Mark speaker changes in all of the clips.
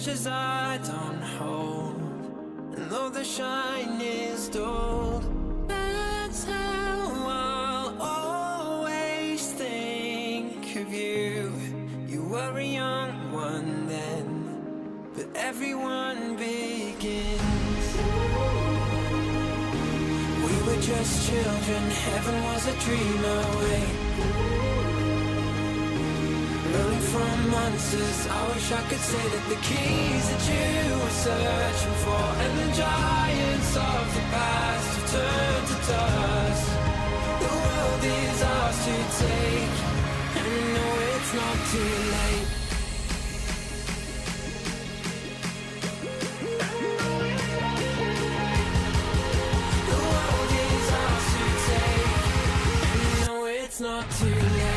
Speaker 1: treasures I don't hold, and though the shine is dulled, that's how I'll always think of you. You were a young one then, but everyone begins. We were just children, heaven was a dream away. Running from monsters, I wish I could say that the keys that you were searching for, and the giants of the past have turned to dust. The world is ours to take, and I know it's not too late. The world is ours to take, and I know it's not too late.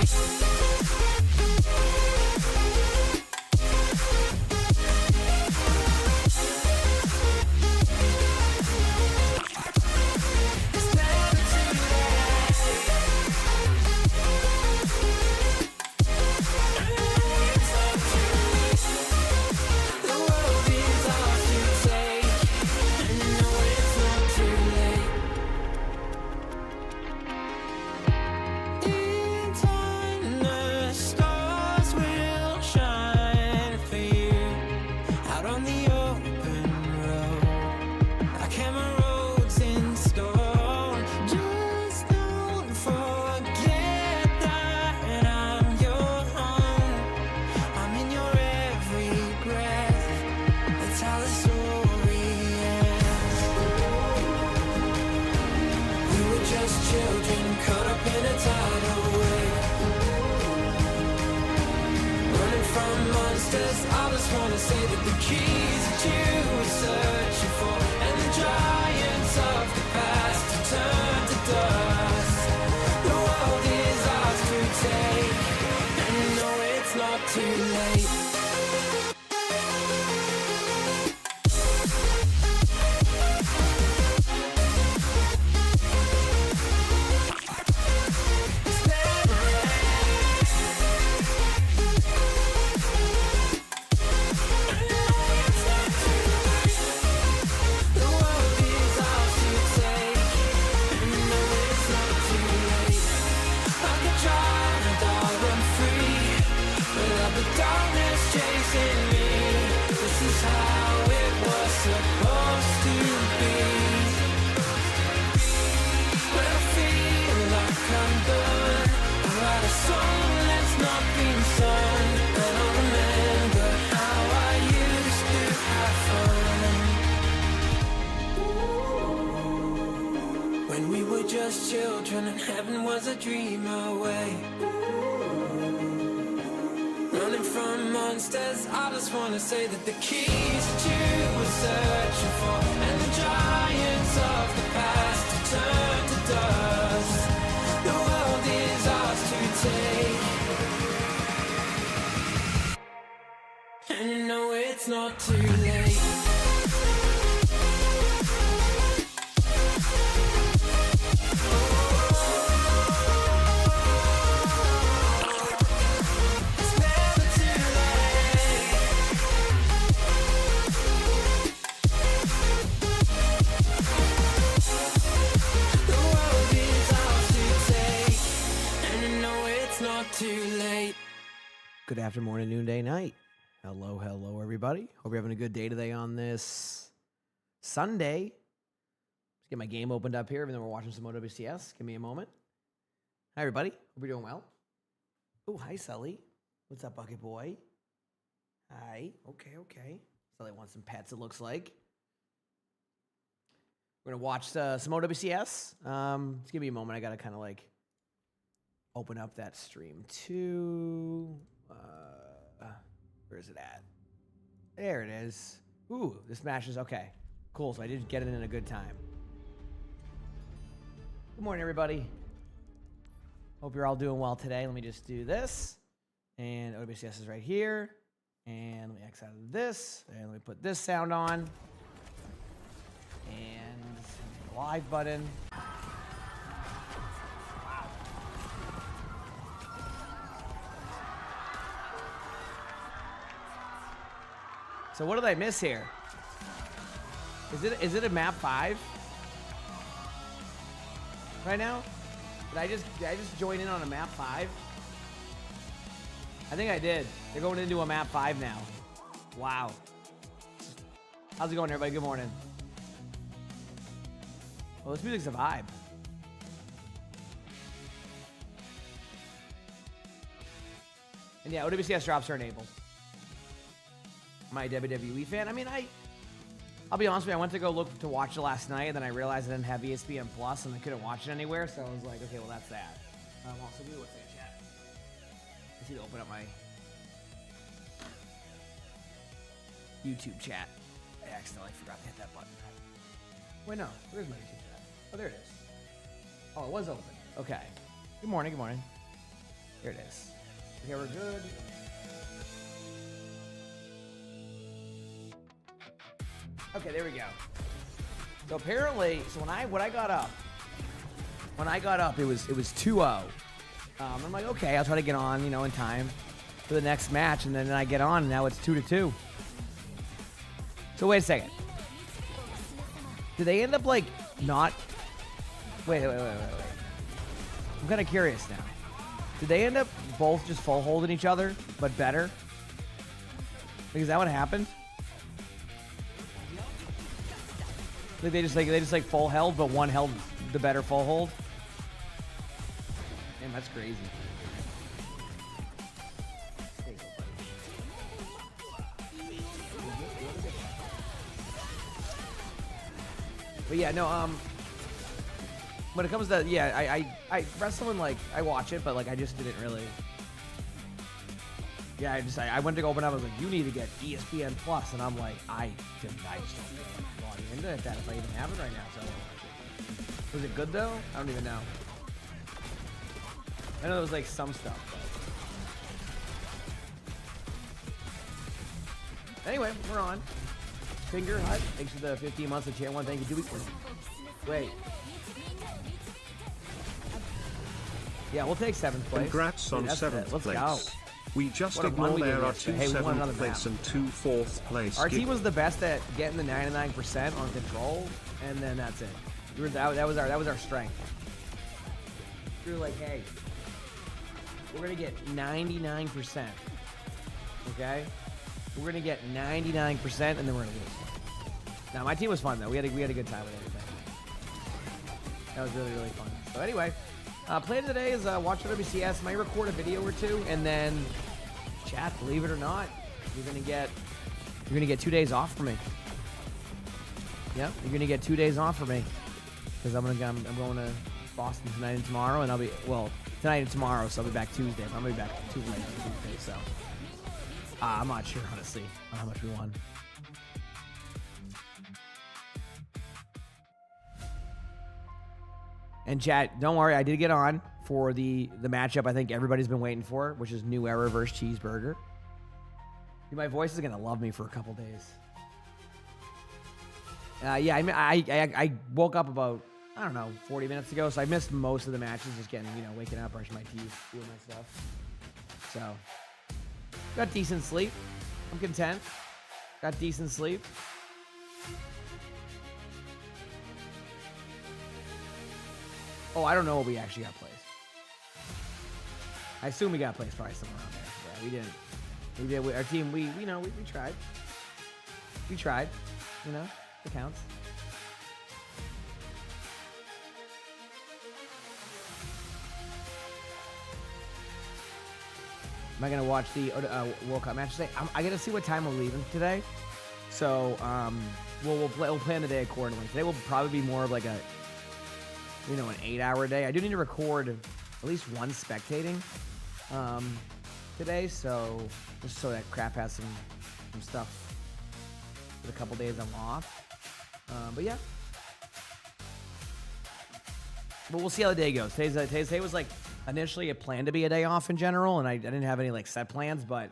Speaker 1: Children and heaven was a dream away. Running from monsters, I just wanna say that the keys that you were searching for, and the giants of the past have turned to dust. The world is ours to take, and you know it's not too late.
Speaker 2: Good afternoon, morning, noonday, night. Hello, hello, everybody. Hope you're having a good day today on this Sunday. Let's get my game opened up here, even though we're watching some OWCS. Give me a moment. Hi, everybody. Hope you're doing well. Oh, hi, Sully. What's up, Bucket Boy? Hi. Okay. Sully wants some pets, it looks like. We're going to watch some OWCS. Just give me a moment. I got to kind of like open up that stream too. Where is it at? There it is. Ooh, this match is okay. Cool, so I did get it in a good time. Good morning, everybody. Hope you're all doing well today. Let me just do this. And OWCS is right here. And let me X out of this. And let me put this sound on. And the live button. So what did I miss here? Is it a map 5? Right now? Did I just join in on a map 5? I think I did. They're going into a map 5 now. Wow. How's it going, everybody? Good morning. Well, this music's a vibe. And yeah, OWCS drops are enabled. Am I a WWE fan? I mean, I'll be honest with you, I went to go look to watch it last night, and then I realized I didn't have ESPN Plus, and I couldn't watch it anywhere, so I was like, okay, well, that's that. Also, give me what's in chat. I just need to open up my YouTube chat. I accidentally forgot to hit that button. Wait, no. Where's my YouTube chat? Oh, there it is. Oh, it was open. Okay. Good morning, good morning. There it is. Okay, we're good. Okay, there we go. So apparently, so when I got up, it was 2-0. I'm like, okay, I'll try to get on, in time for the next match, and then I get on, and now it's 2-2. So wait a second. Did they end up like not? Wait. I'm kind of curious now. Did they end up both just full holding each other, but better? Like, is that what happened? Like they just full held, but one held the better full hold. Damn, that's crazy. But yeah, no, when it comes to, I wrestling, like, I watch it, but like I just didn't really. Yeah, I went to go open up. I was like, you need to get ESPN Plus, and I'm like, I just don't log into that if I even have it right now. So, was it good though? I don't even know. I know there was like some stuff. But anyway, we're on. Finger Hut, thanks for the 15 months of Tier 1. Thank you. Wait. Yeah, we'll take 7th place.
Speaker 3: Congrats on 7th
Speaker 2: Let's
Speaker 3: place.
Speaker 2: go.
Speaker 3: We just
Speaker 2: What a run
Speaker 3: ignored
Speaker 2: we did
Speaker 3: there are
Speaker 2: yesterday.
Speaker 3: 2
Speaker 2: Hey, we won
Speaker 3: 7th
Speaker 2: another
Speaker 3: place
Speaker 2: map.
Speaker 3: and 2 4th place.
Speaker 2: Our team was the best at getting the 99% on control, and then that's it. That was our strength. We were like, hey, we're gonna get 99%. Okay? We're gonna get 99%, and then we're gonna lose. Now, my team was fun though. We had a good time with everything. That was really, really fun. So anyway, plan today is watch WCS. Might record a video or two, and then chat. Believe it or not, you're gonna get 2 days off from me. Yep, you're gonna get 2 days off from me because I'm going to Boston tonight and tomorrow, and tonight and tomorrow. So I'll be back Tuesday. I'm gonna be back Tuesday. So I'm not sure honestly on how much we won. And chat, don't worry, I did get on for the matchup I think everybody's been waiting for, which is New Era versus Cheeseburger. Dude, my voice is gonna love me for a couple days. Yeah, I woke up about, I don't know, 40 minutes ago, so I missed most of the matches, just getting, waking up, brushing my teeth, doing my stuff. So, got decent sleep. I'm content. Got decent sleep. Oh, I don't know what we actually got placed. I assume we got placed probably somewhere around there. Yeah, we didn't. We did. Our team, we tried. We tried. It counts. Am I gonna watch the World Cup match today? I gotta see what time we're leaving today. So we'll plan the day accordingly. Today will probably be more of like a an 8-hour day. I do need to record at least one spectating today, so just so that crap has some stuff for the couple days I'm off. But yeah. But we'll see how the day goes. Today was like initially it planned to be a day off in general, and I didn't have any like set plans, but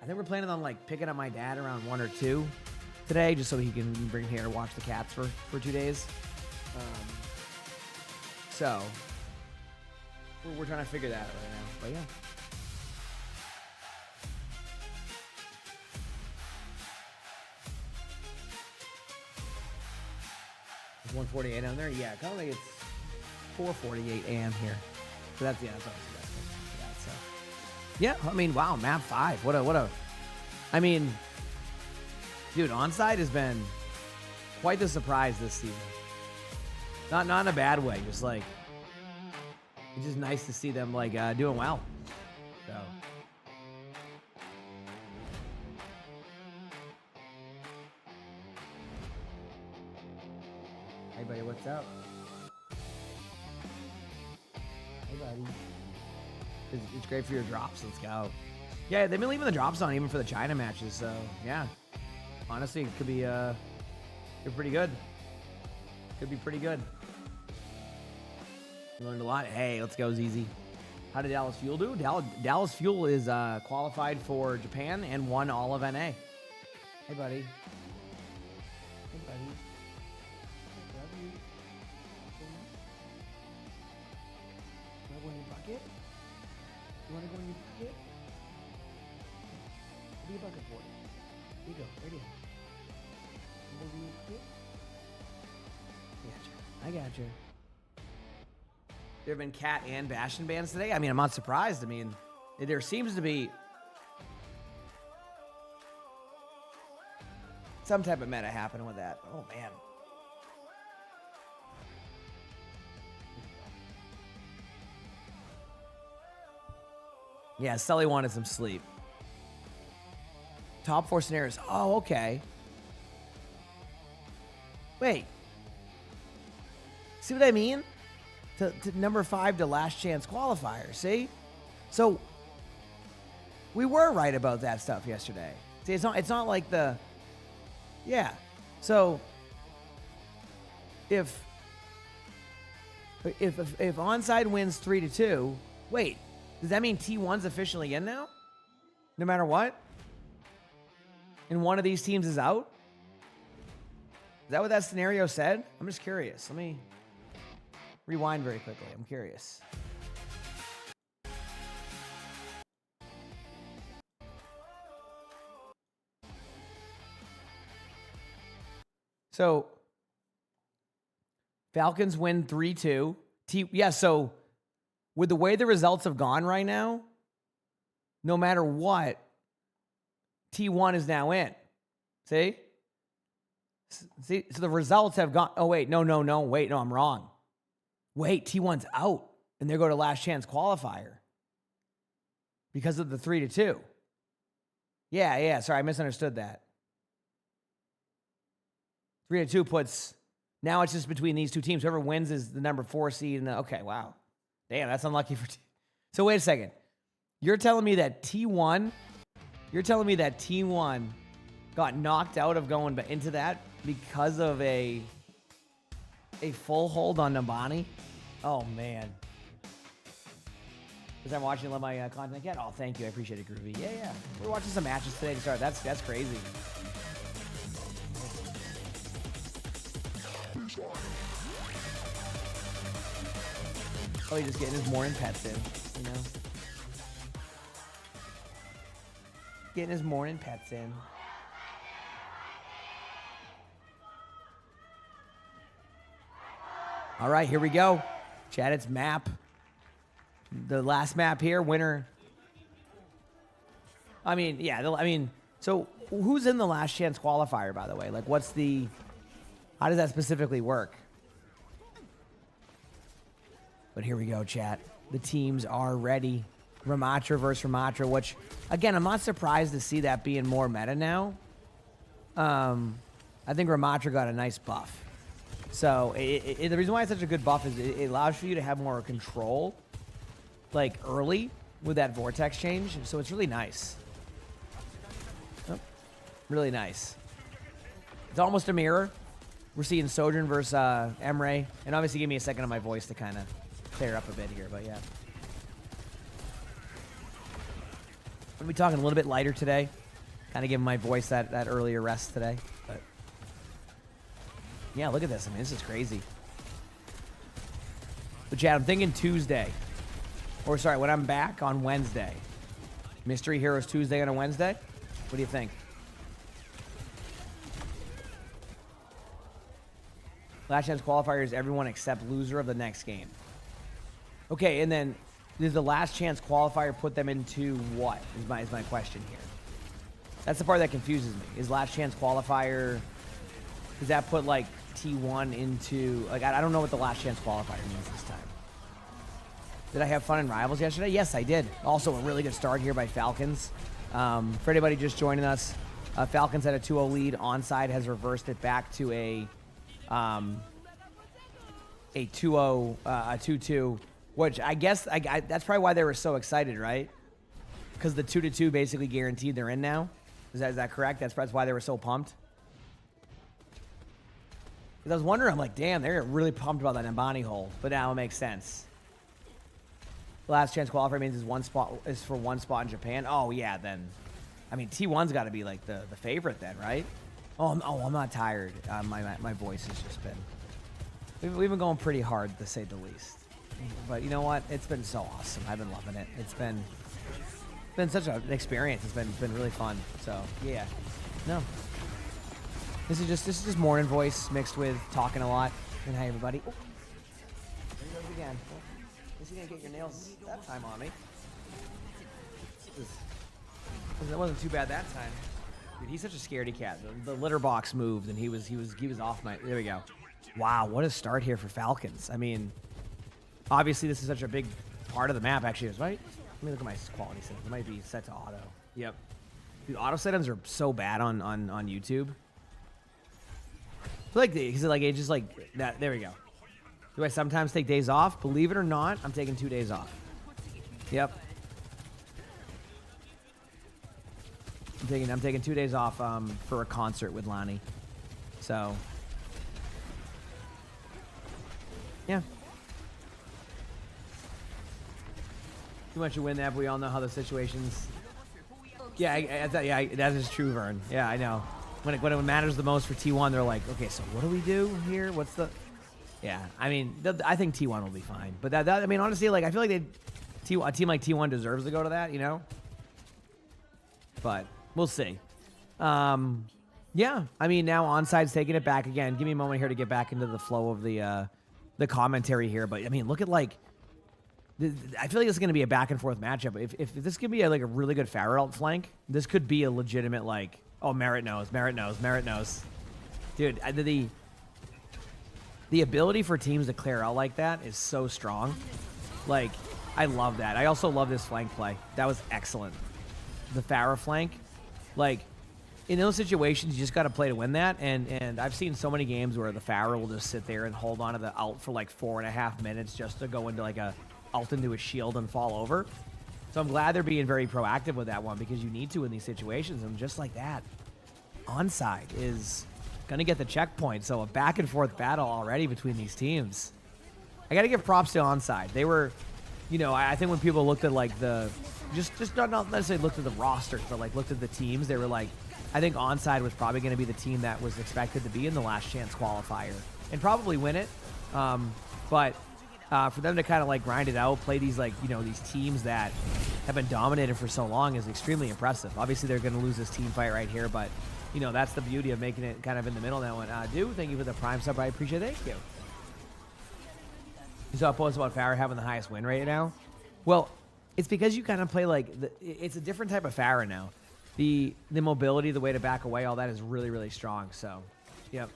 Speaker 2: I think we're planning on like picking up my dad around 1 or 2 today, just so he can bring here to watch the cats for 2 days. So we're trying to figure that out right now. But yeah. 148 on there. Yeah, kind of like it's 4:48 a.m. here. So that's that's obviously that. So yeah, I mean, wow, map 5. What a. I mean, dude, Onside has been quite the surprise this season. Not in a bad way. Just like it's just nice to see them like doing well. So. Hey buddy, what's up? Hey buddy. It's great for your drops. Let's go. Yeah, they've been leaving the drops on even for the China matches. So yeah, honestly, it could be pretty good. Could be pretty good. You learned a lot. Hey, let's go, ZZ. How did Dallas Fuel do? Dallas Fuel is qualified for Japan and won all of NA. Hey buddy. Hey buddy. You want to go in your bucket? You want to go in your bucket? What do you bucket for? Here you go, right here. You want to go in your bucket? I got you. There have been Cat and Bastion bans today. I mean, I'm not surprised. I mean, there seems to be some type of meta happening with that. Oh, man. Yeah, Sully wanted some sleep. Top 4 scenarios. Oh, okay. Wait. See what I mean? To number 5 to last chance qualifier. See? So we were right about that stuff yesterday. See, it's not like the yeah. So if Onside wins 3-2, wait, does that mean T1's officially in now? No matter what? And one of these teams is out? Is that what that scenario said? I'm just curious. Let me rewind very quickly. I'm curious. So Falcons win 3-2. Yeah, so with the way the results have gone right now, no matter what, T1 is now in. See? See, so the results have gone. Oh, wait, no. Wait, no, I'm wrong. Wait, T1's out, and they go to last chance qualifier because of the 3-2. Yeah. Sorry, I misunderstood that. 3-2 puts. Now it's just between these two teams. Whoever wins is the number 4 seed. Okay, wow. Damn, that's unlucky for. So wait a second. You're telling me that T1 got knocked out of going into that because of a full hold on Nabani? Oh, man. Because I'm watching my content yet? Oh, thank you. I appreciate it, Groovy. Yeah. We're watching some matches today to start. That's crazy. Oh, he's just getting his morning pets in, you know? Getting his morning pets in. All right, here we go. Chat, it's map. The last map here, winner. I mean, yeah, so who's in the last chance qualifier, by the way? Like, how does that specifically work? But here we go, chat. The teams are ready. Ramatra versus Ramatra, which, again, I'm not surprised to see that being more meta now. I think Ramatra got a nice buff. So the reason why it's such a good buff is it allows for you to have more control, like early with that vortex change. So it's really nice. Oh, really nice. It's almost a mirror. We're seeing Sojourn versus Emre, and obviously give me a second of my voice to kind of clear up a bit here, but yeah. I'm gonna be talking a little bit lighter today, kind of giving my voice that earlier rest today. But yeah, look at this. I mean, this is crazy. But Chad, I'm thinking Tuesday. Or sorry, when I'm back on Wednesday. Mystery Heroes Tuesday on a Wednesday? What do you think? Last chance qualifier is everyone except loser of the next game. Okay, and then does the last chance qualifier put them into what? Is my question here. That's the part that confuses me. Is last chance qualifier, does that put like T1 into, like, I don't know what the last chance qualifier means this time. Did I have fun in Rivals yesterday? Yes, I did. Also, a really good start here by Falcons. For anybody just joining us, Falcons had a 2-0 lead. Onside has reversed it back to a 2-0, a 2-2, which I guess that's probably why they were so excited, right? Because the 2-2 basically guaranteed they're in now. Is that correct? That's why they were so pumped. Because I was wondering, I'm like, damn, they're really pumped about that Mbani hole, but now it makes sense. Last chance qualifier means is for one spot in Japan. Oh yeah, then, I mean T1's got to be like the favorite then, right? I'm not tired. My voice has just been. We've been going pretty hard to say the least. But you know what? It's been so awesome. I've been loving it. It's been such an experience. It's been really fun. So yeah, no. This is just morning voice mixed with talking a lot. And hi everybody. Oh, there he goes again. Is he gonna get your nails that time on me? That wasn't too bad that time. Dude, he's such a scaredy cat. The litter box moved and he was off my. There we go. Wow, what a start here for Falcons. I mean, obviously this is such a big part of the map. Actually, right? Let me look at my quality settings. It might be set to auto. Yep. Dude, auto settings are so bad on YouTube. I feel like it's just like that. There we go. Do I sometimes take days off? Believe it or not, I'm taking 2 days off. Yep. I'm taking 2 days off for a concert with Lonnie. So yeah. Too much to win that, but we all know how the situations. Yeah, that is true, Vern. Yeah, I know. When it matters the most for T1, they're like, okay, so what do we do here? What's the? Yeah, I mean, I think T1 will be fine. But that I mean, honestly, like I feel like a team like T1 deserves to go to that, you know. But we'll see. Yeah, I mean, now Onside's taking it back again. Give me a moment here to get back into the flow of the commentary here. But I mean, look at like. I feel like this is going to be a back and forth matchup. If this could be a really good Farrell flank, this could be a legitimate like, oh, Merit knows. Dude, the ability for teams to clear out like that is so strong. Like, I love that. I also love this flank play. That was excellent. The Farrah flank. Like, in those situations, you just got to play to win that. And I've seen so many games where the Farrah will just sit there and hold on to the ult for like 4.5 minutes just to go into like a ult into a shield and fall over. So I'm glad they're being very proactive with that one because you need to in these situations. And just like that, Onside is going to get the checkpoint. So a back and forth battle already between these teams. I got to give props to Onside. They were, you know, I think when people looked at like just not necessarily looked at the rosters, but like looked at the teams, they were like, I think Onside was probably going to be the team that was expected to be in the last chance qualifier and probably win it. But for them to kind of like grind it out, play these like, you know, these teams that have been dominated for so long is extremely impressive. Obviously, they're going to lose this team fight right here, but, you know, that's the beauty of making it kind of in the middle now. And Dude, thank you for the Prime sub. I appreciate it. Thank you. You saw a post about Farrah having the highest win rate now? Well, it's because you kind of play like, it's a different type of Farrah now. The mobility, the way to back away, all that is really, really strong. So, yep.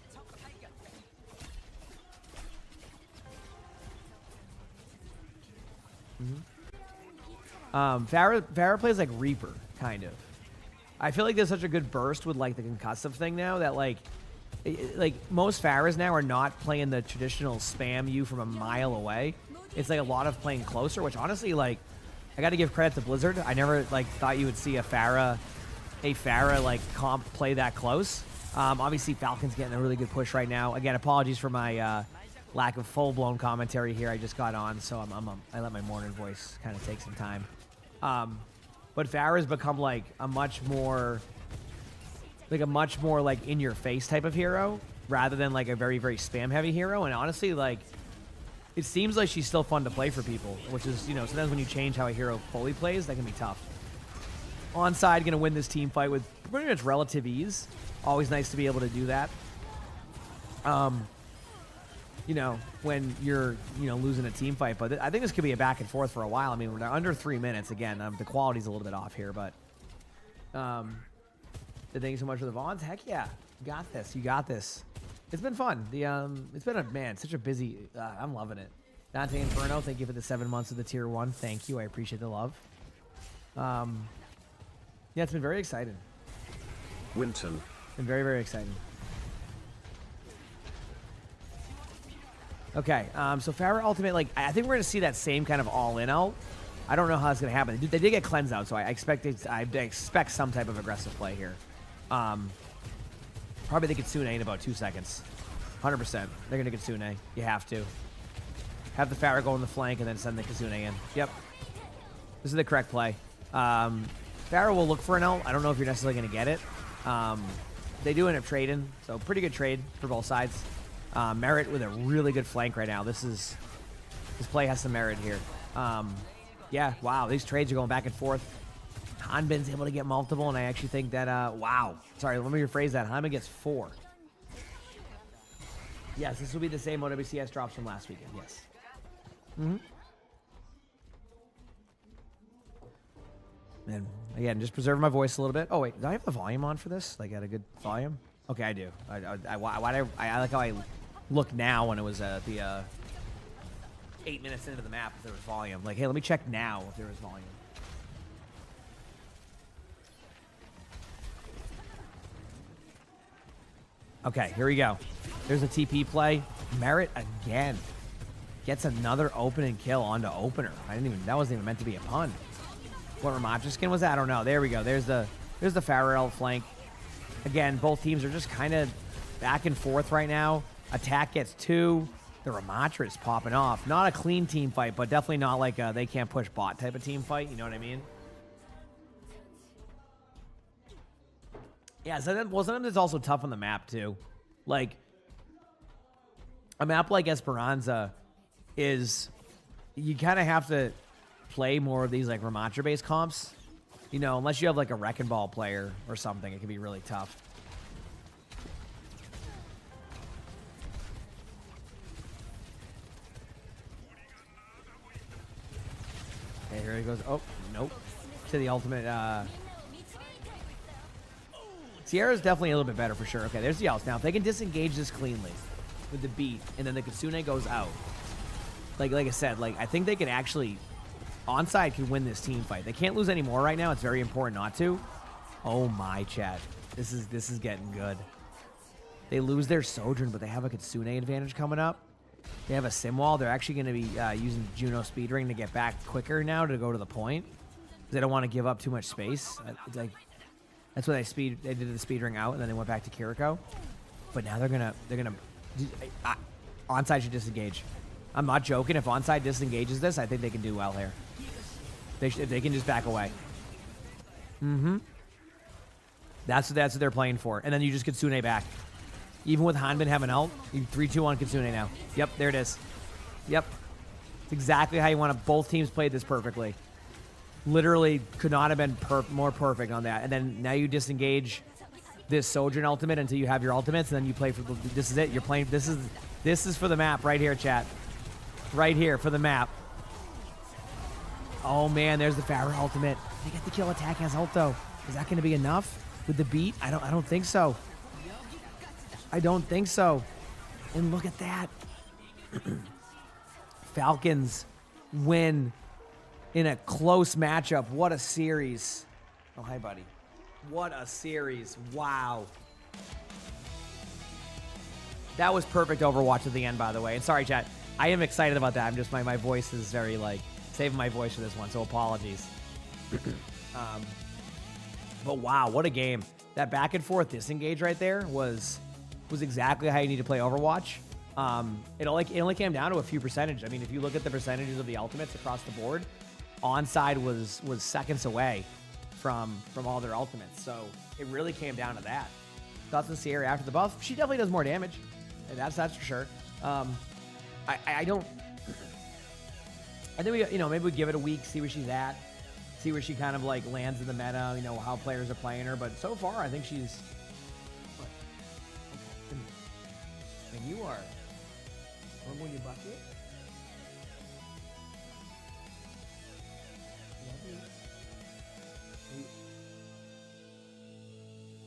Speaker 2: Farrah plays like Reaper, kind of. I feel like there's such a good burst with like the concussive thing now that like most Farrahs now are not playing the traditional spam you from a mile away. It's like a lot of playing closer, which honestly, like, I got to give credit to Blizzard. I never like thought you would see a Farrah like comp play that close. Obviously Falcon's getting a really good push right now. Again, apologies for my lack of full-blown commentary here. I just got on, so I let my morning voice kind of take some time. But Farrah has become like a much more like in-your-face type of hero rather than like a very, very spam-heavy hero. And honestly, like, it seems like she's still fun to play for people, which is, you know, sometimes when you change how a hero fully plays, that can be tough. Onside going to win this team fight with pretty much relative ease. Always nice to be able to do that. you know, when you're, you know, losing a team fight. But I think this could be a back and forth for a while. I mean, we're under 3 minutes. Again, the quality's a little bit off here, but thank you so much for the Vaughns. Heck yeah. You got this. You got this. It's been fun. It's been such a busy, I'm loving it. Dante Inferno, thank you for the 7 months of the tier 1. Thank you. I appreciate the love. Yeah, it's been very exciting.
Speaker 3: Winton.
Speaker 2: Been very, very exciting. Okay, so Farrah Ultimate, like, I think we're going to see that same kind of all-in out. I don't know how it's going to happen. They did get cleanse out, so I expect some type of aggressive play here. Probably the Kitsune in about 2 seconds. 100%. They're going to Kitsune. You have to. Have the Farrah go in the flank and then send the Kitsune in. Yep. This is the correct play. Farrah will look for an ult. I don't know if you're necessarily going to get it. They do end up trading, so pretty good trade for both sides. Merit with a really good flank right now. This play has some merit here. Yeah, wow, these trades are going back and forth. Hanbin's able to get multiple, and I actually think that, wow. Sorry, let me rephrase that. Hanbin gets 4. Yes, this will be the same OWCS drops from last weekend, yes. And again, just preserve my voice a little bit. Oh, wait, do I have the volume on for this? Like, at a good volume? Okay, I do. I like how I look now when it was the 8 minutes into the map if there was volume. Like, hey, let me check now if there was volume. Okay, here we go. There's a TP play. Merit again. Gets another opening kill onto opener. That wasn't even meant to be a pun. What Ramacha skin was that? I don't know. There we go. There's the Farrell flank. Again, both teams are just kind of back and forth right now. Attack gets 2. The Ramatra is popping off. Not a clean team fight, but definitely not like a they can't push bot type of team fight. You know what I mean? Yeah, sometimes it's also tough on the map, too. Like, a map like Esperanza is... You kind of have to play more of these, like, Ramatra-based comps. You know, unless you have, like, a Wrecking Ball player or something, it can be really tough. Okay, here he goes. Oh, nope. To the ultimate, Sierra's definitely a little bit better for sure. Okay, there's the ult. Now, if they can disengage this cleanly with the beat, and then the Kitsune goes out, like I said, like I think they can actually, Onside can win this team fight. They can't lose any more right now. It's very important not to. Oh my, chat. This is getting good. They lose their Sojourn, but they have a Kitsune advantage coming up. They have a sim wall. They're actually going to be using Juno speed ring to get back quicker now to go to the point. They don't want to give up too much space. It's like, that's why they did the speed ring out, and then they went back to Kiriko. But now they're gonna Onside should disengage. I'm not joking. If Onside disengages this, I think they can do well here. If they can just back away. That's what they're playing for. And then you just Kitsune back. Even with Hanbin having ult, you 3-2 on Kitsune now. Yep, there it is. Yep. It's exactly how you want to. Both teams played this perfectly. Literally could not have been more perfect on that. And then now you disengage this Sojourn ultimate until you have your ultimates, and then you play for the, this is it. You're playing, this is for the map right here, chat. Right here for the map. Oh man, there's the Farrah ultimate. They get the kill attack as ult though. Is that going to be enough with the beat? I don't think so. I don't think so. And look at that. Falcons win in a close matchup. What a series. Oh, hi, buddy. What a series. Wow. That was perfect Overwatch at the end, by the way. And sorry, chat. I am excited about that. I'm just, my voice is very, like, saving my voice for this one, so apologies. But wow, what a game. That back and forth disengage right there was exactly how you need to play Overwatch. It only came down to a few percentage. I mean, if you look at the percentages of the ultimates across the board, Onside was seconds away from all their ultimates. So it really came down to that. Thoughts on Sierra after the buff? She definitely does more damage. And that's for sure. I think maybe we give it a week, see where she's at, see where she kind of like lands in the meta, you know, how players are playing her. But so far, I think she's. And you are. Wanna go in your bucket?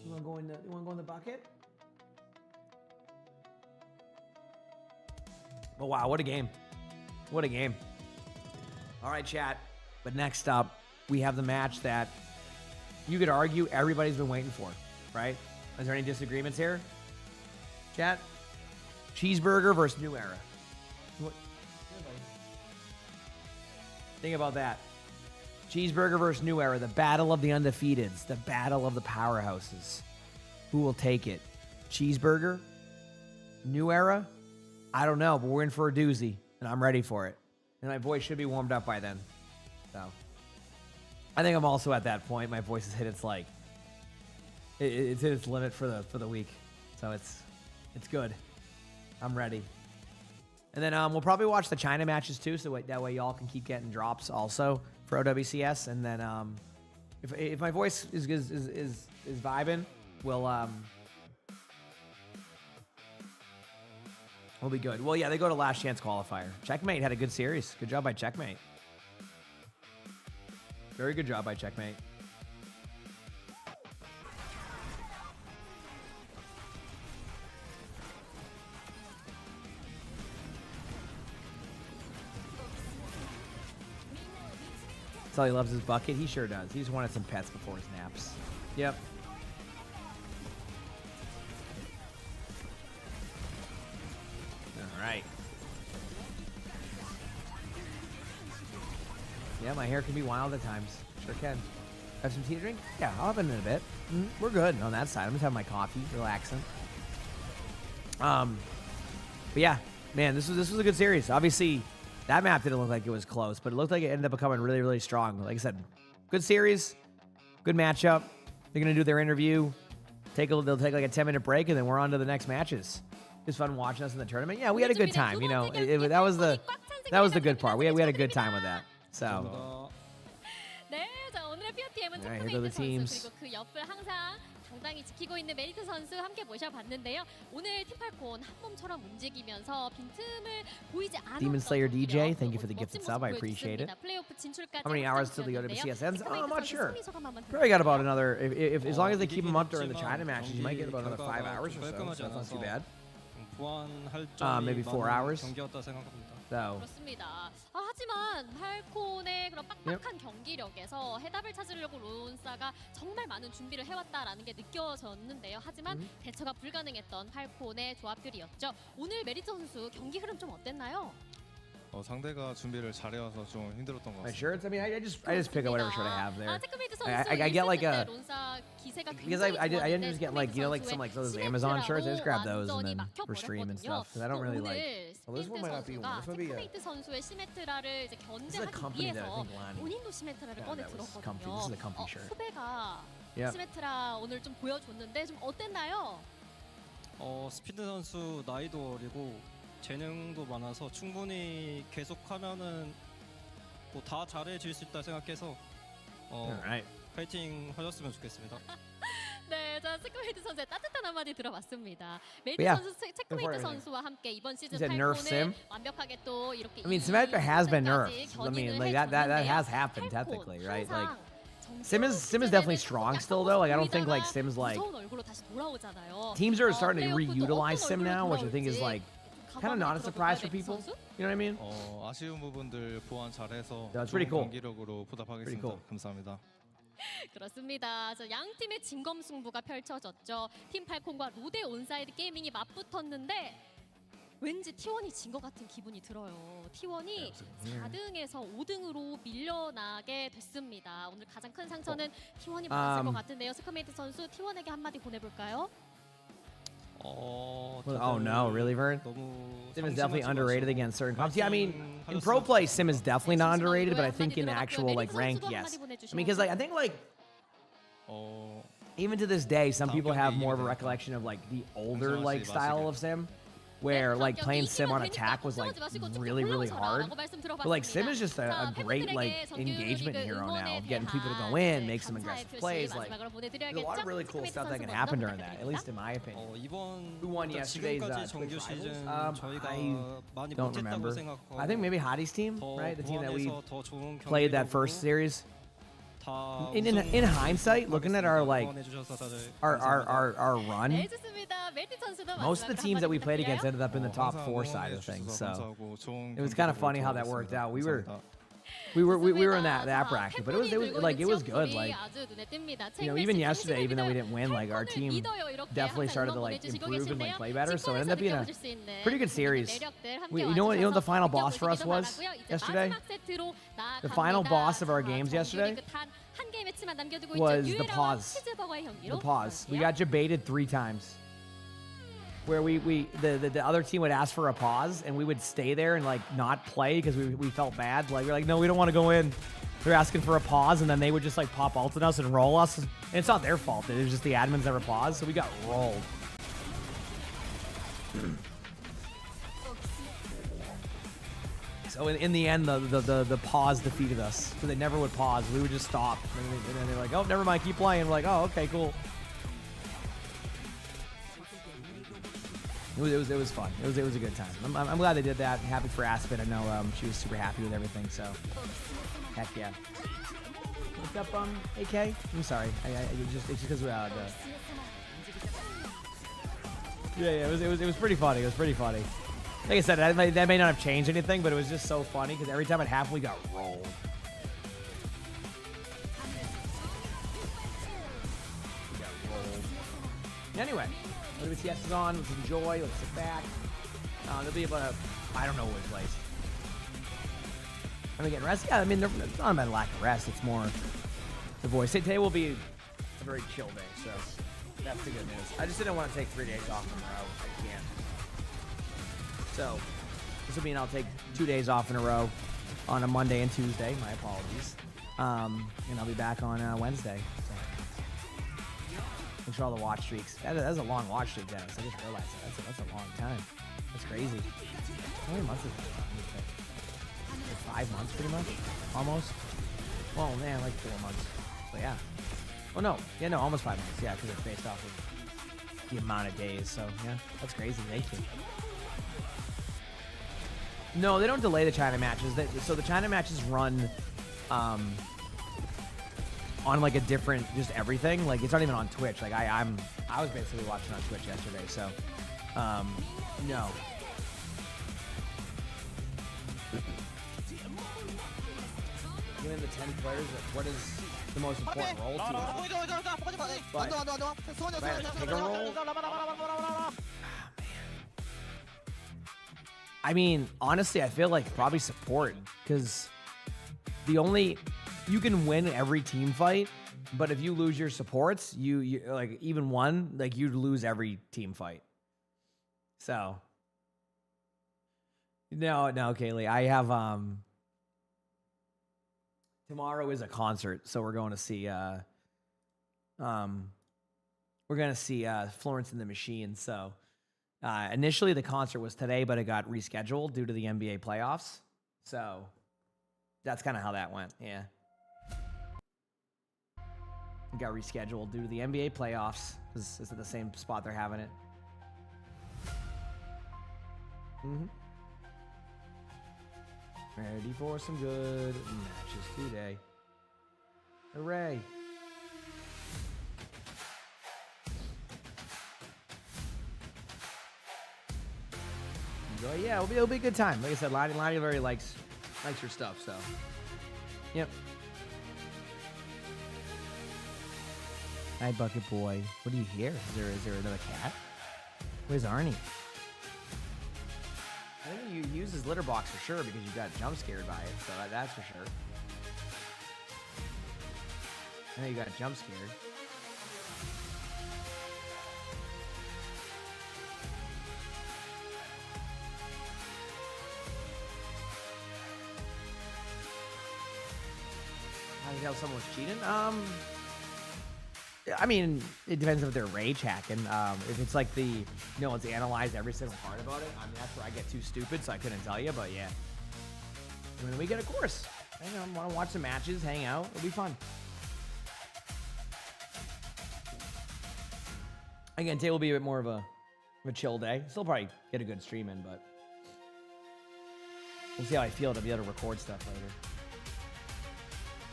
Speaker 2: You wanna go in the bucket? Oh wow, what a game. What a game. All right, chat. But next up, we have the match that you could argue everybody's been waiting for, right? Is there any disagreements here? Chat? Cheeseburger versus New Era. What? Think about that. Cheeseburger versus New Era, the battle of the undefeateds, the battle of the powerhouses. Who will take it? Cheeseburger? New Era? I don't know, but we're in for a doozy, and I'm ready for it. And my voice should be warmed up by then. So, I think I'm also at that point. My voice has hit its it's hit its limit for the week. So it's good. I'm ready. And then we'll probably watch the China matches too, so that way y'all can keep getting drops also for OWCS. And then if my voice is vibing, we'll be good. Well, yeah, they go to last chance qualifier. Checkmate had a good series. Good job by Checkmate. Very good job by Checkmate. That's all he loves his bucket. He sure does. He just wanted some pets before his naps. Yep. All right. Yeah, my hair can be wild at times. Sure can. Have some tea to drink? Yeah, I'll have it in a bit. We're good on that side. I'm just having my coffee, relaxing. But yeah, man, this was a good series. Obviously, that map didn't look like it was close, but it looked like it ended up becoming really, really strong. Like I said, good series, good matchup. They're gonna do their interview. They'll take like a 10-minute break, and then we're on to the next matches. It was fun watching us in the tournament. Yeah, we had a good time. You know, that was the good part. We had a good time with that. So.
Speaker 4: 네, 자 오늘의 POTM은
Speaker 2: Alright, here go the
Speaker 4: 체크메이트 선수
Speaker 2: teams.
Speaker 4: 그리고 그 옆을 항상 당당히 지키고 있는 메리트 선수 함께 모셔봤는데요. 오늘 팀팔콘 한 몸처럼 움직이면서 빈틈을 보이지 않았던
Speaker 2: Demon Slayer DJ,
Speaker 4: 모습이요.
Speaker 2: thank you for the
Speaker 4: 멋진
Speaker 2: gifted sub. I
Speaker 4: 모습
Speaker 2: appreciate it.
Speaker 4: 보여줬습니다. 플레이오프 진출까지
Speaker 2: How many hours till the
Speaker 4: 확정지었는데요.
Speaker 2: OWCS ends? I'm not
Speaker 4: 체크메이트
Speaker 2: sure.
Speaker 4: 선수 승리 소감 한번
Speaker 2: Probably got about another, if as long as they keep
Speaker 5: 이기긴
Speaker 2: them up during the
Speaker 5: 했지만
Speaker 2: China matches, you might get about another 5
Speaker 5: 경기
Speaker 2: hours or so.
Speaker 5: 결과가
Speaker 2: So that's not too
Speaker 5: 좀
Speaker 2: bad.
Speaker 5: 보완할 점이
Speaker 2: maybe 4
Speaker 5: 많은
Speaker 2: hours?
Speaker 5: 경기였다 생각합니다.
Speaker 2: So,
Speaker 4: 그렇습니다. 하지만 팔콘의 그런 빡빡한 경기력에서 해답을 찾으려고 론사가 정말 많은 준비를 해왔다라는 게 느껴졌는데요. 하지만 대처가 불가능했던 팔콘의 조합들이었죠. 오늘 메리트 선수 경기 흐름 좀 어땠나요?
Speaker 5: 상대가 준비를 잘해와서 좀 힘들었던 것
Speaker 2: my
Speaker 5: 같습니다.
Speaker 2: shirts, I mean, I just pick up whatever shirt I have there.
Speaker 4: 체크메이트 선수
Speaker 2: I get like a-
Speaker 4: 론사 기세가
Speaker 2: Because I didn't just get like, you know, like some like those Amazon shirts. I just grab those and then for stream and stuff. Because I don't really like. Well, this one might not be one. This might be a.
Speaker 4: 체크메이트 선수의 시메트라를 이제
Speaker 2: This is a
Speaker 4: 견제하기
Speaker 2: company that I
Speaker 4: 위해서
Speaker 2: think Lonnie.
Speaker 4: 본인도 시메트라를
Speaker 2: Yeah,
Speaker 4: 꺼내
Speaker 2: that was comfy.
Speaker 4: 들었거든요.
Speaker 2: This is a comfy shirt.
Speaker 4: 후배가
Speaker 2: Yep.
Speaker 4: 시메트라 오늘 좀 보여줬는데 좀 어땠나요?
Speaker 5: 스피드 선수 나이도 어리고 재능도 많아서 충분히 계속하면은 뭐 다 잘해질 수 있다 생각해서
Speaker 2: Alright.
Speaker 5: 파이팅 하셨으면 좋겠습니다.
Speaker 4: 네, 자 체크메이트 선수의 따뜻한 한마디 들어봤습니다. 메리트
Speaker 2: Yeah.
Speaker 4: 선수
Speaker 2: for
Speaker 4: 체크메이트
Speaker 2: everything.
Speaker 4: 선수와 함께 이번 시즌
Speaker 2: He said nerf sim.
Speaker 4: 팔콘을 완벽하게 또 이렇게
Speaker 2: I mean, Symmetra has been nerfed. I mean, like that has happened technically, right? Like Sim is definitely strong still though. Like I don't think like Sim's like teams are starting to reutilize Sim now, which I think is like kind of not a surprise for people. You know what I mean?
Speaker 5: 아쉬운 부분들 보완 잘해서
Speaker 2: That's pretty
Speaker 5: 좋은
Speaker 2: cool.
Speaker 5: 경기력으로 보답하겠습니다.
Speaker 2: Pretty cool.
Speaker 5: 감사합니다.
Speaker 4: 그렇습니다. 양 팀의 진검 승부가 펼쳐졌죠. 팀 팔콘과 로데 온사이드 게이밍이 맞붙었는데 왠지 T1이 진 것 같은 기분이 들어요. T1이 4등에서 5등으로 밀려나게 됐습니다. 오늘 가장 큰 상처는 T1이 받았을 것 같은데요. 스크메이트 선수 T1에게 한마디 보내볼까요?
Speaker 2: Oh no, really, Vern?
Speaker 5: 너무
Speaker 2: Sim is definitely underrated against certain comps. Yeah, I mean, in pro play, Sim is definitely not underrated, but I think in actual like rank, yes. I mean, because like I think like even to this day, some people have more of a recollection of like the older like style of Sim. where like playing Sim on attack was like really, really hard. But like Sim is just a great like engagement hero now, getting people to go in, make some aggressive plays. Like there's a lot of really cool stuff that can happen during that, at least in my opinion.
Speaker 5: 이번
Speaker 2: Who won
Speaker 5: 일단
Speaker 2: yesterday's
Speaker 5: 지금까지
Speaker 2: Twitch
Speaker 5: 정규 시즌
Speaker 2: Rivals?
Speaker 5: 저희가 많이
Speaker 2: Don't
Speaker 5: 못했다고
Speaker 2: remember.
Speaker 5: 생각하고
Speaker 2: I think maybe Hadi's team,
Speaker 5: 더
Speaker 2: right? The team that we
Speaker 5: 보완해서 더 좋은
Speaker 2: played that
Speaker 5: 경기력으로
Speaker 2: first series.
Speaker 5: 다
Speaker 2: In hindsight, looking at our like
Speaker 5: 응원해주셔서 다들
Speaker 2: our run,
Speaker 4: 네, 좋습니다. 멜티 선수도
Speaker 2: most of the
Speaker 4: 마지막으로
Speaker 2: teams that we
Speaker 4: 한마디
Speaker 2: played against
Speaker 4: 부탁드려요.
Speaker 2: ended up in the top 4 side of things. So it was kind of funny how that worked out. We were in that bracket, but it was good. Like, you know, even yesterday, even though we didn't win, like our team definitely started to like improve and like play better. So it ended up being a pretty good series. You know what the final boss for us was yesterday? The final boss of our games yesterday was the pause. The pause. We got debated 3 times. Where the other team would ask for a pause and we would stay there and like not play because we felt bad. Like we're like, no, we don't want to go in. They're asking for a pause and then they would just like pop ult on us and roll us. And it's not their fault. It was just the admins never paused, so we got rolled. So in the end, the pause defeated us. So they never would pause. We would just stop. And then they're like, oh, never mind, keep playing. We're like, oh, okay, cool. It was fun. It was a good time. I'm glad they did that. Happy for Aspen. I know she was super happy with everything. So heck yeah. What's up, AK? I'm sorry. It's just because it was pretty funny. It was pretty funny. Like I said, that may not have changed anything, but it was just so funny because every time it happened, we got rolled. Anyway, WTS is on. Let's enjoy. Let's sit back. There'll be about I don't know which place. I'm getting rest. Yeah, I mean, it's not about a lack of rest. It's more the voice. Today will be a very chill day, so that's the good news. I just didn't want to take 3 days off in a row. I can't. So this will mean I'll take 2 days off in a row on a Monday and Tuesday. My apologies. And I'll be back on Wednesday. So. Control the watch streaks. That's a long watch streak, Dennis. I just realized that. That's a long time. That's crazy. How many months is it? Like 5 months, pretty much? Almost? Well, man, like 4 months. So, yeah. Oh, no. Yeah, no, almost 5 months. Yeah, because it's based off of the amount of days. So, yeah, that's crazy. Thank you. No, they don't delay the China matches. So the China matches run on like a different, just everything. Like it's not even on Twitch. Like I was basically watching on Twitch yesterday. So no. Given the 10 players, what is the most important role to you? But take a role. I mean, honestly, I feel like probably support because you can win every team fight, but if you lose your supports, you like even one, like you'd lose every team fight. So no, Kaylee, I have tomorrow is a concert, so we're going to see Florence and the Machine. So initially the concert was today, but it got rescheduled due to the NBA playoffs. So that's kind of how that went. Yeah. It got rescheduled due to the NBA playoffs. This is at the same spot they're having it. Ready for some good matches today. Hooray. Enjoy. Yeah, it'll be a good time. Like I said, Lonnie very likes your stuff, so. Yep. Hi, Bucket Boy. What do you hear? Is there another cat? Where's Arnie? I think you use his litter box for sure because you got jump scared by it, so that's for sure. I know you got jump scared. How do you tell someone was cheating? I mean, it depends if they're rage hacking. If it's like it's analyzed every single part about it. I mean, that's where I get too stupid, so I couldn't tell you. But yeah, when we get a course, I want to watch some matches, hang out. It'll be fun. Again, today will be a bit more of a chill day. Still probably get a good stream in, but we'll see how I feel to be able to record stuff later.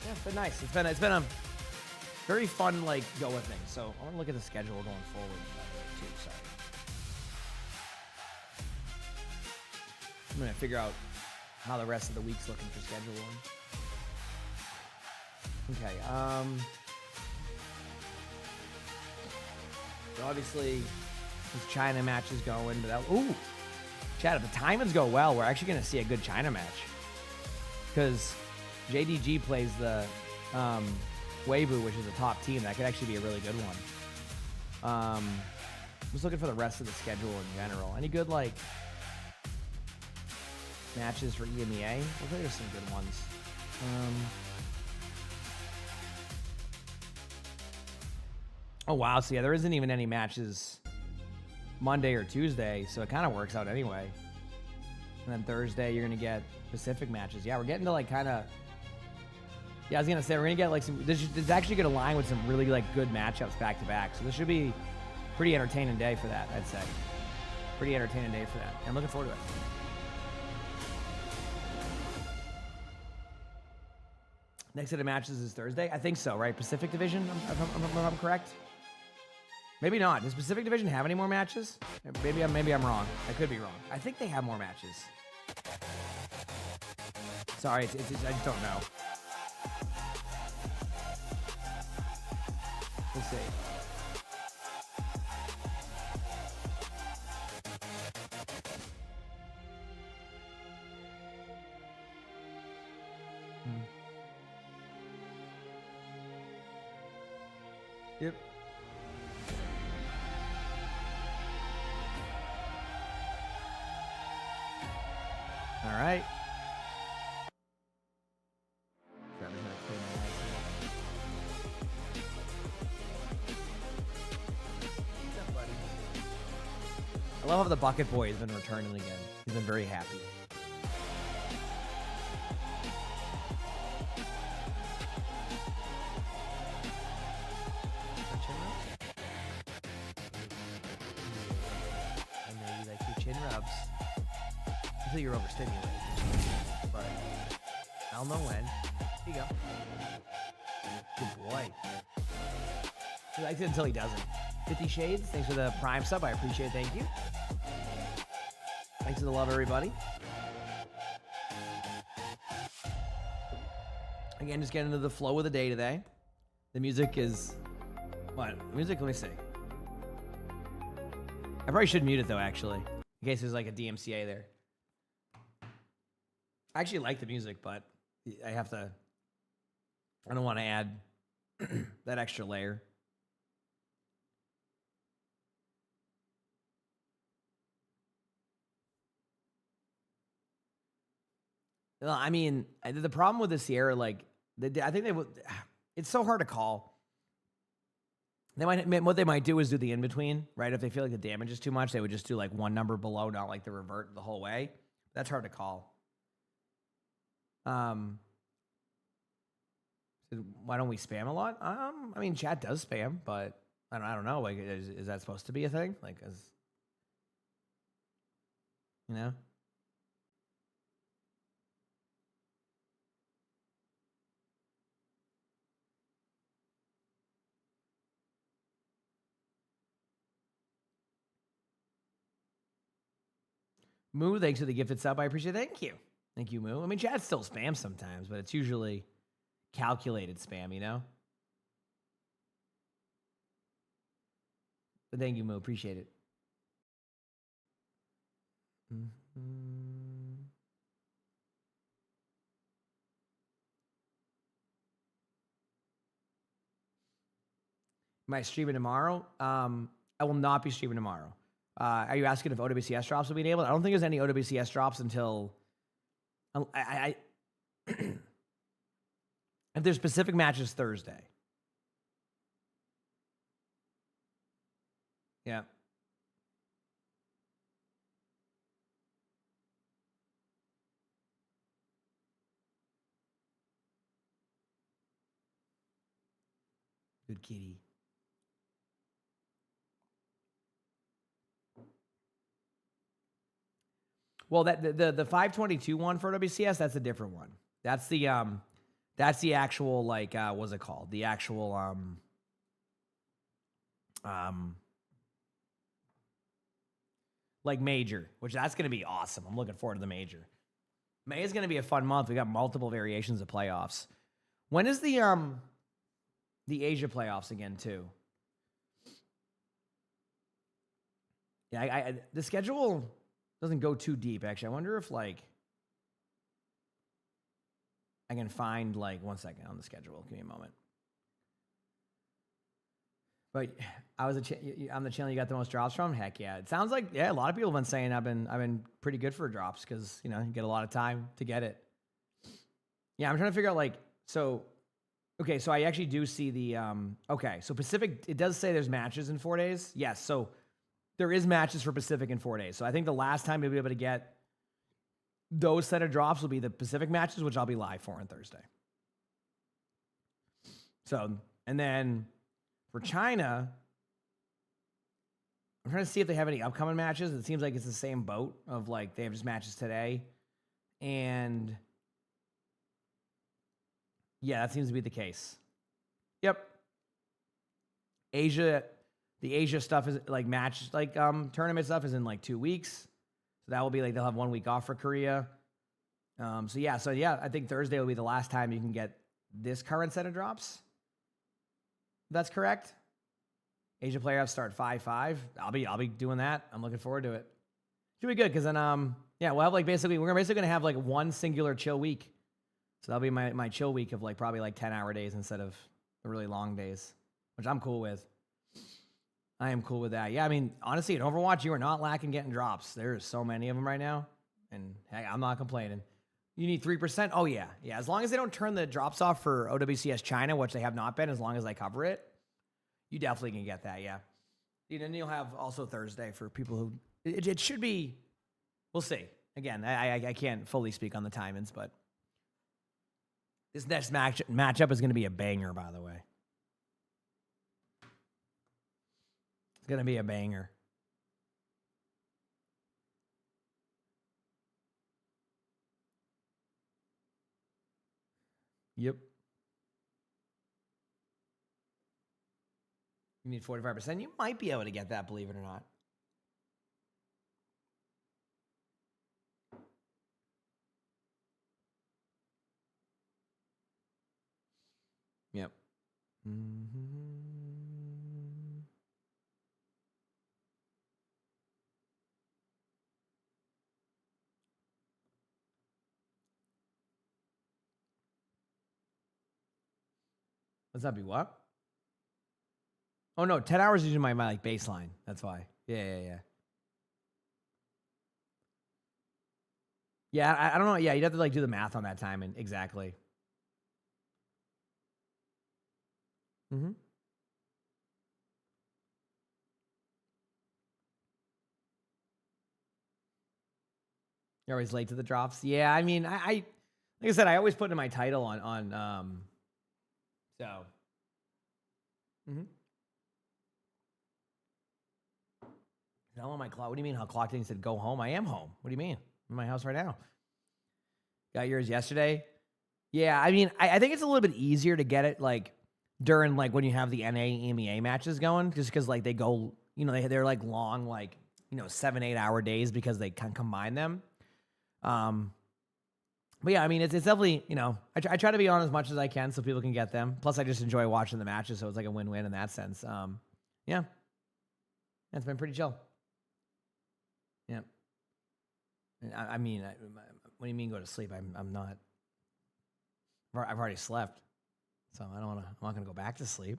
Speaker 2: Yeah, it's been nice. It's been a very fun go with things. So I want to look at the schedule going forward too. Sorry, I'm gonna figure out how the rest of the week's looking for scheduling. Okay. So obviously, this China match is going, but Chad, if the timings go well, we're actually going to see a good China match. Because JDG plays the Weibo, which is a top team. That could actually be a really good one. I'm just looking for the rest of the schedule in general. Any good, matches for EMEA? Looks like there's some good ones. Oh, wow. So, yeah, there isn't even any matches Monday or Tuesday, so it kind of works out anyway. And then Thursday, you're going to get Pacific matches. Yeah, we're getting to, I was going to say, we're going to get, some... This is actually going to align with some really, good matchups back-to-back. So this should be a pretty entertaining day for that, I'd say. Pretty entertaining day for that. I'm looking forward to it. Next set of matches is Thursday? I think so, right? Pacific Division, if I'm correct? Maybe not. Does Pacific Division have any more matches? Maybe I'm wrong. I could be wrong. I think they have more matches. Sorry, I just don't know. Let's see. Yep. All right. I love how the Bucket Boy has been returning again. He's been very happy. I know you like your chin rubs. Until you're overstimulated. But I'll know when. Here you go. Good boy. He likes it until he doesn't. 50 Shades, thanks for the Prime sub. I appreciate it. Thank you. Thanks for the love, everybody. Again, just getting into the flow of the day today. The music is... What? Music? Let me see. I probably should mute it, though, actually. In case there's a DMCA there. I actually like the music, but I have to... I don't want to add that extra layer. Well, I mean, the problem with the Sierra, I think they would. It's so hard to call. What they might do is do the in between, right? If they feel like the damage is too much, they would just do one number below, not the revert the whole way. That's hard to call. So why don't we spam a lot? I mean, chat does spam, but I don't know. Is that supposed to be a thing? You know? Moo, thanks for the gifted sub. I appreciate it. Thank you. Thank you, Moo. I mean, chat still spams sometimes, but it's usually calculated spam, you know? But thank you, Moo. Appreciate it. Am I streaming tomorrow? I will not be streaming tomorrow. Are you asking if OWCS drops will be enabled? I don't think there's any OWCS drops until... if there's specific matches Thursday. Yeah. Good kitty. Well, that the 522 one for WCS, that's a different one. That's the actual like what's it called? The actual like major, which that's going to be awesome. I'm looking forward to the major. May is going to be a fun month. We got multiple variations of playoffs. When is the Asia playoffs again too? Yeah, the schedule doesn't go too deep actually. I wonder if like I can find like 1 second on the schedule. Give me a moment. But I was on the channel you got the most drops from. Heck yeah! It sounds like a lot of people have been saying I've been pretty good for drops because you get a lot of time to get it. Yeah, I'm trying to figure out like so. Okay, so I actually do see the okay. So Pacific, it does say there's matches in 4 days. Yes, so there is matches for Pacific in 4 days. So I think the last time you'll be able to get those set of drops will be the Pacific matches, which I'll be live for on Thursday. So and then. For China, I'm trying to see if they have any upcoming matches. It seems like it's the same boat of like they have just matches today. And yeah, that seems to be the case. Yep. Asia, the Asia stuff is like match, like tournament stuff is in like 2 weeks. So that will be like they'll have 1 week off for Korea. So yeah, I think Thursday will be the last time you can get this current set of drops. That's correct. Asia playoffs start 5-5. I'll be doing that. I'm looking forward to it. Should be good because then we'll have like we're basically gonna have like one singular chill week. So that'll be my chill week of like probably like 10-hour days instead of the really long days, which I'm cool with. I am cool with that. Yeah, I mean, honestly, in Overwatch, you are not lacking getting drops. There's so many of them right now, and hey, I'm not complaining. You need 3%? Oh, yeah. Yeah, as long as they don't turn the drops off for OWCS China, which they have not been, as long as I cover it, you definitely can get that, yeah. And then you'll have also Thursday for people who... It should be... We'll see. Again, I can't fully speak on the timings, but... This next matchup is going to be a banger, by the way. It's going to be a banger. Yep. You need 45%. You might be able to get that, believe it or not. Yep. What's that be? What? Oh no, 10 hours is usually my like baseline. That's why. Yeah. Yeah, I don't know. Yeah, you'd have to like do the math on that time and exactly. Mm-hmm. You're always late to the drops. Yeah, I mean, I like I said, I always put in my title on so. Mm-hmm. Now on my clock. What do you mean? How clocked in? He said, "Go home." I am home. What do you mean? I'm in my house right now. Got yours yesterday. Yeah, I mean, I think it's a little bit easier to get it like during like when you have the NA EMEA matches going, just because like they go, they're like long, like 7-8 hour days because they can combine them. But yeah, I mean, it's definitely, I try to be on as much as I can so people can get them. Plus, I just enjoy watching the matches, so it's like a win-win in that sense. Yeah, it's been pretty chill. Yeah. I mean, what do you mean go to sleep? I'm not. I've already slept, so I'm not gonna go back to sleep.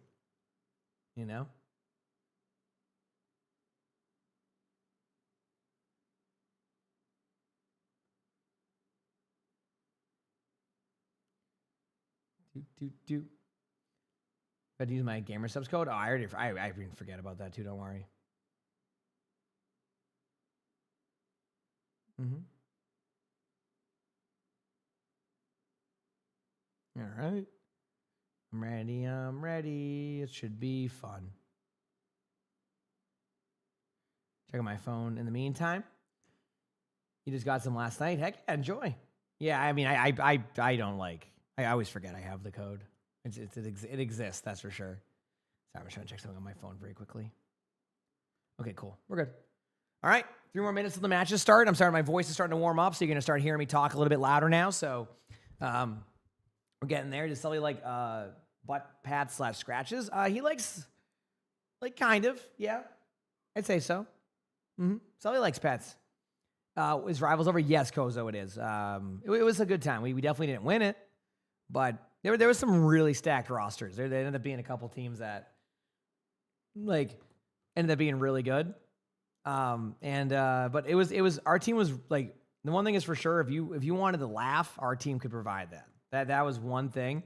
Speaker 2: Do. Got to use my gamer subs code. Oh, I even forget about that too. Don't worry. Mm-hmm. All right. I'm ready. I'm ready. It should be fun. Checking my phone in the meantime. You just got some last night. Heck yeah, enjoy. Yeah, I mean, I don't like. I always forget I have the code. It exists. That's for sure. Sorry, I'm just trying to check something on my phone very quickly. Okay, cool. We're good. All right, 3 more minutes till the matches start. My voice is starting to warm up, so you're gonna start hearing me talk a little bit louder now. So, we're getting there. Does Sully like butt pats / scratches? He likes, like, kind of. Yeah, I'd say so. Sully likes pets. Is Rivals over? Yes, Kozo, it is. It was a good time. We definitely didn't win it, but there was some really stacked rosters. There ended up being a couple teams that like ended up being really good. But it was our team was like, the one thing is for sure, if you wanted to laugh, our team could provide that. That was one thing.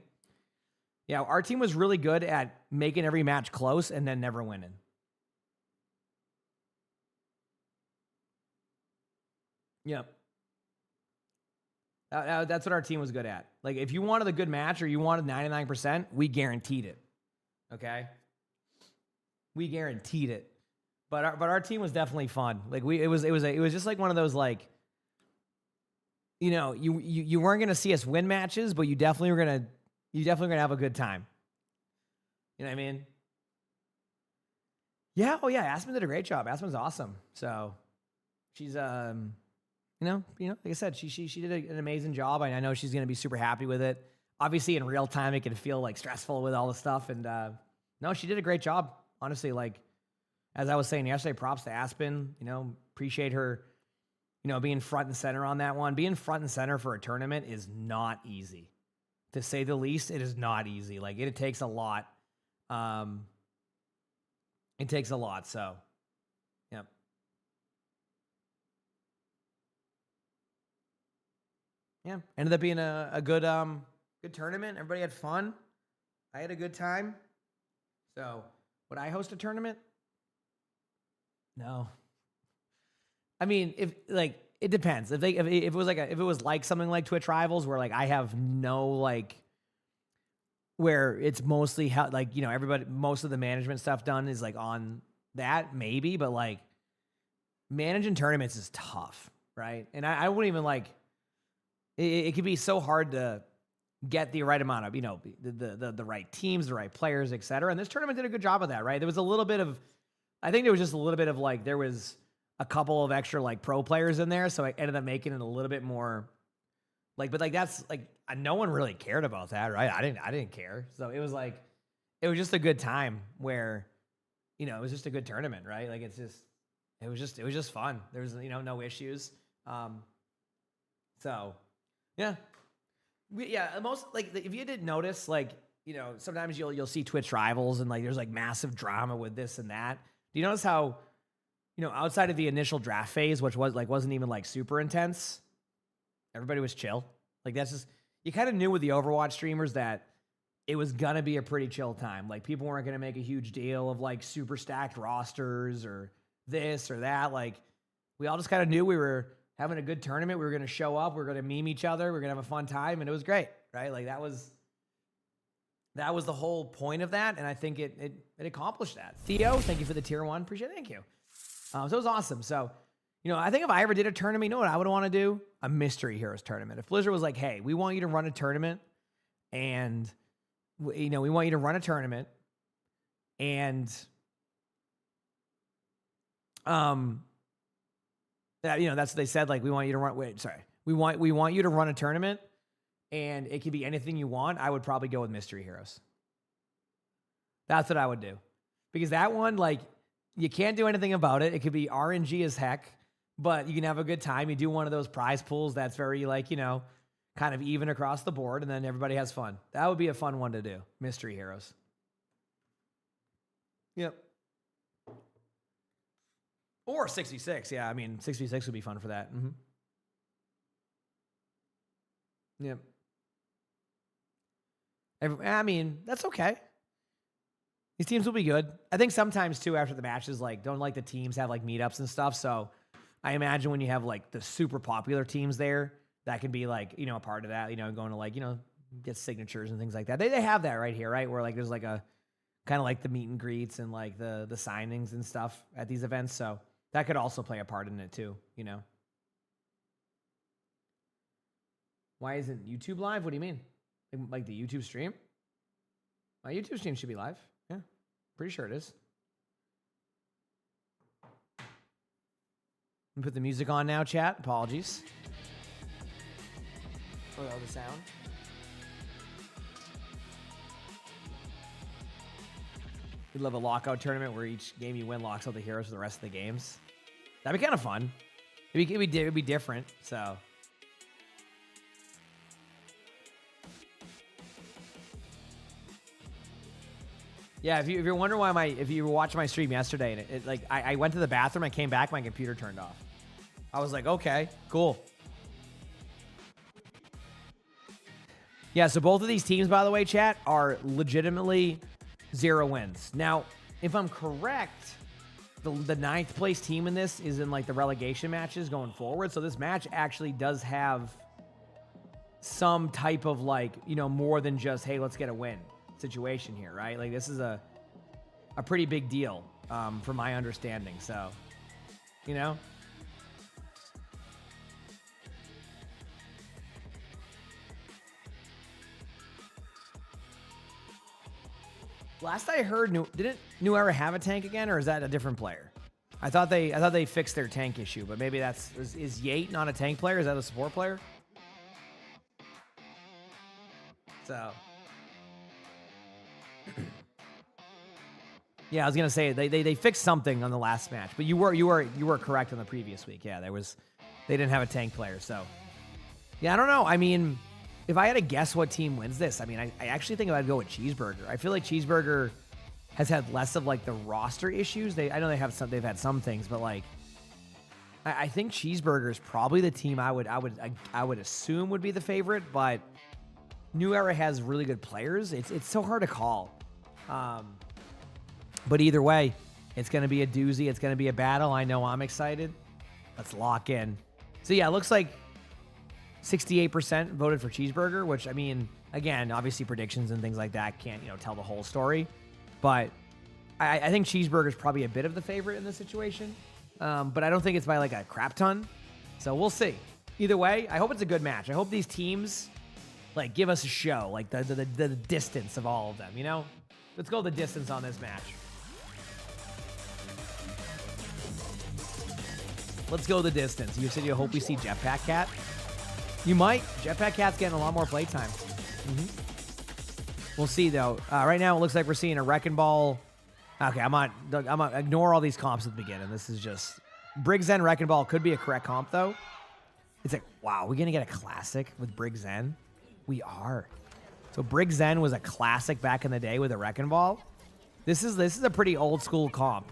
Speaker 2: Yeah, our team was really good at making every match close and then never winning. Yep. That's what our team was good at. Like, if you wanted a good match or you wanted 99%, we guaranteed it. Okay? We guaranteed it. But our team was definitely fun. Like, it was just like one of those, like, you know, you weren't gonna see us win matches, but you definitely were gonna have a good time. You know what I mean? Yeah. Oh yeah. Aspen did a great job. Aspen's awesome. So she's you know, like I said, she did an amazing job. I know she's gonna be super happy with it. Obviously, in real time, it can feel like stressful with all the stuff. And no, she did a great job. Honestly, like, as I was saying yesterday, props to Aspen. You know, appreciate her, you know, being front and center on that one. Being front and center for a tournament is not easy, to say the least. It is not easy. Like, it takes a lot. It takes a lot. So, yep. Yeah, ended up being a good good tournament. Everybody had fun. I had a good time. So, would I host a tournament? No. I mean, if like, it depends. If it was like something like Twitch Rivals, where like I have no, like, where it's mostly like, you know, everybody, most of the management stuff done is like on that, maybe, but like managing tournaments is tough, right? And I wouldn't even like. It could be so hard to get the right amount of, you know, the right teams, the right players, et cetera. And this tournament did a good job of that, right? There was a little bit of, I think there was just a little bit of like, there was a couple of extra like pro players in there. So I ended up making it a little bit more like, but like, that's like, no one really cared about that, right? I didn't care. So it was like, it was just a good time where, you know, it was just a good tournament, right? Like, it was just fun. There was, you know, no issues. So yeah. Most, like, if you didn't notice, like, you know, sometimes you'll see Twitch Rivals and like there's like massive drama with this and that. Do you notice how, you know, outside of the initial draft phase, which wasn't even like super intense, everybody was chill. Like, that's just, you kind of knew with the Overwatch streamers that it was gonna be a pretty chill time. Like, people weren't gonna make a huge deal of like super stacked rosters or this or that. Like, we all just kind of knew we were having a good tournament. We were going to show up. We were going to meme each other. We were going to have a fun time, and it was great, right? Like, that was the whole point of that, and I think it accomplished that. Theo, thank you for the tier 1. Appreciate it. Thank you. So it was awesome. So, you know, I think if I ever did a tournament, you know what I would want to do? A Mystery Heroes tournament. If Blizzard was like, hey, we want you to run a tournament, and, you know, we want you to run a tournament, and that, you know, that's what they said. Like, we want you to run. We want you to run a tournament, and it could be anything you want. I would probably go with Mystery Heroes. That's what I would do, because that one, like, you can't do anything about it. It could be RNG as heck, but you can have a good time. You do one of those prize pools that's very, like, you know, kind of even across the board, and then everybody has fun. That would be a fun one to do. Mystery Heroes. Yep. Or 66, yeah. I mean, 66 would be fun for that. Mm-hmm. Yep. I mean, that's okay. These teams will be good. I think sometimes, too, after the matches, like, don't like the teams have, like, meetups and stuff. So I imagine when you have like the super popular teams there, that can be like, you know, a part of that, you know, going to like, you know, get signatures and things like that. They have that right here, right? Where like there's like a kind of like the meet and greets and like the signings and stuff at these events. So that could also play a part in it too, you know. Why isn't YouTube live? What do you mean? Like the YouTube stream? My YouTube stream should be live. Yeah, pretty sure it is. Let me put the music on now, chat. Apologies. Oh, the sound. We'd love a lockout tournament where each game you win locks out the heroes for the rest of the games. That'd be kind of fun. It'd be different, so... Yeah, if you're wondering why if you were watching my stream yesterday and it like I went to the bathroom, I came back, my computer turned off. I was like, okay, cool. Yeah, so both of these teams, by the way, chat, are legitimately 0 wins. Now, if I'm correct, the 9th place team in this is in like the relegation matches going forward. So this match actually does have some type of like, you know, more than just, hey, let's get a win situation here, right? Like this is a pretty big deal from my understanding. So, you know, last I heard, didn't New Era have a tank again, or is that a different player? I thought they fixed their tank issue, but maybe is Yate not a tank player? Is that a support player? So. Yeah, I was gonna say they fixed something on the last match, but you were correct on the previous week. Yeah, they didn't have a tank player, so yeah, I don't know. I mean, if I had to guess what team wins this, I mean, I actually think I'd go with Cheeseburger. I feel like Cheeseburger has had less of like the roster issues. I know they've had some things, but like I think Cheeseburger is probably the team I would assume would be the favorite, but New Era has really good players. It's so hard to call. But either way, it's going to be a doozy. It's going to be a battle. I know I'm excited. Let's lock in. So yeah, it looks like 68% voted for Cheeseburger, which, I mean, again, obviously predictions and things like that can't, you know, tell the whole story. But I think Cheeseburger is probably a bit of the favorite in this situation. But I don't think it's by like a crap ton. So we'll see. Either way, I hope it's a good match. I hope these teams like give us a show, like the distance of all of them, you know? Let's go the distance on this match. Let's go the distance. You said you hope we see Jetpack Cat. You might. Jetpack Cat's getting a lot more playtime. We'll see though. Right now it looks like we're seeing a Wrecking Ball. Okay, I'm gonna ignore all these comps at the beginning. This is just Briggs Zen Wrecking Ball could be a correct comp though. It's like, wow, we're gonna get a classic with Briggs Zen. We are. So Briggs Zen was a classic back in the day with a Wrecking Ball. This is a pretty old school comp.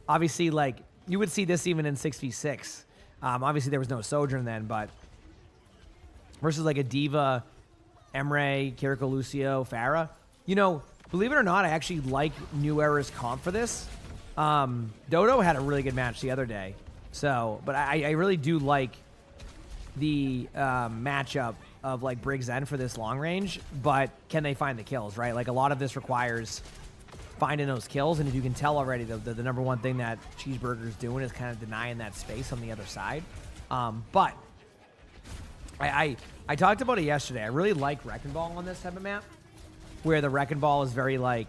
Speaker 2: Obviously, like you would see this even in 6v6. Obviously there was no Sojourn then, but versus like a Diva, Emre, Kiriko, Lucio, Farah. You know, believe it or not, I actually like New Era's comp for this. Dodo had a really good match the other day. So, but I really do like the matchup of like Briggs Zen for this long range, but can they find the kills, right? Like a lot of this requires finding those kills, and as you can tell already, the number one thing that Cheeseburger's doing is kind of denying that space on the other side. But I talked about it yesterday. I really like Wrecking Ball on this type of map, where the Wrecking Ball is very like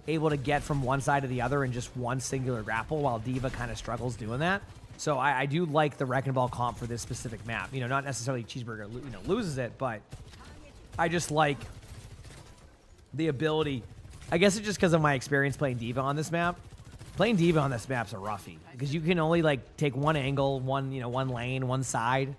Speaker 2: able to get from one side to the other in just one singular grapple, while Diva kind of struggles doing that. So I do like the Wrecking Ball comp for this specific map. You know, not necessarily Cheeseburger loses it, but I just like the ability. I guess it's just because of my experience playing Diva on this map. Playing Diva on this map's a roughie because you can only like take one angle, one lane, one side,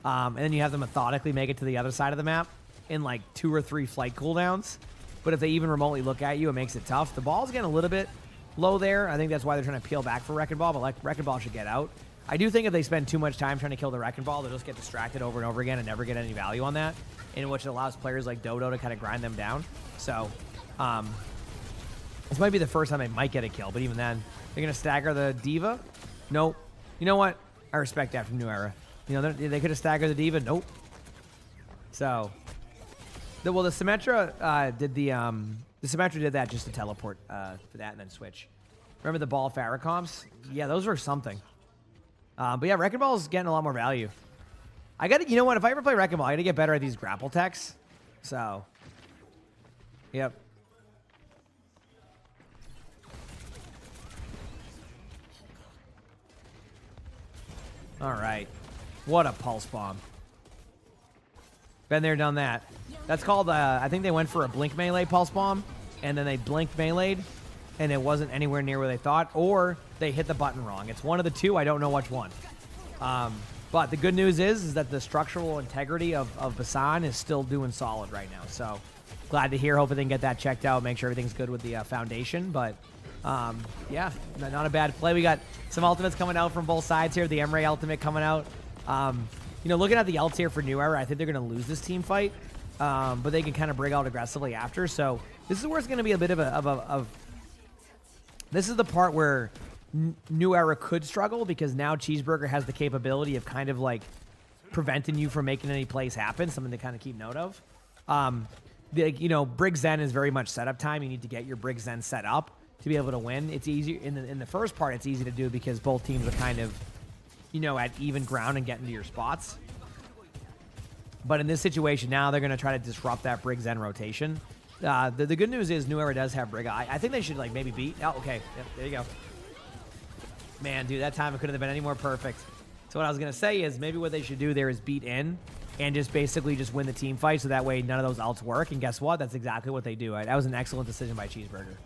Speaker 2: and then you have to methodically make it to the other side of the map in like 2 or 3 flight cooldowns. But if they even remotely look at you, it makes it tough. The ball's getting a little bit low there. I think that's why they're trying to peel back for Wrecking Ball, but like Wrecking Ball should get out. I do think if they spend too much time trying to kill the Wrecking Ball, they'll just get distracted over and over again and never get any value on that, in which it allows players like Dodo to kind of grind them down. So this might be the first time they might get a kill, but even then, they're going to stagger the Diva. Nope. You know what? I respect that from New Era. You know, they could have staggered the D.Va. Nope. So, the Symmetra did the Symmetra did that just to teleport for that and then switch. Remember the ball Farah comps? Yeah, those were something. But yeah, Wrecking Ball is getting a lot more value. I gotta, you know what? If I ever play Wrecking Ball, I gotta get better at these grapple techs. So, yep. All right. What a pulse bomb. Been there, done that. That's called, I think they went for a blink melee pulse bomb, and then they blinked meleeed, and it wasn't anywhere near where they thought, or they hit the button wrong. It's one of the two. I don't know which one. But the good news is that the structural integrity of Basan is still doing solid right now. So glad to hear. Hope they can get that checked out, make sure everything's good with the foundation. But yeah, not a bad play. We got some ultimates coming out from both sides here. The Emre ultimate coming out. You know, looking at the ults here for New Era, I think they're going to lose this team fight. But they can kind of break out aggressively after. So this is where it's going to be a bit of this is the part where New Era could struggle, because now Cheeseburger has the capability of kind of like preventing you from making any plays happen, something to kind of keep note of. You know, Brig Zen is very much setup time. You need to get your Brig Zen set up to be able to win. It's easy in the first part. It's easy to do because both teams are kind of, you know, at even ground and getting to your spots. But in this situation now, they're going to try to disrupt that Brig Zen rotation. The good news is New Era does have Brig. I think they should like maybe beat. Oh, okay. Yep, there you go. Man, dude, that time it couldn't have been any more perfect. So what I was going to say is maybe what they should do there is beat in and just basically just win the team fight, so that way none of those ults work. And guess what? That's exactly what they do. That was an excellent decision by Cheeseburger.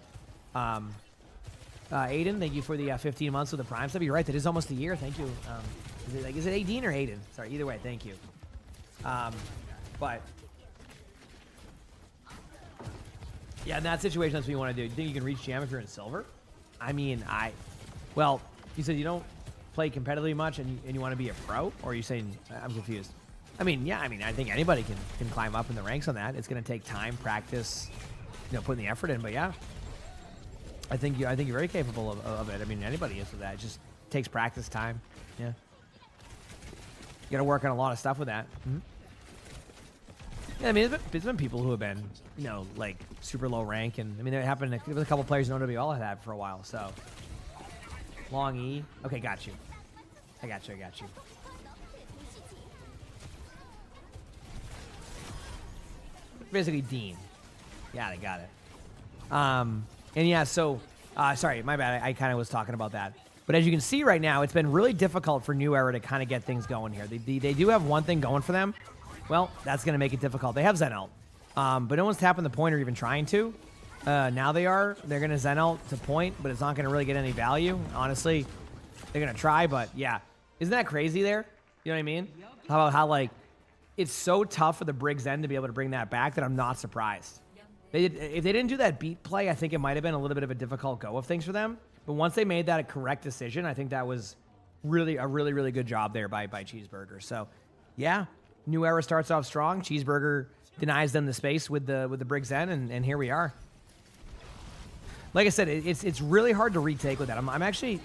Speaker 2: Aiden, thank you for the 15 months with the Prime sub. You're right, that is almost a year. Thank you. Is it Aiden or Aiden? Sorry, either way, thank you. But yeah, in that situation, that's what you want to do. Do you think you can reach jam if you're in silver? I mean, well, you said you don't play competitively much and you want to be a pro, or are you saying, I'm confused? I mean, yeah, I think anybody can climb up in the ranks on that. It's going to take time, practice, you know, putting the effort in. But yeah, I think you're very capable of it. I mean, anybody is with that. It just takes practice, time. Yeah, you got to work on a lot of stuff with that. Mm-hmm. Yeah, I mean, there's been people who have been, you know, like super low rank, and I mean, there was a couple players in OWL had for a while. So long E. Okay, got you. I got you. Basically, Dean. Yeah, I got it. And yeah, so sorry, my bad. I kind of was talking about that. But as you can see right now, it's been really difficult for New Era to kind of get things going here. They do have one thing going for them. Well, that's going to make it difficult. They have Zen ult. But no one's tapping the point or even trying to. Now they are. They're going to Zen ult to point, but it's not going to really get any value. Honestly, they're going to try, but yeah. Isn't that crazy there? You know what I mean? How about how, like, it's so tough for the Brig Zen to be able to bring that back that I'm not surprised. If they didn't do that beat play, I think it might have been a little bit of a difficult go of things for them. But once they made that a correct decision, I think that was really a really good job there by Cheeseburger. So, yeah, New Era starts off strong. Cheeseburger denies them the space with the Brig Zen, and here we are. Like I said, it's really hard to retake with that. I'm actually,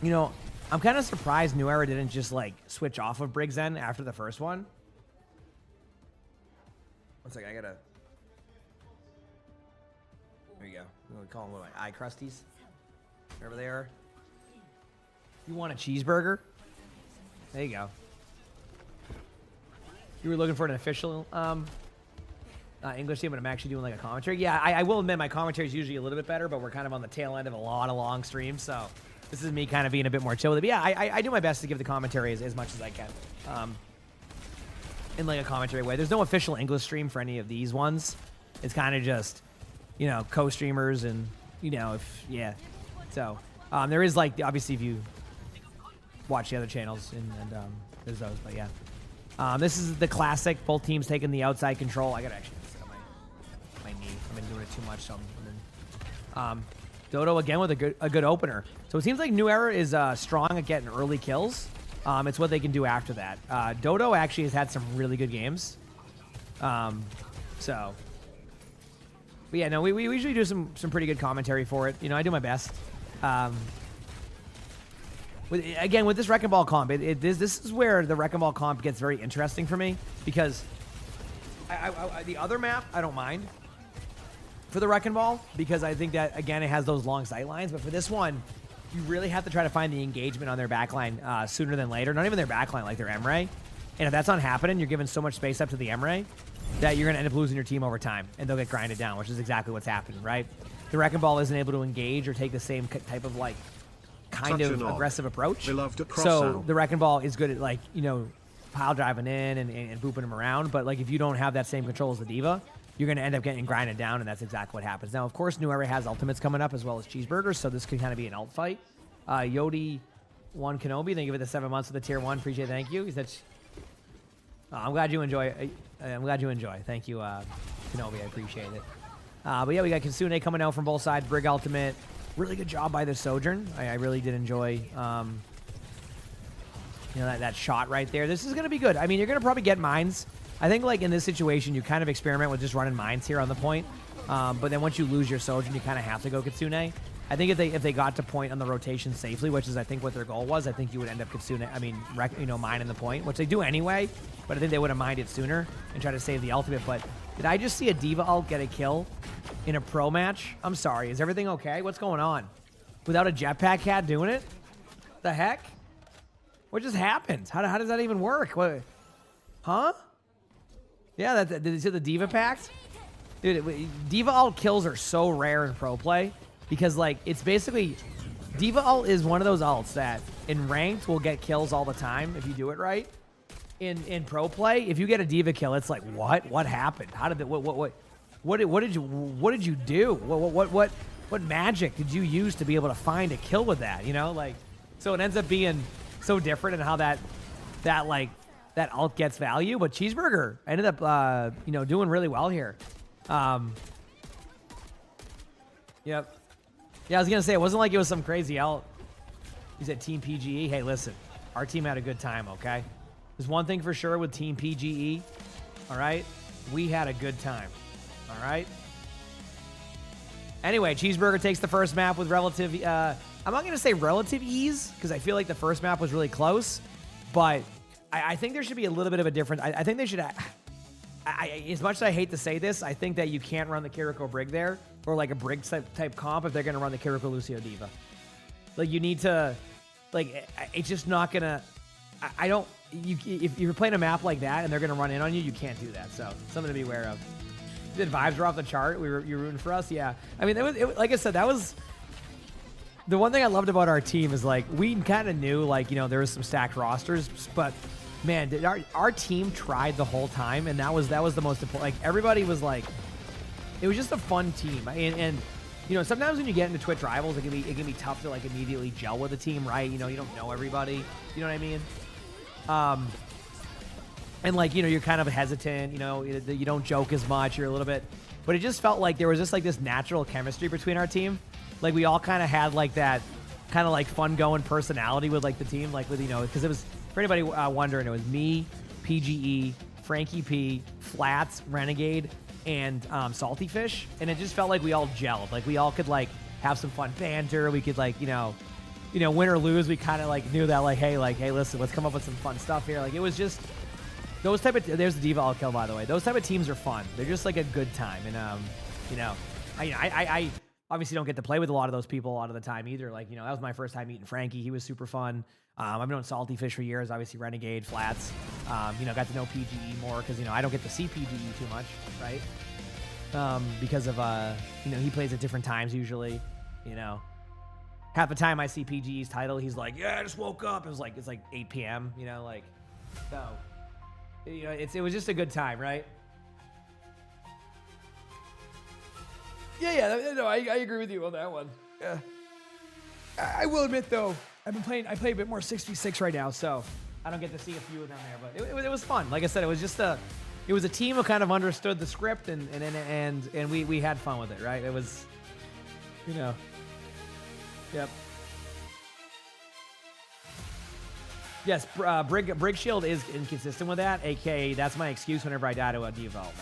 Speaker 2: you know, I'm kind of surprised New Era didn't just like switch off of Brig Zen after the first one. One second, I gotta. There you go. I'm gonna call them what, eye crusties, wherever they are. You want a cheeseburger? There you go. You were looking for an official English team, but I'm actually doing like a commentary. Yeah, I will admit my commentary is usually a little bit better, but we're kind of on the tail end of a lot of long streams, so this is me kind of being a bit more chill with it. But yeah, I do my best to give the commentary as much as I can. In like a commentary way. There's no official English stream for any of these ones. It's kind of just, you know, co-streamers and, you know, yeah. So, there is like, obviously if you watch the other channels and there's those, but yeah. This is the classic, both teams taking the outside control. I gotta actually sit on my knee. I've been doing it too much, so Dodo again with a good opener. So it seems like New Era is strong at getting early kills. It's what they can do after that. Dodo actually has had some really good games. So, but yeah, no, we usually do some pretty good commentary for it. You know, I do my best. with this Wrecking Ball comp, this is where the Wrecking Ball comp gets very interesting for me, because the other map I don't mind for the Wrecking Ball, because I think that, again, it has those long sight lines. But for this one, you really have to try to find the engagement on their backline sooner than later. Not even their backline, like their Emre. And if that's not happening, you're giving so much space up to the Emre that you're going to end up losing your team over time, and they'll get grinded down, which is exactly what's happening, right? The Wrecking Ball isn't able to engage or take the same type of, like, kind of aggressive approach. So the Wrecking Ball is good at, like, you know, pile driving in and booping them around. But, like, if you don't have that same control as the D.Va, you're going to end up getting grinded down, and that's exactly what happens. Now, of course, New Era has ultimates coming up as well as Cheeseburger, so this could kind of be an ult fight. Yodi won Kenobi. Thank you for the 7 months of the tier 1. Appreciate it. Thank you. He said, I'm glad you enjoy. I'm glad you enjoy. Thank you, Kenobi. I appreciate it. But yeah, we got Kitsune coming out from both sides. Brig ultimate. Really good job by the Sojourn. I really did enjoy, you know, that shot right there. This is going to be good. I mean, you're going to probably get mines. I think, like, in this situation, you kind of experiment with just running mines here on the point. But then once you lose your Sojourn, you kind of have to go Kitsune. I think if they got to point on the rotation safely, which is I think what their goal was, I think you would end up Kitsune. I mean, mining the point, which they do anyway. But I think they would have mined it sooner and try to save the ultimate. But did I just see a D.Va ult get a kill in a pro match? I'm sorry. Is everything okay? What's going on? Without a jetpack cat doing it? The heck? What just happened? How does that even work? What? Huh? Yeah, did you see the D.Va packs? Dude, D.Va ult kills are so rare in pro play because, like, it's basically... D.Va ult is one of those ults that in ranked will get kills all the time if you do it right. In pro play, if you get a D.Va kill, it's like, what happened? How did what did you do? What magic did you use to be able to find a kill with that? You know, like, so it ends up being so different in how that ult gets value. But Cheeseburger ended up doing really well here. Yep. Yeah, I was gonna say it wasn't like it was some crazy ult. He's at Team PGE. Hey, listen, our team had a good time. Okay. There's one thing for sure with Team PGE, all right? We had a good time, all right? Anyway, Cheeseburger takes the first map with relative, I'm not going to say relative ease, because I feel like the first map was really close, but I think there should be a little bit of a difference. I think they should, as much as I hate to say this, I think that you can't run the Kiriko Brig there, or like a Brig type comp if they're going to run the Kiriko Lucio D.Va. Like, you need to, like, it's just not going to, I don't, if you're playing a map like that and they're going to run in on you, you can't do that. So something to be aware of. The vibes were off the chart. You're rooting for us. Yeah. I mean, like I said, that was the one thing I loved about our team is, like, we kind of knew, like, you know, there was some stacked rosters, but man, our team tried the whole time. And that was the most important. Like, everybody was like, it was just a fun team. And you know, sometimes when you get into Twitch rivals, it can be tough to, like, immediately gel with a team, right? You know, you don't know everybody. You know what I mean? And, like, you know, you're kind of hesitant, you know, you don't joke as much, you're a little bit, but it just felt like there was just, like, this natural chemistry between our team. Like, we all kind of had, like, that kind of, like, fun going personality with, like, the team, like, with, you know, because it was, for anybody wondering, it was me, PGE, Frankie P, Flats, Renegade, and Salty Fish, and it just felt like we all gelled. Like, we all could, like, have some fun banter. We could, like, you know, win or lose, we kind of, like, knew that, like, hey, listen, let's come up with some fun stuff here. Like, it was just those type of, there's the D.Va all kill, by the way. Those type of teams are fun. They're just, like, a good time. And, you know, I obviously don't get to play with a lot of those people a lot of the time either. Like, you know, that was my first time meeting Frankie. He was super fun. I've known Salty Fish for years, obviously Renegade, Flats. You know, got to know PGE more because, you know, I don't get to see PGE too much, right? Because of, you know, he plays at different times usually, you know. Half the time I see PGE's title, he's like, yeah, I just woke up. It's like 8 p.m., you know, like, so, you know, it was just a good time, right? Yeah, no, I agree with you on that one. Yeah. I will admit, though, I play a bit more 6v6 right now, so I don't get to see a few of them there, but it was fun. Like I said, it was just a team who kind of understood the script, and we had fun with it, right? It was, you know. Yep. Yes, Brig Shield is inconsistent with that, aka that's my excuse whenever I die to a D.Va, man.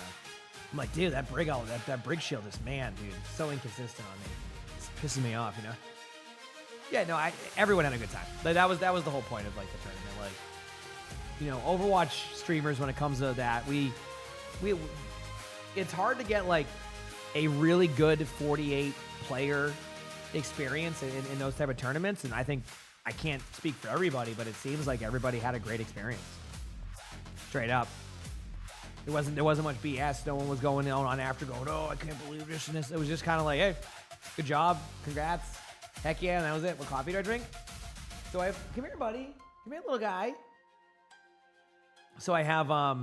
Speaker 2: I'm like, dude, that Brig Shield is, man, dude, so inconsistent on me. It's pissing me off, you know? Yeah, no, everyone had a good time. Like, that was the whole point of like the tournament. Like, you know, Overwatch streamers, when it comes to that, we it's hard to get like a really good 48 player experience in those type of tournaments, and I think I can't speak for everybody, but it seems like everybody had a great experience. Straight up. There wasn't much BS. No one was going on after going, oh, I can't believe this and this. It was just kind of like, hey, good job, congrats, heck yeah, and that was it. What coffee do I drink? So I have, come here, buddy. Come here, little guy. So I have, I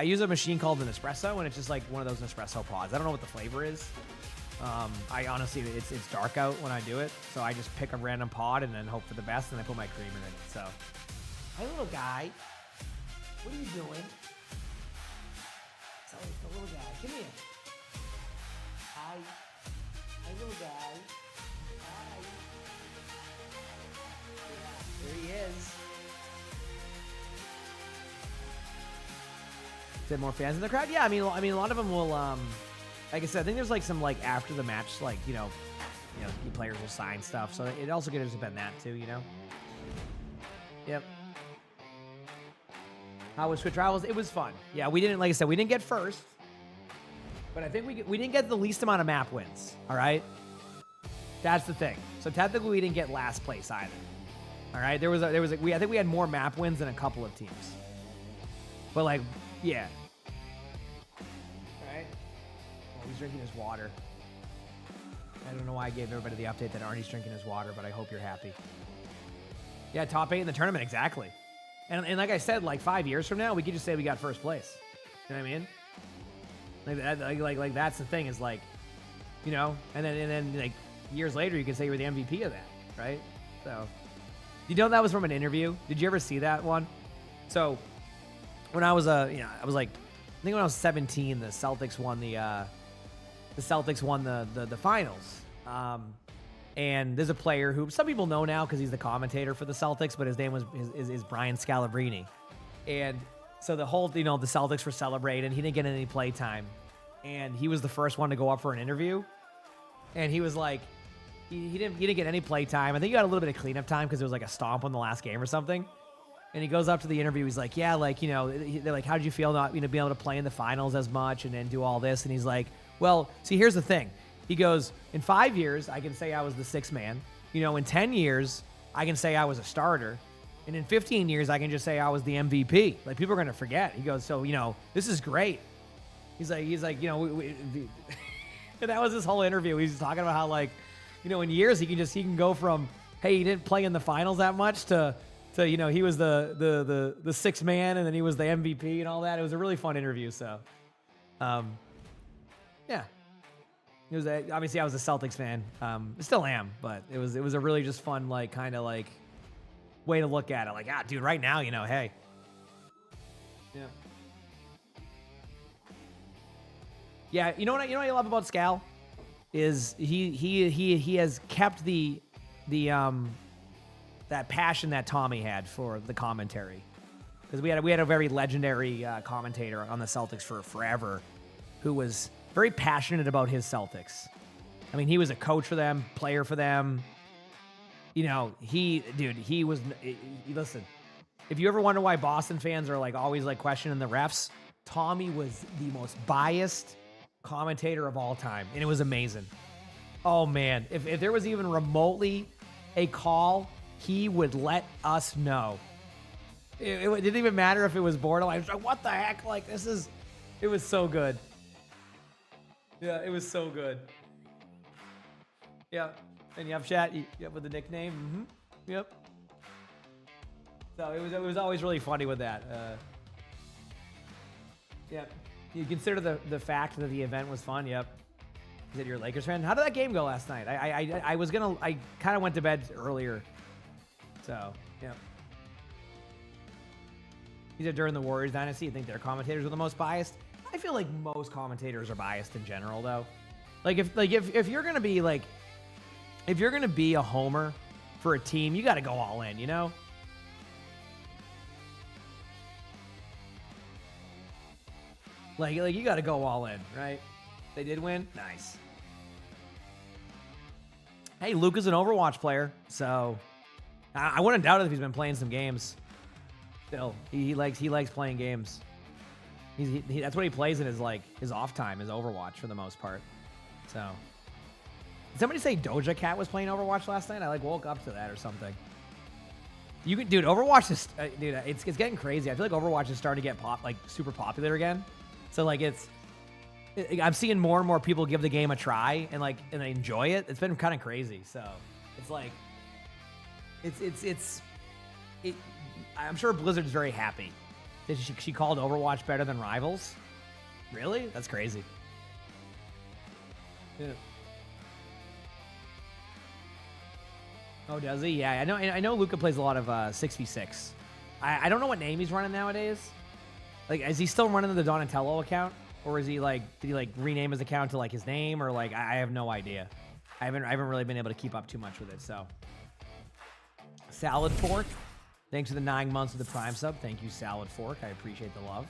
Speaker 2: use a machine called an espresso, and it's just like one of those Nespresso pods. I don't know what the flavor is. I honestly, it's dark out when I do it, so I just pick a random pod and then hope for the best, and I put my cream in it. So, hi, little guy. What are you doing? It's always the little guy. Come here. Hi. Hi, little guy. Hi. Yeah, there he is. Is there more fans in the crowd? Yeah, I mean, a lot of them will. Like I said, I think there's like some like after the match, like you players will sign stuff. So it also could have just been that too, you know. Yep. How was Twitch Rivals? It was fun. Yeah, we didn't, like I said, we didn't get first, but I think we didn't get the least amount of map wins. All right, that's the thing. So technically, we didn't get last place either. All right, I think we had more map wins than a couple of teams, but like, yeah. All right. Oh, he's drinking his water. I don't know why I gave everybody the update that Arnie's drinking his water, but I hope you're happy. Yeah, top 8 in the tournament, exactly. And like I said, like 5 years from now, we could just say we got first place. You know what I mean? Like that's the thing, is like, you know, and then like years later, you can say you were the MVP of that, right? So, you know, that was from an interview. Did you ever see that one? So, when I was I think when I was 17, the Celtics won the finals. And there's a player who some people know now because he's the commentator for the Celtics, but his name is Brian Scalabrine. And so the whole, the Celtics were celebrating. He didn't get any play time. And he was the first one to go up for an interview. And he was like, he didn't get any play time. I think he got a little bit of cleanup time because it was like a stomp on the last game or something. And he goes up to the interview. He's like, yeah, like, they're like, how did you feel not, being able to play in the finals as much and then do all this? And he's like, well, see, here's the thing. He goes, in 5 years, I can say I was the sixth man. In 10 years, I can say I was a starter. And in 15 years, I can just say I was the MVP. Like, people are going to forget. He goes, so, this is great. He's like, and that was his whole interview. He's talking about how, like, in years, he can go from, hey, he didn't play in the finals that much to he was the sixth man, and then he was the MVP and all that. It was a really fun interview. So, yeah. It was obviously I was a Celtics fan. Still am, but it was a really just fun, like, kind of like way to look at it. Like, dude, right now, hey. Yeah. Yeah, you know what I love about Scal is he has kept the that passion that Tommy had for the commentary. Because we had a very legendary commentator on the Celtics for forever who was very passionate about his Celtics. I mean, he was a coach for them, player for them. He was, listen, if you ever wonder why Boston fans are like always like questioning the refs, Tommy was the most biased commentator of all time. And it was amazing. Oh man, if there was even remotely a call, he would let us know. It didn't even matter if it was borderline. I was like, what the heck? Like, it was so good. Yeah, it was so good. Yeah, and you have chat with the nickname. Mm-hmm. Yep. So it was always really funny with that. Yeah, you consider the fact that the event was fun. Yep. Is it your Lakers fan? How did that game go last night? I kind of went to bed earlier. So yeah. He said during the Warriors dynasty, you think their commentators were the most biased? I feel like most commentators are biased in general, though. If you're gonna be like, if you're gonna be a homer for a team, you got to go all in, Like you got to go all in, right? They did win, nice. Hey, Luca's an Overwatch player, so I wouldn't doubt it if he's been playing some games. Still, he likes playing games. That's what he plays in his off time, is Overwatch for the most part. So, did somebody say Doja Cat was playing Overwatch last night? I woke up to that or something. Dude, Overwatch is dude, it's getting crazy. I feel like Overwatch is starting to get super popular again. So I'm seeing more and more people give the game a try and they enjoy it. It's been kind of crazy. So I'm sure Blizzard's very happy. She called Overwatch better than Rivals. Really? That's crazy. Yeah. Oh, does he? Yeah, I know Luca plays a lot of 6v6. I don't know what name he's running nowadays. Is he still running the Donatello account? Or is he did he rename his account to his name? Or I have no idea. I haven't really been able to keep up too much with it, so. Salad Fork. Thanks for the 9 months of the Prime sub. Thank you, Salad Fork. I appreciate the love.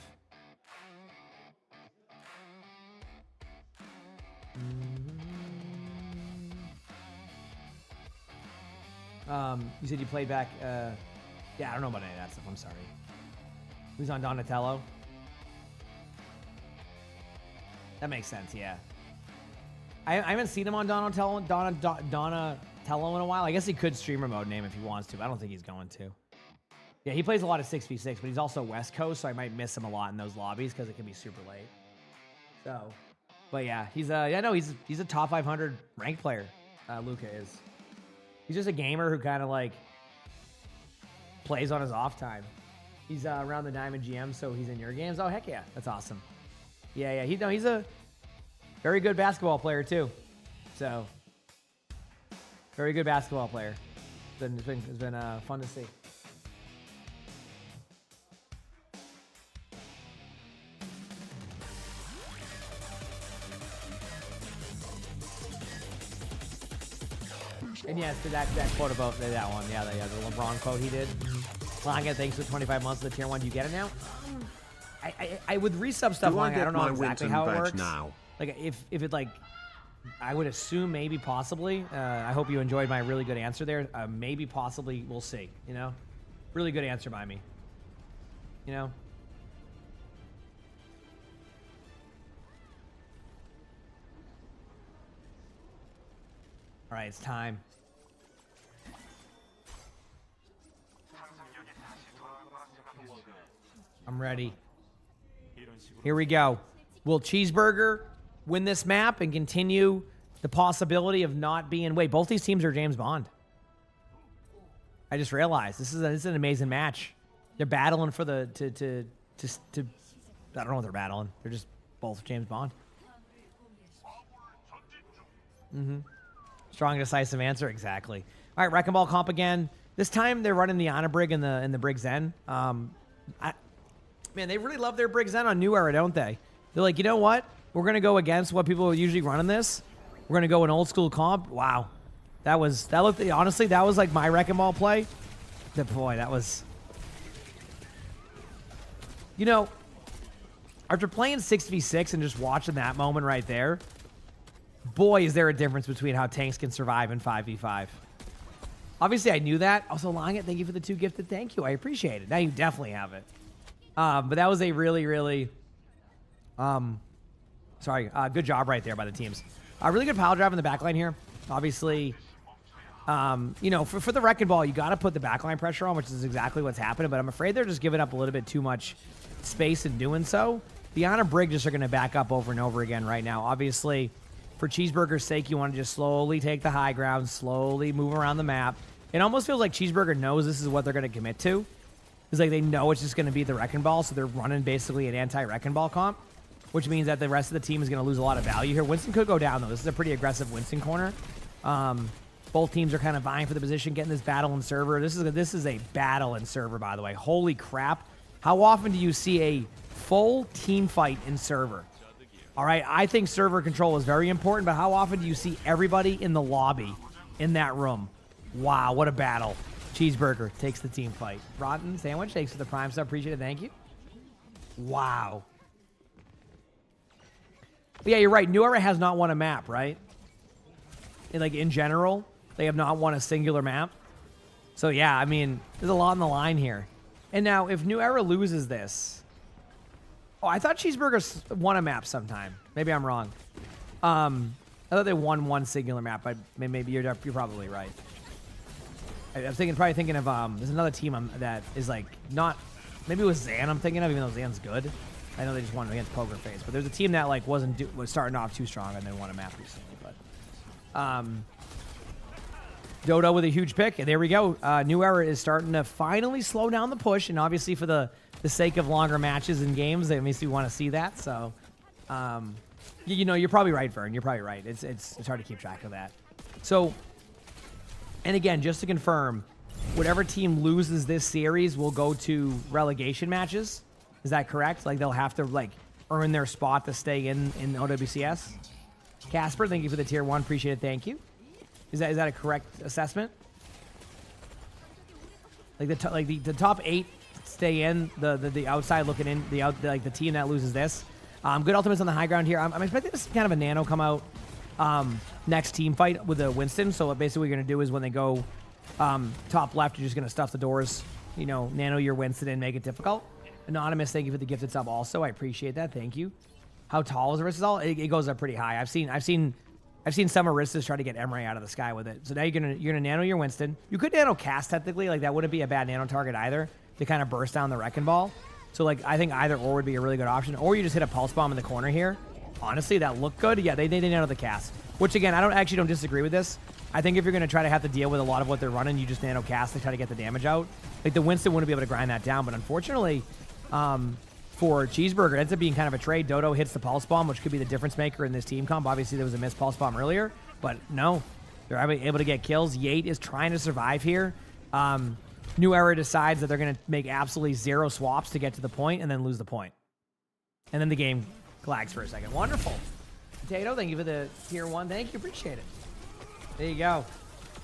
Speaker 2: You said you played back. Yeah, I don't know about any of that stuff. I'm sorry. Who's on Donatello? That makes sense. Yeah. I haven't seen him on Donatello in a while. I guess he could stream remote name if he wants to, but I don't think he's going to. Yeah, he plays a lot of 6v6, but he's also West Coast, so I might miss him a lot in those lobbies because it can be super late. So, but yeah, he's a top 500 ranked player. Luca is. He's just a gamer who kind of plays on his off time. He's around the Diamond GM, so he's in your games. Oh heck yeah, that's awesome. Yeah. He's a very good basketball player too. So, very good basketball player. It's been fun to see. And yes, that quote about that one, the LeBron quote he did. Langa, thanks for 25 months of the tier 1. Do you get it now? I with resub stuff, Langa, I don't know exactly how it works. Now? If it I would assume maybe possibly. I hope you enjoyed my really good answer there. Maybe possibly, we'll see. Really good answer by me. All right, it's time. I'm ready. Here we go. Will Cheeseburger win this map and continue the possibility of not being... Wait, both these teams are James Bond. I just realized this is an amazing match. They're battling for the I don't know what they're battling. They're just both James Bond. Strong, decisive answer. Exactly. All right, Wrecking Ball comp again. This time they're running the Ana Brig and the Brig Zen. Man, they really love their Brig Zen on New Era, don't they? They're like, you know what? We're going to go against what people usually run in this. We're going to go an old school comp. Wow. Honestly, that was my Wrecking Ball play. Boy, that was... after playing 6v6 and just watching that moment right there, boy, is there a difference between how tanks can survive in 5v5. Obviously, I knew that. Also, Longet, thank you for the 2 gifted. Thank you. I appreciate it. Now you definitely have it. But that was a really, really... good job right there by the teams. Really good pile drive in the backline here. Obviously, for the Wrecking Ball, you got to put the backline pressure on, which is exactly what's happening. But I'm afraid they're just giving up a little bit too much space in doing so. The Ana Brig just are going to back up over and over again right now. Obviously, for Cheeseburger's sake, you want to just slowly take the high ground, slowly move around the map. It almost feels like Cheeseburger knows this is what they're going to commit to. It's they know it's just going to be the Wrecking Ball, so they're running basically an anti-Wrecking Ball comp, which means that the rest of the team is going to lose a lot of value here. Winston could go down, though. This is a pretty aggressive Winston corner. Both teams are kind of vying for the position, getting this battle in server. This is a battle in server, by the way. Holy crap. How often do you see a full team fight in server? All right, I think server control is very important, but how often do you see everybody in the lobby in that room? Wow, what a battle. Cheeseburger takes the team fight. Rotten Sandwich, thanks for the Prime sub. Appreciate it. Thank you. Wow. But yeah, you're right. New Era has not won a map, right? In general. They have not won a singular map. So yeah, I mean, there's a lot on the line here. And now, if New Era loses this... Oh, I thought Cheeseburger won a map sometime. Maybe I'm wrong. I thought they won one singular map, but maybe you're probably right. I'm probably thinking of, there's another team that is like, not... Maybe it was Zan I'm thinking of, even though Zan's good. I know they just won against Poker Face, but there's a team that like was starting off too strong and then won a map recently. But Dodo with a huge pick, and there we go. New Era is starting to finally slow down the push, and obviously for the sake of longer matches and games, they obviously want to see that. So, you know, you're probably right, Vern. You're probably right. It's hard to keep track of that. So, and again, just to confirm, whatever team loses this series will go to relegation matches. Is that correct? Like they'll have to like earn their spot to stay in OWCS. Casper, thank you for the tier 1. Appreciate it. Thank you. Is that a correct assessment? Like the top 8 stay in, the outside looking in, the team that loses this. Good ultimates on the high ground here. I'm expecting this kind of a nano come out next team fight with the Winston. So basically what you're gonna do is when they go top left, you're just gonna stuff the doors, you know, nano your Winston and make it difficult. Anonymous, thank you for the gifted sub also. I appreciate that. Thank you. How tall is Aristal? It goes up pretty high. I've seen some Aristas try to get Emre out of the sky with it. So now you're gonna nano your Winston. You could nano cast technically, like that wouldn't be a bad nano target either to kind of burst down the Wrecking Ball. So like I think either or would be a really good option. Or you just hit a pulse bomb in the corner here. Honestly, that looked good. Yeah, they nano the cast. Which again, I don't disagree with this. I think if you're gonna try to have to deal with a lot of what they're running, you just nano cast to try to get the damage out. Like the Winston wouldn't be able to grind that down, but unfortunately, for Cheeseburger, it ends up being kind of a trade. Dodo hits the pulse bomb, which could be the difference maker in this team comp. Obviously, there was a missed pulse bomb earlier, but no, they're able to get kills. Yate is trying to survive here. New Era decides that they're going to make absolutely 0 swaps to get to the point and then lose the point. And then the game lags for a second. Wonderful. Potato, thank you for the tier 1. Thank you. Appreciate it. There you go.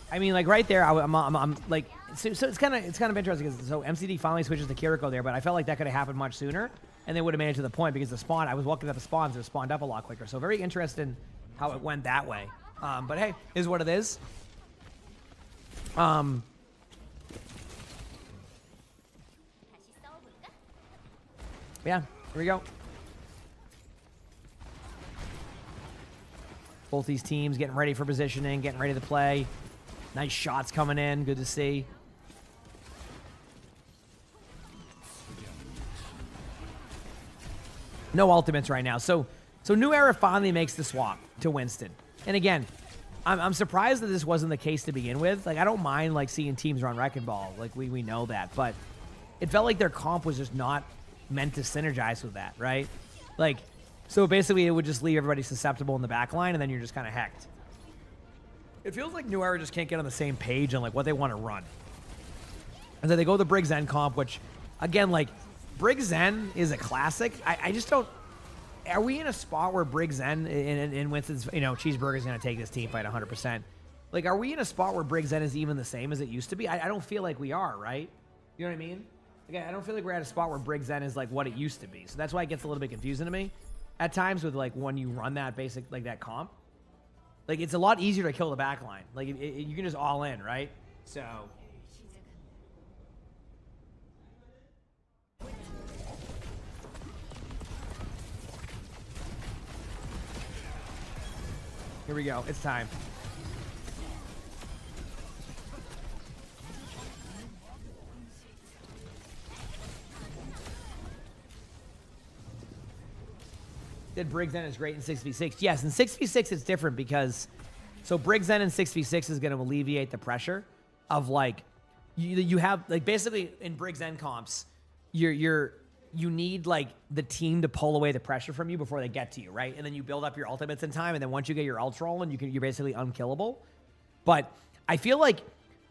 Speaker 2: I mean, like right there, I'm like, so it's kind of interesting because so MCD finally switches to Kiriko there, but I felt like that could have happened much sooner, and they would have made it to the point because the spawn, I was walking up the spawns, it was spawned up a lot quicker. So very interesting how it went that way. But hey, is what it is. Yeah, here we go. Both these teams getting ready for positioning, getting ready to play. Nice shots coming in. Good to see. No ultimates right now. So New Era finally makes the swap to Winston. And again, I'm surprised that this wasn't the case to begin with. Like, I don't mind, like, seeing teams run Wrecking Ball. Like, we know that. But it felt like their comp was just not meant to synergize with that, right? Like, so basically it would just leave everybody susceptible in the back line, and then you're just kind of hecked. It feels like New Era just can't get on the same page on like what they want to run. And then they go the Brig Zen comp, which, again, like, Brig Zen is a classic. I just don't... Are we in a spot where Brig Zen in Winston's... You know, Cheeseburger's going to take this team fight 100%. Like, are we in a spot where Brig Zen is even the same as it used to be? I don't feel like we are, right? You know what I mean? Again, I don't feel like we're at a spot where Brig Zen is like what it used to be. So that's why it gets a little bit confusing to me at times with like when you run that basic, like that comp. Like, it's a lot easier to kill the back line. Like, you can just all in, right? So... Here we go. It's time. Did Brig Zen is great in 6v6. Yes, in 6v6 it's different because... So Brig Zen in 6v6 is going to alleviate the pressure of, like... You have... Like, basically, in Brig Zen comps, you need, like, the team to pull away the pressure from you before they get to you, right? And then you build up your ultimates in time, and then once you get your ults rolling, you're basically unkillable. But I feel like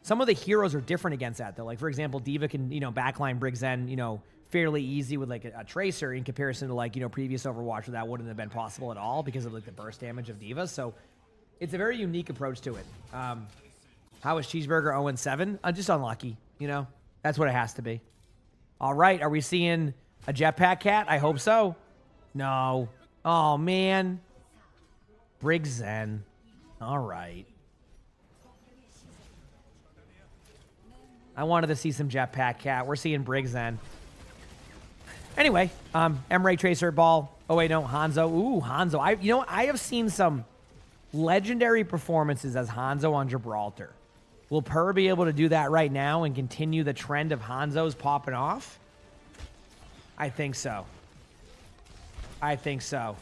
Speaker 2: some of the heroes are different against that, though. Like, for example, D.Va can, you know, backline Brig Zen, you know, fairly easy with, like, a Tracer in comparison to, like, you know, previous Overwatch where that wouldn't have been possible at all because of, like, the burst damage of D.Va. So it's a very unique approach to it. How is Cheeseburger 0-7? Just unlucky, you know? That's what it has to be. All right, are we seeing... a jetpack cat? I hope so. No. Oh, man. Brig Zen. All right. I wanted to see some jetpack cat. We're seeing Briggs then. Anyway, M-Ray Tracer ball. Oh, wait, no, Hanzo. Ooh, Hanzo. You know what? I have seen some legendary performances as Hanzo on Gibraltar. Will Per be able to do that right now and continue the trend of Hanzo's popping off? I think so. I think so.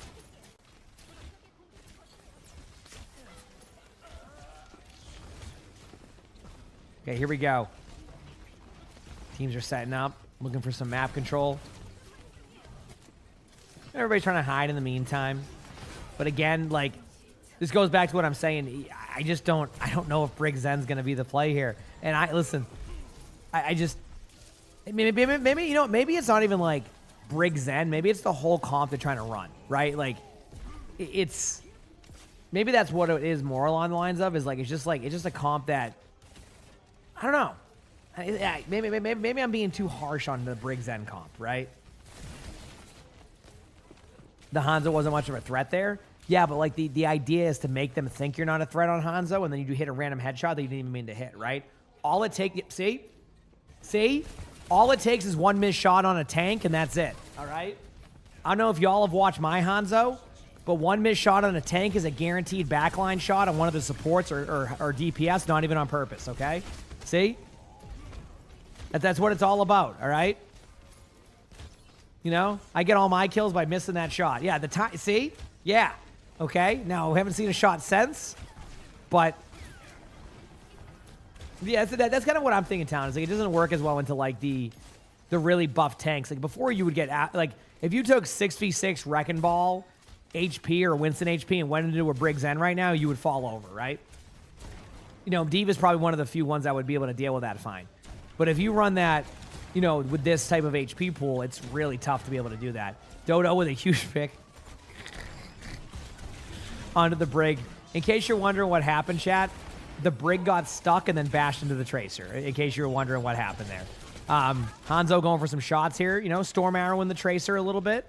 Speaker 2: Okay, here we go. Teams are setting up, looking for some map control. Everybody's trying to hide in the meantime. But again, like, this goes back to what I'm saying. I don't know if Briggs Zen's going to be the play here. And I just, maybe, you know, maybe it's not even like Briggs Zen. Maybe it's the whole comp they're trying to run, right? Like, it's, maybe that's what it is more along the lines of, is like, it's just a comp that, I don't know. Maybe I'm being too harsh on the Briggs Zen comp, right? The Hanzo wasn't much of a threat there. Yeah, but like the idea is to make them think you're not a threat on Hanzo, and then you hit a random headshot that you didn't even mean to hit, right? All it takes, see? All it takes is one missed shot on a tank, and that's it, all right? I don't know if y'all have watched my Hanzo, but one missed shot on a tank is a guaranteed backline shot on one of the supports or DPS, not even on purpose, okay? See? That's what it's all about, all right? You know, I get all my kills by missing that shot. Yeah, the time, see? Yeah. Okay, now we haven't seen a shot since, but yeah, that's kind of what I'm thinking, Town. Is like it doesn't work as well into like the really buff tanks. Like before you would get, like if you took 6v6 Wrecking Ball HP or Winston HP and went into a Briggs Zen right now, you would fall over, right? You know, Diva's probably one of the few ones that would be able to deal with that fine. But if you run that, you know, with this type of HP pool, it's really tough to be able to do that. Dodo with a huge pick onto the Brig. In case you're wondering what happened, chat, the Brig got stuck and then bashed into the Tracer, in case you're wondering what happened there. Hanzo going for some shots here, you know, Storm Arrowing the Tracer a little bit.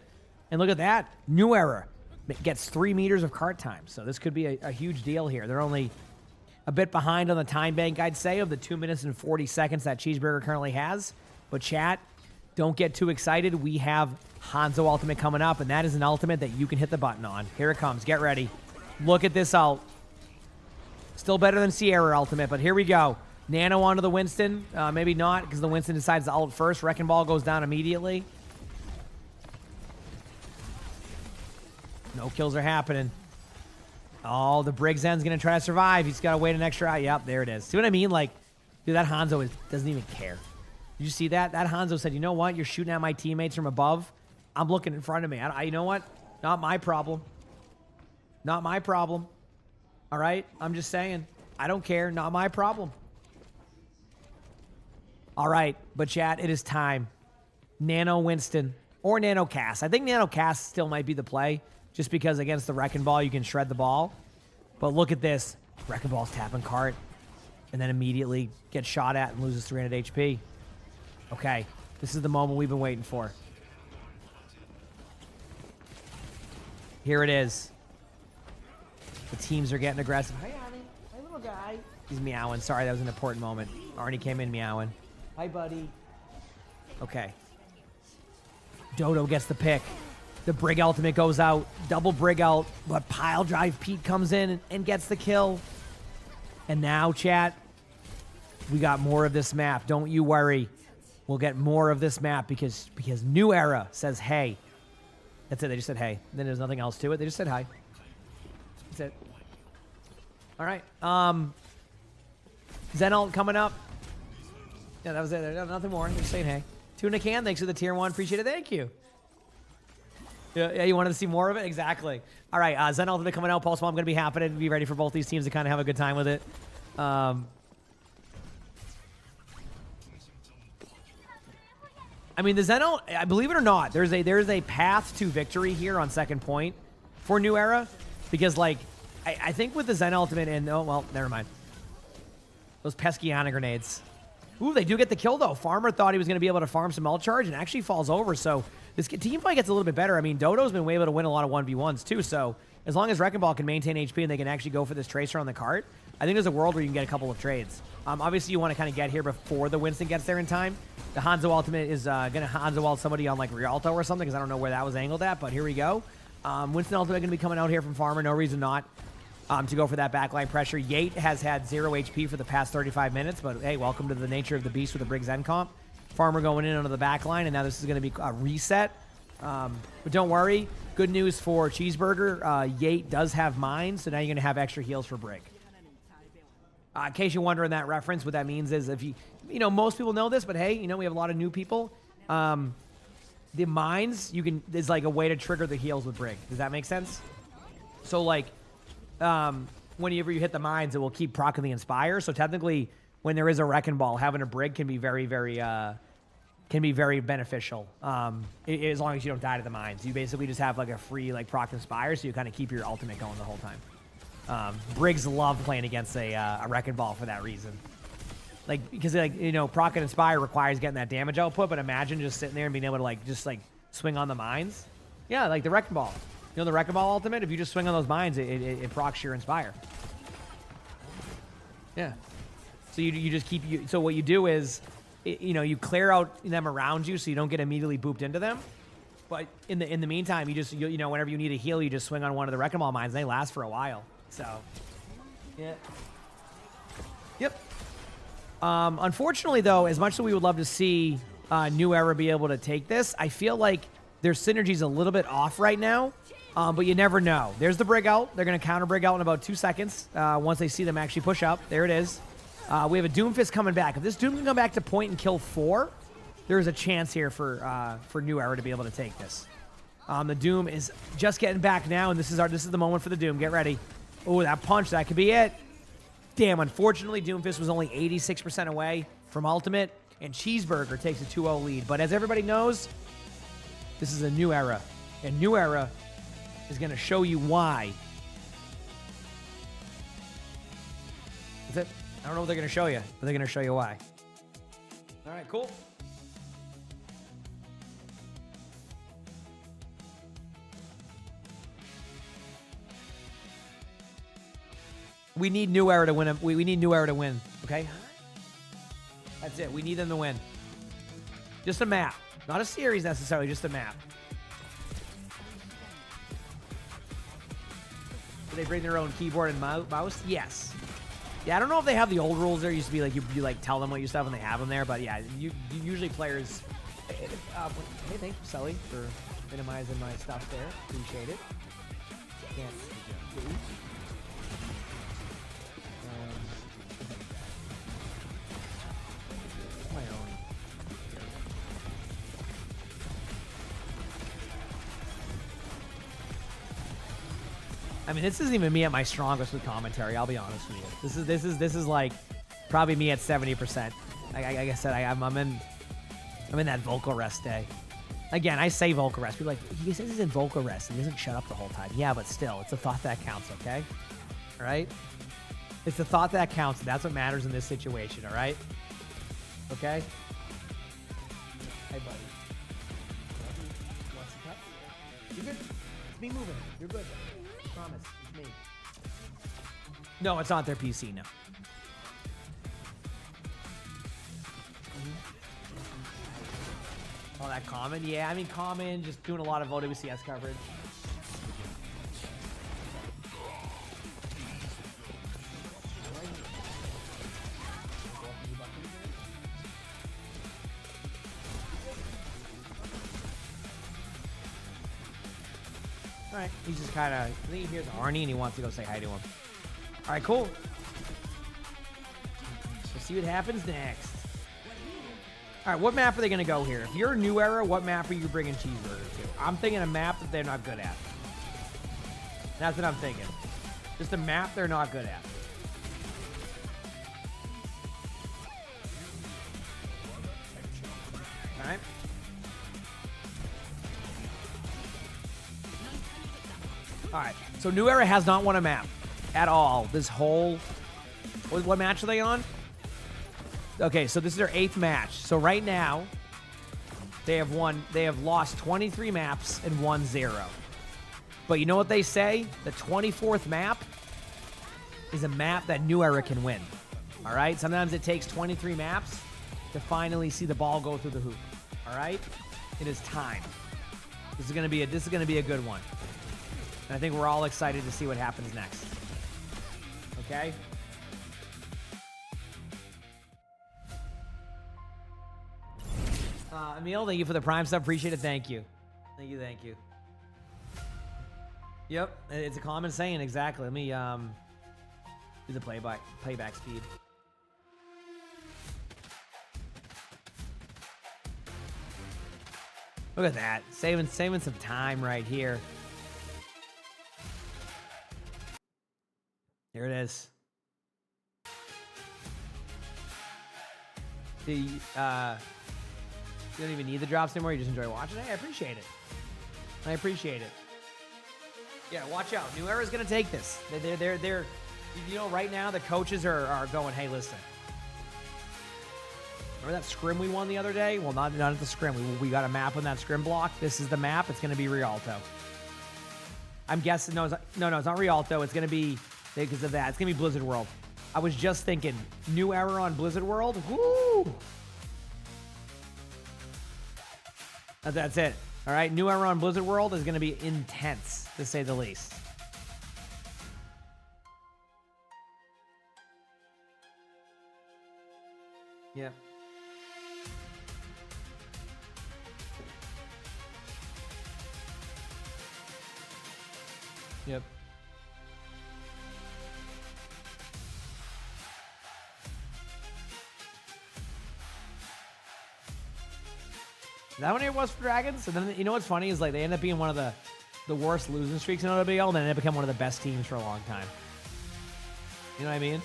Speaker 2: And look at that. New Era gets 3 meters of cart time. So this could be a huge deal here. They're only a bit behind on the time bank, I'd say, of the 2 minutes and 40 seconds that Cheeseburger currently has. But chat, don't get too excited. We have Hanzo Ultimate coming up, and that is an ultimate that you can hit the button on. Here it comes. Get ready. Look at this ult. Still better than Sierra Ultimate, but here we go. Nano onto the Winston. Maybe not, because the Winston decides to ult first. Wrecking Ball goes down immediately. No kills are happening. Oh, the Briggs Zen's going to try to survive. He's got to wait an extra. Yep, there it is. See what I mean? Like, dude, that Hanzo doesn't even care. Did you see that? That Hanzo said, you know what? You're shooting at my teammates from above. I'm looking in front of me. You know what? Not my problem. Not my problem. All right? I'm just saying. I don't care. Not my problem. All right. But chat, it is time. Nano Winston or Nano Cass. I think Nano Cass still might be the play just because against the Wrecking Ball, you can shred the ball. But look at this. Wrecking Ball's tapping cart and then immediately gets shot at and loses 300 HP. Okay. This is the moment we've been waiting for. Here it is. The teams are getting aggressive. Hi, honey. Hi, little guy. He's meowing. Sorry, that was an important moment. Arnie came in meowing. Hi, buddy. Okay. Dodo gets the pick. The Brig Ultimate goes out. Double Brig out. But Pile Drive Pete comes in and gets the kill. And now, chat, we got more of this map. Don't you worry. We'll get more of this map because New Era says, hey. That's it. They just said, hey. Then there's nothing else to it. They just said, hi. That's it. All right. Zen ult coming up. Yeah, that was it. Nothing more. Just saying, hey. Tuna Can, thanks for the tier 1. Appreciate it. Thank you. Yeah, you wanted to see more of it? Exactly. All right, Zen Ultimate coming out. Pulse Bomb going to be happening. Be ready for both these teams to kind of have a good time with it. I mean, the Zen ult, I believe it or not, there's a path to victory here on second point for New Era. Because, like, I think with the Zen Ultimate and... Oh, well, never mind. Those pesky Ana grenades. Ooh, they do get the kill, though. Farmer thought he was going to be able to farm some ult charge and actually falls over. So this team fight gets a little bit better. I mean, Dodo's been able to win a lot of 1v1s, too. So as long as Wrecking Ball can maintain HP and they can actually go for this Tracer on the cart, I think there's a world where you can get a couple of trades. Obviously, you want to kind of get here before the Winston gets there in time. The Hanzo ultimate is going to Hanzo ult somebody on like Rialto or something, because I don't know where that was angled at, but here we go. Winston ultimate going to be coming out here from Farmer. No reason not to go for that backline pressure. Yate has had 0 HP for the past 35 minutes, but hey, welcome to the nature of the beast with the Briggs end comp. Farmer going in onto the backline, and now this is going to be a reset. But don't worry. Good news for Cheeseburger. Yate does have mines, so now you're going to have extra heals for Brig. In case you're wondering that reference, what that means is if you most people know this, but hey, we have a lot of new people. The mines, is like a way to trigger the heals with Brig. Does that make sense? So like, whenever you hit the mines, it will keep proccing the Inspire. So technically, when there is a Wrecking Ball, having a Brig can be very, very, beneficial. As long as you don't die to the mines. You basically just have like a free like proc Inspire, so you kind of keep your ultimate going the whole time. Briggs love playing against a Wrecking Ball for that reason. Like, because proc and Inspire requires getting that damage output, but imagine just sitting there and being able to just swing on the mines. Yeah, like the Wrecking Ball. The Wrecking Ball ultimate, if you just swing on those mines, it procs your Inspire. Yeah. So you just keep, so what you do is, you clear out them around you so you don't get immediately booped into them. But in the meantime, whenever you need a heal, you just swing on one of the Wrecking Ball mines, and they last for a while. So, yeah. Yep. Unfortunately, though, as much as we would love to see New Era be able to take this, I feel like their synergy's a little bit off right now, but you never know. There's the Brig out. They're going to counter Brig out in about 2 seconds once they see them actually push up. There it is. We have a Doomfist coming back. If this Doom can come back to point and kill 4, there's a chance here for New Era to be able to take this. The Doom is just getting back now, and this is the moment for the Doom. Get ready. Oh, that punch, that could be it. Damn, unfortunately, Doomfist was only 86% away from ultimate, and Cheeseburger takes a 2-0 lead. But as everybody knows, this is a New Era, and New Era is going to show you why. That's it. I don't know what they're going to show you, but they're going to show you why. All right, cool. We need New Era to win. We need New Era to win, okay? That's it. We need them to win. Just a map. Not a series necessarily, just a map. Do they bring their own keyboard and mouse? Yes. Yeah, I don't know if they have the old rules there. It used to be like you like tell them what you stuff and they have them there. But yeah, you usually players. Hey, thank you, Sully, for minimizing my stuff there. Appreciate it. Yes. My own. I mean, this isn't even me at my strongest with commentary. I'll be honest with you. This is like probably me at 70%. Like I said, I'm in that vocal rest day. Again, I say vocal rest. People are like, he says he's in vocal rest and he doesn't shut up the whole time. Yeah, but still, it's the thought that counts. Okay, all right. It's the thought that counts. And that's what matters in this situation. All right. Okay. Hey, buddy. Want some cups? You good? It's me moving. You're good. Promise, it's me. No, it's not their PC, no. Oh, that Common? Yeah, I mean, Common, just doing a lot of OWCS coverage. All right, he's just kind of, I think he hears Arnie and he wants to go say hi to him. All right, cool. Let's see what happens next. All right, what map are they going to go here? If you're a New Era, what map are you bringing Cheeseburger to? I'm thinking a map that they're not good at. That's what I'm thinking. Just a map they're not good at. All right. All right, so New Era has not won a map at all. This whole, what match are they on? Okay, so this is their 8th match. So right now, they have lost 23 maps and won 0. But you know what they say? The 24th map is a map that New Era can win. All right? Sometimes it takes 23 maps to finally see the ball go through the hoop. All right? It is time. This is going to be a good one. And I think we're all excited to see what happens next. Okay? Emil, thank you for the Prime stuff. Appreciate it. Thank you. Thank you. Thank you. Yep, it's a common saying. Exactly. Let me do the playback speed. Look at that. Saving some time right here. Here it is. You don't even need the drops anymore. You just enjoy watching it. I appreciate it. I appreciate it. Yeah, watch out. New Era's gonna take this. They're you know, right now the coaches are going, hey, listen. Remember that scrim we won the other day? Well, not at the scrim. We got a map on that scrim block. This is the map. It's gonna be Rialto. I'm guessing no, it's not Rialto. It's gonna be because of that. It's gonna be Blizzard World. I was just thinking, New Era on Blizzard World. Woo! That's it. All right, New Era on Blizzard World is going to be intense, to say the least. Yep. Yep. Is that what it was for Dragons? And then, you know what's funny is like they end up being one of the worst losing streaks in OWL, and then they become one of the best teams for a long time. You know what I mean?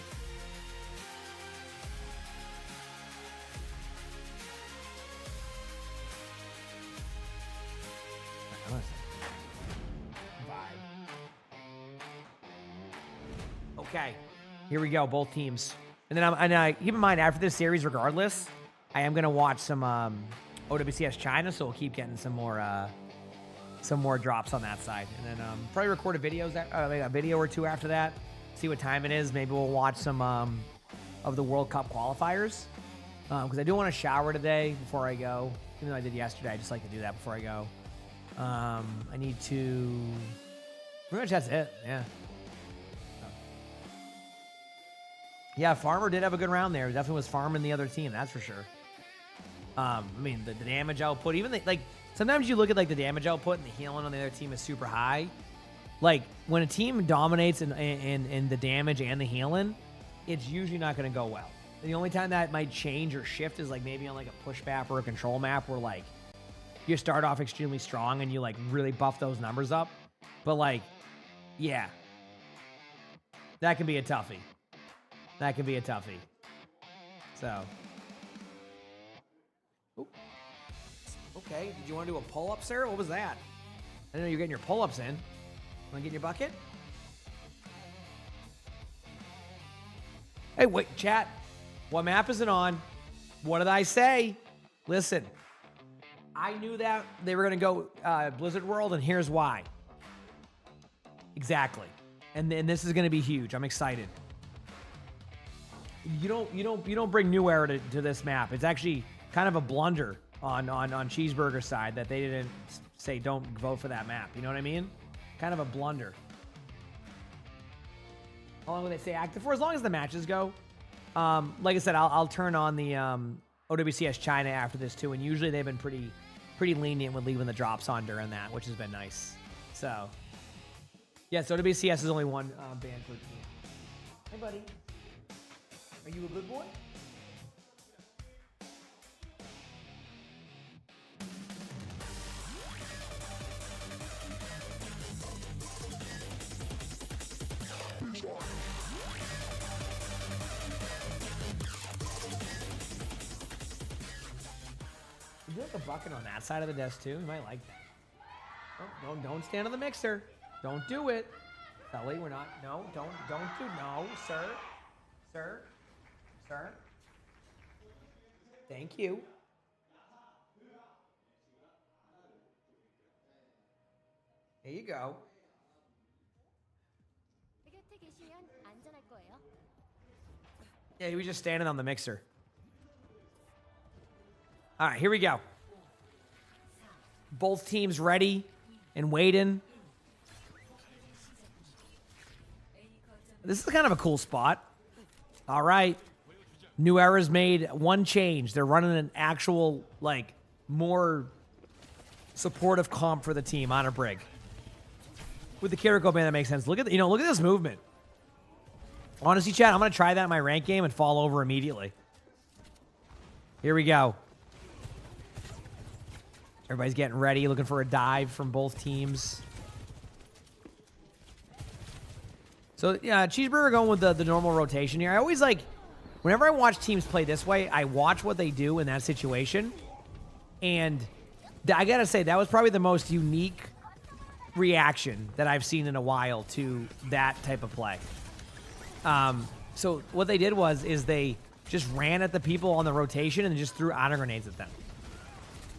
Speaker 2: Okay, here we go, both teams. And then keep in mind, after this series, regardless, I am gonna watch some OWCS China, so we'll keep getting some more drops on that side, and then probably record a video or two after that. See what time it is. Maybe we'll watch some of the World Cup qualifiers because I do want to shower today before I go. Even though I did yesterday, I just like to do that before I go. I need to. Pretty much that's it. Yeah. Yeah, Farmer did have a good round there. He definitely was farming the other team, that's for sure. I mean, the damage output, even like sometimes you look at like the damage output and the healing on the other team is super high. Like when a team dominates in the damage and the healing, it's usually not going to go well. The only time that might change or shift is like maybe on like a push map or a control map where like you start off extremely strong and you like really buff those numbers up. But like, yeah, that can be a toughie. That can be a toughie. So. Ooh. Okay, did you want to do a pull-up, sir? What was that? I didn't know you were getting your pull-ups in. Want to get in your bucket? Hey, wait, chat. What map is it on? What did I say? Listen, I knew that they were going to go Blizzard World, and here's why. Exactly. And this is going to be huge. I'm excited. You don't bring New Era to this map. It's actually kind of a blunder on Cheeseburger's side that they didn't say don't vote for that map. You know what I mean? Kind of a blunder. How long will they stay active for? As long as the matches go. Like I said, I'll turn on the OWCS China after this too, and usually they've been pretty lenient with leaving the drops on during that, which has been nice. So, yeah, so OWCS is only one ban per team. Hey, buddy. Are you a good boy? Would you like a bucket on that side of the desk too? You might like that. Oh, don't stand on the mixer. Don't do it. Sully, we're not. No, don't do. No, sir. Sir. Sir. Thank you. There you go. Yeah, he was just standing on the mixer. All right, here we go. Both teams ready and waiting. This is kind of a cool spot. All right. New Era's made one change. They're running an actual, like, more supportive comp for the team on a Brig. With the Kiriko ban, that makes sense. Look at look at this movement. Honestly, chat, I'm gonna try that in my rank game and fall over immediately. Here we go. Everybody's getting ready, looking for a dive from both teams. So yeah, Cheeseburger going with the normal rotation here. I always like, whenever I watch teams play this way, I watch what they do in that situation. And I gotta say, that was probably the most unique reaction that I've seen in a while to that type of play. So what they did is they just ran at the people on the rotation and just threw honor grenades at them.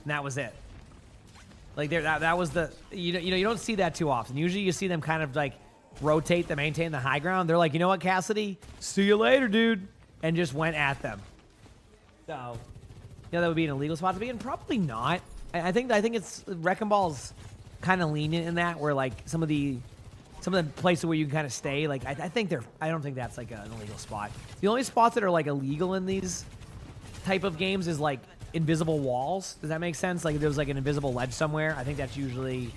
Speaker 2: And that was it. Like that was the you don't see that too often. Usually you see them kind of like rotate to maintain the high ground. They're like, you know what, Cassidy? See you later, dude. And just went at them. So, that would be an illegal spot to be in? Probably not. I think it's Wrecking Ball's kind of lenient in that, where like some of the places where you can kind of stay, like I don't think that's like an illegal spot. The only spots that are like illegal in these type of games is like invisible walls. Does that make sense? Like if there's like an invisible ledge somewhere, I think that's usually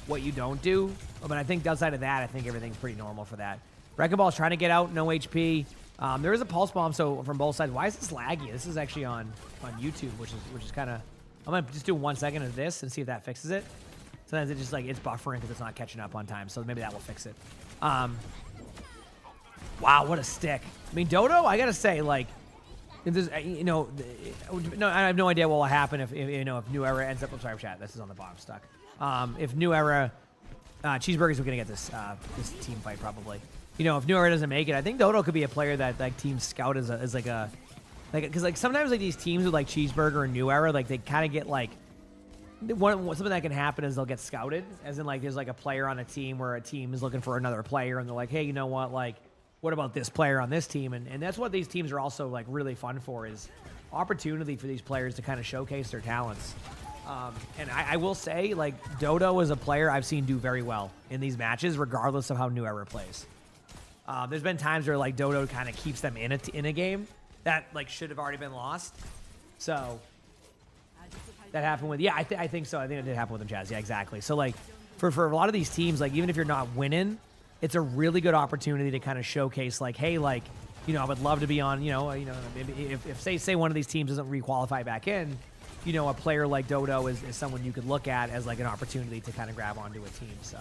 Speaker 2: what you don't do. But I think outside of that, I think everything's pretty normal for that. Wrecking Ball's trying to get out, no HP. There is a pulse bomb, so from both sides. Why is this laggy? This is actually on YouTube, which is kind of. I'm gonna just do 1 second of this and see if that fixes it. Sometimes it's just like it's buffering because it's not catching up on time, so maybe that will fix it. Wow, what a stick! I mean, Dodo, I gotta say, like, if there's, no, I have no idea what will happen if New Era ends up. I'm sorry, chat. This is on the bottom stuck. If New Era, Cheeseburger's gonna get this team fight probably. If New Era doesn't make it, I think Dodo could be a player that like teams scout as like a. Like, because like sometimes like these teams with like Cheeseburger and New Era, like they kind of get like something that can happen is they'll get scouted, as in like there's like a player on a team where a team is looking for another player and they're like, hey, you know what, like what about this player on this team? And that's what these teams are also like really fun for, is opportunity for these players to kind of showcase their talents. And I will say, like, Dodo is a player I've seen do very well in these matches, regardless of how New Era plays. There's been times where like Dodo kind of keeps them in a game that like should have already been lost. So that happened with, I think so. I think it did happen with them, Jazz. Yeah, exactly. So like for a lot of these teams, like even if you're not winning, it's a really good opportunity to kind of showcase like, hey, like, I would love to be on, maybe if say one of these teams doesn't re-qualify back in, a player like Dodo is someone you could look at as like an opportunity to kind of grab onto a team. So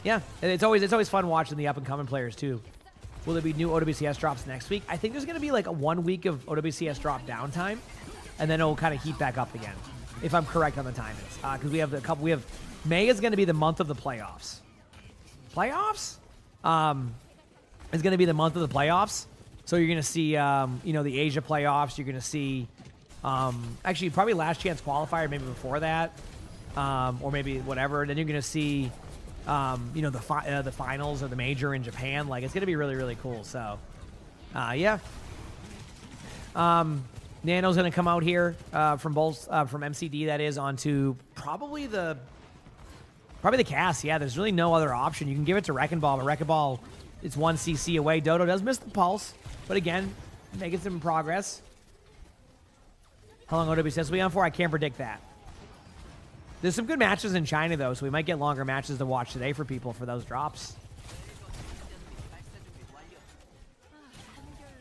Speaker 2: yeah, it's always fun watching the up and coming players too. Will there be new OWCS drops next week? I think there's going to be like a 1 week of OWCS drop downtime, and then it'll kind of heat back up again, if I'm correct on the timings. Because we have May is going to be the month of the playoffs. Playoffs? It's going to be the month of the playoffs. So you're going to see, the Asia playoffs. You're going to see, actually probably last chance qualifier, maybe before that, or maybe whatever. And then you're going to see. The finals or the major in Japan. Like, it's going to be really, really cool. So, yeah. Nano's going to come out here from MCD, that is, onto probably the cast. Yeah, there's really no other option. You can give it to Wrecking Ball, but Wrecking Ball, it's 1 CC away. Dodo does miss the pulse, but again, making some progress. How long OWCS will be on for? I can't predict that. There's some good matches in China, though, so we might get longer matches to watch today for people for those drops.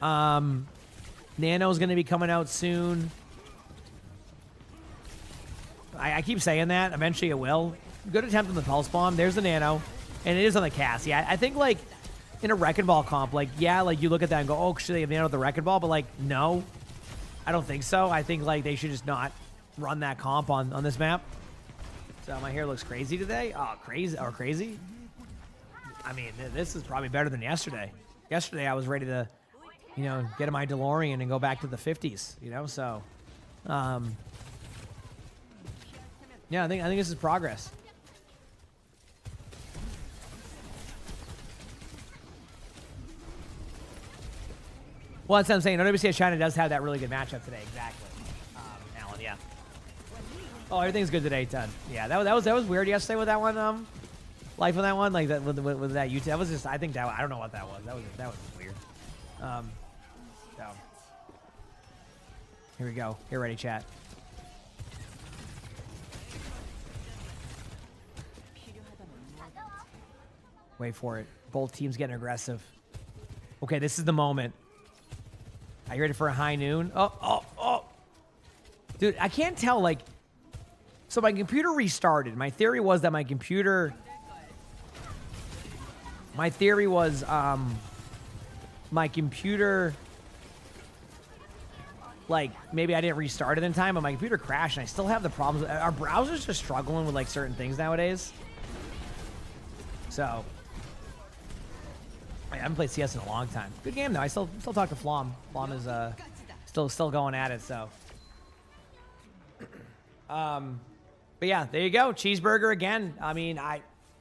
Speaker 2: Nano's going to be coming out soon. I keep saying that. Eventually it will. Good attempt on the Pulse Bomb. There's the Nano. And it is on the cast. Yeah, I think, like, in a Wrecking Ball comp, like, yeah, like, you look at that and go, oh, should they have Nano with the Wrecking Ball? But, like, no. I don't think so. I think, like, they should just not run that comp on this map. So my hair looks crazy today. Oh, crazy. I mean, this is probably better than yesterday. Yesterday I was ready to, get in my DeLorean and go back to the 50s, so. Yeah, I think this is progress. Well, that's what I'm saying. WCS China does have that really good matchup today. Exactly. Alan, yeah. Oh, everything's good today, Ted. Yeah, that was weird yesterday with that one. Life on that one, like that with that YouTube. That was just, I think that I don't know what that was. That was weird. So here we go. Get ready, chat. Wait for it. Both teams getting aggressive. Okay, this is the moment. Are you ready for a high noon? Oh. Dude, I can't tell, like... So my computer restarted. My theory was that my computer... My theory was, my computer... Like, maybe I didn't restart it in time, but my computer crashed, and I still have the problems. Our browser's just struggling with, like, certain things nowadays. So... I haven't played CS in a long time. Good game though. I still talk to Flom. Flom is still going at it. So, but yeah, there you go. Cheeseburger again. I mean,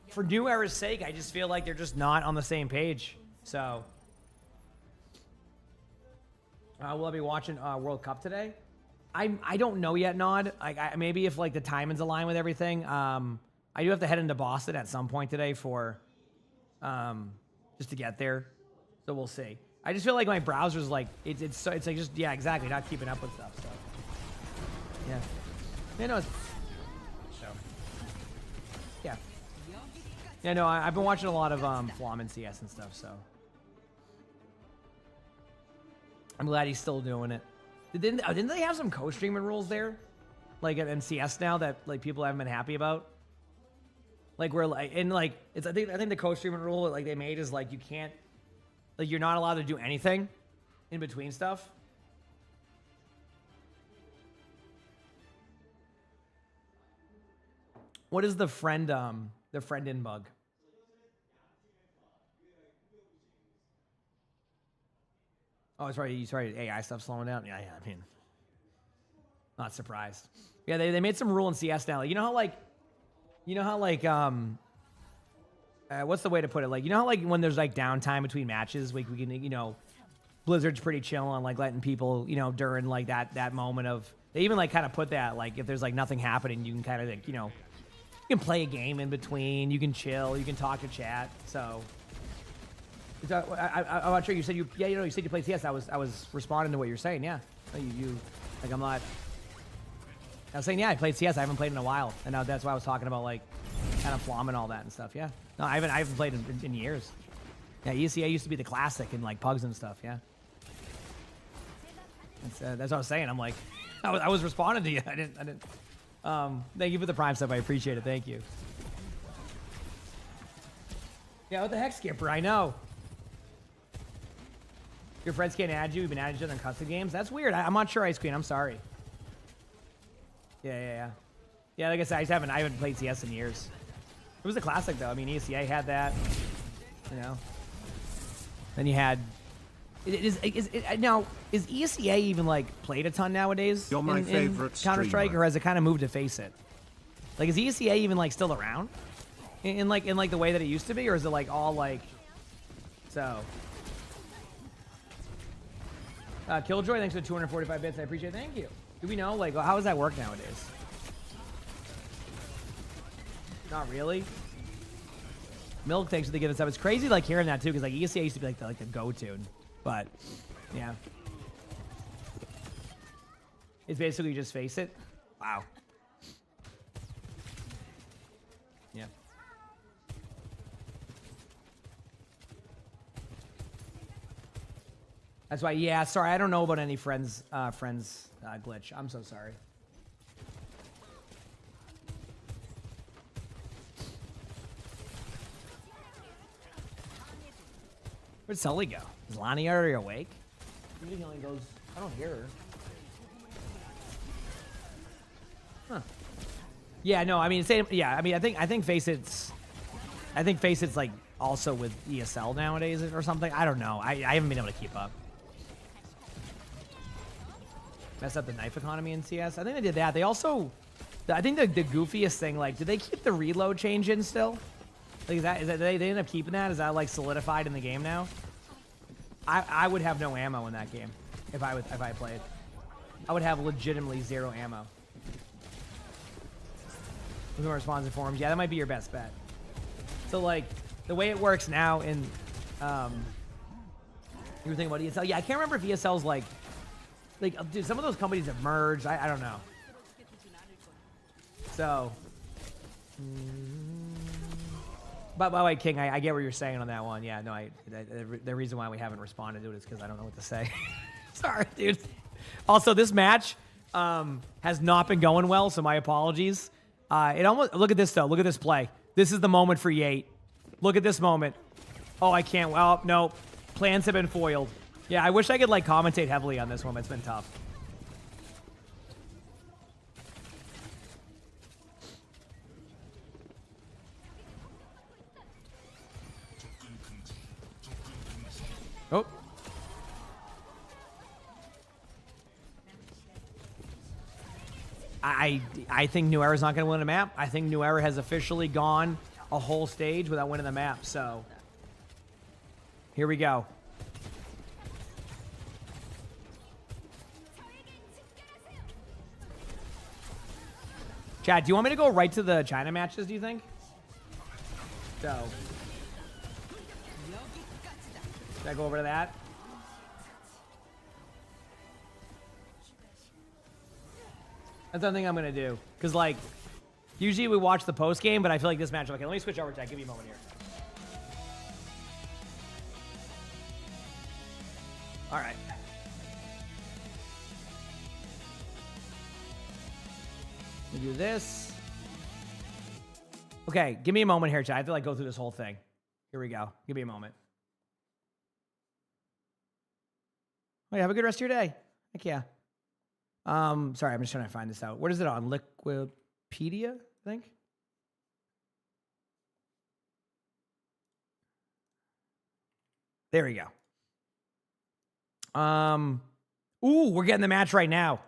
Speaker 2: for new era's sake, I just feel like they're just not on the same page. So, will I be watching World Cup today? I don't know yet, Nod. Maybe if like the timings align with everything. I do have to head into Boston at some point today for just to get there, so we'll see. I just feel like my browser's like it's like just exactly not keeping up with stuff. So no, no. I've been watching a lot of Flom and CS and stuff, so I'm glad he's still doing it. Didn't they have some co-streaming rules there, like in CS now that like people haven't been happy about? Like we're like, and like it's I think the co-streaming rule like they made is like you can't, like you're not allowed to do anything in between stuff. What is the friend in bug? Oh, sorry, AI stuff slowing down. Yeah, I mean, not surprised. Yeah, they made some rule in CS now. Like, you know how what's the way to put it? Like, you know how like when there's like downtime between matches, we can, Blizzard's pretty chill on like letting people, during like that moment of, they even like kind of put that, like if there's like nothing happening, you can kind of like, you can play a game in between, you can chill, you can talk to chat. So I'm not sure. You said you said you played CS. I was responding to what you're saying. Yeah, you like I was saying, yeah, I played CS. I haven't played in a while, and now that's why I was talking about like kind of Flom and all that and stuff. Yeah, no, I haven't played in years. Yeah, ECA used to be the classic in like pugs and stuff. Yeah, that's what I was saying. I'm like, I was responding to you. I didn't. Thank you for the Prime stuff. I appreciate it. Thank you. Yeah, what the heck, Skipper? I know. Your friends can't add you. We've been adding each other in custom games. That's weird. I'm not sure, Ice Queen. I'm sorry. Yeah. Like I said, I haven't played CS in years. It was a classic though. I mean, ECA had that. Then you had. Now is ECA even like played a ton nowadays?
Speaker 3: You're my favorite
Speaker 2: Counter Strike, or has it kind of moved to Face It? Like, is ECA even like still around in like the way that it used to be, or is it like all like so? Killjoy, thanks for the 245 bits. I appreciate it. Thank you. Do we know, like, how does that work nowadays? Not really. Milk, thanks for the gift and stuff. It's crazy, like, hearing that, too, because, like, ECA used to be, like, the go-to. But, yeah. It's basically just Face It. Wow. Yeah. That's why, yeah, sorry, I don't know about any friends glitch. I'm so sorry. Where'd Sully go? Is Lonnie already awake? Usually only goes, I don't hear her. Huh. Yeah, no, I mean, same, yeah, I mean, I think Face It's like also with ESL nowadays or something. I don't know. I haven't been able to keep up. Messed up the knife economy in CS. I think they did that. They also, I think the goofiest thing, like, did they keep the reload change in still? Like, is that they end up keeping that? Is that like solidified in the game now? I would have no ammo in that game if I played. I would have legitimately 0 ammo. With more responsive forms, yeah, that might be your best bet. So like the way it works now in you were thinking about ESL, yeah, I can't remember if ESL's like dude, some of those companies have merged. I don't know. So, but by the way, King, I get what you're saying on that one. Yeah, no, the reason why we haven't responded to it is because I don't know what to say. Sorry, dude. Also, this match has not been going well, so my apologies. It almost look at this though. Look at this play. This is the moment for Yate. Look at this moment. Oh, I can't. Well, no, plans have been foiled. Yeah, I wish I could like commentate heavily on this one, but it's been tough. Oh. I think New Era's not going to win a map. I think New Era has officially gone a whole stage without winning the map. So here we go. Chad, do you want me to go right to the China matches, do you think? So, should I go over to that? That's the thing I'm going to do. Because, like, usually we watch the post game, but I feel like this match, okay, let me switch over to that. Give me a moment here. All right. Let me do this. Okay, give me a moment here, Chad. I have to, like, go through this whole thing. Here we go. Give me a moment. Oh, yeah, have a good rest of your day. Heck yeah. Sorry, I'm just trying to find this out. What is it on? Wikipedia, I think? There we go. Ooh, we're getting the match right now.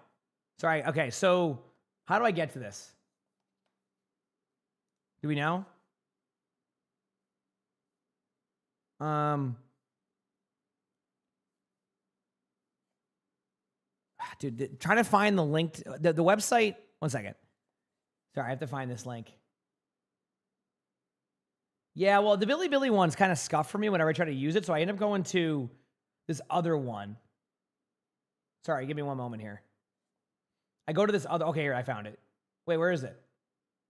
Speaker 2: Sorry, okay, so how do I get to this? Do we know? Dude, trying to find the link. The website. One second. Sorry, I have to find this link. Yeah, well, the Billy one's kind of scuffed for me whenever I try to use it, so I end up going to this other one. Sorry, give me one moment here. I go to this other. Okay, here I found it. Wait, where is it?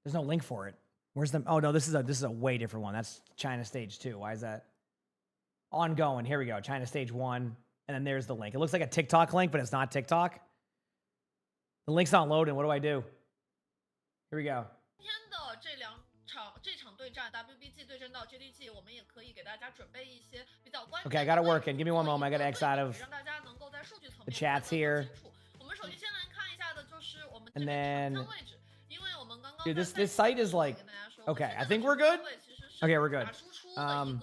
Speaker 2: There's no link for it. Where's the? Oh no, this is a way different one. That's China Stage 2. Why is that? Ongoing. Here we go. China Stage 1. And then there's the link. It looks like a TikTok link, but it's not TikTok. The link's not loading. What do I do? Here we go. Okay, I got it working. Give me one moment. I got to X out of the chats here. And then, dude, this site is like, okay, I think we're good. Okay, we're good. No, I'm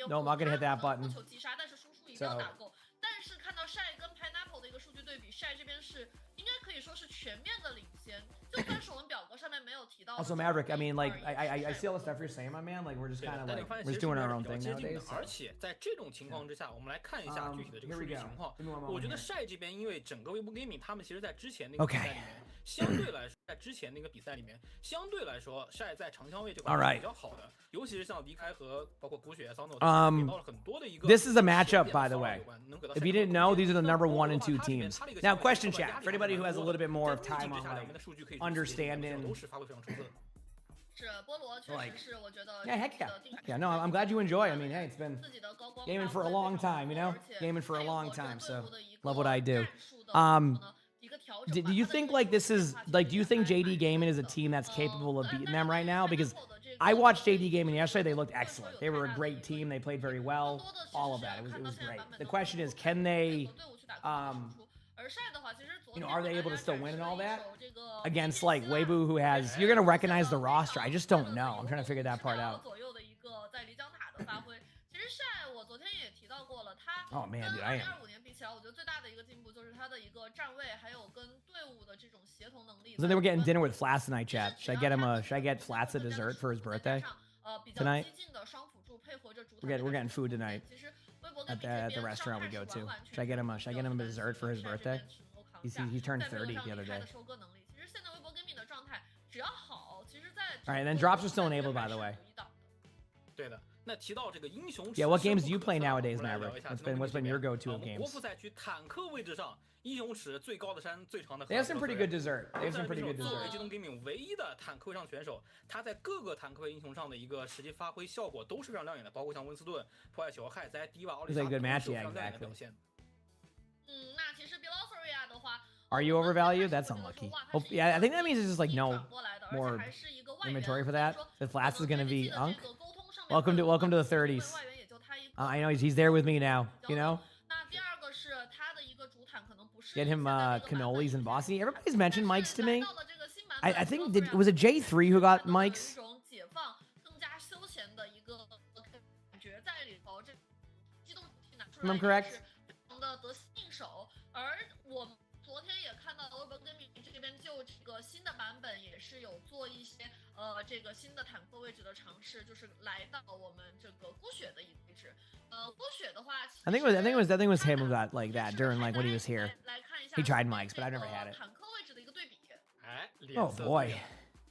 Speaker 2: not going to hit that button. So. Also, Maverick, I mean, like, I see all the stuff you're saying, my man. Like, we're just kind of like, we're just doing our own thing nowadays.
Speaker 6: 而且在这种情况之下，我们来看一下具体的这个数据情况。我觉得晒这边，因为整个 Weibo Gaming 他们其实在之前那个比赛里面，相对来说，在之前那个比赛里面，相对来说晒在长枪位这块是比较好的，尤其是像离开和包括古雪、Sono 给到了很多的一个。
Speaker 2: This is a matchup, by the way. If you didn't know, these are the number 1 and 2 teams. Now, question chat for anybody who has a little bit more of time on like understanding. Like, yeah, heck yeah. Yeah, no, I'm glad you enjoy. I mean, hey, it's been gaming for a long time, you know? Gaming for a long time, so love what I do. Do you think like this is like? Do you think JD Gaming is a team that's capable of beating them right now? Because I watched JD Gaming yesterday. They looked excellent. They were a great team. They played very well. All of that. It was great. The question is, can they? You know, are they able to still win and all that against like Weibo, who has? You're gonna recognize the roster. I just don't know. I'm trying to figure that part out. Oh man, dude, I am. So they were getting dinner with Flats tonight, chat. Should I get him a? Should I get Flats a dessert for his birthday tonight? We're getting food tonight. at the restaurant we go to. Should I get him a dessert for his birthday? He turned 30 the other day. All right, and then drops are still enabled, by the way.
Speaker 6: 对的。那提到这个英雄
Speaker 2: Yeah, what games do you play nowadays, Maverick? What's been your go-to of games?
Speaker 6: 国服赛区坦克位置上，英雄池最高的山，最长的河。
Speaker 2: They have some pretty good dessert. They have some pretty good
Speaker 6: 作为
Speaker 2: dessert.
Speaker 6: 机动 gaming 唯一的坦克位上选手，他在各个坦克位英雄上的一个实际发挥效果都是非常亮眼的，包括像温斯顿、破坏球、海灾、迪瓦、奥利莎
Speaker 2: It's a good match,
Speaker 6: 都是非
Speaker 2: yeah,
Speaker 6: 常亮眼的
Speaker 2: exactly.
Speaker 6: 表现。
Speaker 7: 那其实 Bielorussia 的话
Speaker 2: Are you overvalued? That's unlucky. Oh, yeah, I think that means it's just like no more inventory for that. The flask is gonna be unk. Welcome to the 30s. I know he's there with me now. You know.
Speaker 7: 那第二个是他的一个主坦可能不是
Speaker 2: Get him
Speaker 7: 现在这个版本
Speaker 2: cannolis and bossy. Everybody's mentioned mics to
Speaker 7: 来
Speaker 2: me.
Speaker 7: 到了这个新版本
Speaker 2: I think
Speaker 7: Bielorussia
Speaker 2: was it J3 who got
Speaker 7: 有
Speaker 2: mics?
Speaker 7: 一种解放更加休闲的一个感觉在里头，这机动武器拿出
Speaker 2: Am I
Speaker 7: 来
Speaker 2: correct?
Speaker 7: 也是非常的得心应手。而我们昨天也看到 Overwatch Gaming 这边就这个新的版本也是有做一些这个新的坦克位置的尝试，就是来到我们这个孤雪的一个位置。孤雪的话
Speaker 2: I think it was him who got like that during like when he was here.
Speaker 7: 来看一下
Speaker 2: He tried mics, but I've never had it.
Speaker 7: 坦克位置的一个对比。
Speaker 6: 哎，
Speaker 2: Oh
Speaker 6: 脸色
Speaker 2: boy.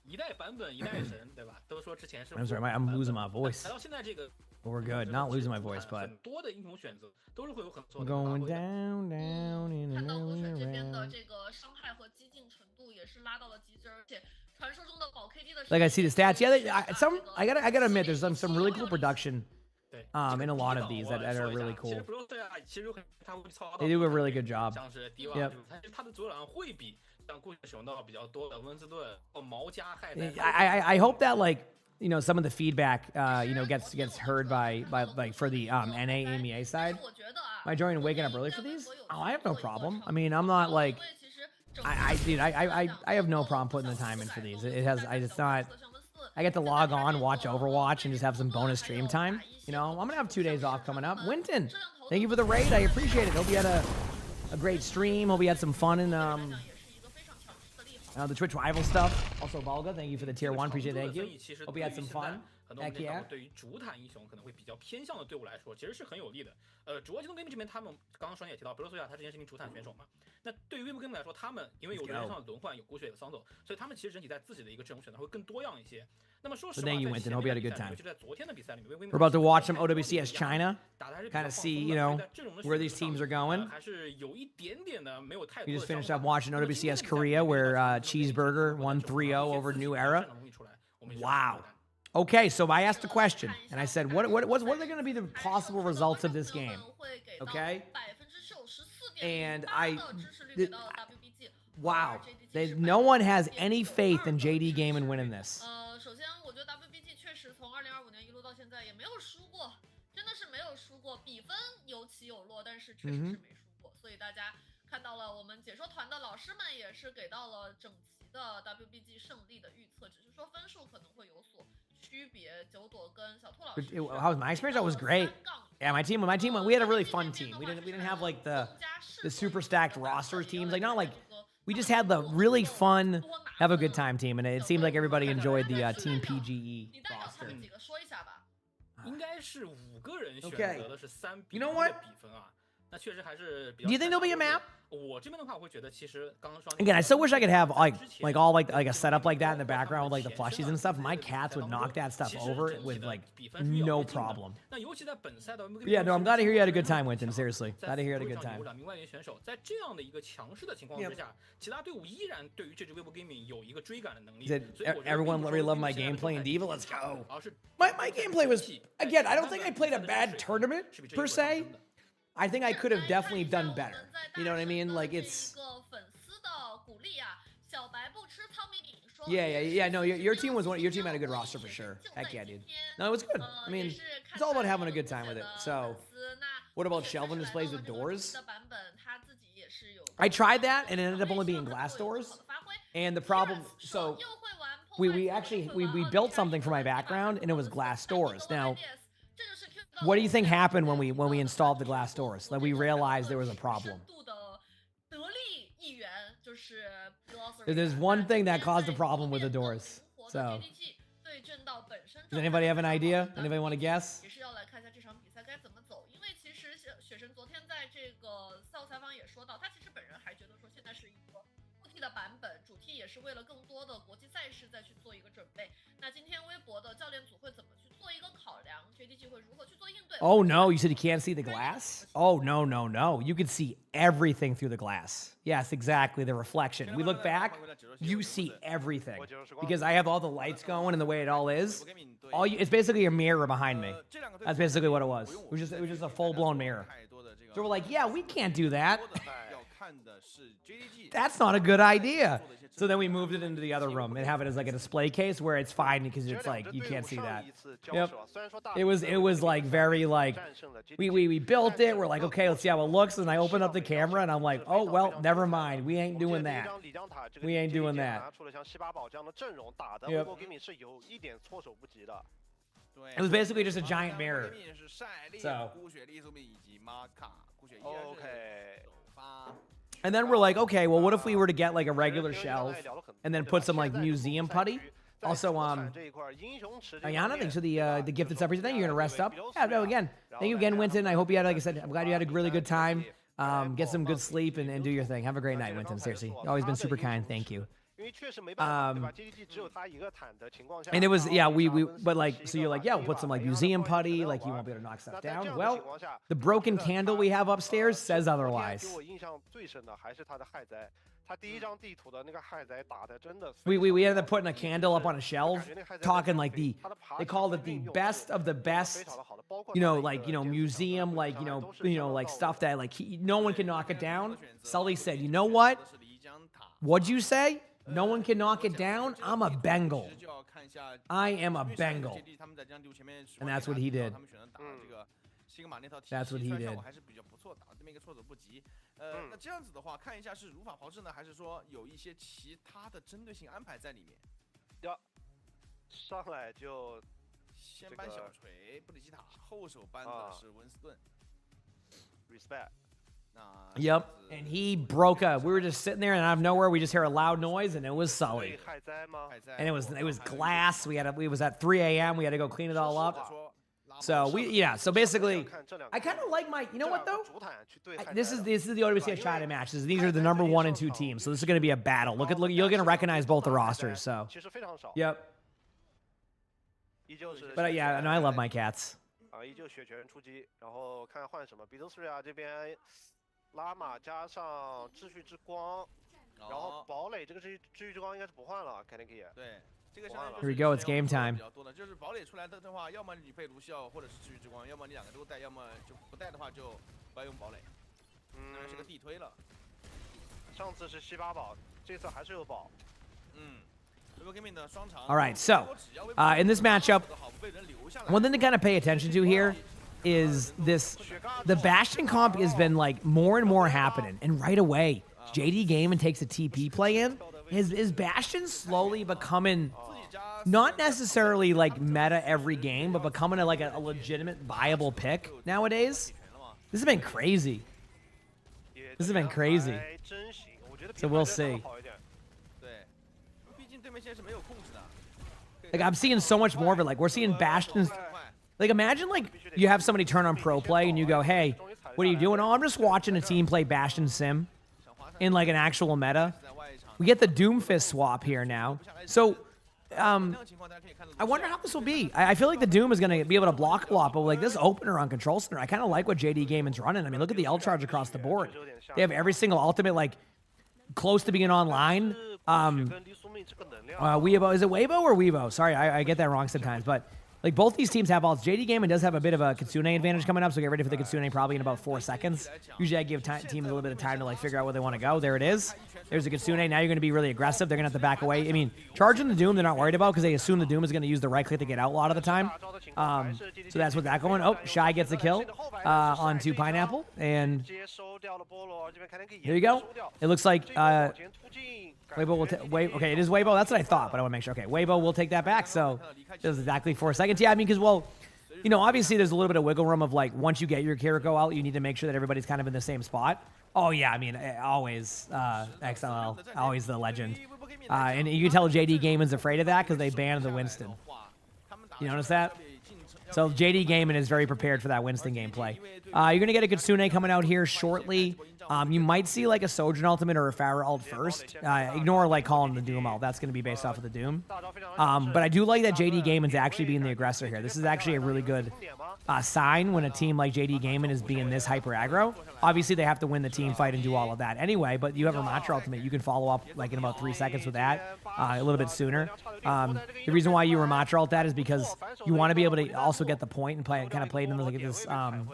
Speaker 6: 一代版本一代神，对吧？都说之前是
Speaker 2: I'm sorry, I'm losing my voice.
Speaker 6: 来到现在这个
Speaker 2: But we're good. Not losing my voice, but
Speaker 6: 很多的英雄选择都是会有很不错
Speaker 2: I'm
Speaker 6: 的发
Speaker 2: going
Speaker 6: 挥的。
Speaker 2: down in
Speaker 7: 看
Speaker 2: a
Speaker 7: 到孤雪
Speaker 2: million
Speaker 7: 这边的
Speaker 2: rounds.
Speaker 7: 这个伤害和激进程度也是拉到了极致，而且传说中的保 KD 的
Speaker 2: Like I see the stats. Yeah, I gotta admit, there's some really cool production
Speaker 6: 对
Speaker 2: in a lot of these that are really
Speaker 6: 其实
Speaker 2: cool.
Speaker 6: 不用对啊，其实他会操
Speaker 2: They do a really good job.
Speaker 6: 像是迪瓦，
Speaker 2: Yep.
Speaker 6: 他的左右两会比像过去使用到比较多的温斯顿、毛加、害灾。
Speaker 2: I hope that like some of the feedback gets heard by like for the NA EMEA side.
Speaker 7: 我觉得啊
Speaker 2: Am I joining waking up early for these? Oh, I have no problem. I mean, I'm not like
Speaker 7: 因为其实整
Speaker 2: I have no problem putting the time in for these. It's not. I get to log on, watch Overwatch, and just have some bonus stream time. You know, I'm gonna have 2 days off coming up. Winton, thank you for the raid. I appreciate it. Hope you had a great stream. Hope you had some fun in
Speaker 7: 也是一个非常强势的地方。
Speaker 2: the Twitch rival stuff. Also, Volga, thank you for the tier 1. Appreciate it. Thank
Speaker 6: 所
Speaker 2: you.
Speaker 6: 以其实
Speaker 2: Hope you had some fun.
Speaker 6: 很多我们
Speaker 2: Heck
Speaker 6: 这
Speaker 2: yeah.
Speaker 6: 场对于主坦英雄可能会比较偏向的队伍来说，其实是很有利的。主播机动 gaming 这边，他们刚刚双也提到，比如说他之前是一名主坦选手嘛。那对于微博 gaming 来说，他们因为有人上的轮换，有孤雪有桑走，所以他们其实整体在自己的一个阵容选择会更多样一些。那么说实话，
Speaker 2: But thank you, Winton. Hope you had a good time.
Speaker 6: 就在昨天的比赛里面
Speaker 2: We're about to watch some OWCS China. Kind of see, where these teams are going.
Speaker 6: 还是有一点点的没有太
Speaker 2: We
Speaker 6: 多
Speaker 2: just
Speaker 6: 的
Speaker 2: finished up watching OWCS Korea, where Cheeseburger won 3-0 over New Era. Wow. Okay, so I asked the question, and I said, what are they going to be the possible results of this game? Okay. And wow, no one has any faith in JD Gaming winning this.
Speaker 7: 首先我觉得 WBG 确实从2025年一路到现在也没有输过，真的是没有输过，比分有起有落，但是确实是没输过。所以大家看到了，我们解说团的老师们也是给到了整齐的 WBG 胜利的预测，只是说分数可能会有所区别。九朵跟小兔老师
Speaker 2: How was my experience? That was great. Yeah, my team, we had a really fun team. We didn't have like the super stacked roster teams. Like not like we just had the really fun, have a good time team, and it seemed like everybody enjoyed the Team PGE
Speaker 7: 你代表他
Speaker 2: roster.
Speaker 7: 们几个说一下吧。
Speaker 6: 应该是5个人选
Speaker 2: Okay.
Speaker 6: 择的是3比
Speaker 2: You know
Speaker 6: 1
Speaker 2: what?
Speaker 6: 的比分啊，那确实还是比较。
Speaker 2: Do you think there'll be a map?
Speaker 6: 我这边的话，我会觉得其实刚刚双
Speaker 2: Again, I still wish I could have like all like a setup like that in the background with like the plushies and stuff. My cats would knock that stuff over with like no problem.
Speaker 6: 那尤其在本赛的
Speaker 2: Yeah, no, I'm glad to hear you had a good time, Winton. Seriously, glad to hear you had a good time.
Speaker 6: 有2名外援选手，在这样的一个强势的情况之下，其他队伍依然对于这支微博 gaming 有一个追赶的能力。
Speaker 2: Did
Speaker 6: 所以我觉得
Speaker 2: everyone
Speaker 6: 并不是
Speaker 2: really
Speaker 6: 说
Speaker 2: love my
Speaker 6: 现在的
Speaker 2: gameplay in
Speaker 6: 状态
Speaker 2: Diva? Let's go.
Speaker 6: 而是
Speaker 2: My gameplay was again. I don't think I played a bad tournament per se. I think I could have definitely done better. You know what I mean? Like it's.
Speaker 7: 一个粉丝的鼓励啊，小白不吃糙米饼说。
Speaker 2: Yeah. No, your team was your team had a good roster for sure. Heck yeah, dude. No, it was good. I mean, it's all about having a good time with it. So, what about shelving displays with doors? I tried that and it ended up only being glass doors. And the problem, so we actually built something for my background and it was glass doors. Now, what do you think happened when we installed the glass doors? Like we realized there was a problem. There's one thing that caused a problem with the doors. So, does anybody have an idea? Anybody want to guess?
Speaker 7: 雪神昨天在这个赛后采访也说到，他其实本人还觉得说现在是一个固定的版本，主题也是为了更多的国际赛事再去做一个准备。那今天微博的教练组会怎么去做一个考量 ？JDG 会如何去做应对
Speaker 2: Oh no, you said you can't see the glass? Oh no, no, no. You can see everything through the glass. Yes, exactly, the reflection. We look back, you see everything. Because I have all the lights going and the way it all is. It's basically a mirror behind me. That's basically what it was. It was just a full-blown mirror. So we're like, yeah, we can't do that. That's not a good idea. So then we moved it into the other room and have it as like a display case where it's fine because it's like you can't see that. Yep. It was like very like we built it. We're like, okay, let's see how it looks. And I open up the camera and I'm like, oh well, never mind. We ain't doing that. We ain't doing that. Yep. It was basically just a giant mirror. So. And then we're like, okay, well, what if we were to get like a regular shelf and then put some like museum putty? Also, Ayana, thanks for the gifted sub. Thank you. You're gonna rest up. Yeah, no, again, thank you again, Winton. I hope you had, like I said, I'm glad you had a really good time. Get some good sleep and do your thing. Have a great night, Winton. Seriously, always been super kind. Thank you. And it was, yeah, but like, so you're like, yeah, we'll put some like museum putty, like you won't be able to knock stuff down. Well, the broken candle we have upstairs says otherwise. We ended up putting a candle up on a shelf, talking like they called it the best of the best, museum, like stuff that like no one can knock it down. Sully said, you know what? What'd you say? No one can knock it down. I'm a Bengal. I am a Bengal. And that's what he did. That's what he did.
Speaker 8: 那这样子的话，看一下是如法炮制呢，还是说有一些其他的针对性安排在里面？
Speaker 9: 上来就
Speaker 8: 先搬小锤，布里基塔，后手搬的是温斯顿。
Speaker 9: Respect.
Speaker 2: Yep, and he broke up. We were just sitting there, and out of nowhere, we just hear a loud noise, and it was Sully. And it was glass. We was at 3 a.m. We had to go clean it all up. So so basically, I kind of like you know what though? This is the OWCS China matches. These are the number 1 and 2 teams, so this is going to be a battle. Look, you're going to recognize both the rosters. So, yep. But yeah, I love my cats.
Speaker 9: 依旧血拳出击，然后看换什么。比德斯瑞亚这边拉玛加上秩序之光，然后堡垒这个秩序之光应该是不换了 ，Kaneki。对，这个
Speaker 2: Here we go, it's game time.
Speaker 8: 比较多的，就是堡垒出来的话，要么你配卢锡奥或者是秩序之光，要么你两个都带，要么就不带的话就不要用堡垒。当然是个地推了。
Speaker 9: 上次是7、8堡，这次还是有堡。
Speaker 2: All right, so in this matchup, one thing to kind of pay attention to here is the Bastion comp has been like more and more happening, and right away, JD Gaming takes a TP play in. Is Bastion slowly becoming not necessarily like meta every game, but becoming a legitimate viable pick nowadays? This has been crazy. This has been crazy. So we'll see. Like, I'm seeing so much more of it. Like, we're seeing Bastions. Like, imagine, like, you have somebody turn on pro play and you go, hey, what are you doing? Oh, I'm just watching a team play Bastion Sim in, like, an actual meta. We get the Doomfist swap here now. So, I wonder how this will be. I feel like the Doom is going to be able to block a lot, but, like, this opener on Control Center, I kind of like what JD Gaming's running. I mean, look at the L charge across the board. They have every single ultimate, like, close to being online. Weibo, is it Weibo or Weibo? Sorry, I get that wrong sometimes, but like both these teams have ults. JD Gaming does have a bit of a Kitsune advantage coming up, so get ready for the Kitsune probably in about 4 seconds. Usually I give teams a little bit of time to like figure out where they want to go. There it is. There's a Kitsune. Now you're going to be really aggressive. They're going to have to back away. I mean, charging the Doom, they're not worried about because they assume the Doom is going to use the right click to get out a lot of the time. So that's what that going. Oh, Shy gets the kill onto Pineapple, and here you go. It looks like Weibo will okay, it is Weibo. That's what I thought, but I want to make sure. Okay, Weibo will take that back. So this is exactly 4 seconds. Yeah, I mean, because obviously there's a little bit of wiggle room of like once you get your Kiriko out, you need to make sure that everybody's kind of in the same spot. Oh yeah, I mean, always XLL, always the legend. And you can tell JD Gaming's afraid of that because they banned the Winston. You notice that? So JD Gaming is very prepared for that Winston gameplay. You're going to get a Kitsune coming out here shortly. You might see like a Sojourn ultimate or a Pharah ult first. Ignore like calling the Doom ult. That's going to be based off of the Doom. But I do like that JD Gaming's actually being the aggressor here. This is actually a really good sign when a team like JD Gaming is being this hyper aggro. Obviously, they have to win the team fight and do all of that anyway, but you have a Ramattra ultimate. You can follow up like in about 3 seconds with that, a little bit sooner. The reason why you Ramattra ult that is because you want to be able to also get the point and kind of play it in like this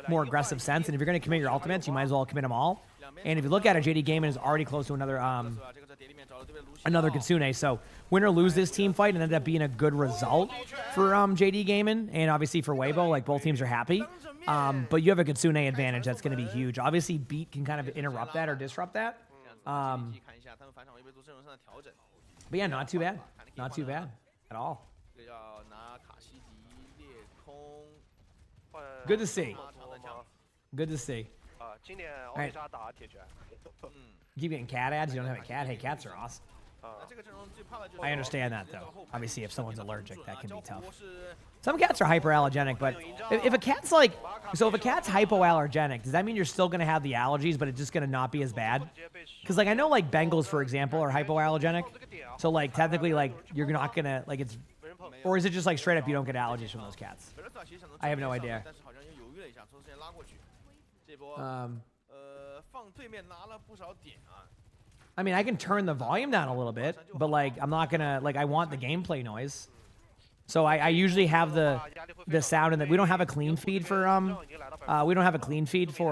Speaker 2: more aggressive sense. And if you're going to commit your ultimates, you might as well commit them all. And if you look at it, JD Gaming is already close to another Kitsune. So win or lose this team fight and ended up being a good result for JD Gaming and obviously for Weibo. Like both teams are happy. But you have a Kitsune advantage that's going to be huge. Obviously, Beat can kind of interrupt that or disrupt that. But yeah, not too bad. Not too bad at all. Good to see. Good to see. All right. Keep getting cat ads. You don't have a cat. Hey, cats are awesome. I understand that though. Obviously, if someone's allergic, that can be tough. Some cats are hyperallergenic, but if a cat's like, so if a cat's hypoallergenic, does that mean you're still gonna have the allergies, but it's just gonna not be as bad? Because like I know like Bengals, for example, are hypoallergenic, so like technically like you're not gonna like it's, or is it just like straight up you don't get allergies from those cats? I have no idea. I mean, I can turn the volume down a little bit, but like I'm not gonna like I want the gameplay noise. So I usually have the sound in that we don't have a clean feed for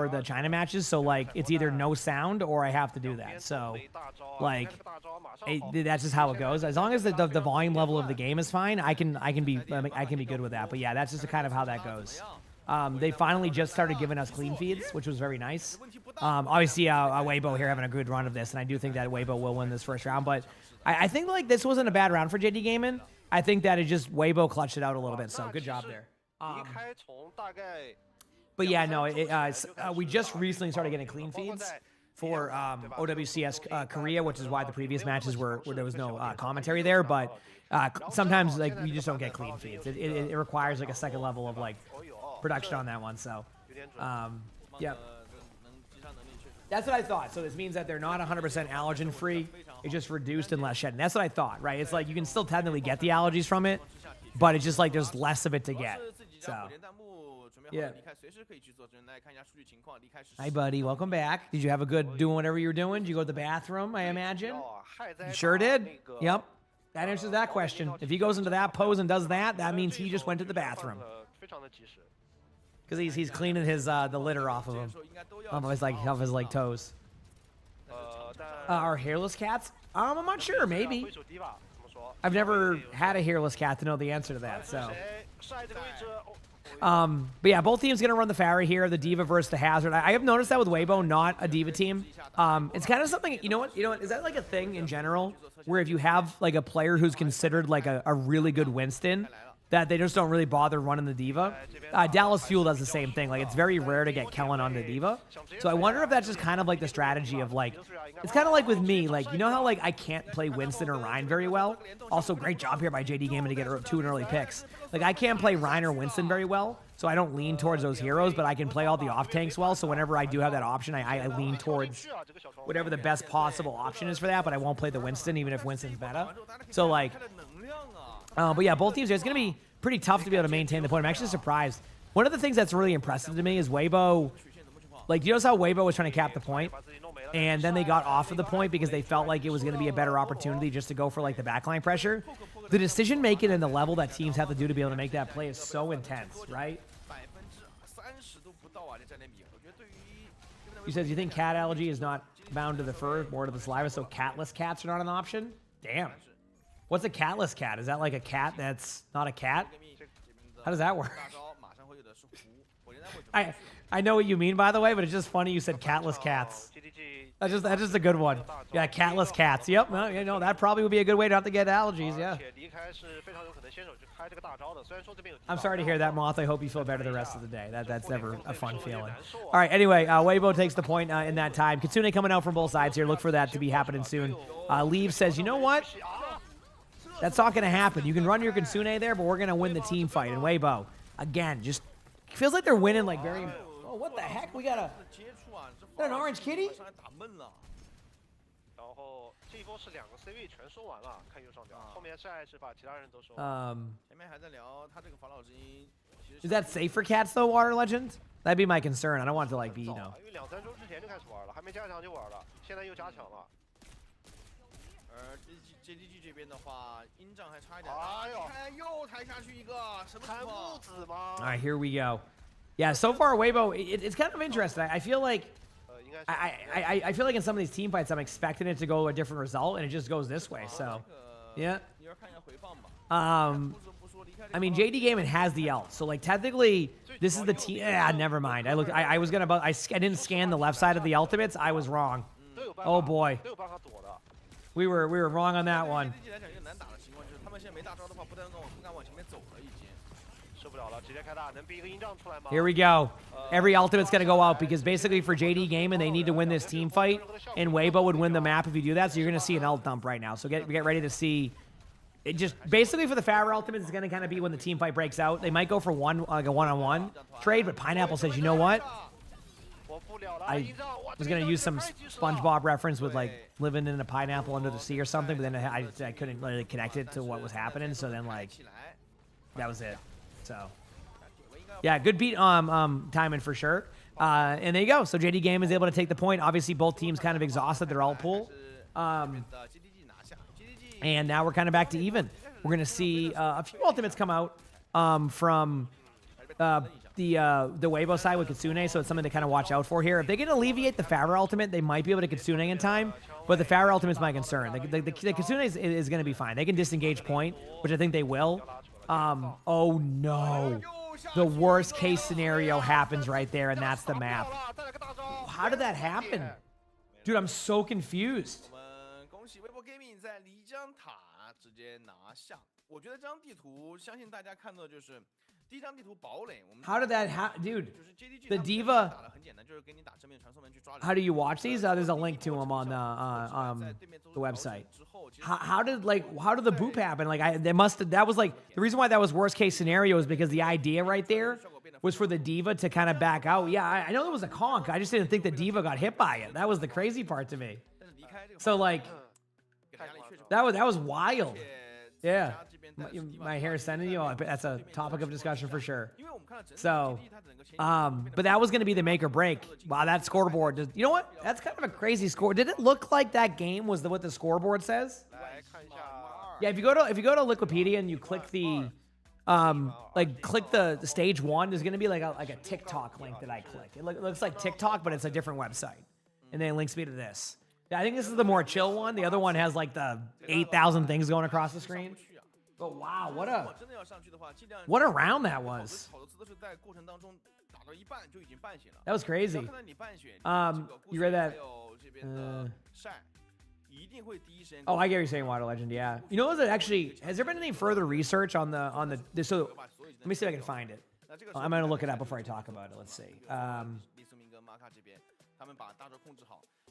Speaker 2: the China matches, so like it's either no sound or I have to do that. So like that's just how it goes. As long as the volume level of the game is fine, I can be good with that. But yeah, that's just kind of how that goes. They finally just started giving us clean feeds, which was very nice. Obviously, Weibo here having a good run of this, and I do think that Weibo will win this first round. But I think like this wasn't a bad round for JD Gaming. I think that it just Weibo clutched it out a little bit, so good job there. But yeah, no, we just recently started getting clean feeds for OWCS Korea, which is why the previous matches where there was no commentary there. But sometimes like we just don't get clean feeds. It requires like a second level of like production on that one. So yeah. That's what I thought. So this means that they're not 100% allergen free. It's just reduced and less shedding. That's what I thought, right? It's like you can still technically get the allergies from it, but it's just like there's less of it to get. So yeah. Hi, buddy. Welcome back. Did you have a good doing whatever you were doing? Did you go to the bathroom, I imagine? You sure did. Yep. That answers that question. If he goes into that pose and does that, that means he just went to the bathroom. Because he's cleaning his the litter off of him, off his like toes. Are hairless cats? I'm not sure. Maybe. I've never had a hairless cat to know the answer to that. So. But yeah, both teams gonna run the Pharah here. The Diva versus the Hazard. I have noticed that with Weibo, not a Diva team. It's kind of something. You know what? Is that like a thing in general where if you have like a player who's considered like a really good Winston, that they just don't really bother running the Diva. Dallas Fuel does the same thing. Like, it's very rare to get Kellen on the Diva. So I wonder if that's just kind of like the strategy of like, it's kind of like with me, like, you know how like I can't play Winston or Ryan very well? Also, great job here by JD Gaming to get 2 early picks. Like, I can't play Ryan or Winston very well, so I don't lean towards those heroes, but I can play all the off tanks well, so whenever I do have that option, I lean towards whatever the best possible option is for that, but I won't play the Winston, even if Winston's meta. So, like, but yeah, both teams, it's going to be pretty tough to be able to maintain the point. I'm actually surprised. One of the things that's really impressive to me is Weibo, like, do you notice how Weibo was trying to cap the point? And then they got off of the point because they felt like it was going to be a better opportunity just to go for, like, the backline pressure. The decision-making and the level that teams have to do to be able to make that play is so intense, right? He says, you think cat allergy is not bound to the fur, more to the saliva, so catless cats are not an option? Damn. What's a catless cat? Is that like a cat that's not a cat? How does that work? I know what you mean, by the way, but it's just funny you said catless cats. That's just a good one. Yeah, catless cats. Yep. Well, you know, that probably would be a good way not to get allergies. Yeah. I'm sorry to hear that, Moth. I hope you feel better the rest of the day. That's never a fun feeling. All right. Anyway, Weibo takes the point in that time. Kitsune coming out from both sides here. Look for that to be happening soon. Leave says, you know what? That's not going to happen. You can run your Kitsune there, but we're going to win the team fight. And Weibo, again, just feels like they're winning like very. Oh, what the heck? We got an orange kitty?
Speaker 9: 然后这一波是2个 C 位全收完了，看右上角，后面晒是把其他人都收。
Speaker 8: 前面还在聊他这个法老之音。
Speaker 2: Is that safe for cats though, Water Legend? That'd be my concern. I don't want it to like be, you know.
Speaker 9: 因为2、3周之前就开始玩了，还没加强就玩了，现在又加强了。
Speaker 8: 而 JDG 这边的话，音障还差一点。哎呦，看又抬下去一个，什么情况？All
Speaker 2: right, here we go. Yeah, so far, Weibo, it's kind of interesting. I feel like. I feel like in some of these team fights, I'm expecting it to go a different result, and it just goes this way. So, yeah. I mean, JD Gaming has the ult, so like technically, this is the team. Never mind. I was gonna. I didn't scan the left side of the ultimates. I was wrong. Oh boy. We were wrong on that one. Here we go. Every ultimate's going to go out because basically for JD Gaming, they need to win this team fight, and Weibo would win the map if you do that, so you're going to see an ult dump right now. So get ready to see. It just basically for the Farah ultimate, it's going to kind of be when the team fight breaks out. They might go for like a one-on-one trade, but Pineapple says, you know what? I was going to use some SpongeBob reference with like living in a pineapple under the sea or something, but then I couldn't really connect it to what was happening, so then like that was it. So yeah, good beat timing for sure. And there you go. So JD Game is able to take the point. Obviously both teams kind of exhausted their ult pool. And now we're kind of back to even. We're going to see a few ultimates come out from the Weibo side with Kitsune, so it's something to kind of watch out for here. If they can alleviate the Farah ultimate, they might be able to Kitsune in time, but the Farah ultimate is my concern. The Kitsune is going to be fine. They can disengage point, which I think they will. Oh no. The worst case scenario happens right there, and that's the map. How did that happen? Dude, I'm so confused.
Speaker 8: 恭喜微博 Gaming 在漓江塔直接拿下。我觉得这张地图，相信大家看到就是第一张地图堡垒。
Speaker 2: How did that dude? The Diva. How do you watch these? There's a link to them on the website. How did the boop happen? Like that was like the reason why that was worst case scenario is because the idea right there was for the Diva to kind of back out. Yeah, I know there was a conk. I just didn't think the Diva got hit by it. That was the crazy part to me. So like that was wild. Yeah. My hair is sending you. Oh, that's a topic of discussion for sure. So, but that was going to be the make or break. Wow, that scoreboard. You know what? That's kind of a crazy score. Did it look like that game was what the scoreboard says? Yeah, if you go to Wikipedia and you click the click the stage 1, there's going to be like a TikTok link that I click. It looks like TikTok, but it's a different website, and then it links me to this. Yeah, I think this is the more chill one. The other one has like the 8,000 things going across the screen. But wow, what a round that was. That was crazy. You read that? Oh, I get what you're saying, Water Legend. Yeah. You know that actually has there been any further research on the so let me see if I can find it. I'm gonna look it up before I talk about it. Let's see.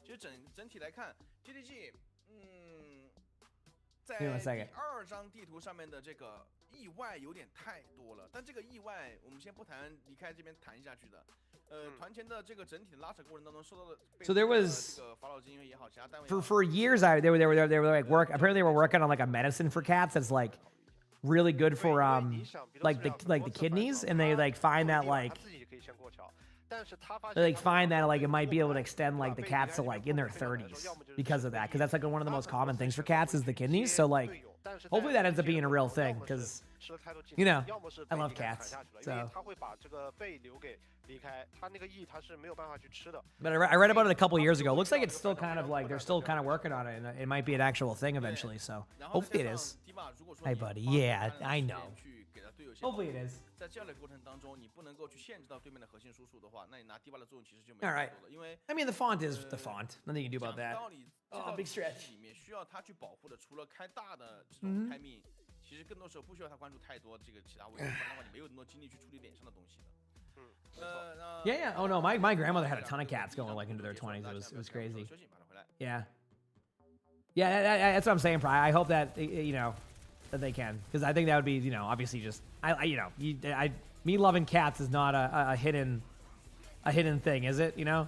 Speaker 8: 其实整体来看 ，GDG， 在
Speaker 2: 第
Speaker 8: 2张地图上面的这个意外有点太多了。但这个意外，我们先不谈，离开这边谈下去的。团前的这个整体的拉扯过程当中受到的。
Speaker 2: So there was
Speaker 8: 这个法老精英也好，其他单位
Speaker 2: for years, they were like apparently they were working on like a medicine for cats that's like really good for like the kidneys, and they like find that like. They like find that like it might be able to extend like the cats to like in their 30s because of that, because that's like one of the most common things for cats is the kidneys. So like hopefully that ends up being a real thing, because you know I love cats. So but I read about it a couple years ago. It looks like it's still kind of like they're still kind of working on it, and it might be an actual thing eventually. So hopefully it is. Hey buddy, yeah, I know. Hopefully it is. All right. I mean, the font is the font. Nothing you can do about that. Oh, big stretch. Yeah. Oh no, my grandmother had a ton of cats going like into their 20s. It was crazy. Yeah. Yeah, that's what I'm saying, Pri. I hope that that they can, because I think that would be obviously just I Me loving cats is not a hidden thing, is it? You know,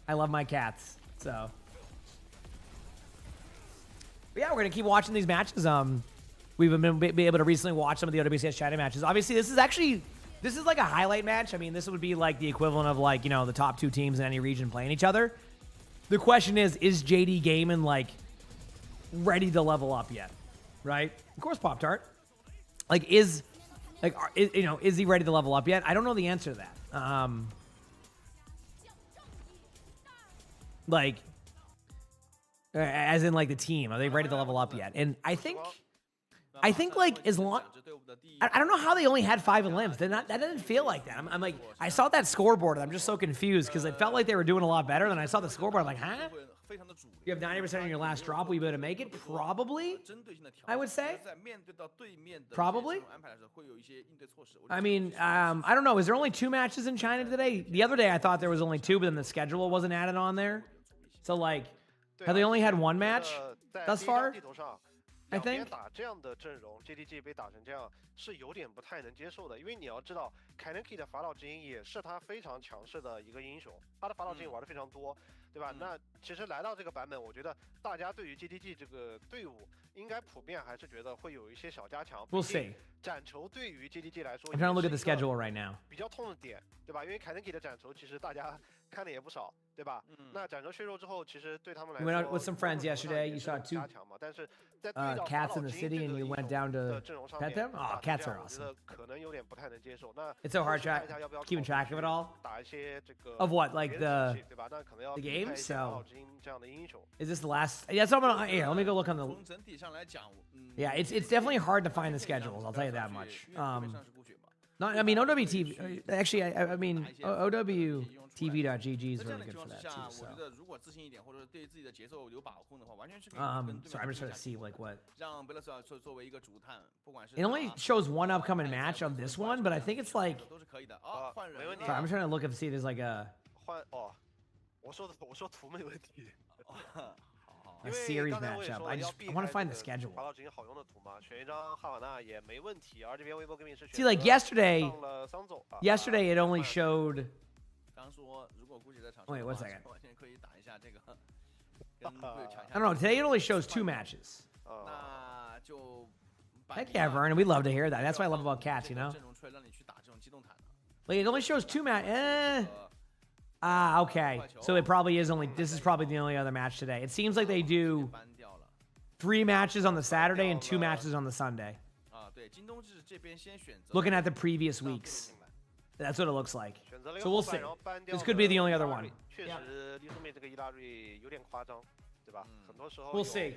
Speaker 2: I love my cats, so. But yeah, we're gonna keep watching these matches. We've been able to recently watch some of the OWCS China matches. Obviously, this is like a highlight match. I mean, this would be like the equivalent of like, you know, the top 2 teams in any region playing each other. The question is JD Gaming like ready to level up yet? Right? Of course, Pop-Tart. Like, is he ready to level up yet? I don't know the answer to that. Like, as in like the team, are they ready to level up yet? And I think like as long, I don't know how they only had 5 limbs. That didn't feel like that. I'm like, I saw that scoreboard and I'm just so confused because it felt like they were doing a lot better. Then I saw the scoreboard. I'm like, huh? You have 90% on your last drop. Will you be able to make it? Probably, I would say. Probably. I mean, I don't know. Is there only 2 matches in China today? The other day I thought there was only 2, but then the schedule wasn't added on there. So like, have they only had 1 match thus far? I think.
Speaker 9: 打这样的阵容 ，JDG 被打成这样是有点不太能接受的，因为你要知道 ，Kaneki 的法老精英也是他非常强势的一个英雄，他的法老精英玩的非常多，对吧？那其实来到这个版本，我觉得大家对于 JDG 这个队伍应该普遍还是觉得会有一些小加强。
Speaker 2: We'll see.
Speaker 9: 斩仇对于 JDG 来说，
Speaker 2: I'm trying to look at the schedule right now.
Speaker 9: 比较痛的点，对吧？因为 Kaneki 的斩仇其实大家看的也不少，对吧？那斩仇削弱之后，其实对他们来说
Speaker 2: We went out with some friends yesterday. You saw 2 cats in the city, and you went down to pet them. Oh, cats are awesome. It's so hard keeping track of it all. Of what, like the game? So is this the last? Yeah, so I'm gonna. Here, let me go look on the. Yeah, it's definitely hard to find the schedules. I'll tell you that much. Not, I mean, OWTV. Actually, I mean, OWTV.gg is really good for that too. So. Sorry, I'm just trying to see like what. It only shows 1 upcoming match on this one, but I think it's like. Sorry, I'm trying to look and see if there's like a. A series matchup. I want to find the schedule. See, like yesterday it only showed. Wait, 1 second. I don't know. Today it only shows 2 matches. Heck yeah, Vern. We'd love to hear that. That's what I love about cats, you know? Like, it only shows 2 matches. Okay. So it probably is only, this is probably the only other match today. It seems like they do 3 matches on the Saturday and 2 matches on the Sunday. Looking at the previous weeks. That's what it looks like. So we'll see. This could be the only other one. Yeah. We'll see.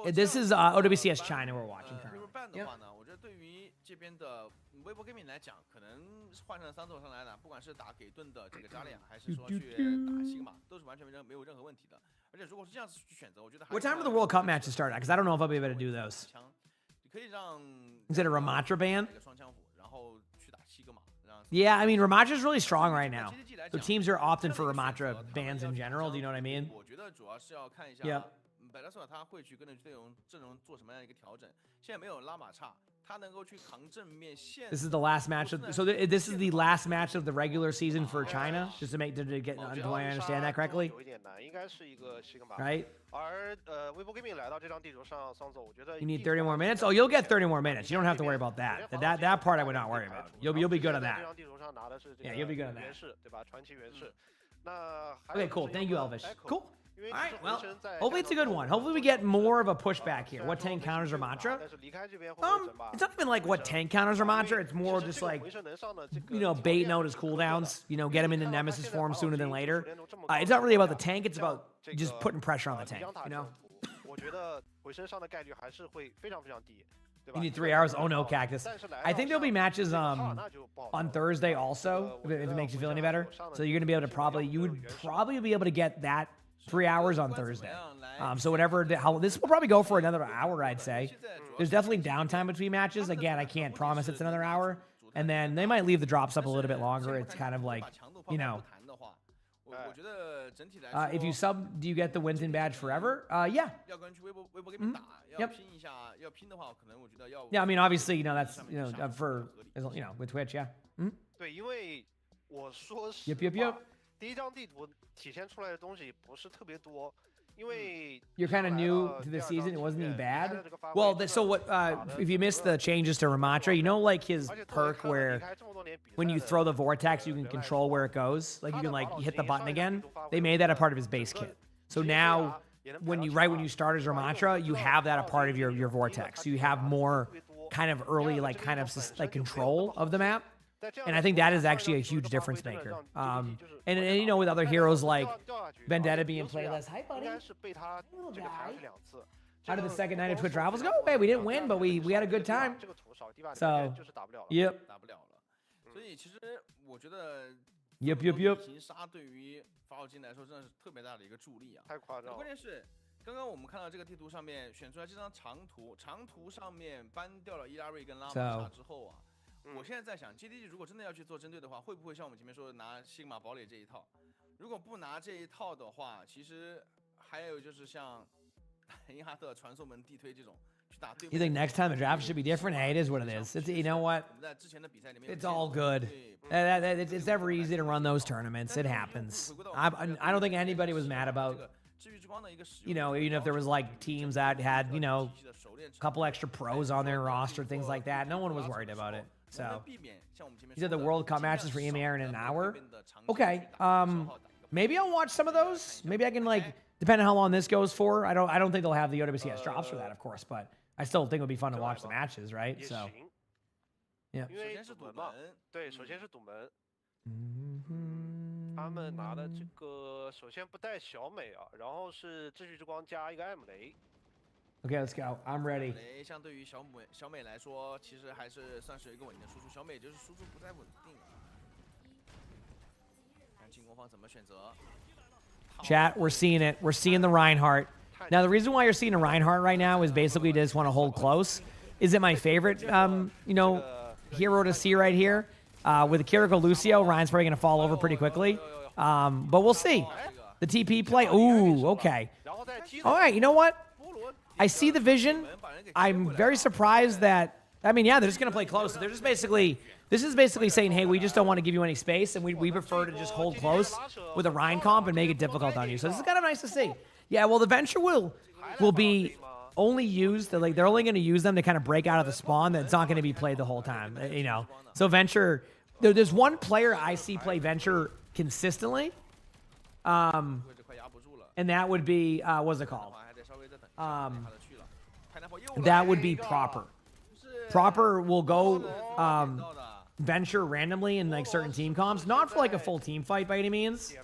Speaker 2: This is OWCS China we're watching currently. Yep.
Speaker 8: 对于这边的微博 gaming 来讲，可能换成3座上来打，不管是打给盾的这个加利亚，还是说去打西格玛，都是完全没有任何问题的。而且如果是这样子去选择，我觉得。
Speaker 2: What time do the World Cup matches start at? Because I don't know if I'll be able to do those.
Speaker 8: 可以让。
Speaker 2: Is it a Ramatra ban?
Speaker 8: 双枪斧，然后去打西格玛。
Speaker 2: Yeah, I mean Ramatra is really strong right now. So teams are opting for Ramatra bans in general. Do you know what I mean?
Speaker 8: 我觉得主要是要看一下。
Speaker 2: Yeah.
Speaker 8: 百达索他会去跟着阵容做什么样一个调整？现在没有拉马差，他能够去扛正面线。
Speaker 2: This is the last match of, so this is the last match of the regular season for China, just to make do I understand that correctly? Right. You need 30 more minutes. Oh, you'll get 30 more minutes. You don't have to worry about that. That part I would not worry about. You'll be good on that. Yeah, you'll be good on that. Okay, cool. Thank you, Elvish. Cool. All right, well, hopefully it's a good one. Hopefully we get more of a pushback here. What tank counters Ramatra? It's not even like what tank counters Ramatra. It's more just like, you know, baiting out his cooldowns. You know, get him into Nemesis form sooner than later. It's not really about the tank. It's about just putting pressure on the tank, you know? You need 3 hours? Oh no, Cactus. I think there'll be matches on Thursday also, if it makes you feel any better. So you're going to be able to you would probably be able to get that 3 hours on Thursday. So whatever, this will probably go for another hour, I'd say. There's definitely downtime between matches. Again, I can't promise it's another hour. And then they might leave the drops up a little bit longer. It's kind of like, you know,
Speaker 8: 我觉得整体来
Speaker 2: If you
Speaker 8: 说，
Speaker 2: sub, do you get the Winton badge forever? Yeah.
Speaker 8: 要跟去微博 gaming 打，要拼一下，要拼的话，可能我觉得要
Speaker 2: Yeah, I mean, obviously, you know, that's, you know, for, you know, with Twitch, yeah.
Speaker 9: 对，因为我说实
Speaker 2: Yep, yep, yep.
Speaker 9: 话，第一张地图体现出来的东西不是特别多，因为
Speaker 2: You're kind of
Speaker 9: 来
Speaker 2: new
Speaker 9: 了
Speaker 2: to the
Speaker 9: 第二张
Speaker 2: season. It
Speaker 9: 地
Speaker 2: wasn't
Speaker 9: 面
Speaker 2: even
Speaker 9: 你看
Speaker 2: bad.
Speaker 9: 的这个发挥
Speaker 2: Well,
Speaker 9: 真
Speaker 2: so
Speaker 9: 的
Speaker 2: what?
Speaker 9: 打得
Speaker 2: If you
Speaker 9: 真的
Speaker 2: missed the changes to Ramatra, you know, like his
Speaker 9: 而且作为
Speaker 2: perk
Speaker 9: 看了
Speaker 2: where
Speaker 9: 离开这么多年比赛
Speaker 2: when you
Speaker 9: 的
Speaker 2: throw the vortex, you can
Speaker 9: 人来
Speaker 2: control
Speaker 9: 说
Speaker 2: where it goes. Like you can
Speaker 9: 他的
Speaker 2: like
Speaker 9: 马老
Speaker 2: hit the
Speaker 9: 师
Speaker 2: button
Speaker 9: 上一
Speaker 2: again.
Speaker 9: 场地图发挥
Speaker 2: They
Speaker 9: 我
Speaker 2: made
Speaker 9: 觉
Speaker 2: that a
Speaker 9: 得
Speaker 2: part of his base
Speaker 9: 整个
Speaker 2: kit. So
Speaker 9: 直接
Speaker 2: now
Speaker 9: 啊也能
Speaker 2: when
Speaker 9: 表
Speaker 2: you
Speaker 9: 达
Speaker 2: right
Speaker 9: 出
Speaker 2: when
Speaker 9: 来
Speaker 2: you start as
Speaker 9: 对吧？因为
Speaker 2: Ramatra,
Speaker 9: 我
Speaker 2: you
Speaker 9: 知道
Speaker 2: have that a
Speaker 9: 马老
Speaker 2: part
Speaker 9: 师
Speaker 2: of
Speaker 9: 这
Speaker 2: your
Speaker 9: 个
Speaker 2: your
Speaker 9: 地图
Speaker 2: vortex.
Speaker 9: 他
Speaker 2: So you
Speaker 9: 打
Speaker 2: have
Speaker 9: 得
Speaker 2: more
Speaker 9: 特别多
Speaker 2: kind of
Speaker 9: 第
Speaker 2: early
Speaker 9: 二个
Speaker 2: like
Speaker 9: 这个
Speaker 2: kind
Speaker 9: 地
Speaker 2: of
Speaker 9: 图本
Speaker 2: like
Speaker 9: 身就没有
Speaker 2: control
Speaker 9: 那么
Speaker 2: of the
Speaker 9: 好
Speaker 2: map.
Speaker 9: 在这样
Speaker 2: And
Speaker 9: 的
Speaker 2: I think
Speaker 9: 情
Speaker 2: that
Speaker 9: 况
Speaker 2: is
Speaker 9: 下
Speaker 2: actually a
Speaker 9: 让出一
Speaker 2: huge
Speaker 9: 个发
Speaker 2: difference
Speaker 9: 挥真的
Speaker 2: maker.
Speaker 9: 让 GDG 就是
Speaker 2: And
Speaker 9: 我
Speaker 2: you
Speaker 9: 也
Speaker 2: know with other
Speaker 9: 掉
Speaker 2: heroes like
Speaker 9: 掉下去，而
Speaker 2: Vendetta
Speaker 9: 且
Speaker 2: being
Speaker 9: 平时呀
Speaker 2: playlist. Hi,
Speaker 9: 应
Speaker 2: buddy.
Speaker 9: 该是被他这个排了两次。
Speaker 2: How did the second night of
Speaker 9: 我
Speaker 2: Twitch
Speaker 9: 手
Speaker 2: Rivals
Speaker 9: 比
Speaker 2: go?
Speaker 9: 较
Speaker 2: Hey, we didn't
Speaker 9: 火
Speaker 2: win, but we had a good time.
Speaker 9: 这个图少，第八
Speaker 2: So
Speaker 9: 就是打不了了。
Speaker 2: Yep.
Speaker 8: 打不了了。所以其实我觉得
Speaker 2: Yep, yep, yep.
Speaker 8: 平杀对于法老金来说真的是特别大的一个助力啊。
Speaker 9: 太夸张了。
Speaker 8: 关键是刚刚我们看到这个地图上面选出来这张长图，长图上面搬掉了伊拉瑞跟拉玛莎之后啊，我现在在想 ，GDG 如果真的要去做针对的话，会不会像我们前面说的拿西格玛堡垒这一套？如果不拿这一套的话，其实还有就是像因哈特传送门地推这种去打对。
Speaker 2: You think next time the draft should be different? Hey, it is what it is. It's, you know what?
Speaker 8: 我们在之前的比赛里面
Speaker 2: It's all good. It's never easy to run those tournaments. It happens. I don't think anybody was mad about, you know, even if there was like teams that had, you know, a couple extra pros on their roster, things like that. No one was worried about it. So, you said the World Cup matches for EMA in an hour. Okay. Maybe I'll watch some of those. Maybe I can like, depending on how long this goes for. I don't think they'll have the OWCS drops for that, of course, but I still think it would be fun to watch the matches, right? So, yeah.
Speaker 9: 因为赌门嘛，对，首先是赌门。他们拿的这个首先不带小美啊，然后是秩序之光加一个艾姆雷。
Speaker 2: Okay, let's go. I'm ready.
Speaker 8: 相对于小美来说，其实还是算是一个稳定的输出。小美就是输出不太稳定。看进攻方怎么选择。
Speaker 2: Chat, we're seeing it. We're seeing the Reinhardt. Now, the reason why you're seeing a Reinhardt right now is basically just want to hold close. Is it my favorite, you know, hero to see right here? With Kiriko Lucio, Ryan's probably going to fall over pretty quickly. But we'll see. The TP play. Ooh, okay. All right, you know what? I see the vision. I'm very surprised that, I mean, yeah, they're just going to play close. They're just basically, this is basically saying, hey, we just don't want to give you any space, and we prefer to just hold close with a Rhine comp and make it difficult on you. So this is kind of nice to see. Yeah, well, the Venture will be only used, like they're only going to use them to kind of break out of the spawn. That's not going to be played the whole time, you know. So Venture, there's one player I see play Venture consistently, and that would be, what's it called? That would be Proper. Proper will go Venture randomly in like certain team comps, not for like a full team fight by any means,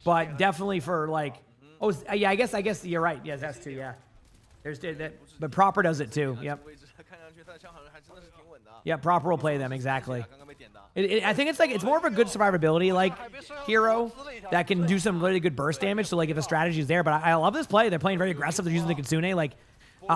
Speaker 2: but definitely for like, oh yeah, I guess you're right. Yes, that's too. Yeah, there's that, but Proper does it too. Yep. Yeah, Proper will play them exactly. I think it's more of a good survivability like hero that can do some really good burst damage. So like if the strategy is there, but I love this play. They're playing very aggressive. They're using the Kitsune. Like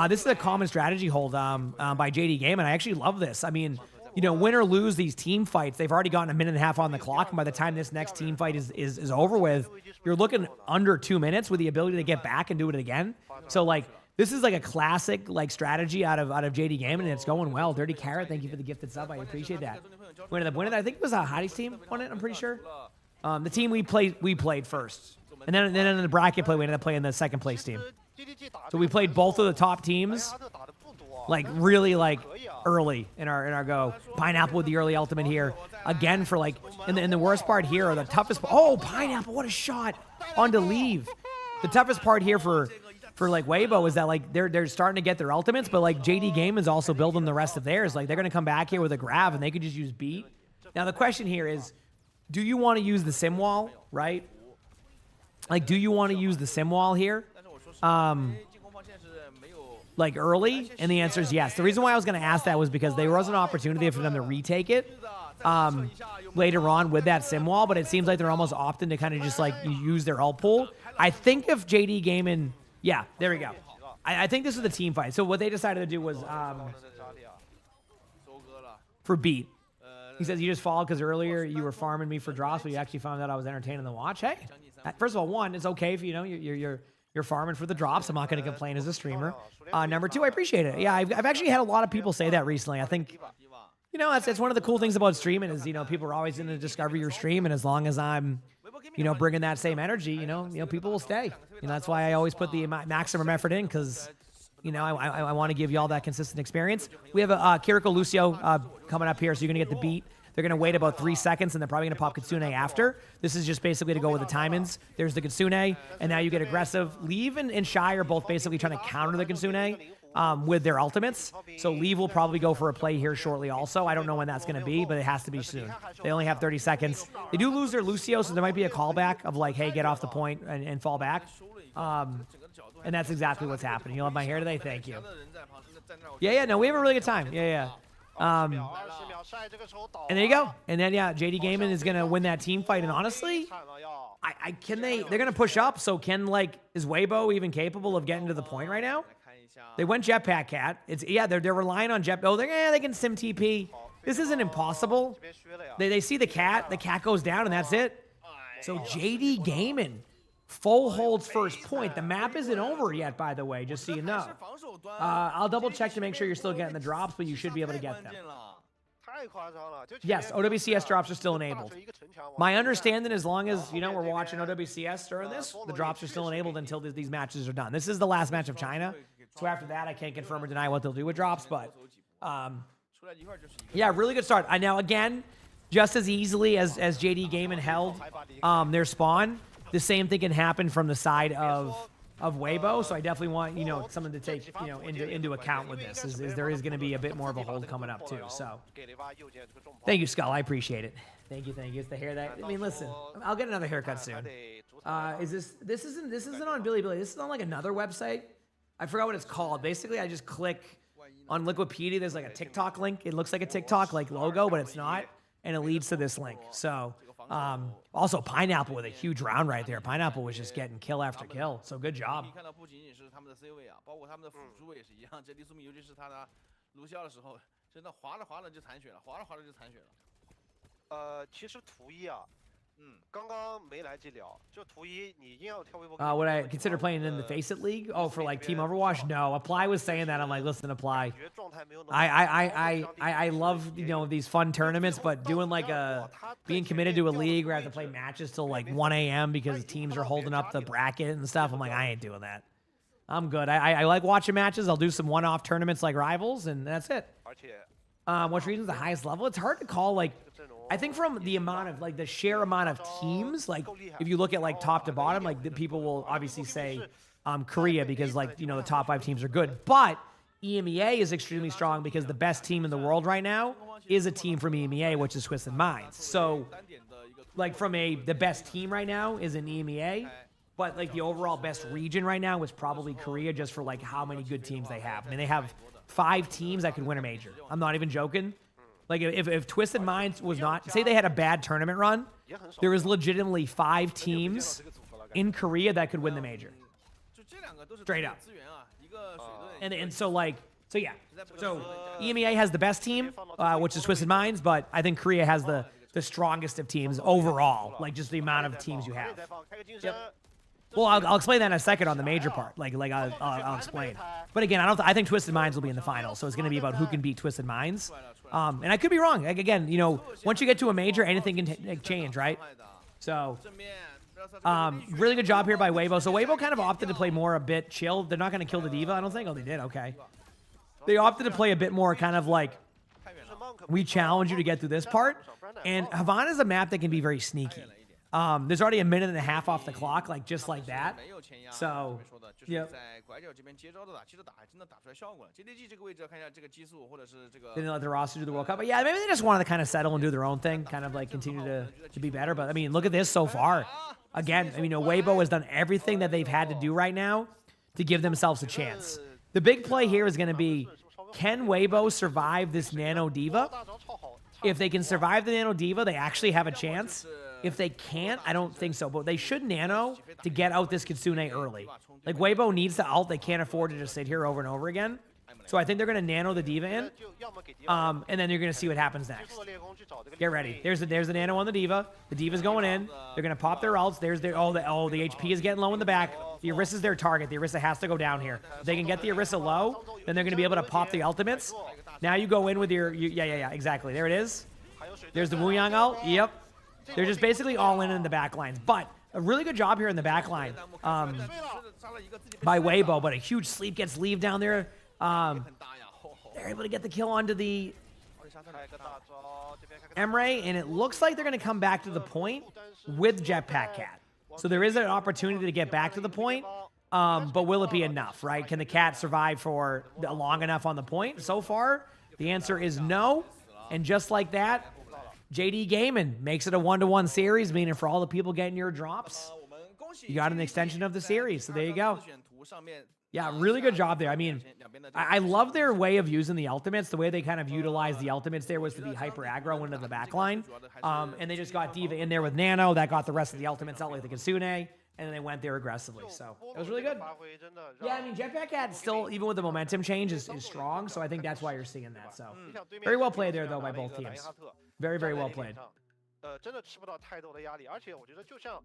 Speaker 2: this is a common strategy hold by JD Game, and I actually love this. I mean, you know, win or lose these team fights, they've already gotten a minute and a half on the clock, and by the time this next team fight is over with, you're looking under 2 minutes with the ability to get back and do it again. So like this is like a classic like strategy out of JD Game, and it's going well. Dirty Carrot, thank you for the gifted sub. I appreciate that. Win it. I think it was Hadi's team won it. I'm pretty sure. The team we played first, and then in the bracket play we ended up playing the second place team. So we played both of the top teams, like really like early in our go. Pineapple with the early ultimate here again for like, and the worst part here, or the toughest. Oh, Pineapple! What a shot on to leave. The toughest part here for like Weibo is that like they're starting to get their ultimates, but like JD Game is also building the rest of theirs. Like they're gonna come back here with a grab and they could just use beat. Now the question here is, do you want to use the sim wall, right? Like, do you want to use the sim wall here? Like early? And the answer is yes. The reason why I was going to ask that was because there was an opportunity for them to retake it later on with that sim wall, but it seems like they're almost opting to kind of just like use their ult pool. I think if JD Gaming, yeah, there we go. I think this is the team fight. So what they decided to do was for beat. He says you just followed because earlier you were farming me for drops, but you actually found out I was entertaining the watch. Hey, first of all, one, it's okay if you're farming for the drops. I'm not going to complain as a streamer. Number two, I appreciate it. Yeah, I've actually had a lot of people say that recently. I think, that's one of the cool things about streaming is, people are always going to discover your stream. And as long as I'm, bringing that same energy, people will stay. That's why I always put the maximum effort in because, I want to give you all that consistent experience. We have a Kiriko Lucio coming up here, so you're going to get the beat. They're going to wait about 3 seconds, and they're probably going to pop Kitsune after. This is just basically to go with the timings. There's the Kitsune, and now you get aggressive. Leave and Shy are both basically trying to counter the Kitsune with their ultimates. So Leave will probably go for a play here shortly also. I don't know when that's going to be, but it has to be soon. They only have 30 seconds. They do lose their Lucio, so there might be a callback of like, hey, get off the point and fall back. And that's exactly what's happening. You'll have my hair today? Thank you. Yeah, no, we have a really good time. Yeah. And there you go. And then, JD Gaming is going to win that team fight. And honestly, they're going to push up. So is Weibo even capable of getting to the point right now? They went Jetpack Cat. They're relying on Jet. Oh, they can sim TP. This isn't impossible. They see the cat goes down, and that's it. So JD Gaming full holds first point. The map isn't over yet, by the way, just so you know. I'll double check to make sure you're still getting the drops, but you should be able to get them. Yes, OWCS drops are still enabled. My understanding, as long as, we're watching OWCS during this, the drops are still enabled until these matches are done. This is the last match of China. So after that, I can't confirm or deny what they'll do with drops, but really good start. Now, again, just as easily as JD Gaming held their spawn, the same thing can happen from the side of Weibo, so I definitely want, something to take, into account with this, is there is going to be a bit more of a hold coming up too, so. Thank you, Skull, I appreciate it. Thank you. It's the hair that, listen, I'll get another haircut soon. This isn't on Bilibili, this is on another website. I forgot what it's called. Basically, I just click on Liquipedia, there's a TikTok link. It looks like a TikTok logo, but it's not, and it leads to this link, so. Also, Pineapple with a huge round right there. Pineapple was just getting kill after kill, so good job. Would I consider playing in the Face It League? Oh, for Team Overwatch? No. Apply was saying that. I'm like, listen, Apply. I love these fun tournaments, but doing being committed to a league where I have to play matches till 1 a.m. because teams are holding up the bracket and stuff. I'm like, I ain't doing that. I'm good. I like watching matches. I'll do some one-off tournaments like Rivals, and that's it. Which region's the highest level? It's hard to call. I think from the amount of the sheer amount of teams, if you look at top to bottom, the people will obviously say Korea because the top 5 teams are good, but EMEA is extremely strong because the best team in the world right now is a team from EMEA, which is Twisted Minds. So the best team right now is in EMEA, but the overall best region right now is probably Korea, just for how many good teams they have. They have 5 teams that could win a major. I'm not even joking. If Twisted Minds was not, say they had a bad tournament run, there was legitimately 5 teams in Korea that could win the major. Straight up. So EMEA has the best team, which is Twisted Minds, but I think Korea has the strongest of teams overall, just the amount of teams you have. Yep. Well, I'll explain that in a second on the major part. I'll explain. But again, I think Twisted Minds will be in the final, so it's going to be about who can beat Twisted Minds. And I could be wrong. Again, once you get to a major, anything can change, right? So, really good job here by Weibo. So Weibo kind of opted to play more a bit chill. They're not going to kill the Diva, I don't think. Oh, they did? Okay. They opted to play a bit more kind of we challenge you to get through this part. And Havana is a map that can be very sneaky. There's already a minute and a half off the clock, just like that. So, yep. They didn't let the roster do the World Cup. But yeah, maybe they just wanted to kind of settle and do their own thing, kind of continue to be better. But look at this so far. Again, Weibo has done everything that they've had to do right now to give themselves a chance. The big play here is going to be, can Weibo survive this Nano Diva? If they can survive the Nano Diva, they actually have a chance. If they can't, I don't think so. But they should nano to get out this Kitsune early. Weibo needs to ult. They can't afford to just sit here over and over again. So I think they're going to nano the D.Va in. And then you're going to see what happens next. Get ready. There's the nano on the D.Va. The D.Va's going in. They're going to pop their ults. There's their, the HP is getting low in the back. The Orisa's their target. The Orisa has to go down here. If they can get the Orisa low, then they're going to be able to pop the ultimates. Now you go in with your, yeah, exactly. There it is. There's the Wuyang ult. Yep. They're just basically all in the back lines. But a really good job here in the back line by Weibo, but a huge sleep gets leave down there. They're able to get the kill onto the Emre, and it looks like they're going to come back to the point with Jetpack Cat. So there is an opportunity to get back to the point, but will it be enough, right? Can the Cat survive for long enough on the point? So far, the answer is no. And just like that, JD Gaming makes it a 1-to-1 series, meaning for all the people getting your drops, you got an extension of the series. So there you go. Yeah, really good job there. I mean, I love their way of using the ultimates. The way they kind of utilized the ultimates there was to be hyper aggro into the back line. And they just got D.Va in there with Nano. That got the rest of the ultimates out like the Kitsune. And then they went there aggressively. So it was really good. Yeah, I mean, Jetpack Cat still, even with the momentum change, is strong. So I think that's why you're seeing that. So very well played there, though, by both teams. Very, very well played.
Speaker 9: 真的吃不到太多的压力，而且我觉得就像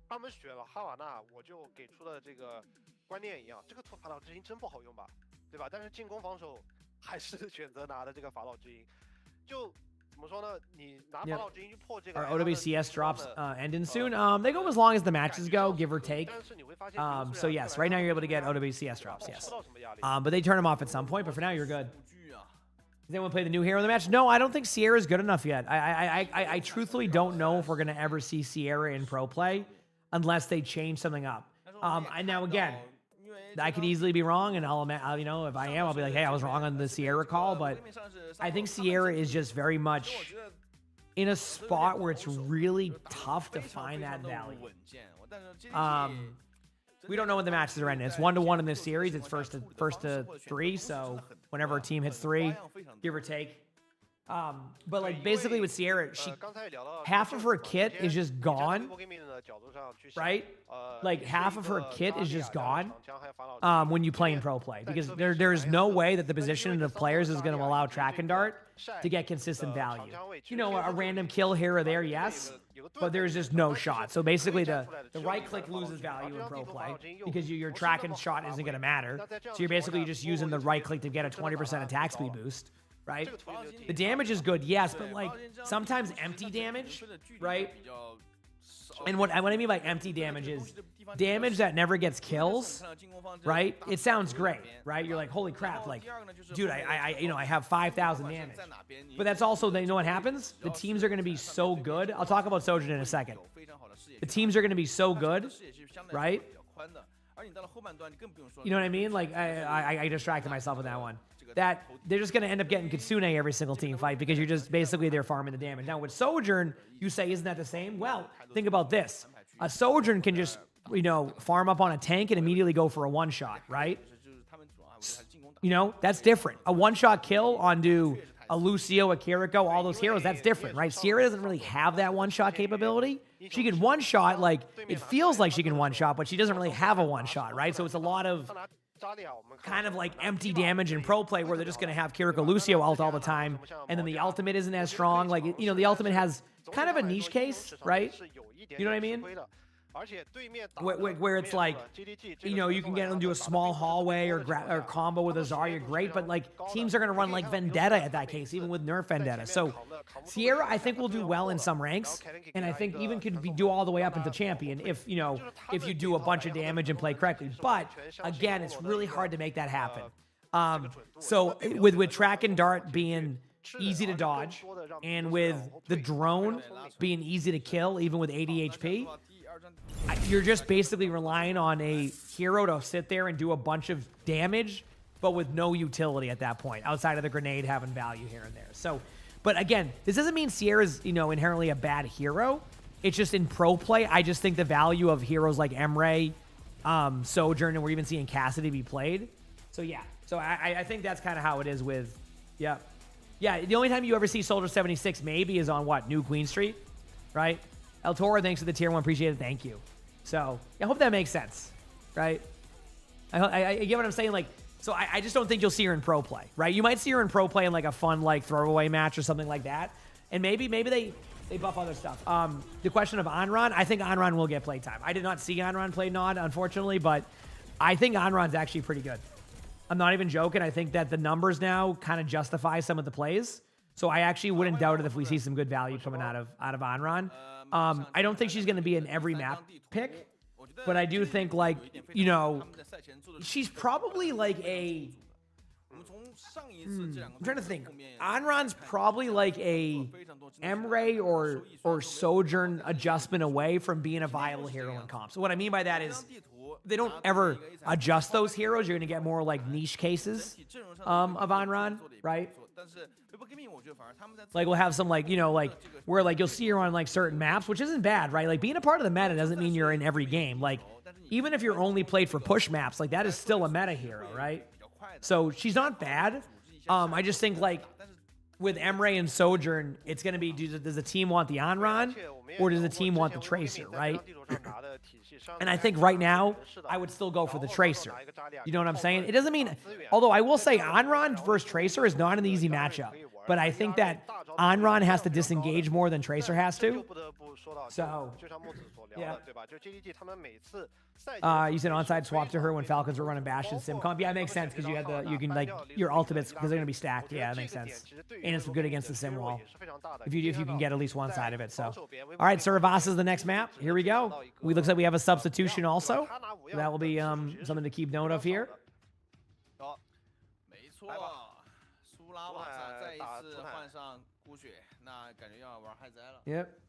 Speaker 9: 他们选了哈瓦那，我就给出了这个观念一样，这个法老之音真不好用吧，对吧？但是进攻防守还是选择拿的这个法老之音，就怎么说呢？你拿法老之音去破这个。
Speaker 2: Our OWCS drops ending soon. They go as long as the matches go, give or take. So yes, right now you're able to get OWCS drops, yes. But they turn them off at some point. But for now, you're good. Does anyone play the new hero in the match? No, I don't think Sierra's good enough yet. I truthfully don't know if we're gonna ever see Sierra in pro play unless they change something up. Now again, I could easily be wrong, and I'll you know, if I am, I'll be like, hey, I was wrong on the Sierra call. But I think Sierra is just very much in a spot where it's really tough to find that value. We don't know when the matches are ending. It's 1-to-1 in this series. It's first to 3. So whenever a team hits 3, give or take. But like basically with Sierra, half of her kit is just gone, right? Like half of her kit is just gone when you play in pro play, because there is no way that the position of players is going to allow track and dart to get consistent value. You know, a random kill here or there, yes, but there's just no shot. So basically the right click loses value in pro play because your track and shot isn't going to matter. So you're basically just using the right click to get a 20% attack speed boost. Right? The damage is good, yes, but like sometimes empty damage, right? And what I mean by empty damage is damage that never gets kills, right? It sounds great, right? You're like, holy crap, like, dude, I have 5,000 damage. But that's also, you know what happens? The teams are going to be so good. I'll talk about Sojourn in a second. The teams are going to be so good, right? You know what I mean? Like, I distracted myself with that one. That they're just going to end up getting Kitsune every single team fight because you're just basically they're farming the damage. Now with Sojourn, you say, isn't that the same? Well, think about this. A Sojourn can just, you know, farm up on a tank and immediately go for a one-shot, right? You know, that's different. A one-shot kill onto a Lucio, a Kiriko, all those heroes, that's different, right? Sierra doesn't really have that one-shot capability. She can one-shot, like, it feels like she can one-shot, but she doesn't really have a one-shot, right? So it's a lot of kind of like empty damage in pro play where they're just going to have Kiriko Lucio ult all the time, and then the ultimate isn't as strong. Like, you know, the ultimate has kind of a niche case, right? You know what I mean? Where it's like, you know, you can get into a small hallway or combo with a Zarya, great, but like teams are going to run like Vendetta at that case, even with nerf Vendetta. So Sierra, I think, will do well in some ranks, and I think even could do all the way up into champion if, you know, if you do a bunch of damage and play correctly. But again, it's really hard to make that happen. So with track and dart being easy to dodge, and with the drone being easy to kill, even with 80 HP, you're just basically relying on a hero to sit there and do a bunch of damage, but with no utility at that point, outside of the grenade having value here and there. So, but again, this doesn't mean Sierra's, you know, inherently a bad hero. It's just in pro play, I just think the value of heroes like Emre, Sojourn, and we're even seeing Cassidy be played. So yeah, so I think that's kind of how it is with, yeah. The only time you ever see Soldier 76 maybe is on what, New Queen Street, right? El Toro, thanks for the tier 1. Appreciate it. Thank you. So I hope that makes sense, right? I get what I'm saying. Like, So I just don't think you'll see her in pro play, right? You might see her in pro play in like a fun like throwaway match or something like that. And maybe they buff other stuff. The question of Anran, I think Anran will get playtime. I did not see Anran play Nod, unfortunately, but I think Anran's actually pretty good. I'm not even joking. I think that the numbers now kind of justify some of the plays. So I actually wouldn't doubt it if we see some good value coming out of Anran. I don't think she's going to be an every map pick, but I do think, like, you know, she's probably like a... I'm trying to think. Anran's probably like a emongg or Sojourn adjustment away from being a viable hero in comp. So what I mean by that is they don't ever adjust those heroes. You're going to get more like niche cases of Anran, right? Like we'll have some like, you know, like where like you'll see her on like certain maps, which isn't bad, right? Like being a part of the meta doesn't mean you're in every game. Like even if you're only played for push maps, like that is still a meta hero, right? So she's not bad. I just think like with emongg and Sojourn, it's going to be, does the team want the Anran or does the team want the Tracer, right? And I think right now, I would still go for the Tracer. You know what I'm saying? It doesn't mean, although I will say Anran versus Tracer is not an easy matchup, but I think that Anran has to disengage more than Tracer has to. So, yeah. You said onside swap to her when Falcons were running Bash and SimComp. Yeah, it makes sense because you had you can like your ultimates because they're gonna be stacked. Yeah, that makes sense. And it's good against the sim wall if you can get at least one side of it. So, all right, Suravas is the next map. Here we go. Looks like we have a substitution also. That will be something to keep note of here. Yep.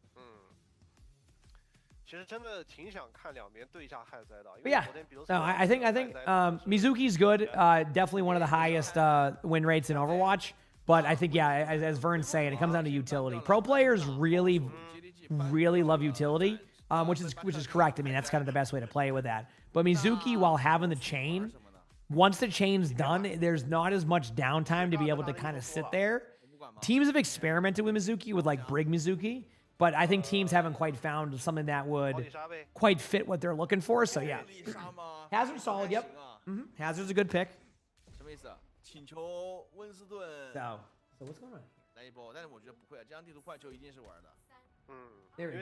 Speaker 2: But yeah, no, I think Mizuki's good. Definitely one of the highest win rates in Overwatch. But I think, yeah, as Vern's saying, it comes down to utility. Pro players really, really love utility, which is correct. I mean, that's kind of the best way to play with that. But Mizuki, while having the chain, once the chain's done, there's not as much downtime to be able to kind of sit there. Teams have experimented with Mizuki, with like Brig Mizuki. But I think teams haven't quite found something that would quite fit what they're looking for. So, yeah. Hazard's solid, yep. Hazard's a good pick. So what's going on? There we go.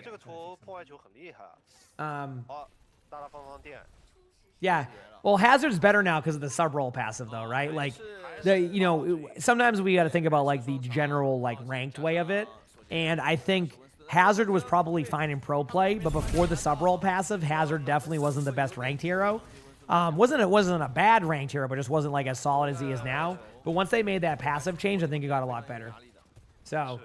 Speaker 2: Yeah. Well, Hazard's better now because of the sub-roll passive, though, right? Like, you know, sometimes we got to think about, like, the general, like, ranked way of it. And I think Hazard was probably fine in pro play, but before the sub-roll passive, Hazard definitely wasn't the best ranked hero. Wasn't a bad ranked hero, but just wasn't like as solid as he is now. But once they made that passive change, I think it got a lot better. So,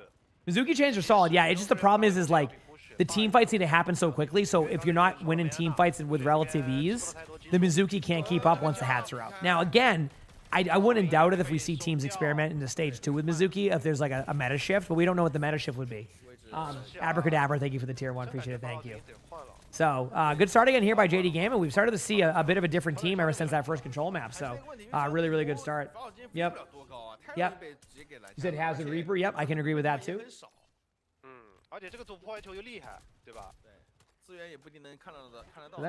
Speaker 2: Mizuki chains are solid. Yeah, it's just the problem is like the team fights need to happen so quickly. So if you're not winning team fights with relative ease, the Mizuki can't keep up once the hats are out. Now, again, I wouldn't doubt it if we see teams experiment into stage 2 with Mizuki, if there's like a meta shift, but we don't know what the meta shift would be. Abracadabra, thank you for the tier 1. Appreciate it. Thank you. So, good start again here by JD Gaming. We've started to see a bit of a different team ever since that first control map. So, really, really good start. Yep. Yep. You said Hazard Reaper. Yep, I can agree with that too.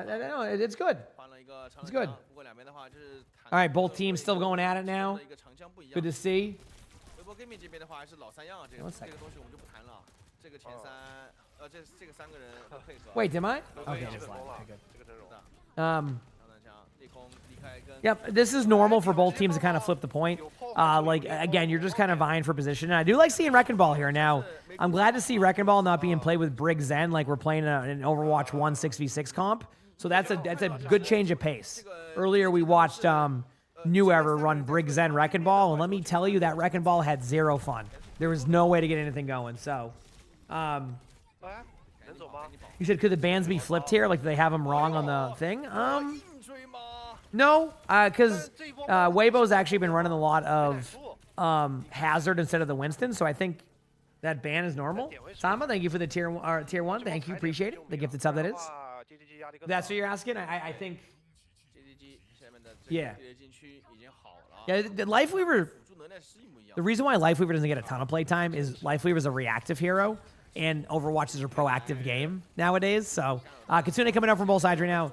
Speaker 2: No, it's good. It's good. All right, both teams still going at it now. Good to see. One second. Wait, am I? Okay, just like, okay, good. Yep, this is normal for both teams to kind of flip the point. Like, again, you're just kind of vying for position. And I do like seeing Wrecking Ball here. Now, I'm glad to see Wrecking Ball not being played with Brig Zen like we're playing an Overwatch 1 6v6 comp. So that's a good change of pace. Earlier, we watched New Ever run Brig Zen Wrecking Ball, and let me tell you, that Wrecking Ball had zero fun. There was no way to get anything going. So, you said, could the bans be flipped here? Like, do they have them wrong on the thing? No, because Weibo's actually been running a lot of Hazard instead of the Winston, so I think that ban is normal. Sama, thank you for the tier 1. Thank you, appreciate it. The gifted sub, that is. That's what you're asking? I think. Yeah. Yeah, the Lifeweaver. The reason why Lifeweaver doesn't get a ton of playtime is Lifeweaver is a reactive hero. and Overwatch is a proactive game nowadays. So Kitsune coming out from both sides right now.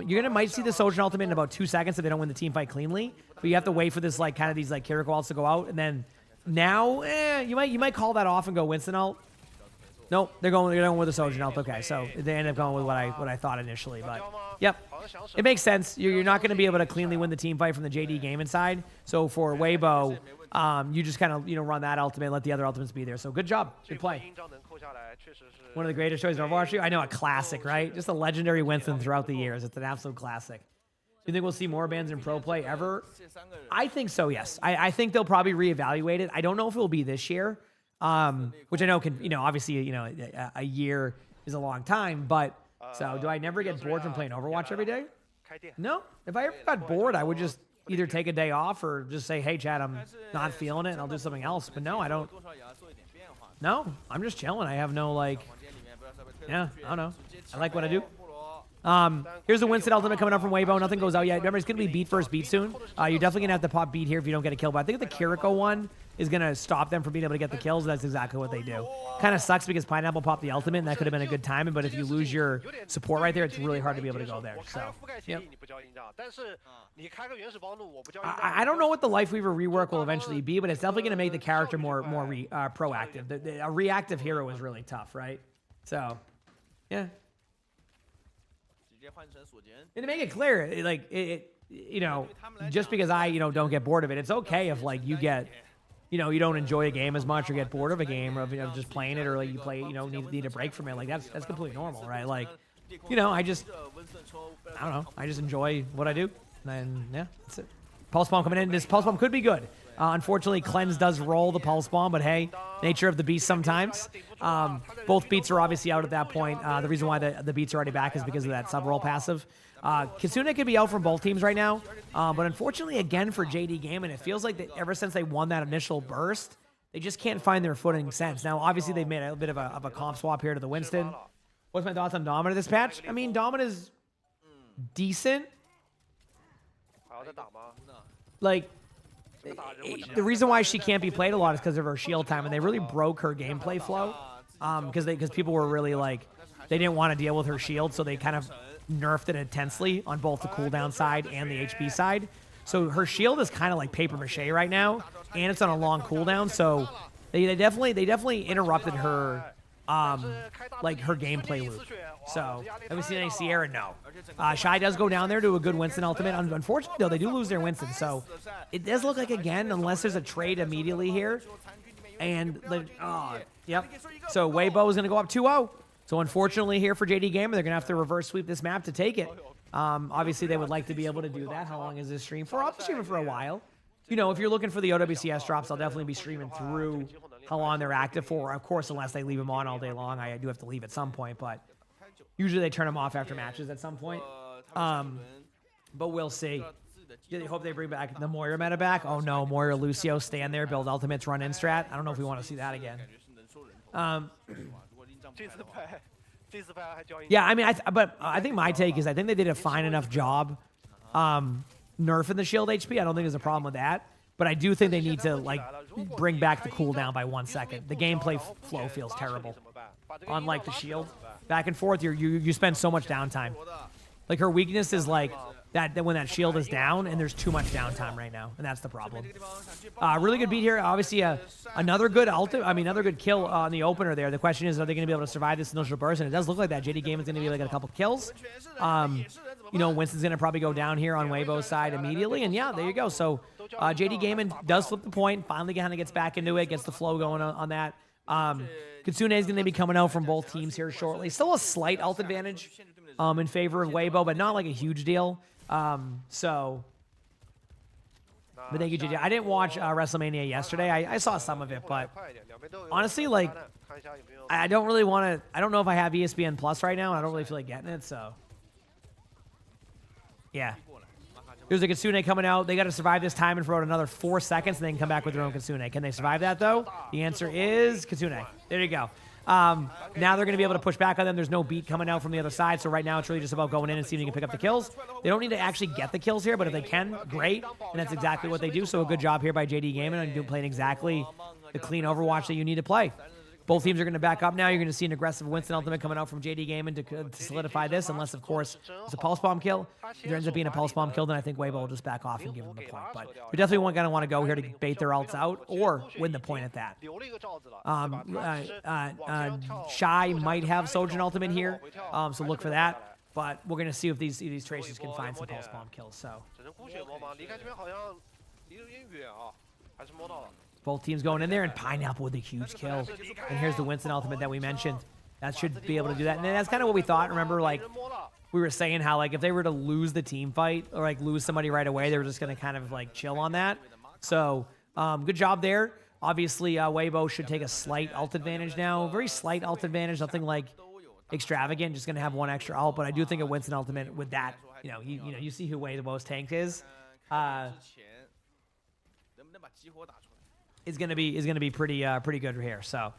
Speaker 2: You're gonna might see the Sojin ultimate in about 2 seconds if they don't win the team fight cleanly. But you have to wait for this like kind of these like Kiriko ults to go out, and then now you might call that off and go Winston ult. Nope, they're going with the Sojin ult. Okay, so they end up going with what I thought initially, but yep, it makes sense. You're not going to be able to cleanly win the team fight from the JD Gaming side. So for Weibo, you just kind of run that ultimate, let the other ultimates be there. So good job, good play. One of the greatest choices in Overwatch. I know, a classic, right? Just a legendary Winston throughout the years. It's an absolute classic. Do you think we'll see more bans in pro play ever? I think so, yes. I think they'll probably reevaluate it. I don't know if it will be this year. Which I know can, obviously, a year is a long time, but so do I never get bored from playing Overwatch every day? No. If I ever got bored, I would just either take a day off or just say, hey, Chad, I'm not feeling it and I'll do something else. But no, I don't. No, I'm just chilling. I have no, I don't know. I like what I do. Here's the Winston ultimate coming up from Weibo. Nothing goes out yet. Remember, it's going to be beat first, beat soon. You're definitely going to have to pop beat here if you don't get a kill. But I think the Kiriko one is going to stop them from being able to get the kills. That's exactly what they do. Kind of sucks because Pineapple popped the ultimate, and that could have been a good timing. But if you lose your support right there, it's really hard to be able to go there. So, yep. I don't know what the Lifeweaver rework will eventually be, but it's definitely going to make the character more proactive. A reactive hero is really tough, right? So, yeah. And to make it clear, just because I, don't get bored of it, it's okay if you get, you don't enjoy a game as much or get bored of a game or of just playing it, or you play, need a break from it. That's completely normal, right? I don't know. I just enjoy what I do. And yeah, that's it. Pulse Bomb coming in. This Pulse Bomb could be good. Unfortunately, Cleanse does roll the Pulse Bomb, but hey, nature of the beast sometimes. Both beats are obviously out at that point. The reason why the beats are already back is because of that sub-roll passive. Kitsune could be out from both teams right now, but unfortunately, again, for JD Gaming, it feels like that ever since they won that initial burst, they just can't find their footing since. Now, obviously, they've made a bit of a comp swap here to the Winston. What's my thoughts on Domina this patch? I mean, Domina's decent. The reason why she can't be played a lot is because of her shield time, and they really broke her gameplay flow because people were really they didn't want to deal with her shield, so they kind of nerfed it intensely on both the cooldown side and the HP side. So her shield is kind of like paper mache right now, and it's on a long cooldown, so they definitely interrupted her her gameplay loop. So have we seen any Sierra? No. Shy does go down there to a good Winston ultimate. Unfortunately, though, they do lose their Winston. So it does look like, again, unless there's a trade immediately here. And, yep. So Weibo is going to go up 2-0. So unfortunately here for JD Gamer, they're going to have to reverse sweep this map to take it. Obviously, they would like to be able to do that. How long is this stream for? I'll be streaming for a while. If you're looking for the OWCS drops, I'll definitely be streaming through how long they're active for. Of course, unless they leave them on all day long, I do have to leave at some point, but usually they turn them off after matches at some point. But we'll see. I hope they bring back the Moira meta back. Oh no, Moira, Lucio, stand there, build ultimates, run in strat. I don't know if we want to see that again. Yeah, I mean, I think my take is I think they did a fine enough job nerfing the shield HP. I don't think there's a problem with that. But I do think they need to bring back the cooldown by 1 second. The gameplay flow feels terrible. Unlike the shield, back and forth, you spend so much downtime. Her weakness is that when that shield is down and there's too much downtime right now, and that's the problem. Really good beat here. Obviously, another good another good kill on the opener there. The question is, are they going to be able to survive this initial burst? And it does look like that. JD Game is going to be a couple kills. Winston's going to probably go down here on Weibo's side immediately, and yeah, there you go. So JD Gaming does flip the point. Finally, kind of gets back into it, gets the flow going on that. Kitsune is going to be coming out from both teams here shortly. Still a slight ult advantage in favor of Weibo, but not a huge deal. But thank you, JJ. I didn't watch WrestleMania yesterday. I saw some of it, but honestly, I don't really want to. I don't know if I have ESPN Plus right now. I don't really feel like getting it, so yeah. There's a Kitsune coming out. They got to survive this time and for another 4 seconds, and then come back with their own Kitsune. Can they survive that, though? The answer is Kitsune. There you go. Now they're going to be able to push back on them. There's no beat coming out from the other side, so right now it's really just about going in and seeing if you can pick up the kills. They don't need to actually get the kills here, but if they can, great, and that's exactly what they do. So a good job here by JD Gaming on playing exactly the clean Overwatch that you need to play. Both teams are going to back up now. You're going to see an aggressive Winston ultimate coming out from JD Gaming to solidify this, unless, of course, it's a pulse bomb kill. If there ends up being a pulse bomb kill, then I think Weibo will just back off and give them the point. But we definitely going to want to go here to bait their ults out or win the point at that. Shy might have Sojourn ultimate here, so look for that. But we're going to see if these Tracers can find some pulse bomb kills. So both teams going in there, and Pineapple with a huge kill. And here's the Winston ultimate that we mentioned. That should be able to do that. And that's kind of what we thought. Remember, like, we were saying how, like, if they were to lose the team fight or, like, lose somebody right away, they were just going to kind of, like, chill on that. So, good job there. Obviously, Weibo should take a slight ult advantage now. Very slight ult advantage, nothing, like, extravagant. Just going to have one extra ult. But I do think a Winston ultimate with that, you see who Weibo's tank is. Is going to be pretty good here. So,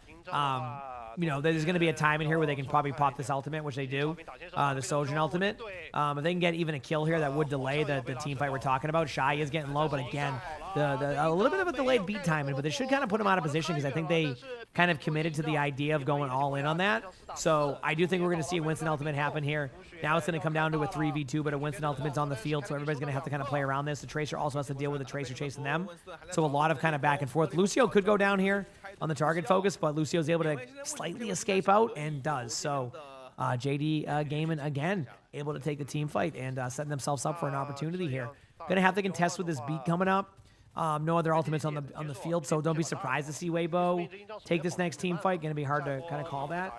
Speaker 2: there's going to be a time in here where they can probably pop this ultimate, which they do, the Sojourn ultimate. If they can get even a kill here, that would delay the team fight we're talking about. Shy is getting low, but again, a little bit of a delayed beat timing, but they should kind of put him out of position because I think they kind of committed to the idea of going all in on that. So I do think we're going to see a Winston ultimate happen here. Now it's going to come down to a 3v2, but a Winston ultimate's on the field, so everybody's going to have to kind of play around this. The Tracer also has to deal with the Tracer chasing them. So a lot of kind of back and forth. Lucio could go down here on the target focus, but Lucio's able to slightly escape out and does. So JD Gaming, again, able to take the team fight and setting themselves up for an opportunity here. Going to have to contest with this beat coming up. No other ultimates on the field, so don't be surprised to see Weibo take this next team fight. Going to be hard to kind of call that.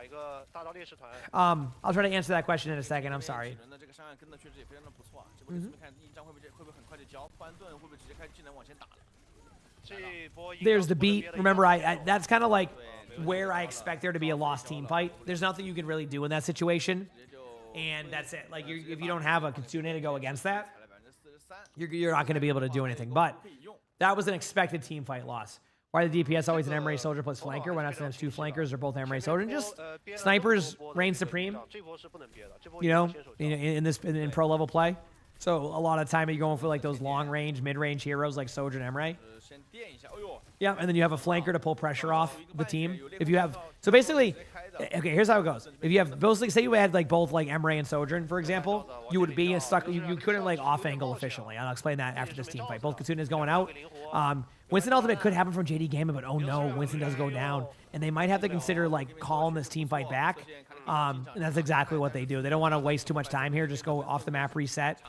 Speaker 2: I'll try to answer that question in a second. I'm sorry. There's the beat. Remember, that's kind of like where I expect there to be a lost team fight. There's nothing you can really do in that situation, and that's it. Like, if you don't have a Kitsune to go against that, you're not going to be able to do anything. But that was an expected team fight loss. Why the DPS always an Emre Soldier plus flanker? Why not sometimes two flankers or both Emre Soldier? Just snipers reign supreme, in pro level play. So a lot of time you're going for like those long range, mid range heroes like Soldier and Emre. Yeah, and then you have a flanker to pull pressure off the team. If you have, so basically, okay, here's how it goes. If you have both, say you had like both like Emre and Sojourn, for example, you would be stuck. You couldn't like off angle efficiently. I'll explain that after this team fight. Both Kitsune is going out. Winston ultimate could happen from JD Gaming, but oh no, Winston does go down, and they might have to consider like calling this team fight back. And that's exactly what they do. They don't want to waste too much time here. Just go off the map, reset.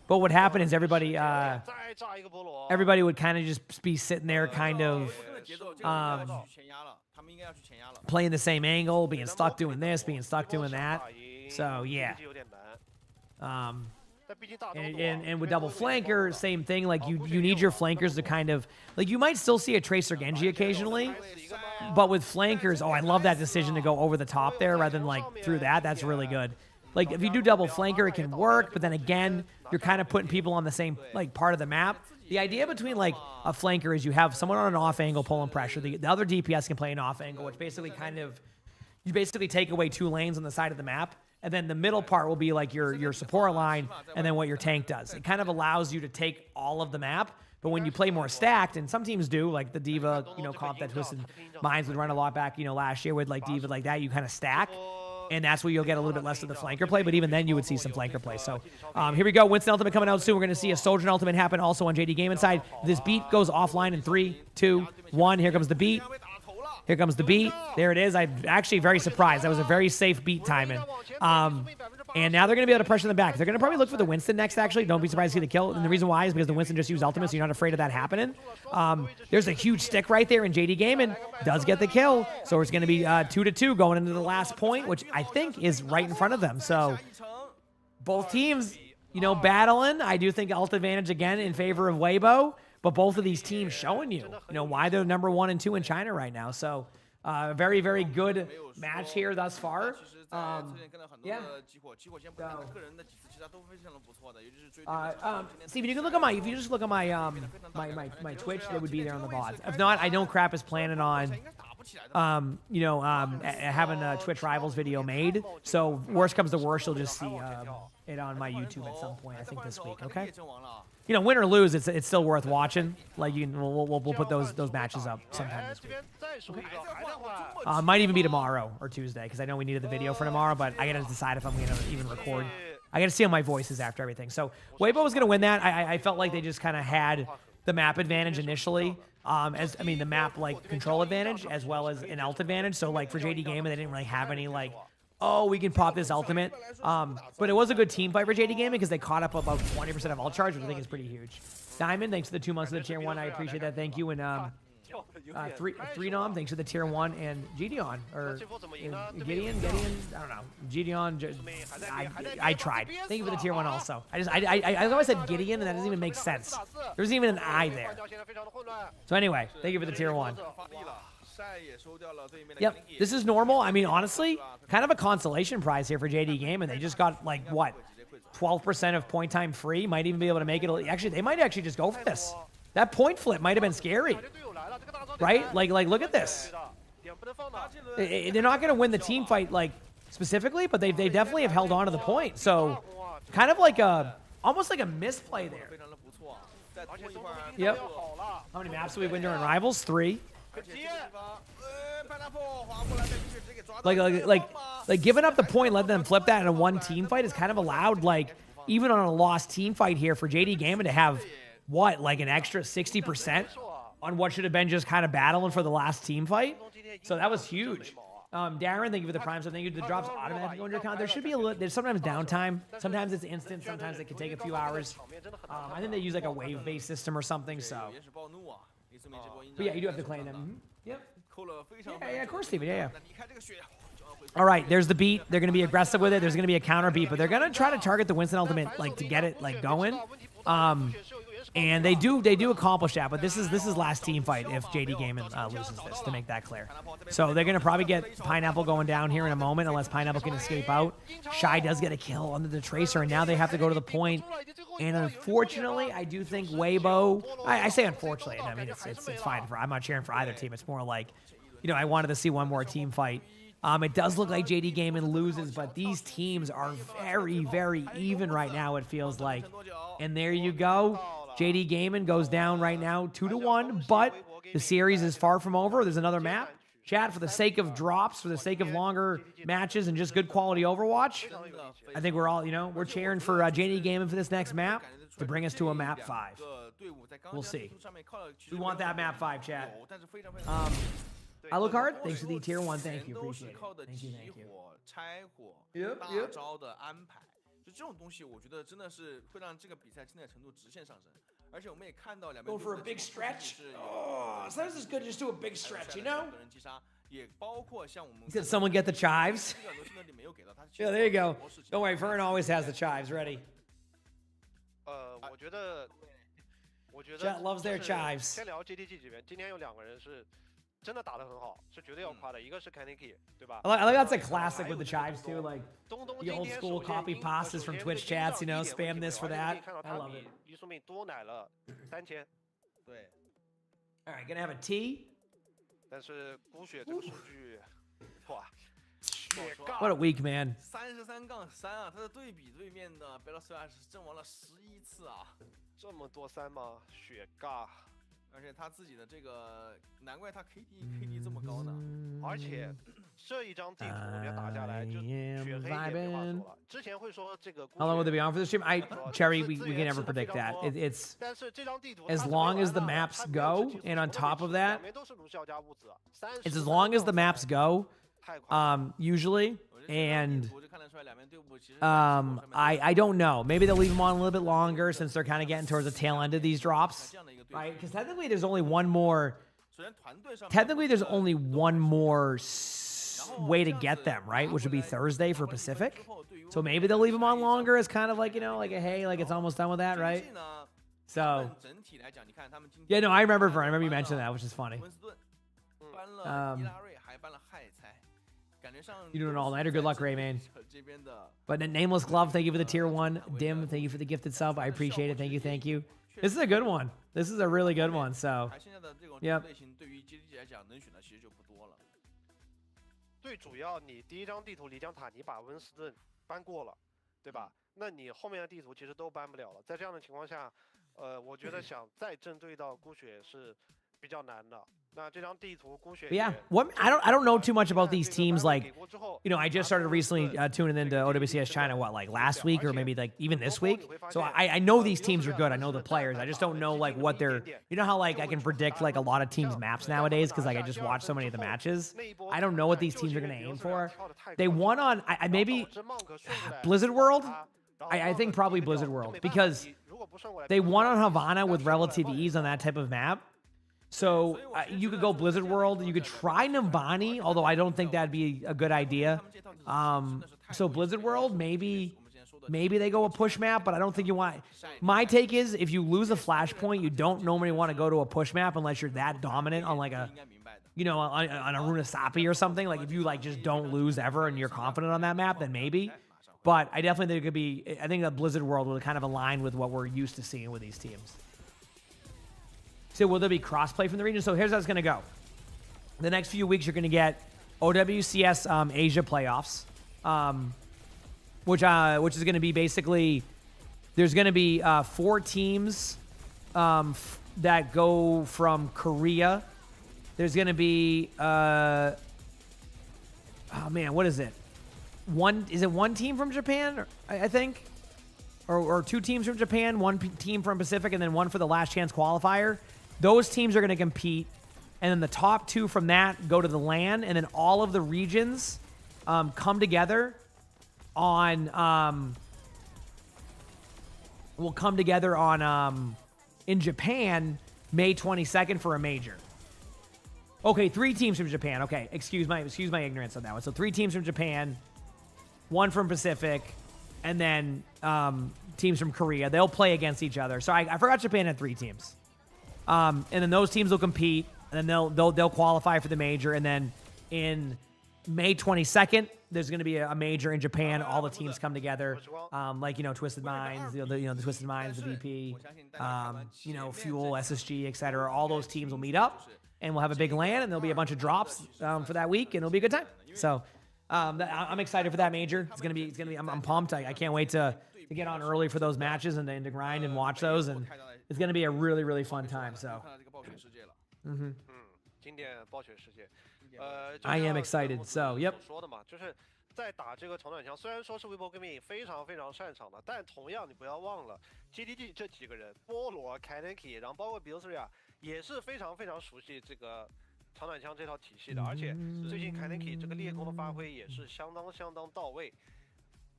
Speaker 2: But what happened is everybody would kind of just be sitting there, kind of playing the same angle, being stuck doing this, being stuck doing that. So yeah. And with double flanker, same thing. Like you need your flankers to kind of like, you might still see a Tracer Genji occasionally, but with flankers, I love that decision to go over the top there rather than like through that. That's really good. Like if you do double flanker, it can work, but then again, you're kind of putting people on the same like part of the map. The idea between like a flanker is you have someone on an off angle pulling pressure. The other DPS can play an off angle, which basically you basically take away two lanes on the side of the map. And then the middle part will be like your support line, and then what your tank does. It kind of allows you to take all of the map, but when you play more stacked, and some teams do, like the D.Va, comp that Twisted Minds would run a lot back, last year with like D.Va like that, you kind of stack, and that's where you'll get a little bit less of the flanker play, but even then you would see some flanker play. So here we go, Winston ultimate coming out soon. We're going to see a Soldier ultimate happen also on JD Gaming side. This beat goes offline in 3, 2, 1. Here comes the beat. Here comes the beat. There it is. I'm actually very surprised. That was a very safe beat timing. And now they're going to be able to pressure them back. They're going to probably look for the Winston next, actually. Don't be surprised to see the kill. And the reason why is because the Winston just used ultimate, so you're not afraid of that happening. There's a huge stick right there, and JD Gaming does get the kill. So it's going to be 2-2 going into the last point, which I think is right in front of them. So both teams, battling. I do think ult advantage again in favor of Weibo. But both of these teams showing you, why they're number 1 and 2 in China right now. So, very, very good match here thus far. Yeah. Steve, you can look at if you just look at my my Twitch, it would be there on the VODs. If not, I know Crap is planning on, having a Twitch Rivals video made. So, worst comes to worst, you'll just see it on my YouTube at some point, I think this week, okay? you know, win or lose, it's still worth watching. Like we'll put those matches up sometime this week. Okay. Might even be tomorrow or Tuesday because I know we needed the video for tomorrow, but I gotta decide if I'm gonna even record. I gotta see how my voice is after everything. So Weibo was gonna win that. I felt like they just kind of had the map advantage initially. The map like control advantage as well as an ult advantage. So like for JD Gaming, they didn't really have any like, oh, we can pop this ultimate. But it was a good team fight for JD Gaming because they caught up about 20% of ult charge, which I think is pretty huge. Diamond, thanks for the 2 months of the tier 1. I appreciate that. Thank you. And three Nom, thanks for the tier 1. And Gideon, or Gideon, I don't know. Gideon, I tried. Thank you for the tier 1 also. I always said Gideon, and that doesn't even make sense. There's even an I there. So anyway, thank you for the tier 1. Yep, this is normal. I mean, honestly, kind of a consolation prize here for JD Gaming. They just got, like, what, 12% of point time free? Might even be able to make it. Actually, they might actually just go for this. That point flip might have been scary, right? Like look at this. They're not going to win the team fight, like, specifically, but they definitely have held on to the point. So, kind of like almost like a misplay there. Yep. How many maps do we win during Rivals? 3. Like giving up the point, letting them flip that in a one team fight is kind of allowed, like, even on a lost team fight here for JD Gaming to have, what, like an extra 60% on what should have been just kind of battling for the last team fight. So that was huge. Darren, thank you for the prime. So thank you to the drops automatically go into your account. There should be there's sometimes downtime. Sometimes it's instant. Sometimes it can take a few hours. I think they use like a wave-based system or something. So, but yeah, you do have to claim them. Mm-hmm. Yep. Yeah, of course, Steven. Yeah. All right, there's the beat. They're going to be aggressive with it. There's going to be a counter beat, but they're going to try to target the Winston ultimate, like, to get it like going. And they do accomplish that, but this is last team fight if JD Gaming loses this, to make that clear. So they're going to probably get Pineapple going down here in a moment, unless Pineapple can escape out. Shy does get a kill under the Tracer, and now they have to go to the point. And unfortunately, I do think Weibo, I say unfortunately, I mean, it's fine. I'm not cheering for either team. It's more like, you know, I wanted to see one more team fight. It does look like JD Gaming loses, but these teams are very, very even right now, it feels like. And there you go. JD Gaming goes down right now 2-1, but the series is far from over. There's another map. Chat, for the sake of drops, for the sake of longer matches and just good quality Overwatch, I think we're all, you know, we're cheering for JD Gaming for this next map to bring us to a map 5. We'll see. We want that map 5, chat. Alucard, thanks for the tier 1. Thank you. Appreciate it. Thank you. Yep.
Speaker 8: 就这种东西，我觉得真的是会让这个比赛精彩程度直线上升。而且我们也看到两边
Speaker 2: Go for a big stretch. Oh, sometimes it's good to just do a big stretch, you know?
Speaker 8: 也包括像我们
Speaker 2: Did someone get the chives? Yeah, there you go. Don't worry, Vern always has the chives ready.
Speaker 9: 我觉得
Speaker 2: Chat loves their chives.
Speaker 9: 先聊 GTG 这边，今天有2个人是真的打得很好，是绝对要夸的。一个是 Kaneki， 对吧？
Speaker 2: I like that's a classic with the chives too, like the old school copy pastas from Twitch chats, you know, spam this for that. I love it.
Speaker 9: 李书敏多奶了3000，
Speaker 8: 对。
Speaker 2: All right, gonna have a T.
Speaker 9: 但是孤血这个数据，哇，
Speaker 2: What a week, man.
Speaker 8: 33-3啊，他的对比对面的 Bellasia 是阵亡了11次啊，
Speaker 9: 这么多3吗？血尬。
Speaker 8: 而且他自己的这个，难怪他 KD 这么高呢。
Speaker 9: 而且这一张地图我们打下来，就血黑也没话说了。之前会说这个。
Speaker 2: How long will they be on for this stream? Cherry, we can never predict that. It's as long as the maps go, and on top of that, it's as long as the maps go, usually. And I don't know. Maybe they'll leave them on a little bit longer since they're kind of getting towards the tail end of these drops, right? Because technically there's only one more. Technically there's only one more way to get them, right? Which would be Thursday for Pacific. So maybe they'll leave them on longer as kind of like, you know, like a hey, like it's almost done with that, right? So yeah, no, I remember Vern. I remember you mentioned that, which is funny. You doing an all-nighter? Good luck, Rayman. But Nameless Glove, thank you for the tier 1. Dim, thank you for the gifted sub. I appreciate it. Thank you. This is a good one. This is a really good one. So, yep.
Speaker 9: 最主要，你第一张地图漓江塔，你把温斯顿搬过了，对吧？那你后面的地图其实都搬不了了。在这样的情况下，我觉得想再正对到孤雪是比较难的。那这张地图孤雪
Speaker 2: Yeah, what I don't know too much about these teams. Like, I just started recently tuning into OWCS China. What, like last week or maybe like even this week? So I know these teams are good. I know the players. I just don't know like what they're. You know how like I can predict like a lot of teams' maps nowadays because like I just watch so many of the matches. I don't know what these teams are gonna aim for. They won on maybe Blizzard World. I think probably Blizzard World because they won on Havana with relative ease on that type of map. So you could go Blizzard World. You could try Navani, although I don't think that'd be a good idea. So Blizzard World, maybe they go a push map, but I don't think you want. My take is if you lose a flashpoint, you don't normally want to go to a push map unless you're that dominant on like a, on a Runasapi or something. Like if you like just don't lose ever and you're confident on that map, then maybe. But I definitely think it could be. I think that Blizzard World will kind of align with what we're used to seeing with these teams. So will there be crossplay from the region? So here's how it's going to go. The next few weeks, you're going to get OWCS Asia playoffs, which is going to be basically, there's going to be 4 teams that go from Korea. There's going to be, oh man, what is it? Is it one team from Japan, I think? Or 2 teams from Japan, 1 team from Pacific, and then 1 for the last chance qualifier. Those teams are going to compete, and then the top 2 from that go to the LAN, and then all of the regions come together on in Japan May 22nd for a major. Okay, 3 teams from Japan. Okay, excuse my ignorance on that one. So 3 teams from Japan, 1 from Pacific, and then teams from Korea. They'll play against each other. So I forgot Japan had 3 teams. And then those teams will compete, and then they'll qualify for the major. And then in May 22nd, there's going to be a major in Japan. All the teams come together, like Twisted Minds, the Twisted Minds, the VP, Fuel, SSG, etc. All those teams will meet up, and we'll have a big LAN, and there'll be a bunch of drops for that week, and it'll be a good time. So I'm excited for that major. It's gonna be. I'm pumped. I can't wait to get on early for those matches and to grind and watch those, and it's gonna be a really, really fun time. So, I am excited. So, yep.
Speaker 9: 在打这个长短枪，虽然说是微博革命非常非常擅长的，但同样你不要忘了 GDD 这几个人，菠萝、Commentating， 然后包括比如说也是非常非常熟悉这个长短枪这套体系的，而且最近 Commentating 这个猎弓的发挥也是相当到位。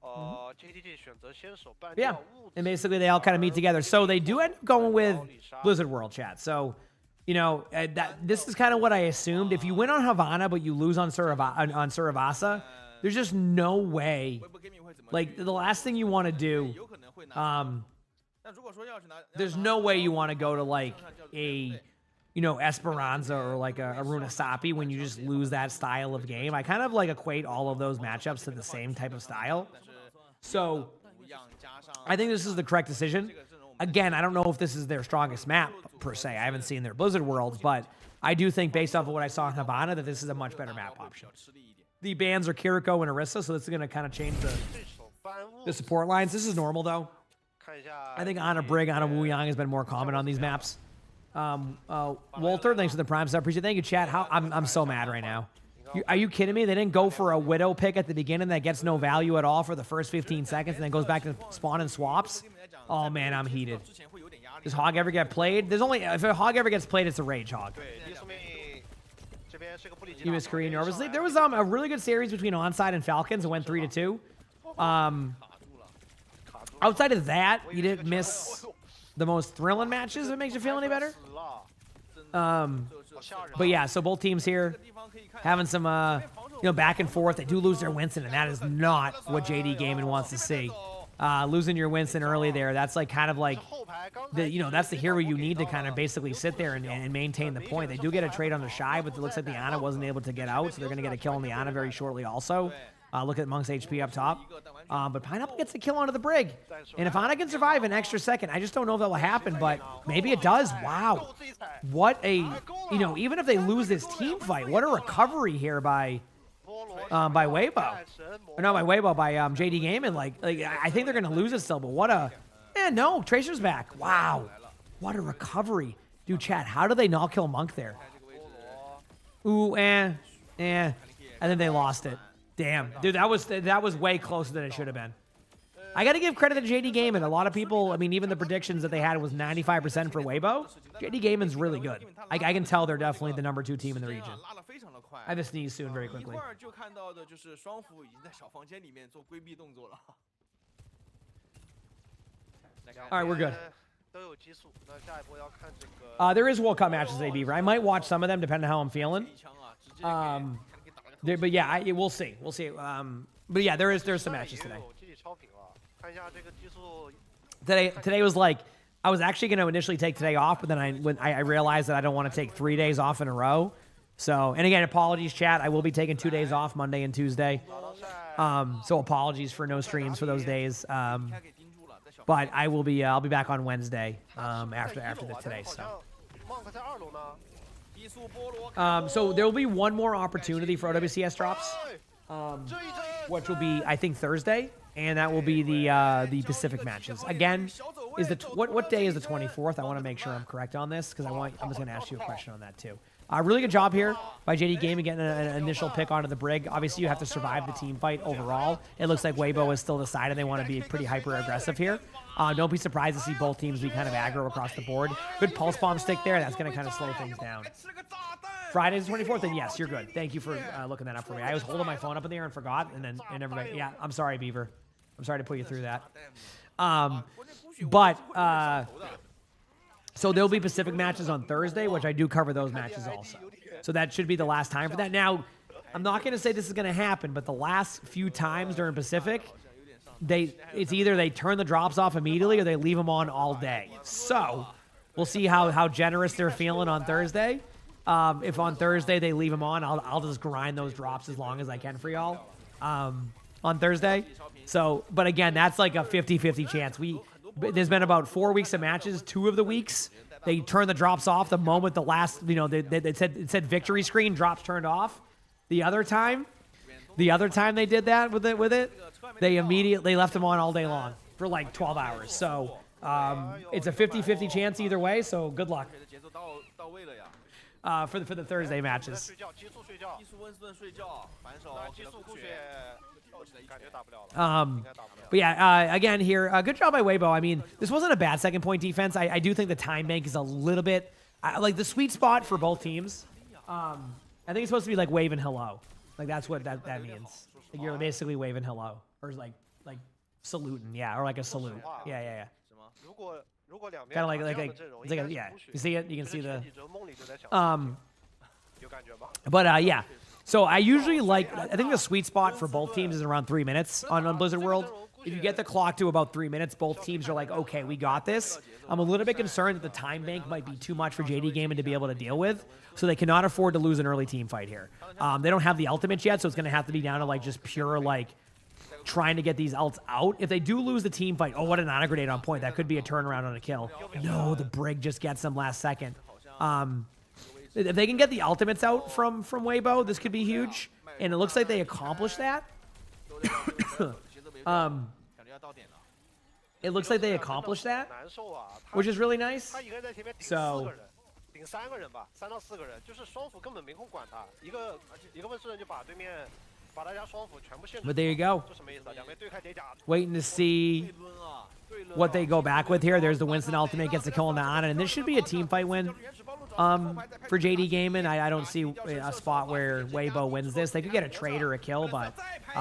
Speaker 9: GDD 选择先手办掉物资
Speaker 2: and basically they all kind of meet together. So they do end up going with Blizzard World chat. So, this is kind of what I assumed. If you win on Havana but you lose on Suravasa, there's just no way. Like, the last thing you want to do, there's no way you want to go to, like, a, Esperanza or, like, a Runasapi when you just lose that style of game. I kind of, like, equate all of those matchups to the same type of style. So, I think this is the correct decision. Again, I don't know if this is their strongest map, per se. I haven't seen their Blizzard Worlds, but I do think, based off of what I saw in Havana, that this is a much better map option. The bans are Kiriko and Orisa, so this is going to kind of change the support lines. This is normal, though. I think Ana Brig, Ana Wuyang has been more common on these maps. Walter, thanks for the prime sub. Appreciate it. Thank you, chat. I'm so mad right now. Are you kidding me? They didn't go for a Widow pick at the beginning that gets no value at all for the first 15 seconds and then goes back to spawn and swaps? Oh, man, I'm heated. Does Hog ever get played? If a Hog ever gets played, it's a Rage Hog. US Korean nervously. There was a really good series between Onside and Falcons. It went 3-2. Outside of that, you didn't miss the most thrilling matches. If it makes you feel any better. But yeah, so both teams here having some back and forth. They do lose their Winston, and that is not what JD Gaming wants to see. Losing your Winston early there, that's like kind of like that's the hero you need to kind of basically sit there and maintain the point. They do get a trade on the Shy, but it looks like the Ana wasn't able to get out, so they're going to get a kill on the Ana very shortly also. Look at Monk's HP up top. But Pineapple gets the kill onto the Brig. And if Ana can survive an extra second, I just don't know if that will happen, but maybe it does. Wow. What a, even if they lose this team fight, what a recovery here by Weibo. Or not by Weibo, by JD Gaming. Like I think they're going to lose it still, but what a, no, Tracer's back. Wow. What a recovery. Dude, chat, how did they not kill Monk there? Ooh, and then they lost it. Damn. Dude, that was way closer than it should have been. I got to give credit to JD Gaming. A lot of people, I mean, even the predictions that they had was 95% for Weibo. JD Gaming's really good. I can tell they're definitely the #2 team in the region. I have to sneeze soon very quickly. All right, we're good. There is World Cup matches, AB. I might watch some of them depending on how I'm feeling. But yeah, we'll see. We'll see. But yeah, there's some matches today. Today was like, I was actually going to initially take today off, but then I realized that I don't want to take 3 days off in a row. So, and again, apologies, chat. I will be taking 2 days off, Monday and Tuesday. So apologies for no streams for those days. But I'll be back on Wednesday after today. So there will be one more opportunity for OWCS drops, which will be, I think, Thursday, and that will be the Pacific matches. Again, what day is the 24th? I want to make sure I'm correct on this because I'm just going to ask you a question on that too. Really good job here by JD Gaming getting an initial pick onto the Brig. Obviously, you have to survive the team fight overall. It looks like Weibo is still decided they want to be pretty hyper-aggressive here. Don't be surprised to see both teams be kind of aggro across the board. Good pulse bomb stick there. That's going to kind of slow things down. Friday's the 24th, then yes, you're good. Thank you for looking that up for me. I was holding my phone up in the air and forgot, and everybody, yeah, I'm sorry, Beaver. I'm sorry to put you through that. So there'll be Pacific matches on Thursday, which I do cover those matches also. So that should be the last time for that. Now, I'm not going to say this is going to happen, but the last few times during Pacific, it's either they turn the drops off immediately or they leave them on all day. So we'll see how generous they're feeling on Thursday. If on Thursday they leave them on, I'll just grind those drops as long as I can for y'all on Thursday. So, but again, that's like a 50-50 chance. There's been about 4 weeks of matches. 2 of the weeks, they turn the drops off the moment the last, it said victory screen, drops turned off. The other time they did that with it, they immediately left them on all day long for like 12 hours. So it's a 50-50 chance either way. So good luck for the Thursday matches. But yeah, again here, good job by Weibo. I mean, this wasn't a bad second point defense. I do think the time bank is a little bit like the sweet spot for both teams. I think it's supposed to be like wave and hello. Like that's what that means. Like you're basically waving hello or like saluting, yeah, or like a salute. Yeah. Kind of like it's like yeah. You see it? You can see the. But yeah. So I usually I think the sweet spot for both teams is around 3 minutes on Blizzard World. If you get the clock to about 3 minutes, both teams are like, okay, we got this. I'm a little bit concerned that the time bank might be too much for JD Gaming to be able to deal with. So they cannot afford to lose an early team fight here. They don't have the ultimates yet, so it's going to have to be down to like just pure like trying to get these ults out. If they do lose the team fight, what an honor grenade on point. That could be a turnaround on a kill. No, the Brig just gets them last second. If they can get the ultimates out from Weibo, this could be huge. And it looks like they accomplished that. It looks like they accomplished that, which is really nice. So. But there you go. Waiting to see what they go back with here. There's the Winston ultimate, gets the kill on the Ana, and this should be a team fight win for JD Gaming. I don't see a spot where Weibo wins this. They could get a trade or a kill, but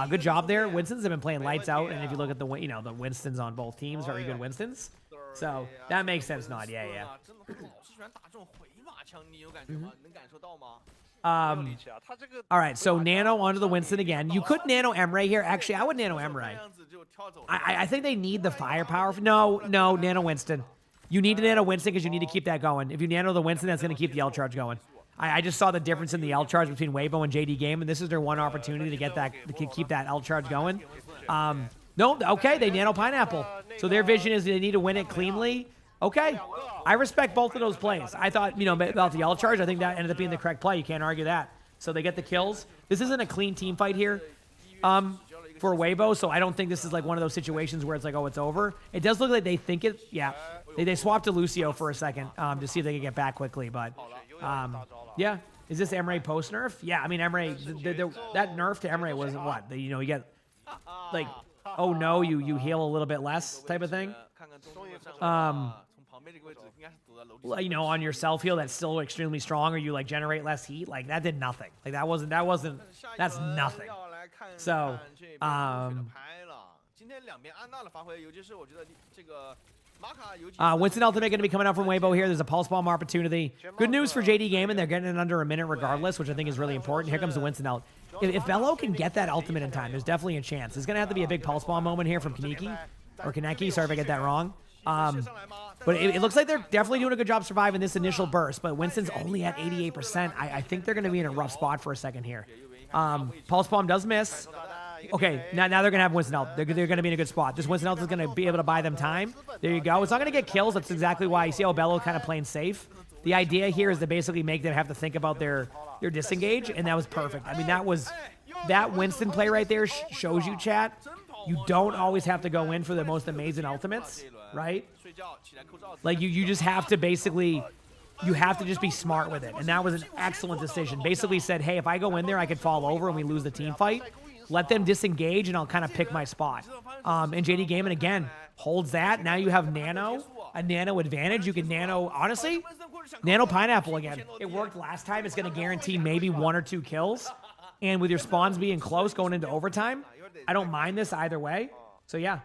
Speaker 2: good job there. Winstons have been playing lights out, and if you look at the Winstons on both teams, very good Winstons. So that makes sense, not yeah. All right, so Nano onto the Winston again. You could Nano Emre here. Actually, I would Nano Emre. I think they need the firepower. No, Nano Winston. You need to Nano Winston because you need to keep that going. If you Nano the Winston, that's going to keep the L charge going. I just saw the difference in the L charge between Weibo and JD Game, and this is their one opportunity to get that, to keep that L charge going. No, okay, they Nano Pineapple. So their vision is they need to win it cleanly. Okay, I respect both of those plays. I thought, about the L charge, I think that ended up being the correct play. You can't argue that. So they get the kills. This isn't a clean team fight here. For for Weibo, so I don't think this is like one of those situations where it's like, oh, it's over. It does look like they think it. Yeah, they swapped to Lucio for a second to see if they could get back quickly, but yeah. Is this Emre post nerf? Yeah, I mean Emre, that nerf to Emre wasn't what? You get like, oh no, you heal a little bit less type of thing. On your self heal that's still extremely strong, or you like generate less heat. Like that did nothing. Like that's nothing. So Winston Ultimate going to be coming out from Weibo here. There's a Pulse Bomb opportunity. Good news for JD Gaming. They're getting it under a minute regardless, which I think is really important. Here comes the Winston Ult. If Bello can get that ultimate in time, there's definitely a chance. There's going to have to be a big Pulse Bomb moment here from Kaneki. Or Kaneki. Sorry if I get that wrong. But it looks like they're definitely doing a good job surviving this initial burst. But Winston's only at 88%. I think they're going to be in a rough spot for a second here. Pulse Bomb does miss. Okay, now they're going to have Winston Ult. They're going to be in a good spot. This Winston Ult is going to be able to buy them time. There you go. It's not going to get kills. That's exactly why you see how Bello kind of playing safe. The idea here is to basically make them have to think about their disengage, and that was perfect. I mean, that Winston play right there shows you, chat. You don't always have to go in for the most amazing ultimates, right? Like, you just have to basically... You have to just be smart with it. And that was an excellent decision. Basically said, hey, if I go in there, I could fall over and we lose the team fight. Let them disengage, and I'll kind of pick my spot. And JD Gaming, again, holds that. Now you have a nano advantage. You can nano, honestly, nano pineapple again. It worked last time. It's going to guarantee maybe 1 or 2 kills. And with your spawns being close going into overtime, I don't mind this either way. So, yeah.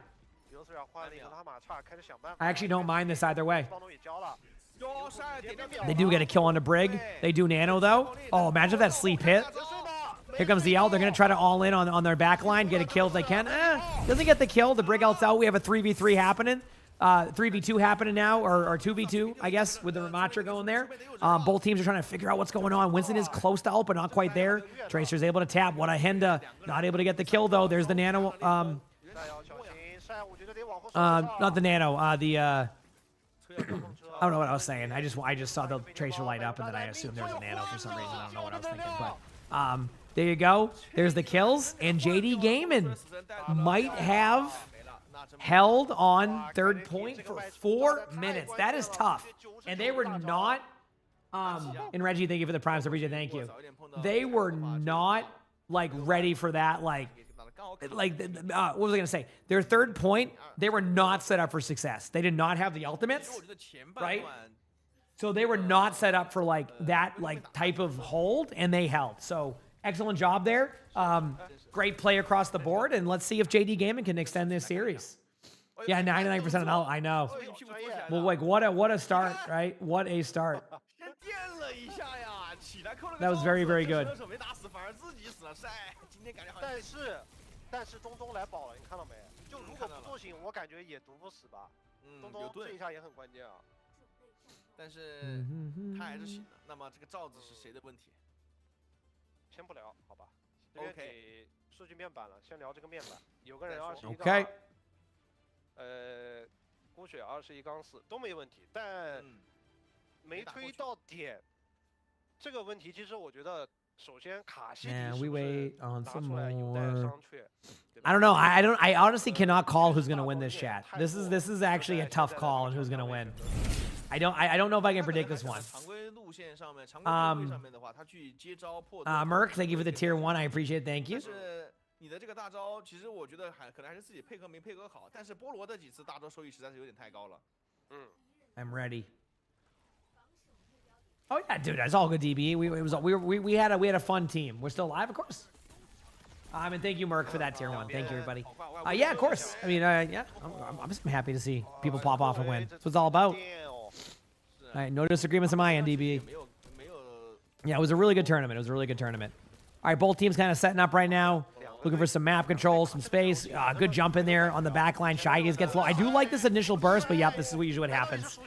Speaker 2: I actually don't mind this either way. They do get a kill on the Brig. They do nano, though. Oh, imagine if that sleep hit. Here comes the ult. They're going to try to all in on their back line, get a kill if they can. Doesn't get the kill. The Brig ult's out. We have a 3v3 happening. 3v2 happening now, or 2v2, I guess, with the Ramatra going there. Both teams are trying to figure out what's going on. Winston is close to ult, but not quite there. Tracer's able to tap. What a Henda. Not able to get the kill, though. There's the nano. Not the nano. I don't know what I was saying. I just saw the Tracer light up, and then I assumed there was a nano for some reason. I don't know what I was thinking, but there you go. There's the kills, and JD Gaming might have held on third point for 4 minutes. That is tough, and they were not. And Reggie, thank you for the prime sub. Thank you. They were not like ready for that. What was I gonna say? Their third point, they were not set up for success. They did not have the ultimates, right? So they were not set up for that type of hold, and they held. So excellent job there. Great play across the board, and let's see if JD Gaming can extend this series. Yeah, 99% of I know. Well, what a start, right? What a start. That was very, very good.
Speaker 9: 但是东东来保了，你看到没？就如果不做醒，我感觉也毒不死吧。东东这一下也很关键啊。
Speaker 8: 但是他还是醒了。那么这个罩子是谁的问题？
Speaker 9: 先不聊，好吧？这边给数据面板了，先聊这个面板。有个人21
Speaker 2: 杠
Speaker 9: 2，孤雪21杠4都没问题，但没推到点。这个问题其实我觉得。
Speaker 2: Man, we wait on some more. I don't know. I honestly cannot call who's gonna win this chat. This is actually a tough call on who's gonna win. I don't know if I can predict this one. Merc, thank you for the tier 1. I appreciate it. Thank you.
Speaker 8: 你的这个大招，其实我觉得可能还是自己配合没配合好，但是菠萝的几次大招收益实在是有点太高了。
Speaker 2: I'm ready. Oh yeah, dude, that's all good. DB. We had a fun team. We're still alive, of course. And thank you, Merc, for that tier 1. Thank you, everybody. Yeah, of course. I mean, yeah, I'm just happy to see people pop off and win. That's what it's all about. All right, no disagreements on my end, DB. Yeah, it was a really good tournament. All right, both teams kind of setting up right now. Looking for some map control, some space. Good jump in there on the back line. Shy gets low. I do like this initial burst, but yep, this is usually what happens.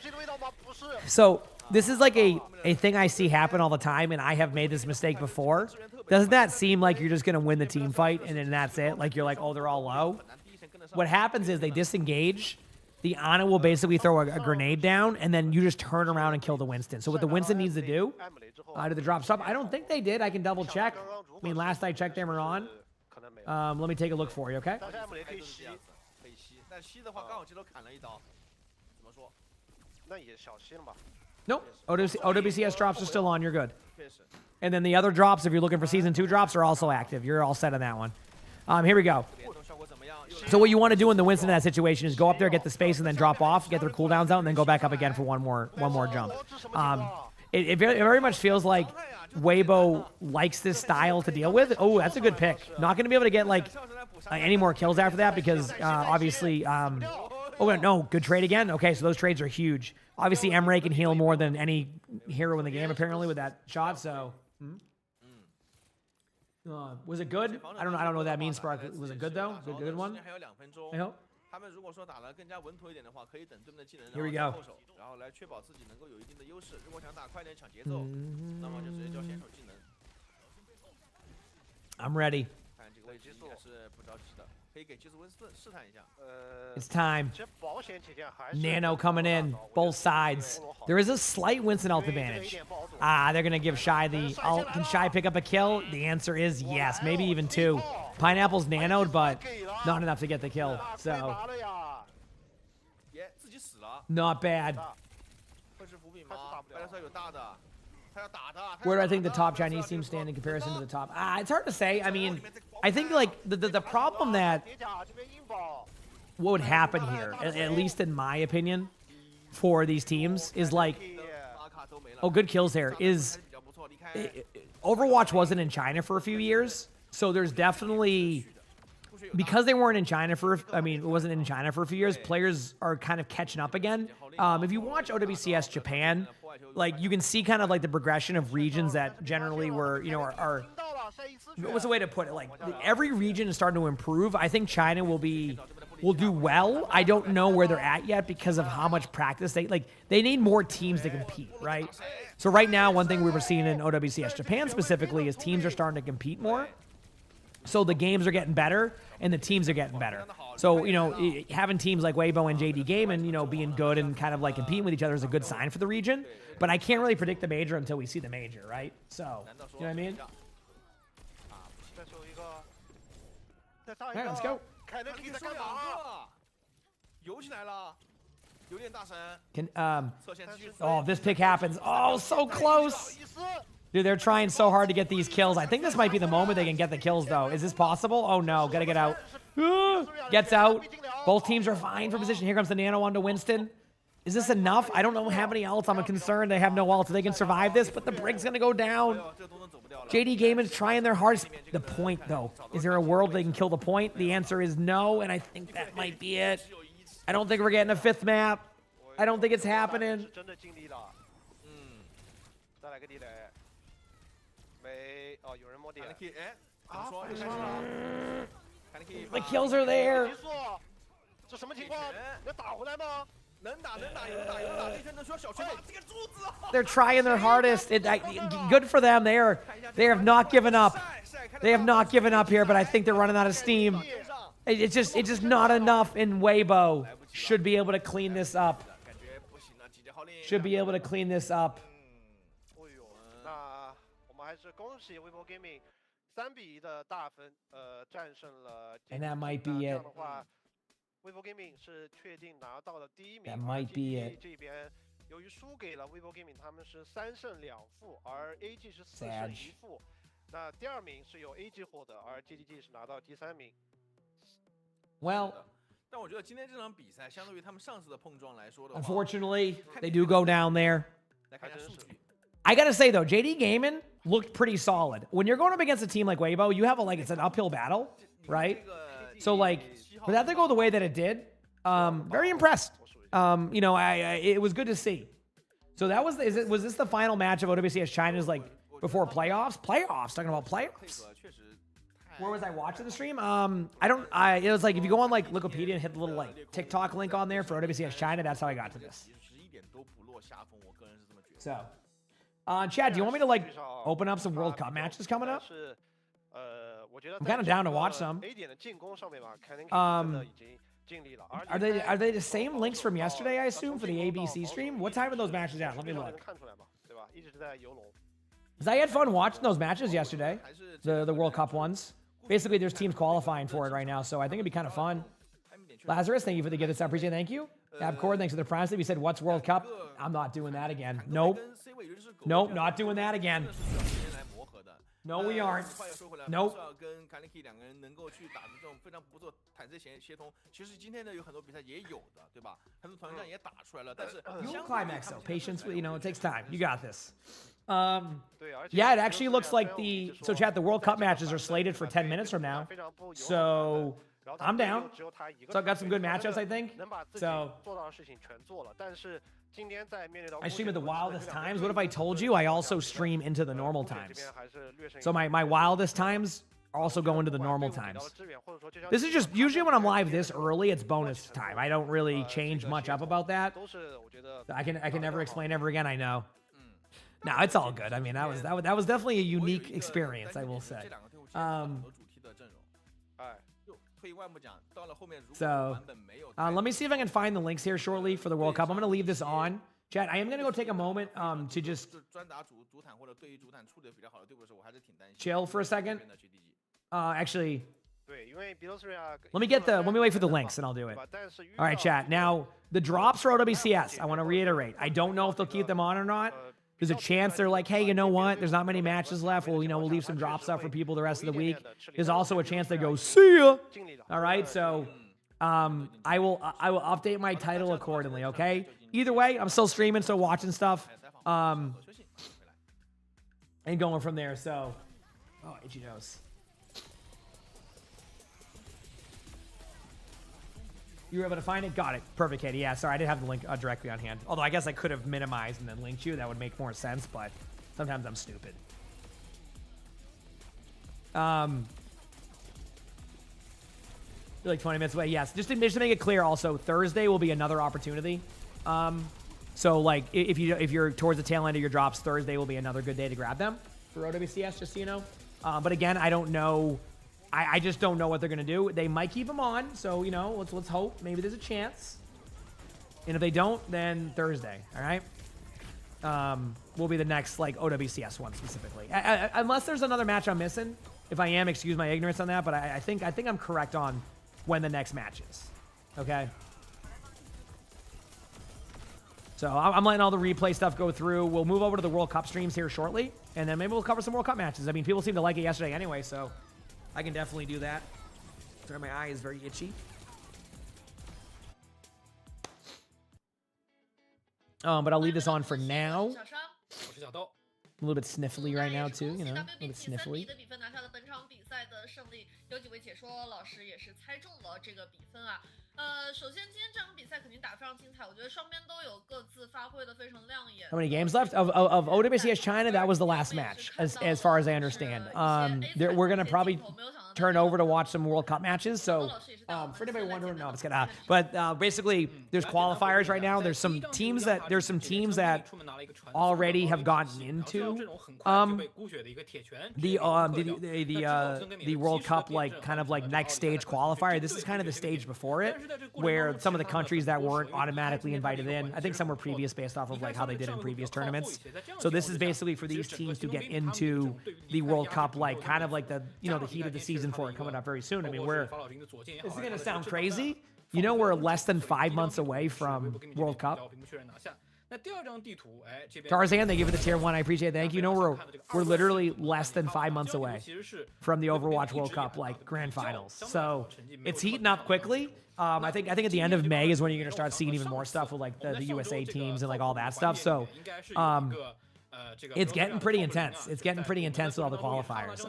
Speaker 2: So this is like a thing I see happen all the time, and I have made this mistake before. Doesn't that seem like you're just going to win the team fight, and then that's it? Like, you're like, oh, they're all low? What happens is they disengage. The Ana will basically throw a grenade down, and then you just turn around and kill the Winston. So what the Winston needs to do, did the drop stop? I don't think they did. I can double check. I mean, last I checked, they were on. Let me take a look for you, okay?
Speaker 8: 大家可以吸，可以吸，但吸的话刚好接头砍了一刀，怎么说？
Speaker 9: 那也小吸了吧？
Speaker 2: Nope. OWCS drops are still on. You're good. And then the other drops, if you're looking for Season 2 drops, are also active. You're all set on that one. Here we go. So what you want to do in the Winston in that situation is go up there, get the space, and then drop off, get their cooldowns out, and then go back up again for one more jump. It very much feels like Weibo likes this style to deal with. Oh, that's a good pick. Not going to be able to get like any more kills after that because obviously... oh, no, good trade again? Okay, so those trades are huge. Obviously, Emre can heal more than any hero in the game, apparently, with that shot, so... was it good? I don't know what that means, Spark. Was it good, though? Was it a good one? I hope. Here we go. I'm ready. It's time. Nano coming in, both sides. There is a slight Winston ult advantage. They're going to give Shy the ult. Can Shy pick up a kill? The answer is yes, maybe even 2. Pineapple's nanoed, but not enough to get the kill. So, not bad. Where do I think the top Chinese teams stand in comparison to the top? It's hard to say. I mean, I think like the problem that what would happen here, at least in my opinion, for these teams is like, oh, good kills there, is Overwatch wasn't in China for a few years. So there's definitely, because they weren't in China it wasn't in China for a few years, players are kind of catching up again. If you watch OWCS Japan, like you can see kind of like the progression of regions that generally were, are what's the way to put it? Like every region is starting to improve. I think China will do well. I don't know where they're at yet because of how much practice they need more teams to compete, right? So right now, one thing we were seeing in OWCS Japan specifically is teams are starting to compete more. So the games are getting better and the teams are getting better. So, having teams like Weibo and JD Gaming, being good and kind of like competing with each other is a good sign for the region. But I can't really predict the major until we see the major, right? So, you know what I mean? All right, let's go. If this pick happens. Oh, so close. Dude, they're trying so hard to get these kills. I think this might be the moment they can get the kills, though. Is this possible? Oh, no. Gotta get out. Gets out. Both teams are fine for position. Here comes the nano onto Winston. Is this enough? I don't know how many ults. I'm concerned they have no ults. They can survive this, but the Brig's gonna go down. JD Gaming's trying their hardest. The point, though. Is there a world they can kill the point? The answer is no, and I think that might be it. I don't think we're getting a 5th map. I don't think it's happening. The kills are there. They're trying their hardest. Good for them. They have not given up. They have not given up here, but I think they're running out of steam. It's just not enough in Weibo. Should be able to clean this up. Should be able to clean this up. And that might be it. That might be it. 由于输给了 Weibo Gaming， 他们是3胜2负，而 AG 是4胜1负。那第2名是由 AG 获得，而 JDG 是拿到第3名。Well,
Speaker 8: 但我觉得今天这场比赛相对于他们上次的碰撞来说的话
Speaker 2: unfortunately, they do go down there. I gotta say though, JD Gaming looked pretty solid. When you're going up against a team like Weibo, you have it's an uphill battle, right? So for that to go the way that it did, very impressed. It was good to see. So that was was this the final match of OWCS China's before playoffs? Talking about playoffs. Where was I watching the stream? It was if you go on Wikipedia and hit the little TikTok link on there for OWCS China, that's how I got to this. So, Chad, do you want me to open up some World Cup matches coming up? I'm kind of down to watch some. Are they the same links from yesterday, I assume, for the ABC stream? What time are those matches at? Let me look. Because I had fun watching those matches yesterday, the World Cup ones. basically there's teams qualifying for it right now, so I think it'd be kind of fun. Lazarus, thank you for the gift. I appreciate it. Thank you. Abcord, thanks for the prize. You said, what's World Cup? I'm not doing that again. Nope. Nope, not doing that again. No, we aren't. Nope. You'll climax though. Patience, you know, it takes time. You got this. Yeah, it actually looks like so chat, the World Cup matches are slated for 10 minutes from now. So I'm down. So I've got some good matchups, I think. So I stream at the wildest times. What if I told you I also stream into the normal times? So my wildest times also go into the normal times. This is just, usually when I'm live this early, it's bonus time. I don't really change much up about that. I can never explain ever again, I know. No, it's all good. I mean, that was definitely a unique experience, I will say. So, let me see if I can find the links here shortly for the World Cup. I'm going to leave this on. Chat, I am going to go take a moment to just chill for a second. Actually, let me wait for the links and I'll do it. All right, chat. Now, the drops for OWCS, I want to reiterate. I don't know if they'll keep them on or not. There's a chance they're like, hey, you know what? There's not many matches left. Well, we'll leave some drops up for people the rest of the week. There's also a chance they go, see ya. All right, so I will update my title accordingly, okay? Either way, I'm still streaming, so watching stuff. And going from there, so. Oh, itchy nose. You were able to find it? Got it. Perfect, Katie. Yeah, sorry, I didn't have the link directly on hand. Although I guess I could have minimized and then linked you. That would make more sense, but sometimes I'm stupid. You're like 20 minutes away. Yes, just to make it clear also, Thursday will be another opportunity. So, like, if you're towards the tail end of your drops, Thursday will be another good day to grab them for OWCS, just so you know. But again, I don't know. I just don't know what they're going to do. They might keep them on, so, let's hope. Maybe there's a chance. And if they don't, then Thursday, all right? Will be the next, like, OWCS one specifically. Unless there's another match I'm missing. If I am, excuse my ignorance on that, but I think I'm correct on when the next match is, okay? So I'm letting all the replay stuff go through. We'll move over to the World Cup streams here shortly, and then maybe we'll cover some World Cup matches. I mean, people seem to like it yesterday anyway, so I can definitely do that. Sorry, my eye is very itchy. But I'll leave this on for now. A little bit sniffly right now too, a little bit sniffly. How many games left of OWCS China? That was the last match, as far as I understand. We're gonna probably turn over to watch some World Cup matches. So for anybody wondering, no, I'm just kidding. But basically, there's qualifiers right now. There's some teams that already have gotten into the World Cup, like kind of like next stage qualifier. This is kind of the stage before it, where some of the countries that weren't automatically invited in, I think some were previous based off of like how they did in previous tournaments. So this is basically for these teams to get into the World Cup, like kind of like the the heat of the season for it coming up very soon. I mean, this is gonna sound crazy. We're less than 5 months away from World Cup. Tarzan, thank you for the tier 1. I appreciate it. Thank you. We're literally less than 5 months away from the Overwatch World Cup like grand finals. So it's heating up quickly. I think at the end of May is when you're gonna start seeing even more stuff with like the USA teams and like all that stuff. So it's getting pretty intense. It's getting pretty intense with all the qualifiers.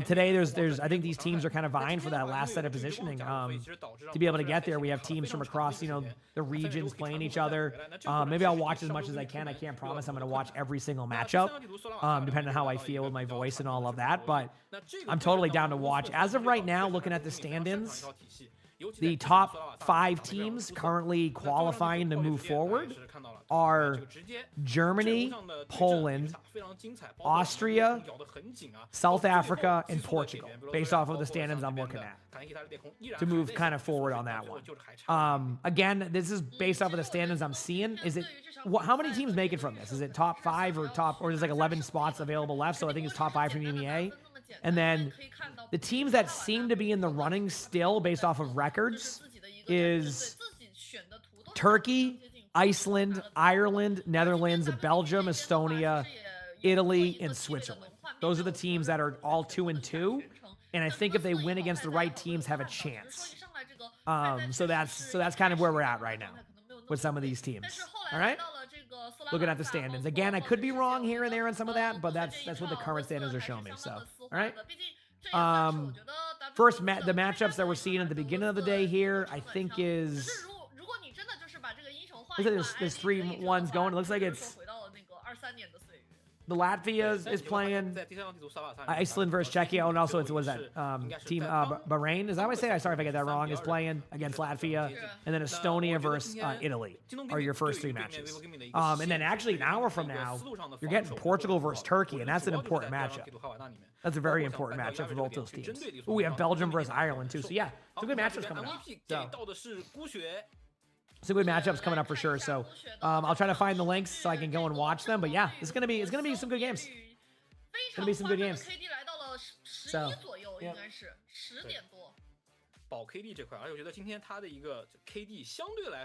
Speaker 2: Today there's I think these teams are kind of vying for that last set of positioning. To be able to get there, we have teams from across the regions playing each other. Maybe I'll watch as much as I can. I can't promise I'm going to watch every single matchup, depending on how I feel with my voice and all of that. But I'm totally down to watch. As of right now, looking at the stand-ins, the top 5 teams currently qualifying to move forward are Germany, Poland, Austria, South Africa, and Portugal, based off of the stand-ins I'm looking at, to move kind of forward on that one. Again, this is based off of the stand-ins I'm seeing. How many teams make it from this? Is it top 5 or there's like 11 spots available left, so I think it's top 5 from EMEA. And then the teams that seem to be in the running still based off of records is Turkey, Iceland, Ireland, Netherlands, Belgium, Estonia, Italy, and Switzerland. Those are the teams that are all 2-2. And I think if they win against the right teams, have a chance. So that's kind of where we're at right now with some of these teams. All right. Looking at the standings again, I could be wrong here and there on some of that, but that's what the current standings are showing me. So, all right. First, the matchups that we're seeing at the beginning of the day here, I think is. Looks like there's 3 ones going. It looks like it's the Latvia is playing Iceland versus Czechia, and also was that team Bahrain? Is that what I say? Sorry if I get that wrong. Is playing against Latvia, and then Estonia versus Italy are your first 3 matches. And then actually an hour from now, you're getting Portugal versus Turkey, and that's an important matchup. That's a very important matchup for both those teams. Ooh, we have Belgium versus Ireland too. So yeah, some good matchups coming up. Some good matchups coming up for sure. So I'll try to find the links so I can go and watch them. But yeah, it's gonna be some good games. It's gonna be some good games. So, yeah.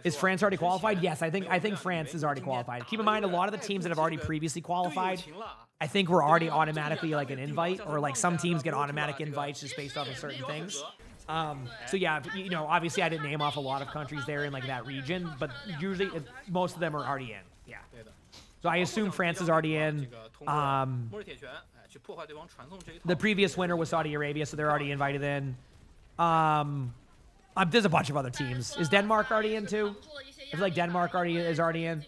Speaker 2: Is France already qualified? Yes, I think France is already qualified. Keep in mind, a lot of the teams that have already previously qualified, I think we're already automatically like an invite, or like some teams get automatic invites just based off of certain things. So yeah, you know, obviously I didn't name off a lot of countries there in like that region, but usually most of them are already in. Yeah. So I assume France is already in. The previous winner was Saudi Arabia, so they're already invited in. There's a bunch of other teams. Is Denmark already in too? I feel like Denmark is already in.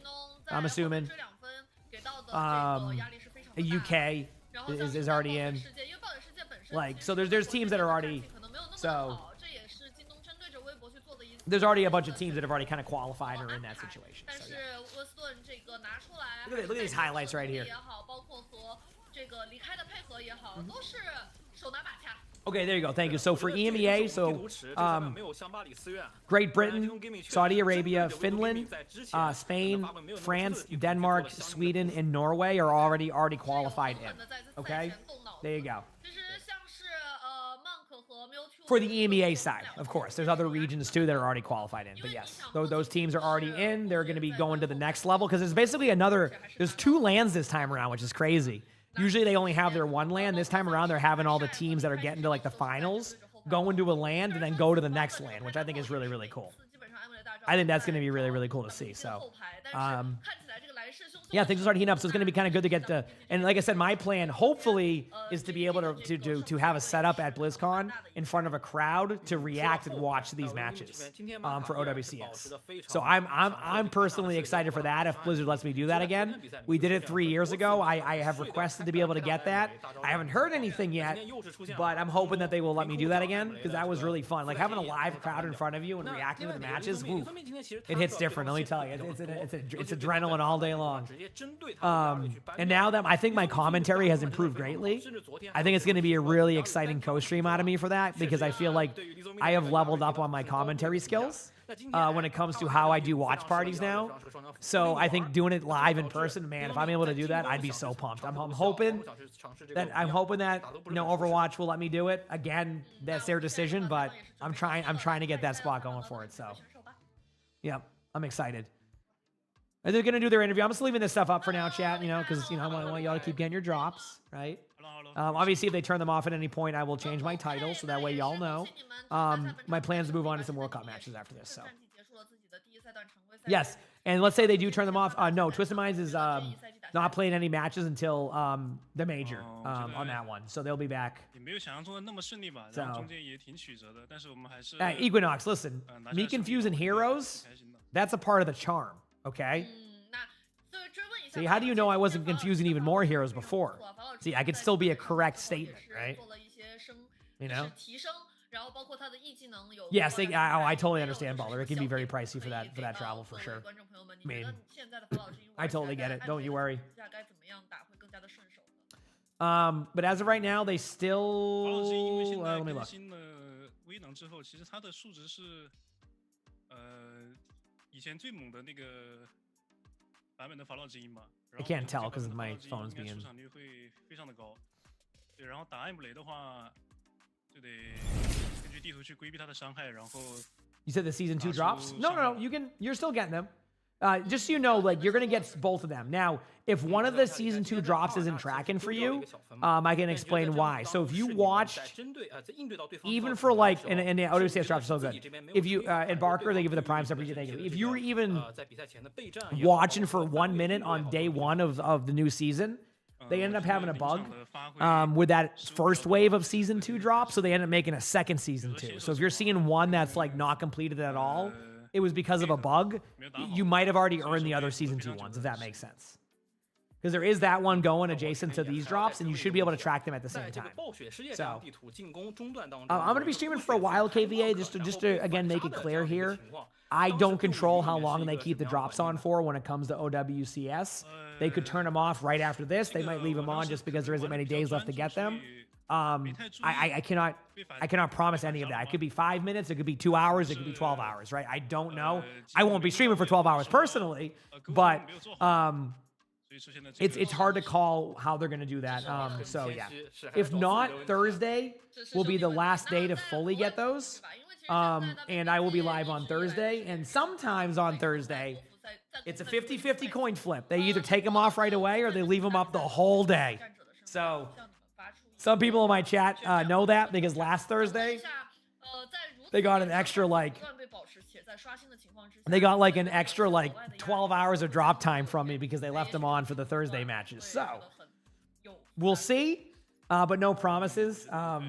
Speaker 2: I'm assuming. The UK is already in. Like, so there's teams that are already. So there's already a bunch of teams that have already kind of qualified or in that situation. So, yeah. Look at these highlights right here. Okay, there you go. Thank you. So for EMEA, so Great Britain, Saudi Arabia, Finland, Spain, France, Denmark, Sweden, and Norway are already qualified in. Okay, there you go. For the EMEA side, of course. There's other regions, too, that are already qualified in. But yes, those teams are already in. They're going to be going to the next level because there's basically there's 2 lands this time around, which is crazy. Usually they only have their 1 land. This time around, they're having all the teams that are getting to, like, the finals go into a land and then go to the next land, which I think is really, really cool. I think that's going to be really, really cool to see. So, yeah, things are starting to heat up, so it's going to be kind of good to get to. And like I said, my plan, hopefully, is to be able to have a setup at BlizzCon in front of a crowd to react and watch these matches for OWCS. So I'm personally excited for that. If Blizzard lets me do that again, we did it 3 years ago. I have requested to be able to get that. I haven't heard anything yet, but I'm hoping that they will let me do that again because that was really fun. Like having a live crowd in front of you and reacting to the matches, woo, it hits different. Let me tell you, it's adrenaline all day long. And now that I think my commentary has improved greatly, I think it's going to be a really exciting co-stream out of me for that because I feel like I have leveled up on my commentary skills when it comes to how I do watch parties now. So I think doing it live in person, man, if I'm able to do that, I'd be so pumped. I'm hoping that Overwatch will let me do it. Again, that's their decision, but I'm trying to get that spot going for it. So, yeah, I'm excited. They're going to do their interview. I'm just leaving this stuff up for now, chat, because, I want y'all to keep getting your drops, right? Obviously, if they turn them off at any point, I will change my title, so that way y'all know. My plans to move on to some World Cup matches after this, so. Yes, and let's say they do turn them off. No, Twisted Minds is not playing any matches until the major on that one, so they'll be back. So. Equinox, listen, me confusing heroes, that's a part of the charm. Okay. See, how do you know I wasn't confusing even more heroes before? See, I could still be a correct statement, right? Yes, I totally understand, Baller. It can be very pricey for that travel for sure. I mean, I totally get it. Don't you worry. But as of right now, they still. Let me look. I can't tell because my phone's being.
Speaker 10: 对，然后打暗部雷的话，就得根据地图去规避它的伤害，然后。
Speaker 2: You said the season 2 drops? No. You're still getting them. Just so you know, like, you're going to get both of them. Now, if one of the season 2 drops isn't tracking for you, I can explain why. So if you watched, even for like, and the OWCS drops are so good. If you, and Barker, they give you the prime stuff, if you were even watching for 1 minute on day 1 of the new season, they ended up having a bug with that first wave of season 2 drop, so they ended up making a second season 2. So if you're seeing one that's like not completed at all, it was because of a bug. You might have already earned the other season 2 ones, if that makes sense. Because there is that one going adjacent to these drops, and you should be able to track them at the same time. So I'm going to be streaming for a while, KVA, just to again make it clear here. I don't control how long they keep the drops on for when it comes to OWCS. They could turn them off right after this. They might leave them on just because there isn't many days left to get them. I cannot promise any of that. It could be 5 minutes, it could be 2 hours, it could be 12 hours, right? I don't know. I won't be streaming for 12 hours personally, but it's hard to call how they're going to do that. So yeah, if not, Thursday will be the last day to fully get those. And I will be live on Thursday, and sometimes on Thursday, it's a 50-50 coin flip. They either take them off right away or they leave them up the whole day. So some people in my chat know that because last Thursday, they got an extra like 12 hours of drop time from me because they left them on for the Thursday matches. So we'll see, but no promises. But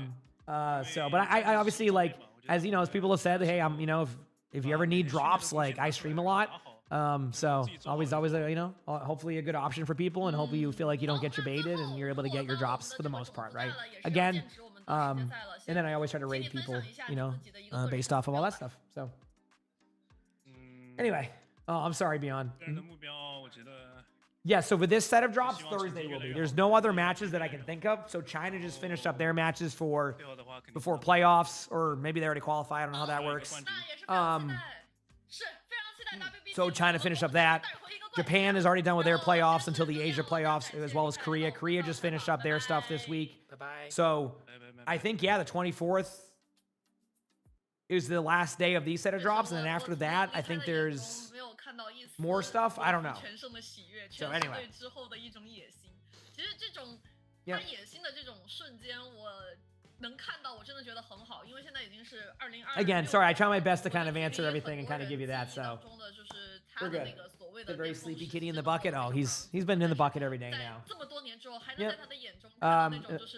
Speaker 2: I obviously, like, as you know, as people have said, hey, I'm, you know, if you ever need drops, like, I stream a lot. So always, you know, hopefully a good option for people, and hopefully you feel like you don't get baited and you're able to get your drops for the most part, right? Again, and then I always try to raid people, you know, based off of all that stuff. So anyway, I'm sorry, Beyond. Yeah, so for this set of drops, Thursday will be. There's no other matches that I can think of. So China just finished up their matches before playoffs, or maybe they already qualify. I don't know how that works. So China finished up that. Japan is already done with their playoffs until the Asia playoffs, as well as Korea. Korea just finished up their stuff this week. So I think, yeah, the 24th is the last day of these set of drops. And then after that, I think there's more stuff. I don't know. So anyway. Yep. Again, sorry, I try my best to kind of answer everything and kind of give you that, so we're good. The very sleepy kitty in the bucket. Oh, he's been in the bucket every day now. Yep.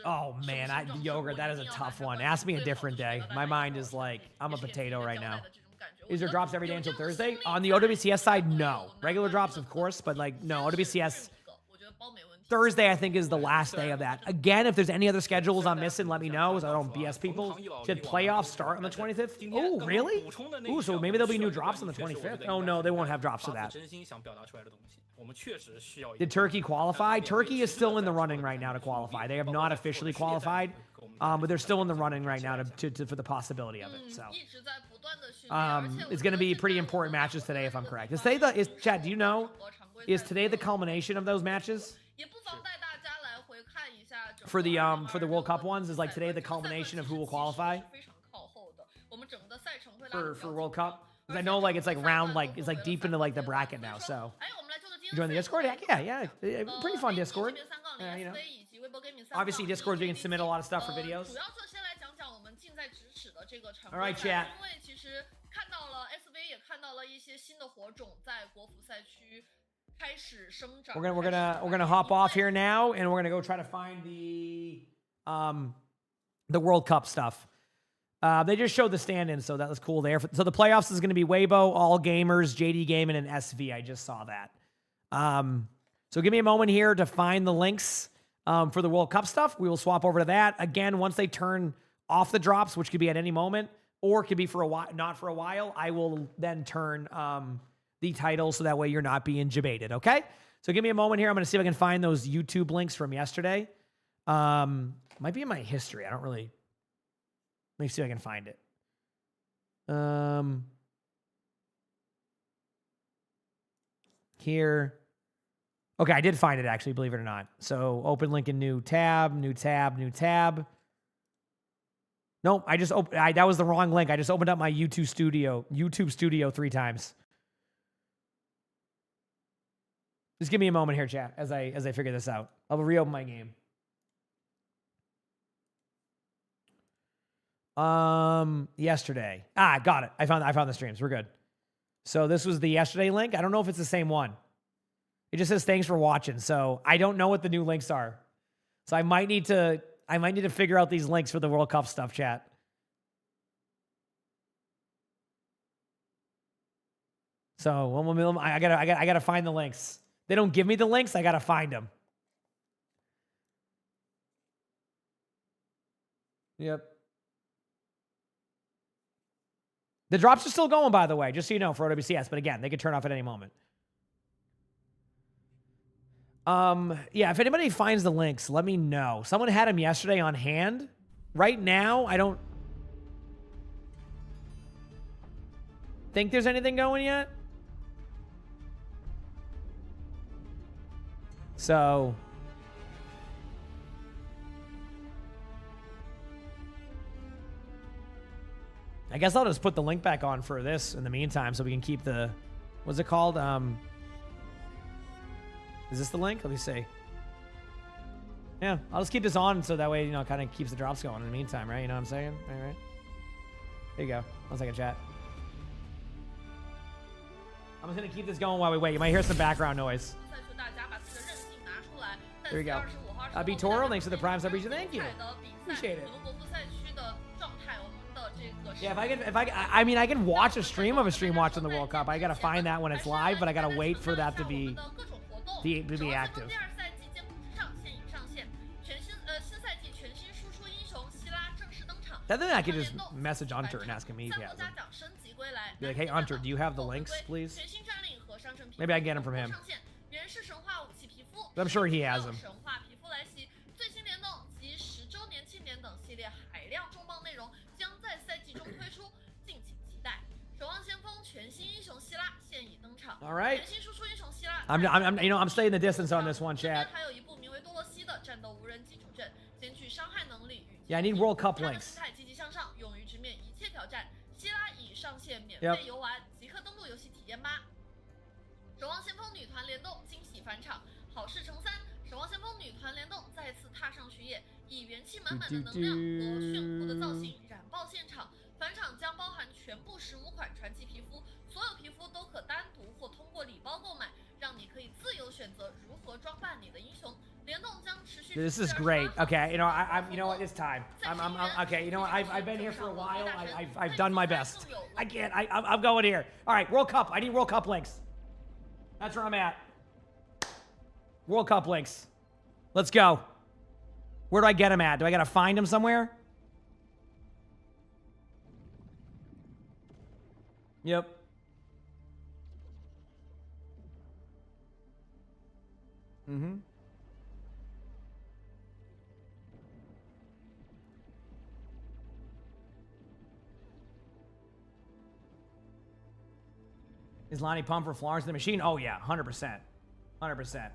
Speaker 2: Oh man, yogurt, that is a tough one. Ask me a different day. My mind is like, I'm a potato right now. Is there drops every day until Thursday? On the OWCS side, no. Regular drops, of course, but like, no, OWCS Thursday, I think, is the last day of that. Again, if there's any other schedules I'm missing, let me know, so I don't BS people. Should playoffs start on the 25th? Oh, really? Ooh, so maybe there'll be new drops on the 25th? Oh, no, they won't have drops for that. Did Turkey qualify? Turkey is still in the running right now to qualify. They have not officially qualified, but they're still in the running right now for the possibility of it. So it's going to be pretty important matches today, if I'm correct. Chad, do you know, is today the culmination of those matches? For the World Cup ones, is like today the culmination of who will qualify for World Cup? Because I know, like, it's like round, like it's like deep into like the bracket now. So you join the Discord? Yeah, pretty fun Discord. You know, obviously Discord, you can submit a lot of stuff for videos. All right, chat. We're gonna hop off here now, and we're gonna go try to find the World Cup stuff. They just showed the stand-in, so that was cool there. So the playoffs is gonna be Weibo, All Gamers, JD Gaming, and SV. I just saw that. So give me a moment here to find the links for the World Cup stuff. We will swap over to that again once they turn off the drops, which could be at any moment, or it could be for a while, not for a while. I will then turn the title, so that way you're not being debated, okay? So give me a moment here. I'm going to see if I can find those YouTube links from yesterday. Might be in my history. I don't really... Let me see if I can find it. Here. Okay, I did find it actually, believe it or not. So open link in new tab, new tab, new tab. Nope, I just opened, that was the wrong link. I just opened up my YouTube Studio 3 times. Just give me a moment here, chat, as I figure this out. I'll reopen my game. Yesterday. Got it. I found the streams. We're good. So this was the yesterday link. I don't know if it's the same one. It just says thanks for watching. So I don't know what the new links are. So I might need to figure out these links for the World Cup stuff, chat. So I gotta find the links. They don't give me the links. I gotta find them. Yep. The drops are still going, by the way, just so you know, for OWCS. But again, they could turn off at any moment. Yeah, if anybody finds the links, let me know. Someone had them yesterday on hand. Right now, I don't think there's anything going yet. So I guess I'll just put the link back on for this in the meantime so we can keep the, what's it called? Is this the link? Let me see. Yeah, I'll just keep this on so that way, you know, it kind of keeps the drops going in the meantime, right? You know what I'm saying? All right. There you go. 1 second, chat. I'm just going to keep this going while we wait. You might hear some background noise. There we go. B-Toro, thanks for the Prime sub region. Thank you. Appreciate it. Yeah, I mean, I can watch a stream of a stream watching the World Cup. I got to find that when it's live, but I got to wait for that to be active. That then I could just message Hunter and ask him if he has them. Be like, hey, Hunter, do you have the links, please? Maybe I can get them from him. But I'm sure he has them. All right. I'm staying the distance on this one, chat. Yeah, I need World Cup links. Yep. 守望先锋女团联动惊喜返场，好事成三。守望先锋女团联动再次踏上巡演，以元气满满的能量和炫酷的造型燃爆现场。返场将包含全部15款传奇皮肤，所有皮肤都可单独或通过礼包购买，让你可以自由选择如何装扮你的英雄。联动将持续。This is great. Okay, you know what? It's time. I'm okay. You know what? I've been here for a while. I've done my best. I can't. I'm going here. All right, World Cup. I need World Cup links. That's where I'm at. World Cup links. Let's go. Where do I get them at? Do I got to find them somewhere? Yep. Mm-hmm. Is Lonnie pumped for Florence and the Machine? Oh, yeah, 100%. 100%.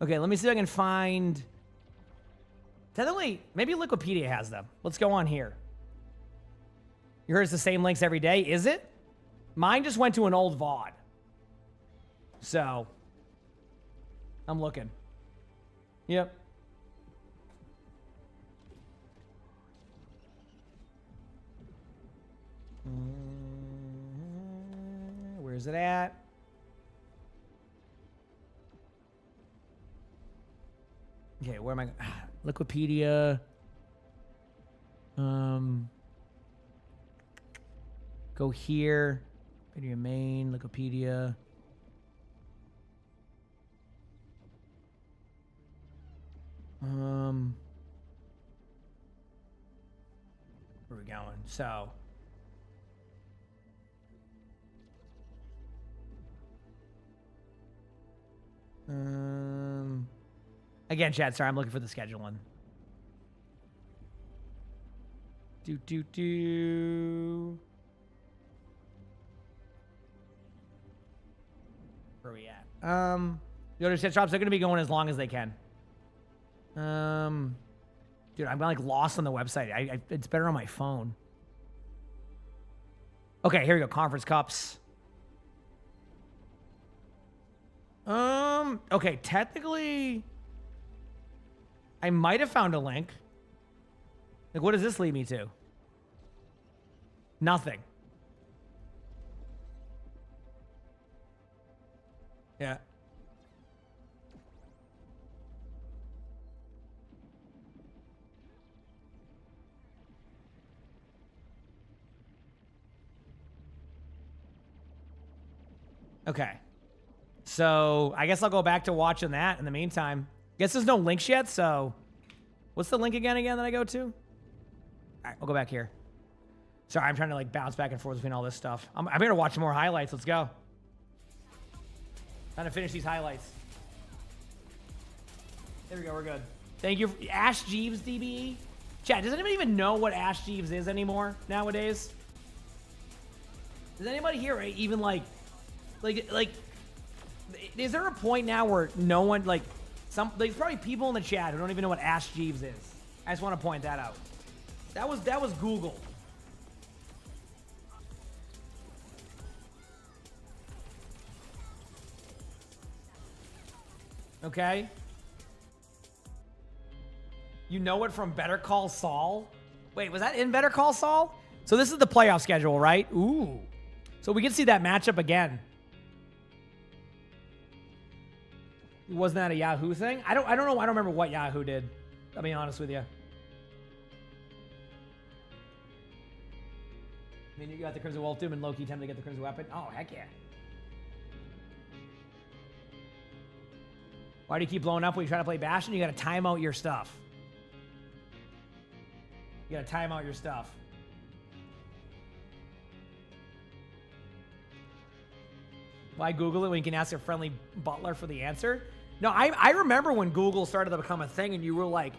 Speaker 2: Okay, let me see if I can find... Technically, maybe Wikipedia has them. Let's go on here. You heard it's the same links every day. Is it? Mine just went to an old VOD. So, I'm looking. Yep. Where's it at? Okay, where am I? Wikipedia. Go here. Go to your main Wikipedia. Where are we going? So. Again, chat, sorry, I'm looking for the schedule one. are we at? Go to chat shops. They're going to be going as long as they can. Dude, I'm like lost on the website. It's better on my phone. Okay, here we go. Conference cups. Okay, technically, I might have found a link. Like, what does this lead me to? Nothing. Yeah. Okay. So I guess I'll go back to watching that in the meantime. Guess there's no links yet, so what's the link again that I go to? All right, I'll go back here. Sorry, I'm trying to like bounce back and forth between all this stuff. I'm here to watch more highlights. Let's go. Trying to finish these highlights. There we go, we're good. Thank you. Ash Jeeves, DBE. Chat, does anybody even know what Ash Jeeves is anymore nowadays? Does anybody here even like, is there a point now where no one, like, there's probably people in the chat who don't even know what Ash Jeeves is. I just want to point that out. That was Google. Okay? You know it from Better Call Saul? Wait, was that in Better Call Saul? So this is the playoff schedule, right? Ooh. So we can see that matchup again. Wasn't that a Yahoo thing? I don't know. I don't remember what Yahoo did. I'll be honest with you. I mean, you got the Crimson Wolf Doom and Loki time to get the Crimson Weapon. Oh, heck yeah. Why do you keep blowing up when you try to play Bastion? You got to time out your stuff. You got to time out your stuff. Why Google it when you can ask a friendly butler for the answer? No, I remember when Google started to become a thing and you were like,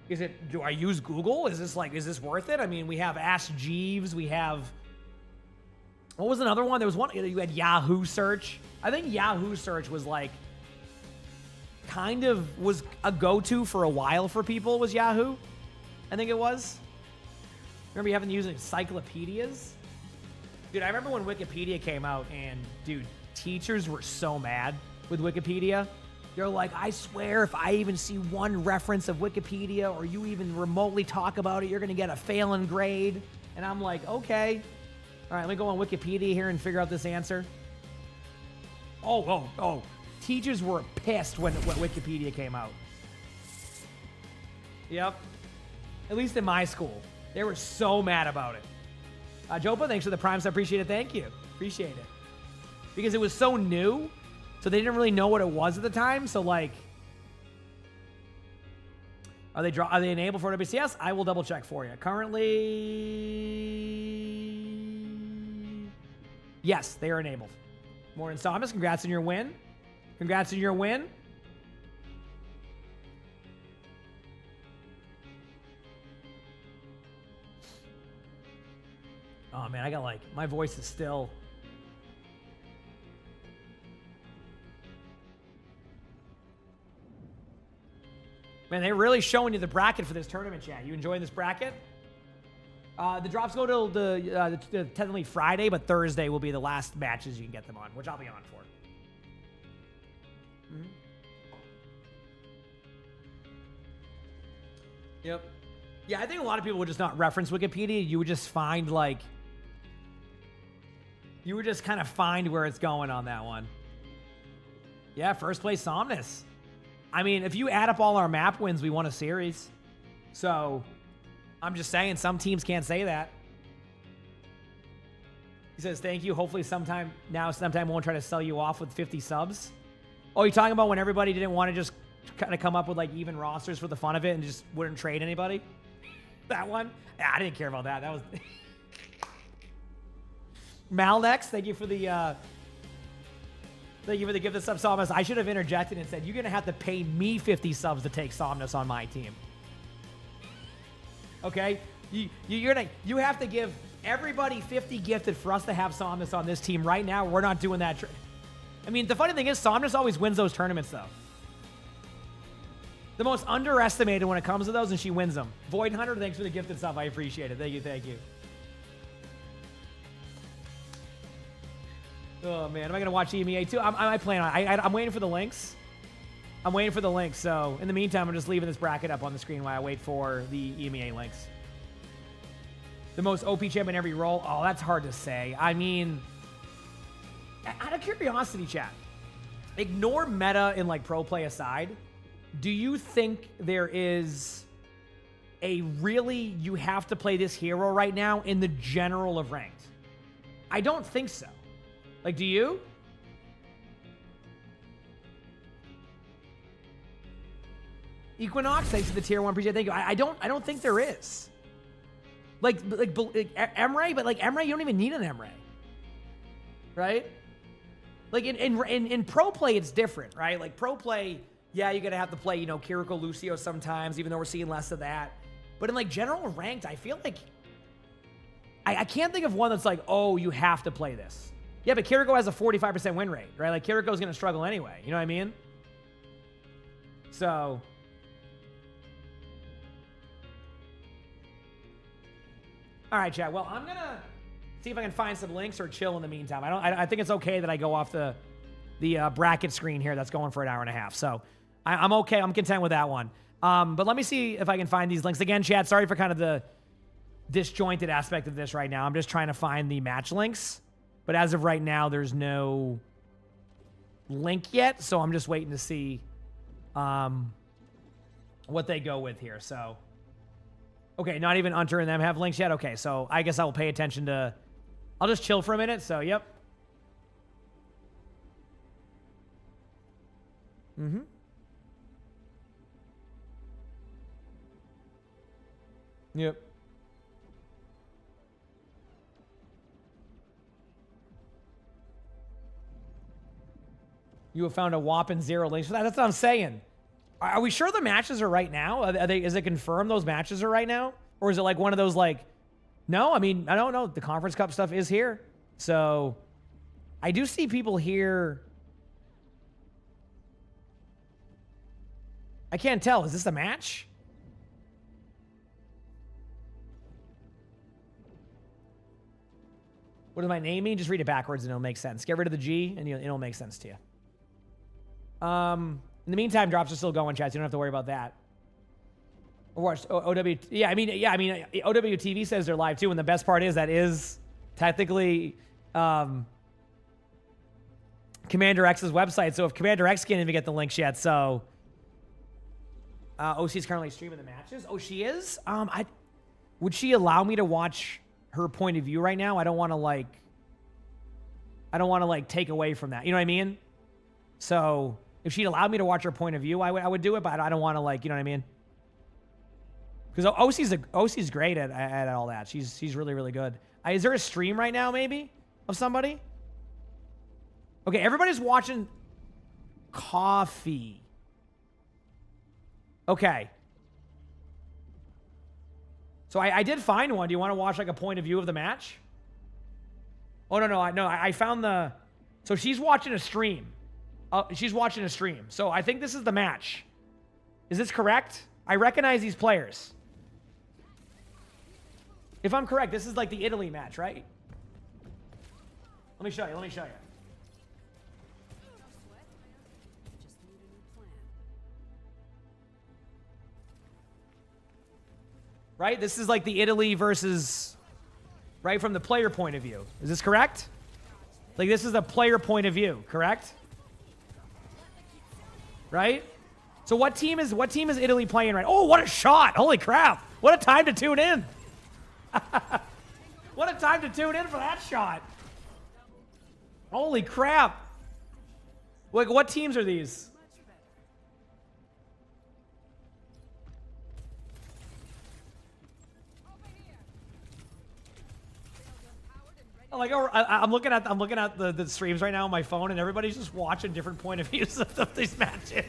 Speaker 2: do I use Google? Is this worth it? I mean, we have Ask Jeeves. We have, what was another one? There was one, you had Yahoo search. I think Yahoo search was like, kind of was a go-to for a while for people was Yahoo. I think it was. Remember you having to use encyclopedias? Dude, I remember when Wikipedia came out and, dude, teachers were so mad with Wikipedia. They're like, I swear if I even see one reference of Wikipedia or you even remotely talk about it, you're going to get a failing grade. And I'm like, okay. All right, let me go on Wikipedia here and figure out this answer. Oh. Teachers were pissed when Wikipedia came out. Yep. At least in my school. They were so mad about it. Jopa, thanks for the primes. I appreciate it. Thank you. Appreciate it. Because it was so new, so they didn't really know what it was at the time. So, like, are they enabled for WCS? I will double check for you. Currently, yes, they are enabled. Morning, Thomas. Congrats on your win. Congrats on your win. Oh, man, I got like, my voice is still. Man, they're really showing you the bracket for this tournament, chat. You enjoying this bracket? The drops go till the technically Friday, but Thursday will be the last matches you can get them on, which I'll be on for. Mm-hmm. Yep. Yeah, I think a lot of people would just not reference Wikipedia. You would just find like, you would just kind of find where it's going on that one. Yeah, first place Somnus. I mean, if you add up all our map wins, we won a series. So, I'm just saying, some teams can't say that. He says, thank you. Hopefully sometime won't try to sell you off with 50 subs. Oh, you're talking about when everybody didn't want to just kind of come up with like even rosters for the fun of it and just wouldn't trade anybody? That one? Yeah, I didn't care about that. That was... Malnex, thank you for the... Thank you for the gift of sub, Somnus. I should have interjected and said, you're going to have to pay me 50 subs to take Somnus on my team. Okay? You have to give everybody 50 gifted for us to have Somnus on this team right now. We're not doing that. I mean, the funny thing is, Som just always wins those tournaments, though. The most underestimated when it comes to those, and she wins them. Void Hunter, thanks for the gifted stuff. I appreciate it. Thank you, thank you. Oh, man. Am I going to watch EMEA, too? I plan on I'm waiting for the links. I'm waiting for the links. So, in the meantime, I'm just leaving this bracket up on the screen while I wait for the EMEA links. The most OP champ in every role? Oh, that's hard to say. I mean, out of curiosity, chat, ignore meta and, like, pro play aside. Do you think there is a really, you have to play this hero right now in the general of ranked? I don't think so. Like, do you? Equinox, thanks to the tier 1 appreciate. Thank you. I don't think there is. Like Emre, but like Emre, you don't even need an Emre. Right? Like in pro play, it's different, right? Like pro play, yeah, you're gonna have to play, you know, Kiriko Lucio sometimes, even though we're seeing less of that. But in like general ranked, I feel like I can't think of one that's like, oh, you have to play this. Yeah, but Kiriko has a 45% win rate, right? Like Kiriko's gonna struggle anyway. You know what I mean? So. All right, chat. Well, I'm gonna see if I can find some links or chill in the meantime. I think it's okay that I go off the bracket screen here that's going for an hour and a half. So I'm okay. I'm content with that one. But let me see if I can find these links. Again, chat, sorry for kind of the disjointed aspect of this right now. I'm just trying to find the match links. But as of right now, there's no link yet. So I'm just waiting to see what they go with here. So, okay, not even Hunter and them have links yet. Okay, so I guess I will pay attention to... I'll just chill for a minute. So, yep. Mm-hmm. Yep. You have found a whopping 0 links for that. That's what I'm saying. Are we sure the matches are right now? Are they? Is it confirmed those matches are right now? Or is it like one of those like, no, I mean, I don't know. The Conference Cup stuff is here. So I do see people here. I can't tell. Is this a match? What does my name mean? Just read it backwards and it'll make sense. Get rid of the G and it'll make sense to you. In the meantime, drops are still going, chat. So you don't have to worry about that. Overwatch, OW, yeah, I mean, OWTV says they're live too, and the best part is that is technically Commander X's website. So if Commander X can't even get the links yet, so OC is currently streaming the matches. Oh, she is. Would she allow me to watch her point of view right now? I don't want to like take away from that. You know what I mean? So if she'd allowed me to watch her point of view, I would do it, but I don't want to like, you know what I mean? Because OC's great at all that. She's really, really good. Is there a stream right now, maybe, of somebody? Okay, everybody's watching Coffee. Okay. So I did find one. Do you want to watch like a point of view of the match? Oh, no, I found the... So she's watching a stream. She's watching a stream. So I think this is the match. Is this correct? I recognize these players. If I'm correct, this is like the Italy match, right? Let me show you. Right? This is like the Italy versus... Right? From the player point of view. Is this correct? Like this is the player point of view, correct? Right? So what team is Italy playing right? Oh, what a shot. Holy crap. What a time to tune in. What a time to tune in for that shot. Holy crap. Like, what teams are these? Like, I'm looking at the streams right now on my phone, and everybody's just watching different point of views of these matches.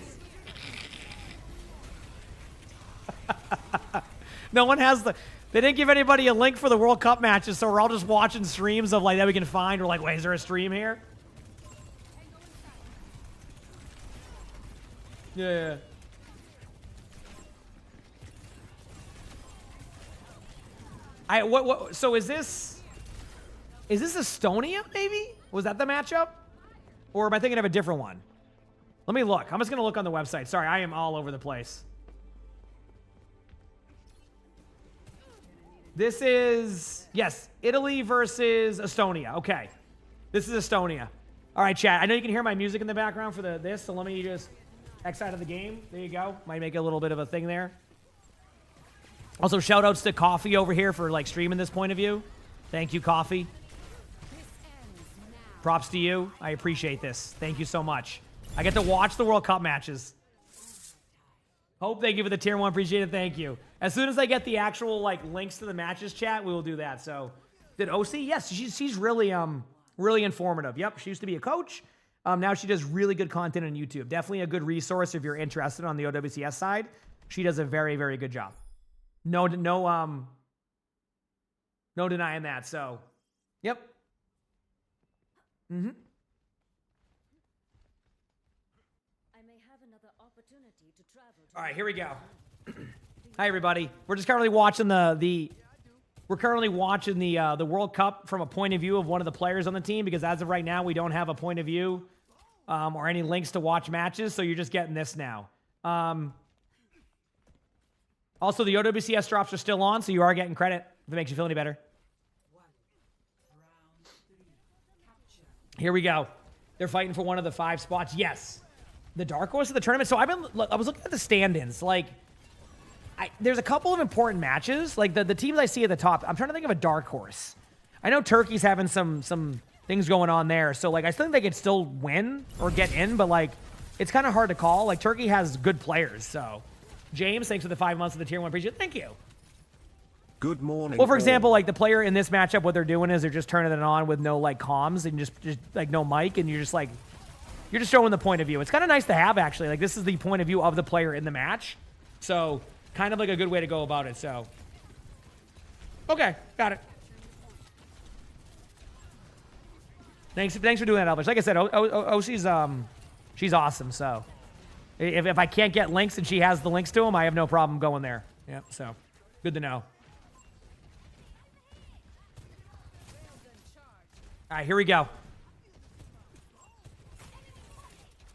Speaker 2: No one has the... They didn't give anybody a link for the World Cup matches, so we're all just watching streams of like that we can find. We're like, wait, is there a stream here? Yeah. So is this Estonia, maybe? Was that the matchup? Or am I thinking of a different one? Let me look. I'm just going to look on the website. Sorry, I am all over the place. This is, yes, Italy versus Estonia. Okay. This is Estonia. All right, chat. I know you can hear my music in the background for this, so let me just X out of the game. There you go. Might make a little bit of a thing there. Also, shout outs to Coffee over here for like streaming this point of view. Thank you, Coffee. Props to you. I appreciate this. Thank you so much. I get to watch the World Cup matches. Hope thank you for the tier 1. Appreciate it. Thank you. As soon as I get the actual like links to the matches chat, we will do that. So, did OC? Yes, she's really really informative. Yep, she used to be a coach. Now she does really good content on YouTube. Definitely a good resource if you're interested on the OWCS side. She does a very, very good job. No denying that. So, yep. Mm-hmm. All right, here we go. Hi, everybody. We're just currently watching the World Cup from a point of view of one of the players on the team, because as of right now, we don't have a point of view or any links to watch matches, so you're just getting this now. Also, the OWCS drops are still on, so you are getting credit if it makes you feel any better. Here we go. They're fighting for one of the 5 spots. Yes. The dark horse of the tournament. So I was looking at the stand-ins. Like, there's a couple of important matches. Like, the teams I see at the top, I'm trying to think of a dark horse. I know Turkey's having some things going on there. So, like, I still think they could still win or get in, but, like, it's kind of hard to call. Like, Turkey has good players, so. James, thanks for the 5 months of the tier 1. Appreciate it. Thank you.
Speaker 3: Good morning.
Speaker 2: Well, for example, like, the player in this matchup, what they're doing is they're just turning it on with no, like, comms and just like, no mic, and you're just, like, you're just showing the point of view. It's kind of nice to have, actually. Like, this is the point of view of the player in the match. So, kind of like a good way to go about it, so. Okay, got it. Thanks for doing that, Elvis. Like I said, OC's, she's awesome, so. If I can't get links and she has the links to them, I have no problem going there. Yeah, so, good to know. All right, here we go.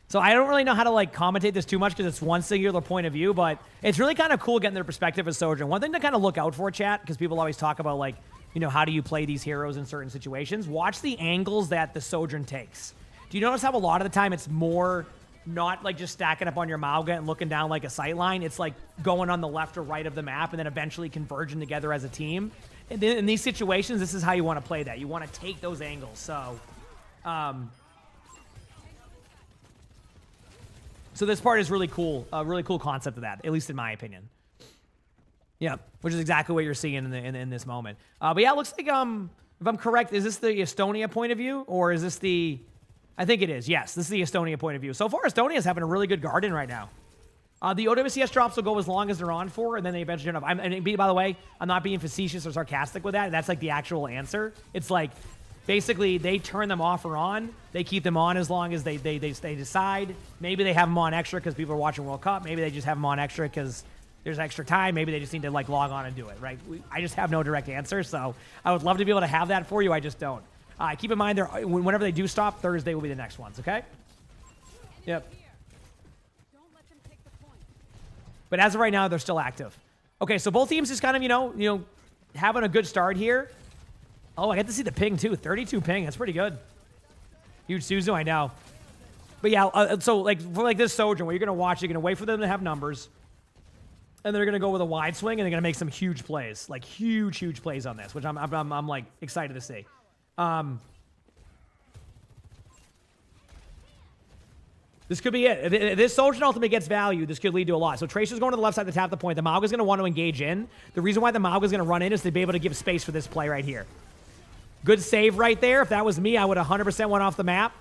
Speaker 2: So I don't really know how to like commentate this too much because it's one singular point of view, but it's really kind of cool getting their perspective as Sojourn. One thing to kind of look out for, chat, because people always talk about like, you know, how do you play these heroes in certain situations? Watch the angles that the Sojourn takes. Do you notice how a lot of the time it's more not like just stacking up on your Mauga and looking down like a sight line? It's like going on the left or right of the map and then eventually converging together as a team. And then in these situations, this is how you want to play that. You want to take those angles. So, so this part is really cool. A really cool concept of that, at least in my opinion. Yeah, which is exactly what you're seeing in this moment. But yeah, it looks like, if I'm correct, is this the Estonia point of view? Or is this the... I think it is, yes. This is the Estonia point of view. So far, Estonia is having a really good garden right now. The OWCS drops will go as long as they're on for, and then they eventually turn off. And by the way, I'm not being facetious or sarcastic with that. That's like the actual answer. It's like, basically, they turn them off or on. They keep them on as long as they decide. Maybe they have them on extra because people are watching World Cup. Maybe they just have them on extra because there's extra time. Maybe they just need to like log on and do it, right? I just have no direct answer, so I would love to be able to have that for you. I just don't. Keep in mind, whenever they do stop, Thursday will be the next ones, okay? Yep. But as of right now, they're still active. Okay, so both teams just kind of, you know, having a good start here. Oh, I get to see the ping, too. 32 ping. That's pretty good. Huge Suzu, I know. But yeah, so like for like this Sojourn, what you're going to watch, you're going to wait for them to have numbers. And they're going to go with a wide swing, and they're going to make some huge plays. Like huge plays on this, which I'm like excited to see. This could be it. If this Sojourn ultimate gets value, this could lead to a lot. So Tracer's going to the left side to tap the point. The Mauga's going to want to engage in. The reason why the Mauga's going to run in is to be able to give space for this play right here. Good save right there. If that was me, I would 100% went off the map.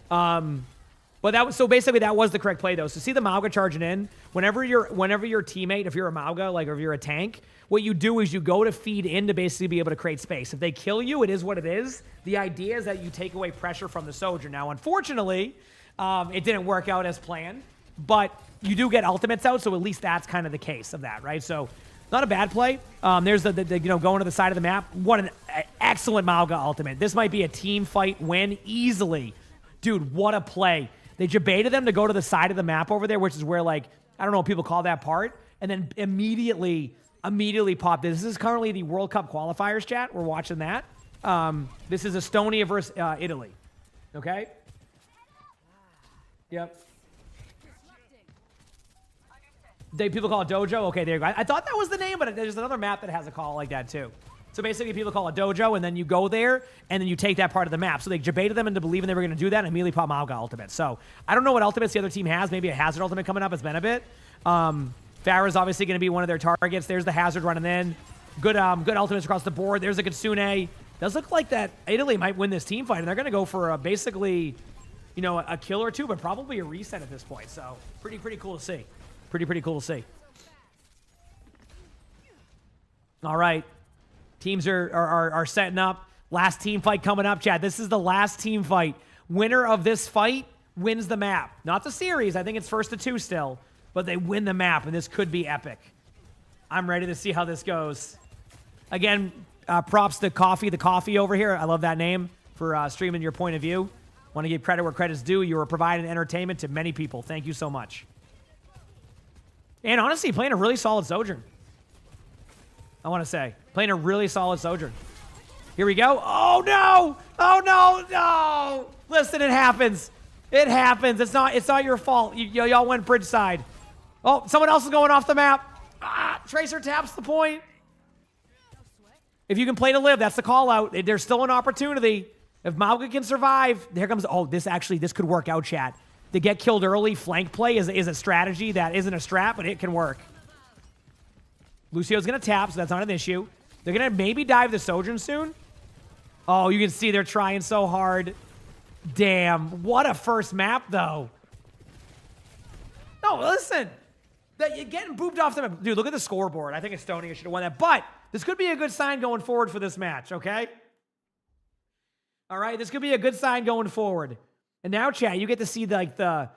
Speaker 2: But that was, so basically that was the correct play though. So see the Mauga charging in. Whenever your teammate, if you're a Mauga, like or if you're a tank, what you do is you go to feed in to basically be able to create space. If they kill you, it is what it is. The idea is that you take away pressure from the Sojourn. Now, unfortunately, it didn't work out as planned.
Speaker 11: but you do get ultimates out, so at least that's kind of the case of that, right? So not a bad play. There's the going to the side of the map. What an excellent Mauga ultimate. This might be a team fight win easily. Dude, what a play. They jebaited them to go to the side of the map over there, which is where, like, I don't know what people call that part, and then immediately popped this. This is currently the World Cup qualifiers, chat. We're watching that. This is Estonia versus Italy. Okay? Yep. People call it dojo? Okay, there you go. I thought that was the name, but there's another map that has a call like that too. So basically people call it dojo, and then you go there, and then you take that part of the map. So they jebaited them into believing they were going to do that, and immediately pop Mauga ultimate. So I don't know what ultimates the other team has. Maybe a hazard ultimate coming up. It's been a bit. Farah's obviously going to be one of their targets. There's the hazard running in. Good ultimates across the board. There's a Kitsune. Does look like that Italy might win this team fight, and they're going to go for basically, a kill or two, but probably a reset at this point. So pretty cool to see. Pretty cool to see. All right. Teams are setting up. Last team fight coming up, Chad. This is the last team fight. Winner of this fight wins the map. Not the series. I think it's 1st to 2 still. But they win the map, and this could be epic. I'm ready to see how this goes. Again, props to the coffee over here. I love that name for streaming your point of view. Want to give credit where credit's due. You are providing entertainment to many people. Thank you so much. And honestly, playing a really solid Sojourn. I want to say. Playing a really solid Sojourn. Here we go. Oh, no. Oh, no. Listen, it happens. It happens. It's not your fault. Y'all went bridge side. Oh, someone else is going off the map. Tracer taps the point. If you can play to live, that's the call out. There's still an opportunity. If Mauga can survive, here comes. Oh, this could work out, chat. The get killed early flank play is a strategy that isn't a strat, but it can work. Lucio's going to tap, so that's not an issue. They're going to maybe dive the Sojourn soon. Oh, you can see they're trying so hard. Damn. What a first map, though. No, listen. You're getting booped off the map. Dude, look at the scoreboard. I think Estonia should have won that. But this could be a good sign going forward for this match, okay? All right, this could be a good sign going forward. And now, chat, you get to see the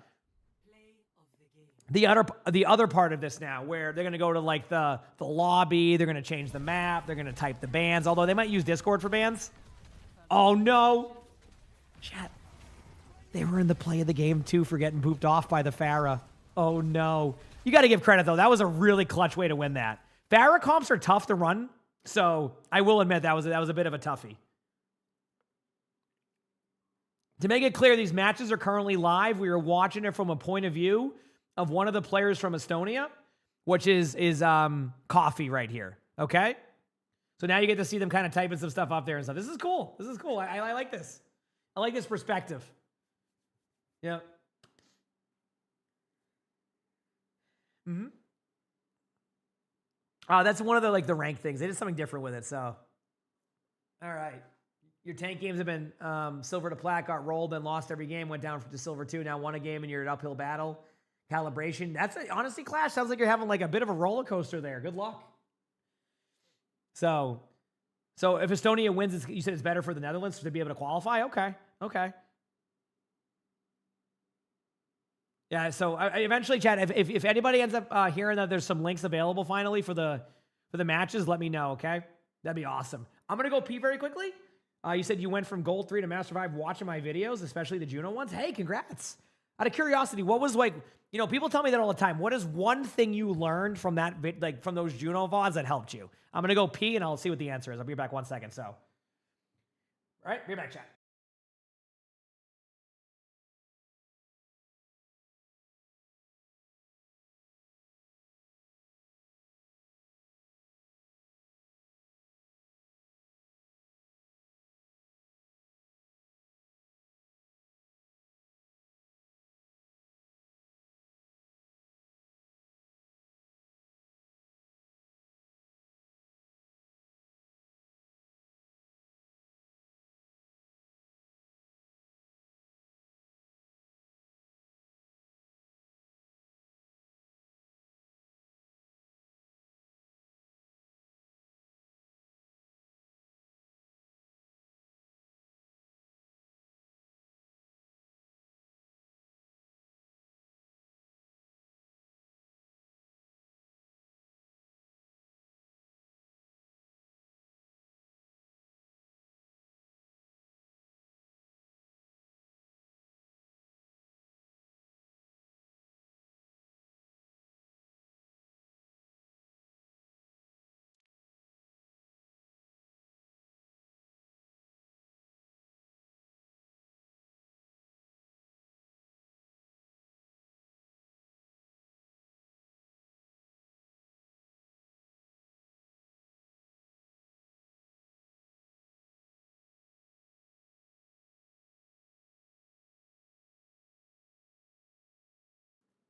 Speaker 11: other part of this now, where they're going to go to like the lobby, they're going to change the map, they're going to type the bans, although they might use Discord for bans. Oh no. Chat. They were in the play of the game too for getting booped off by the Farah. Oh no. You got to give credit though. That was a really clutch way to win that. Farah comps are tough to run, so I will admit that was a bit of a toughie. To make it clear, these matches are currently live. We are watching it from a point of view of one of the players from Estonia, which is Coffee right here, okay? So now you get to see them kind of typing some stuff up there and stuff. This is cool. This is cool. I like this. I like this perspective. Yeah. Mm-hmm. That's one of the rank things. They did something different with it, so. All right. Your tank games have been silver to plat, got rolled, then lost every game, went down to silver 2, now won a game, and you're an uphill battle. Calibration. Honestly, Clash, sounds like you're having like a bit of a roller coaster there. Good luck. So if Estonia wins, you said it's better for the Netherlands to be able to qualify? Okay. Yeah, so eventually, Chad, if anybody ends up hearing that there's some links available finally for the matches, let me know, okay? That'd be awesome. I'm going to go pee very quickly. You said you went from Gold 3 to Master 5 watching my videos, especially the Juno ones. Hey, congrats. Out of curiosity, what was people tell me that all the time. What is one thing you learned from from those Juno VODs that helped you? I'm going to go pee and I'll see what the answer is. I'll be back 1 second, so. All right, be back, chat.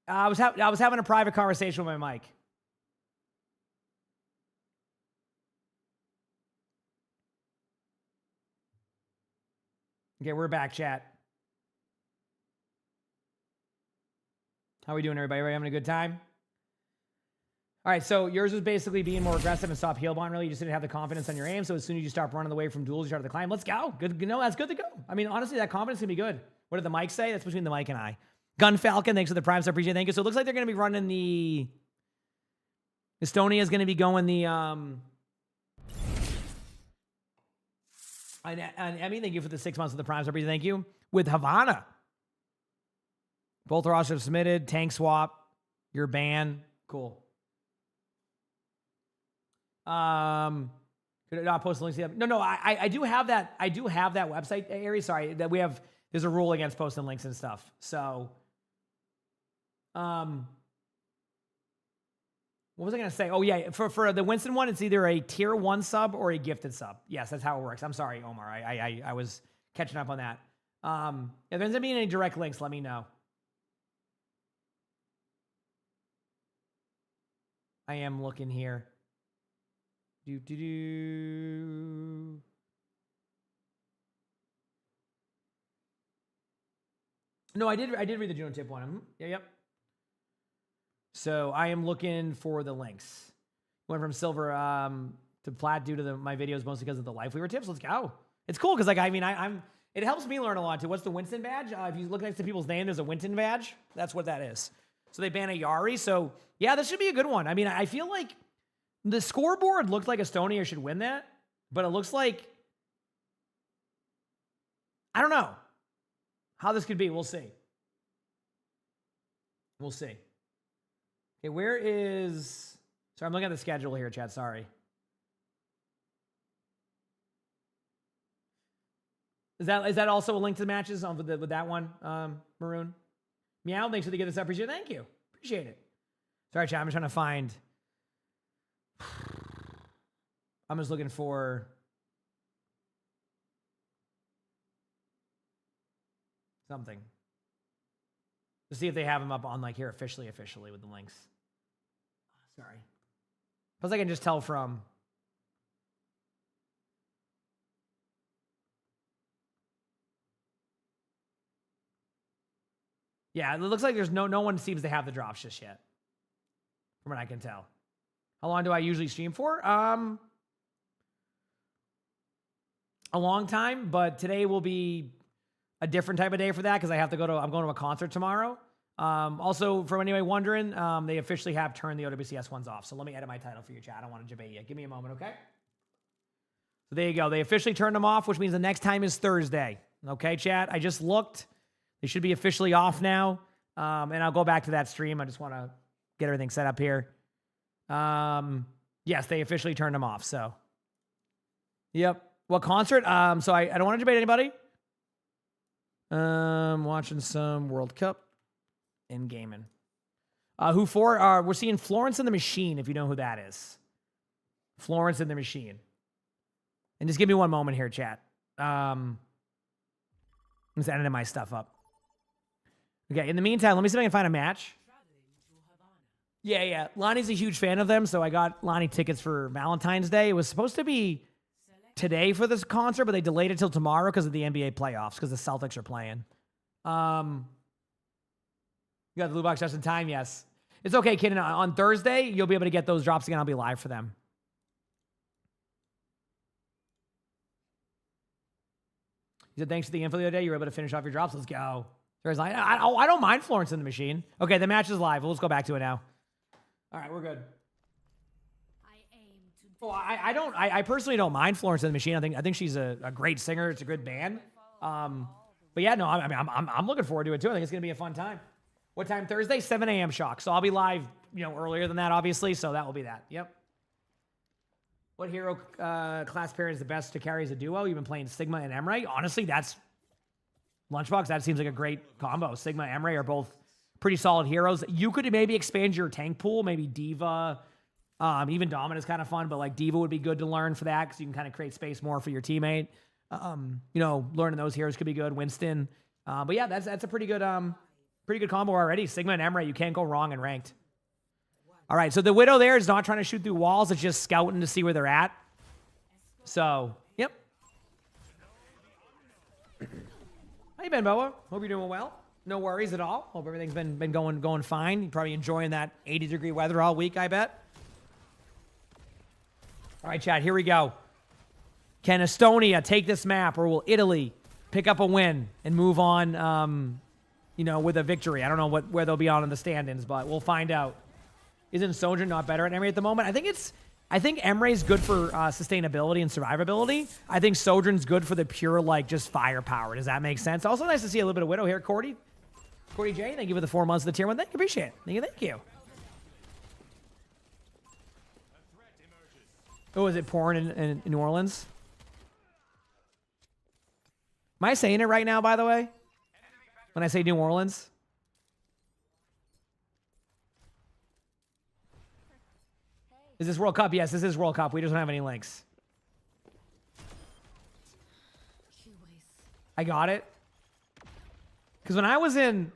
Speaker 11: I was having a private conversation with my mic. Okay, we're back, chat. How we doing, everybody? Everybody having a good time? All right, so yours was basically being more aggressive and stop heal bond. Really, you just didn't have the confidence on your aim. So as soon as you stop running away from duels, you start to climb. Let's go. Good, you know, that's good to go. I mean, honestly, that confidence can be good. What did the mic say? That's between the mic and I. Gun Falcon, thanks for the prime sub. Appreciate it. Thank you. So it looks like they're going to be running the Estonia is going to be going the and Emmy, thank you for the 6 months of the prime sub. Appreciate it. Thank you. With Havana. Both rosters submitted. Tank swap. Your ban. Cool. Could I not post the links? No, I do have that. I do have that website, Aries. Sorry, that we have. There's a rule against posting links and stuff. So, what was I gonna say? Oh yeah, for the Winston one, it's either a tier 1 sub or a gifted sub. Yes, that's how it works. I'm sorry, Omar. I was catching up on that. If there's any direct links, let me know. I am looking here. No, I did read the Juno tip one. Yep. So I am looking for the links. Went from silver to plat due to my videos mostly because of the life weaver tips. Let's go. It's cool because I'm it helps me learn a lot too. What's the Winston badge? If you look next to people's name, there's a Winston badge. That's what that is. So they ban a Yari. So yeah, this should be a good one. I mean, I feel like the scoreboard looked like Estonia should win that, but it looks like, I don't know how this could be. We'll see. We'll see. Okay, where is... Sorry, I'm looking at the schedule here, chat. Sorry. Is that also a link to the matches with that one, Maroon? Meow, thanks for the gift this up. Appreciate it. Thank you. Appreciate it. Sorry, chat. I'm trying to find... I'm just looking for... something. To see if they have them up on like here officially with the links. Sorry. Plus I can just tell from... Yeah, it looks like there's no one seems to have the drops just yet. From what I can tell. How long do I usually stream for? A long time, but today will be a different type of day for that because I'm going to a concert tomorrow. Also, for anybody wondering, they officially have turned the OWCS ones off. So let me edit my title for you, chat. I don't want to debate yet. Give me a moment, okay? So there you go. They officially turned them off, which means the next time is Thursday. Okay, chat? I just looked. They should be officially off now. And I'll go back to that stream. I just want to get everything set up here. Yes, they officially turned them off. So, yep. What concert? So I don't want to debate anybody. Watching some World Cup and gaming. Who for? We're seeing Florence and the Machine, if you know who that is. Florence and the Machine. And just give me one moment here, chat. I'm just editing my stuff up. Okay, in the meantime, let me see if I can find a match. Yeah. Lonnie's a huge fan of them, so I got Lonnie tickets for Valentine's Day. It was supposed to be today for this concert, but they delayed it till tomorrow because of the NBA playoffs, because the Celtics are playing. You got the blue box just in time? Yes. It's okay, kid. On Thursday, you'll be able to get those drops again. I'll be live for them. He said, thanks for the info the other day. You were able to finish off your drops. Let's go. There's like, I don't mind Florence and the Machine. Okay, the match is live. Let's go back to it now. All right, we're good. I personally don't mind Florence and the Machine. I think she's a great singer. It's a good band. But yeah, no, I'm looking forward to it too. I think it's gonna be a fun time. What time? Thursday, 7 a.m. shock. So I'll be live, earlier than that, obviously. So that will be that. Yep. What hero class pairing is the best to carry as a duo? You've been playing Sigma and Emre. Honestly, that's Lunchbox. That seems like a great combo. Sigma and Emre are both pretty solid heroes. You could maybe expand your tank pool. Maybe Diva. Even Dominant is kind of fun, but like Diva would be good to learn for that because you can kind of create space more for your teammate. Learning those heroes could be good. Winston. But yeah, that's a pretty good Pretty good combo already. Sigma and Emre, you can't go wrong in ranked. All right, so the Widow there is not trying to shoot through walls. It's just scouting to see where they're at. So, yep. How you been, Boa? Hope you're doing well. No worries at all. Hope everything's been going fine. You're probably enjoying that 80-degree weather all week, I bet. All right, chat, here we go. Can Estonia take this map, or will Italy pick up a win and move on, you know, with a victory? I don't know where they'll be on in the stand-ins, but we'll find out. Isn't Sojourn not better at Emre at the moment? I think Emre's good for sustainability and survivability. I think Sojourn's good for the pure, like, just firepower. Does that make sense? Also nice to see a little bit of Widow here. Cordy J, thank you for the 4 months of the tier 1. Thank you, appreciate it. Thank you. Oh, is it pouring in New Orleans? Am I saying it right now, by the way? When I say New Orleans? Is this World Cup? Yes, this is World Cup. We just don't have any links. I got it. Because when I was in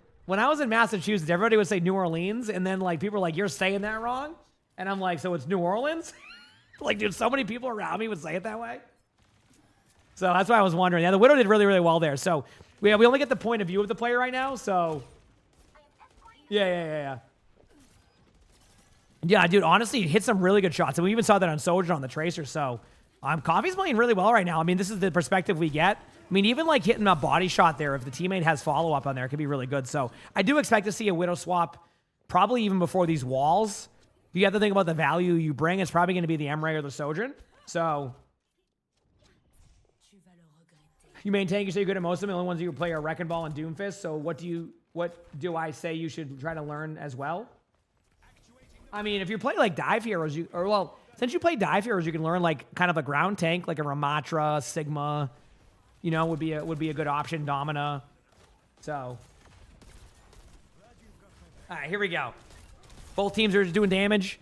Speaker 11: Massachusetts, everybody would say New Orleans, and then like people were like, "You're saying that wrong," and I'm like, "So it's New Orleans?" Like, dude, so many people around me would say it that way. So that's why I was wondering. Yeah, the Widow did really, really well there. So we only get the point of view of the player right now. So yeah. Yeah, dude, honestly, he hit some really good shots. And we even saw that on Sojourn on the Tracer. So Coffee's playing really well right now. I mean, this is the perspective we get. I mean, even like hitting a body shot there, if the teammate has follow-up on there, it could be really good. So I do expect to see a Widow swap probably even before these walls. You have to think about the value you bring. It's probably going to be the Emre or the Sojourn. So you maintain you say you're good at most of them. The only ones you play are Wrecking Ball and Doomfist. So what do I say you should try to learn as well? I mean, if you play like dive heroes, since you play dive heroes, you can learn like kind of a ground tank, like a Ramatra, Sigma, you know, would be a good option. Domina. So, all right, here we go. Both teams are just doing damage.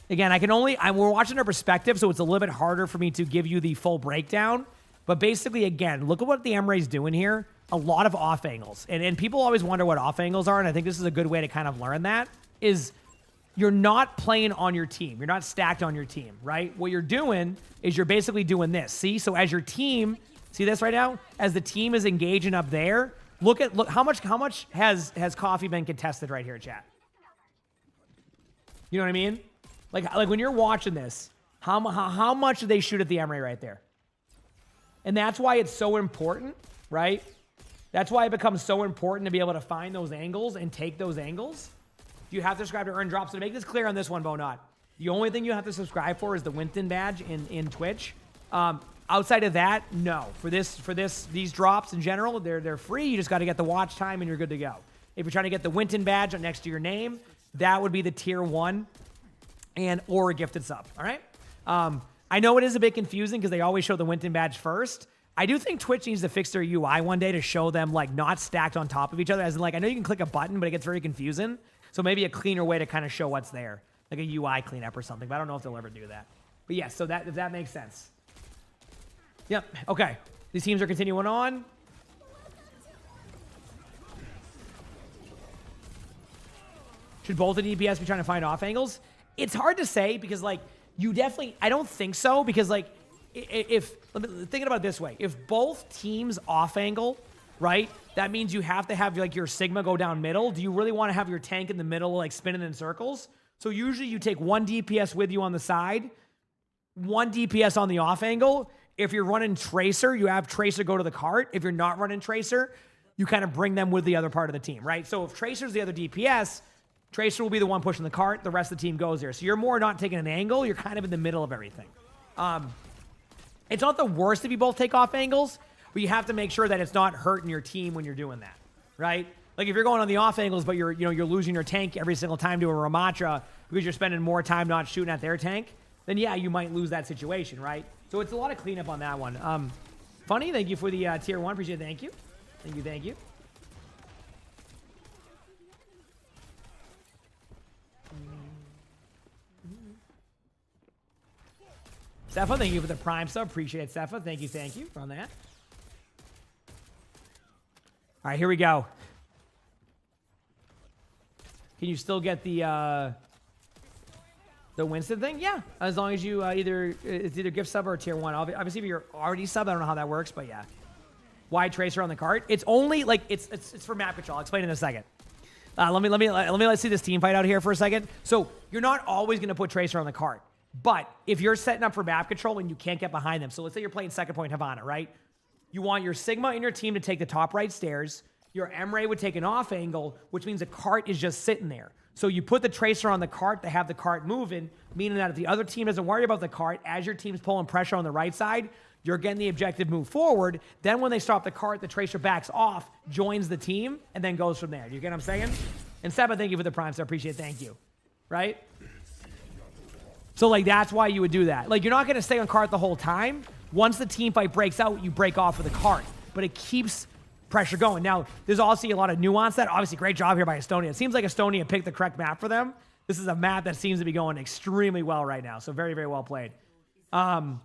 Speaker 11: Again, we're watching their perspective, so it's a little bit harder for me to give you the full breakdown. But basically, again, look at what the Emre's doing here. A lot of off angles. And people always wonder what off angles are, and I think this is a good way to kind of learn that, is you're not playing on your team. You're not stacked on your team, right? What you're doing is you're basically doing this. See? So as your team, see this right now? As the team is engaging up there, look how much has Coffee been contested right here, chat? You know what I mean? Like when you're watching this, how much do they shoot at the Emre right there? And that's why it's so important, right? That's why it becomes so important to be able to find those angles and take those angles. You have to subscribe to earn drops. So to make this clear on this one, Bonot, the only thing you have to subscribe for is the Winton badge in Twitch. Outside of that, no. For these drops in general, they're free. You just got to get the watch time and you're good to go. If you're trying to get the Winton badge next to your name, that would be the tier 1 or a gifted sub. All right. I know it is a bit confusing because they always show the Winton badge first. I do think Twitch needs to fix their UI one day to show them like not stacked on top of each other. As in, like, I know you can click a button, but it gets very confusing. So maybe a cleaner way to kind of show what's there, like a UI cleanup or something. But I don't know if they'll ever do that. But yes, so if that makes sense. Yep. Okay. These teams are continuing on. Should both the DPS be trying to find off angles? It's hard to say because like I don't think so because like thinking about it this way, if both teams off angle, right, that means you have to have like your Sigma go down middle. Do you really want to have your tank in the middle like spinning in circles? So usually you take one DPS with you on the side, one DPS on the off angle. If you're running Tracer, you have Tracer go to the cart. If you're not running Tracer, you kind of bring them with the other part of the team, right? So if Tracer's the other DPS, Tracer will be the one pushing the cart. The rest of the team goes there. So you're more not taking an angle. You're kind of in the middle of everything. It's not the worst if you both take off angles, but you have to make sure that it's not hurting your team when you're doing that, right? Like if you're going on the off angles, but you're losing your tank every single time to a Ramatra because you're spending more time not shooting at their tank, then yeah, you might lose that situation, right? So it's a lot of cleanup on that one. Funny, thank you for the tier 1. Appreciate it. Thank you. Thank you. Sefa, thank you for the Prime sub. Appreciate it, Sefa. Thank you on that. All right, here we go. Can you still get the Winston thing? Yeah, as long as you it's either gift sub or tier 1. Obviously, if you're already sub, I don't know how that works, but yeah. Why Tracer on the cart? It's only like it's for map control. I'll explain in a second. Let's see this team fight out here for a second. So you're not always going to put Tracer on the cart, but if you're setting up for map control and you can't get behind them, so let's say you're playing second point Havana, right? You want your Sigma in your team to take the top right stairs. Your Emre would take an off angle, which means a cart is just sitting there. So you put the Tracer on the cart to have the cart moving, meaning that if the other team doesn't worry about the cart, as your team's pulling pressure on the right side, you're getting the objective move forward. Then when they stop the cart, the Tracer backs off, joins the team, and then goes from there. Do you get what I'm saying? And Seba, thank you for the Prime, so I appreciate it. Thank you. Right? So, like, that's why you would do that. Like, you're not going to stay on cart the whole time. Once the team fight breaks out, you break off of the cart. But it keeps pressure going. Now, there's also a lot of nuance that. Obviously, great job here by Estonia. It seems like Estonia picked the correct map for them. This is a map that seems to be going extremely well right now. So, very, very well played. And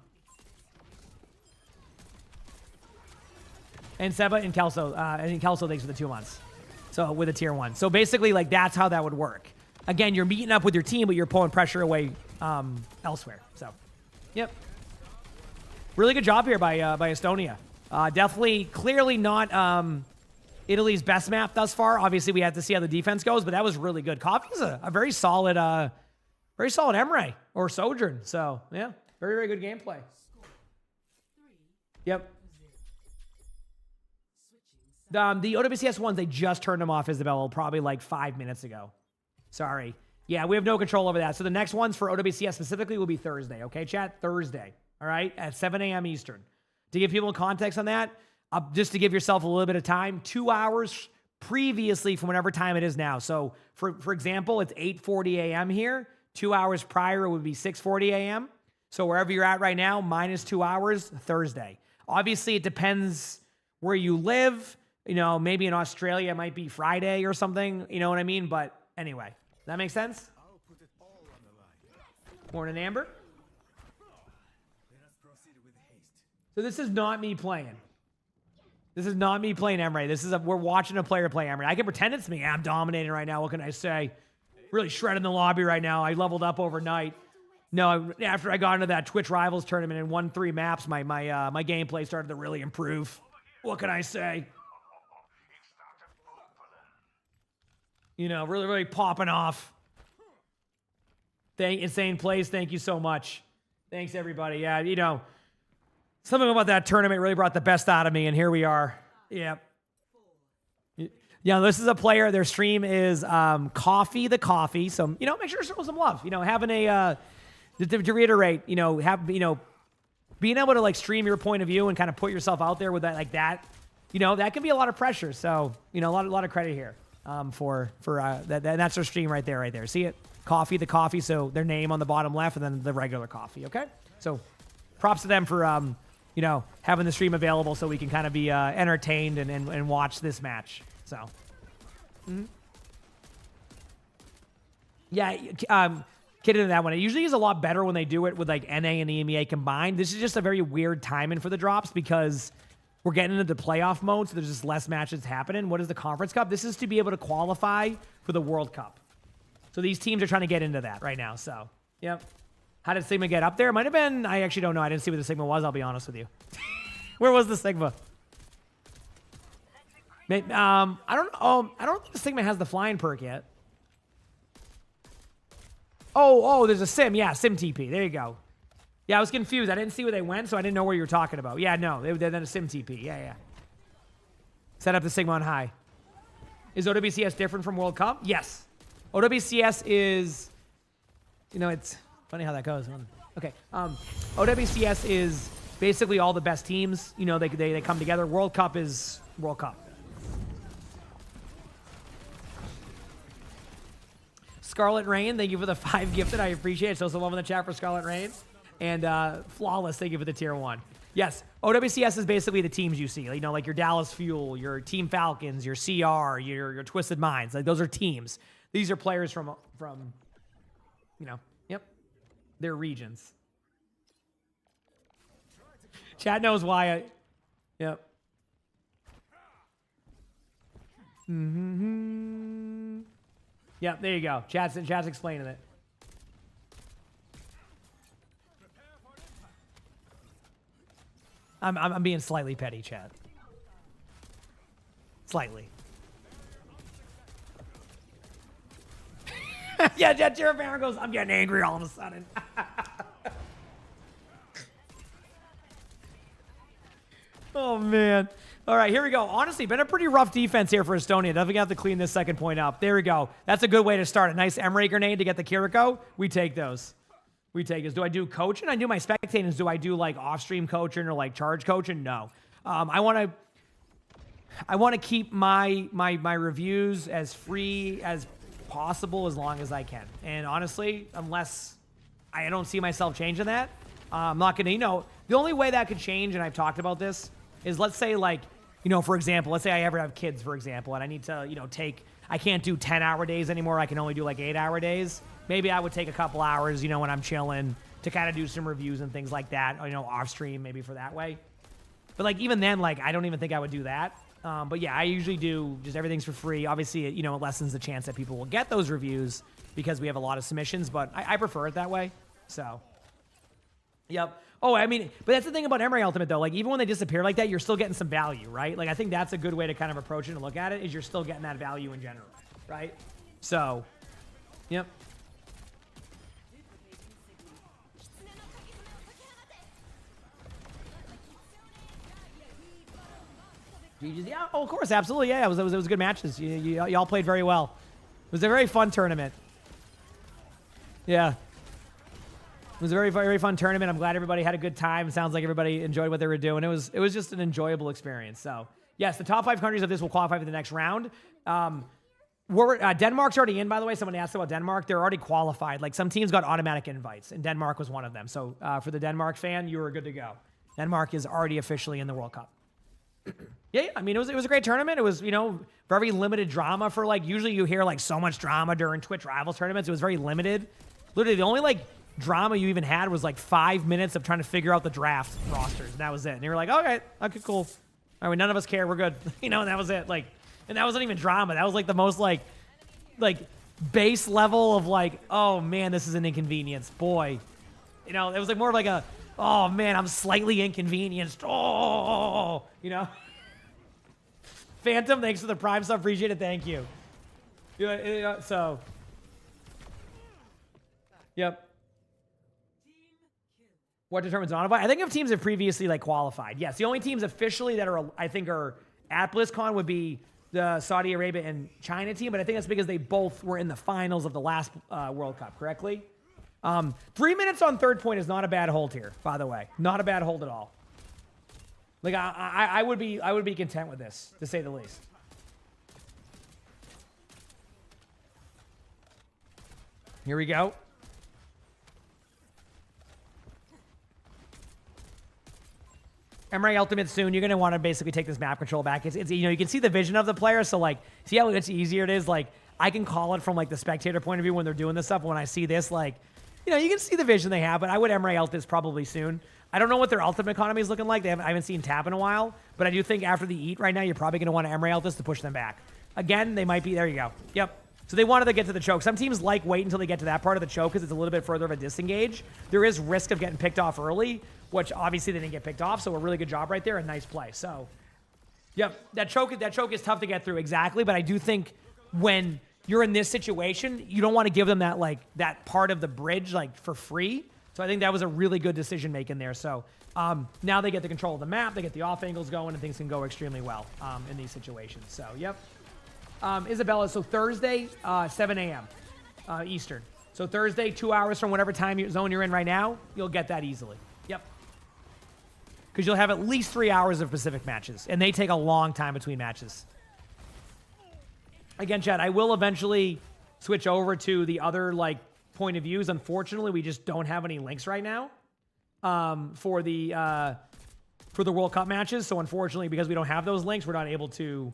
Speaker 11: Seba and Kelso. Thanks for the 2 months. So, with a tier 1. So, basically, like, that's how that would work. Again, you're meeting up with your team, but you're pulling pressure away elsewhere. So, yep. Really good job here by Estonia. Definitely, clearly not Italy's best map thus far. Obviously, we have to see how the defense goes, but that was really good. Coffee's a very solid Emre or Sojourn. So, yeah, very, very good gameplay. Yep. The OWCS ones, they just turned them off, Isabel, probably like 5 minutes ago. Sorry. Yeah, we have no control over that. So the next ones for OWCS specifically will be Thursday. Okay, chat? Thursday. All right? At 7 a.m. Eastern. To give people context on that, just to give yourself a little bit of time, 2 hours previously from whatever time it is now. So, for example, it's 8:40 a.m. here. 2 hours prior, it would be 6:40 a.m. So wherever you're at right now, minus 2 hours, Thursday. Obviously, it depends where you live. You know, maybe in Australia, it might be Friday or something. You know what I mean? But anyway, does that make sense? Morning, Amber. So this is not me playing. This is not me playing Emre. We're watching a player play Emre. I can pretend it's me. I'm dominating right now. What can I say? Really shredding the lobby right now. I leveled up overnight. No, after I got into that Twitch Rivals tournament and won 3 maps, my gameplay started to really improve. What can I say? You know, really, really popping off. Insane plays. Thank you so much. Thanks, everybody. Yeah, you know, something about that tournament really brought the best out of me, and here we are. Yeah. Yeah, this is a player. Their stream is Coffee the Coffee. So, you know, make sure to show some love. You know, having a, to reiterate, you know, being able to, like, stream your point of view and kind of put yourself out there with that, like that, you know, that can be a lot of pressure. So, you know, a lot of credit here for that. That's their stream right there. See it? Coffee the Coffee. So their name on the bottom left and then the regular coffee. Okay. So props to them for, you know, having the stream available so we can kind of be entertained and watch this match. So, yeah, get into that one. It usually is a lot better when they do it with like NA and EMEA combined. This is just a very weird timing for the drops because we're getting into the playoff mode, so there's just less matches happening. What is the Conference Cup? This is to be able to qualify for the World Cup. So these teams are trying to get into that right now. So, yep. How did Sigma get up there? It might have been, I actually don't know. I didn't see what the Sigma was, I'll be honest with you. Where was the Sigma? Maybe, I don't know. I don't think the Sigma has the flying perk yet. Oh, there's a Sim. Yeah, Sim TP. There you go. Yeah, I was confused. I didn't see where they went, so I didn't know where you were talking about. Yeah, no, they're then a Sim TP. Yeah. Set up the Sigma on high. Is OWCS different from World Cup? Yes. OWCS is, you know, it's funny how that goes. Okay. OWCS is basically all the best teams. You know, they come together. World Cup is World Cup. Scarlet Rain, thank you for the 5 gifted. I appreciate it. So love in the chat for Scarlet Rain. And Flawless, thank you for the tier 1. Yes, OWCS is basically the teams you see. You know, like your Dallas Fuel, your Team Falcons, your CR, your Twisted Minds. Like, those are teams. These are players from you know, yep, their regions. Chat knows why I... Yep. Yep, there you go. Chat's explaining it. I'm being slightly petty, chat. Slightly. Yeah, Jared Barron goes, I'm getting angry all of a sudden. Oh, man. All right, here we go. Honestly, been a pretty rough defense here for Estonia. Definitely have to clean this second point up. There we go. That's a good way to start. A nice Emre grenade to get the Kiriko. We take those. We take those. Do I do coaching? I do my spectators. Do I do like off-stream coaching or like charge coaching? No. I want to keep my reviews as free as possible as long as I can. And honestly, unless I don't see myself changing that, I'm not going to, the only way that could change, and I've talked about this, is let's say like, for example, let's say I ever have kids, for example, and I need to, I can't do 10-hour days anymore. I can only do like 8-hour days. Maybe I would take a couple hours, when I'm chilling to kind of do some reviews and things like that, off stream maybe for that way. But like, even then, like, I don't even think I would do that. But yeah, I usually do just everything's for free. Obviously, it lessens the chance that people will get those reviews because we have a lot of submissions, but I prefer it that way. So, yep. Oh, I mean, but that's the thing about Emre Ultimate, though. Like, even when they disappear like that, you're still getting some value, right? Like, I think that's a good way to kind of approach it and look at it, is you're still getting that value in general, right? So, yep. GG's, yeah, of course, absolutely, yeah. It was good matches. You all played very well. It was a very fun tournament. Yeah. It was a very, very fun tournament. I'm glad everybody had a good time. Sounds like everybody enjoyed what they were doing. It was just an enjoyable experience. So, yes, the top 5 countries of this will qualify for the next round. Denmark's already in, by the way. Someone asked about Denmark. They're already qualified. Like, some teams got automatic invites, and Denmark was one of them. So, for the Denmark fan, you were good to go. Denmark is already officially in the World Cup. Yeah, I mean, it was a great tournament. It was, very limited drama for, like, usually you hear, like, so much drama during Twitch Rivals tournaments. It was very limited. Literally, the only, like, drama you even had was, like, 5 minutes of trying to figure out the draft rosters, and that was it. And you were like, okay, cool. All right, none of us care. We're good. And that was it. Like, and that wasn't even drama. That was, like, the most, like base level of, like, oh, man, this is an inconvenience. Boy. It was, like, more of, like, a, oh, man, I'm slightly inconvenienced. Oh, Phantom, thanks for the Prime sub. Appreciate it. Thank you. So, yep. What determines non-invite? I think if teams have previously, like, qualified. Yes, the only teams officially that are, I think, are at BlizzCon would be the Saudi Arabia and China team, but I think that's because they both were in the finals of the last World Cup, correctly? 3 minutes on third point is not a bad hold here, by the way. Not a bad hold at all. Like, I would be content with this, to say the least. Here we go. Emre Ultimate soon. You're going to want to basically take this map control back. It's you can see the vision of the player, so, like, see how much easier it is? Like, I can call it from, like, the spectator point of view when they're doing this stuff. When I see this, like, you can see the vision they have, but I would Emre ult this probably soon. I don't know what their ultimate economy is looking like. I haven't seen Tap in a while, but I do think after the eat right now, you're probably going to want to Emre ult this to push them back. Again, they might be, there you go. Yep. So they wanted to get to the choke. Some teams wait until they get to that part of the choke because it's a little bit further of a disengage. There is risk of getting picked off early, which obviously they didn't get picked off, so a really good job right there and nice play. So, yep, that choke is tough to get through, exactly, but I do think when you're in this situation, you don't want to give them that, like, that part of the bridge, like, for free. So I think that was a really good decision making there. So now they get the control of the map, they get the off angles going, and things can go extremely well in these situations. So, yep. Isabella, so Thursday, 7 a.m. Eastern. So Thursday, 2 hours from whatever time zone you're in right now, you'll get that easily. Yep. Because you'll have at least 3 hours of Pacific matches, and they take a long time between matches. Again, Chad, I will eventually switch over to the other, like, point of views. Unfortunately, we just don't have any links right now for the World Cup matches. So unfortunately, because we don't have those links, we're not able to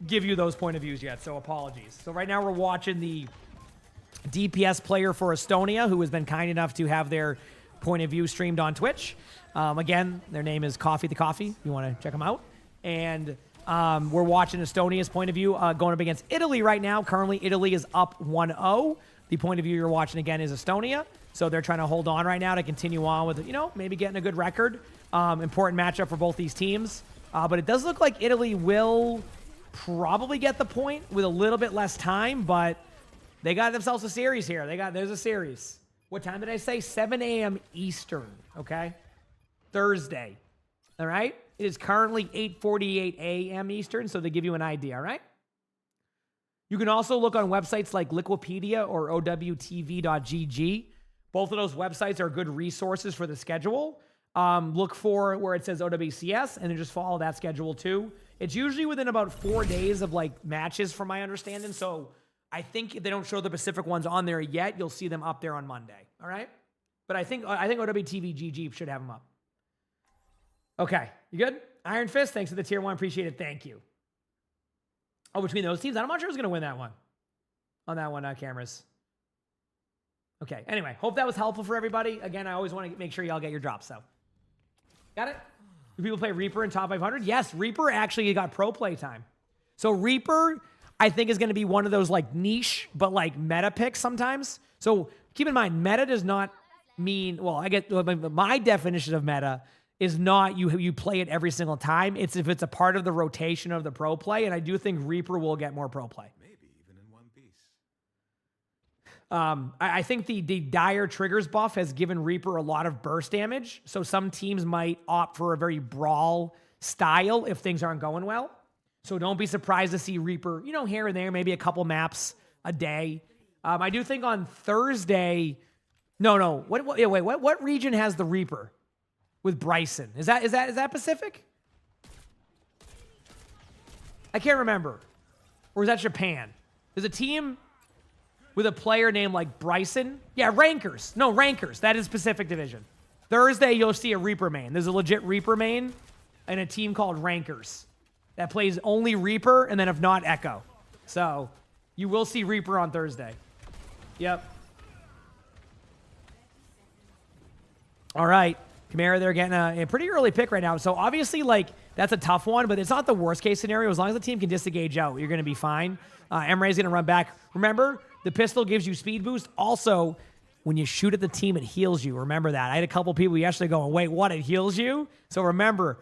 Speaker 11: give you those point of views yet. So apologies. So right now we're watching the DPS player for Estonia, who has been kind enough to have their point of view streamed on Twitch. Again, their name is Coffee the Coffee. If you want to check them out. And we're watching Estonia's point of view going up against Italy right now. Currently, Italy is up 1-0. The point of view you're watching again is Estonia. So they're trying to hold on right now to continue on with, maybe getting a good record. Important matchup for both these teams. But it does look like Italy will probably get the point with a little bit less time, but they got themselves a series here. There's a series. What time did I say? 7 a.m. Eastern, okay? Thursday, all right? It is currently 8:48 a.m. Eastern, so they give you an idea, all right? You can also look on websites like Liquipedia or owtv.gg. Both of those websites are good resources for the schedule. Look for where it says OWCS, and then just follow that schedule too. It's usually within about 4 days of like matches, from my understanding. So I think if they don't show the Pacific ones on there yet, you'll see them up there on Monday. All right, but I think OWTV.gg should have them up. Okay, you good? Iron Fist, thanks for the tier 1. Appreciate it. Thank you. Oh, between those teams, I'm not sure who's going to win that one. On that one, cameras. Okay, anyway, hope that was helpful for everybody. Again, I always want to make sure y'all get your drops, so. Got it? Do people play Reaper in top 500? Yes, Reaper actually got pro play time. So Reaper, I think, is going to be one of those like niche, but like meta picks sometimes. So keep in mind, meta does not mean, well, my definition of meta is not you play it every single time. It's if it's a part of the rotation of the pro play, and I do think Reaper will get more pro play.
Speaker 3: Maybe even in One Piece.
Speaker 11: I think the dire triggers buff has given Reaper a lot of burst damage, so some teams might opt for a very brawl style if things aren't going well. So don't be surprised to see Reaper, here and there, maybe a couple maps a day. I do think on Thursday, what region has the Reaper with Bryson? Is that Pacific? I can't remember. Or is that Japan? There's a team with a player named like Bryson. Yeah, Rankers. No, Rankers. That is Pacific Division. Thursday, you'll see a Reaper main. There's a legit Reaper main and a team called Rankers that plays only Reaper and then if not, Echo. So you will see Reaper on Thursday. Yep. All right. Kamara, they're getting a pretty early pick right now. So obviously, like, that's a tough one, but it's not the worst case scenario. As long as the team can disengage out, you're going to be fine. Emre's going to run back. Remember, the pistol gives you speed boost. Also, when you shoot at the team, it heals you. Remember that. I had a couple people yesterday going, wait, what? It heals you? So remember,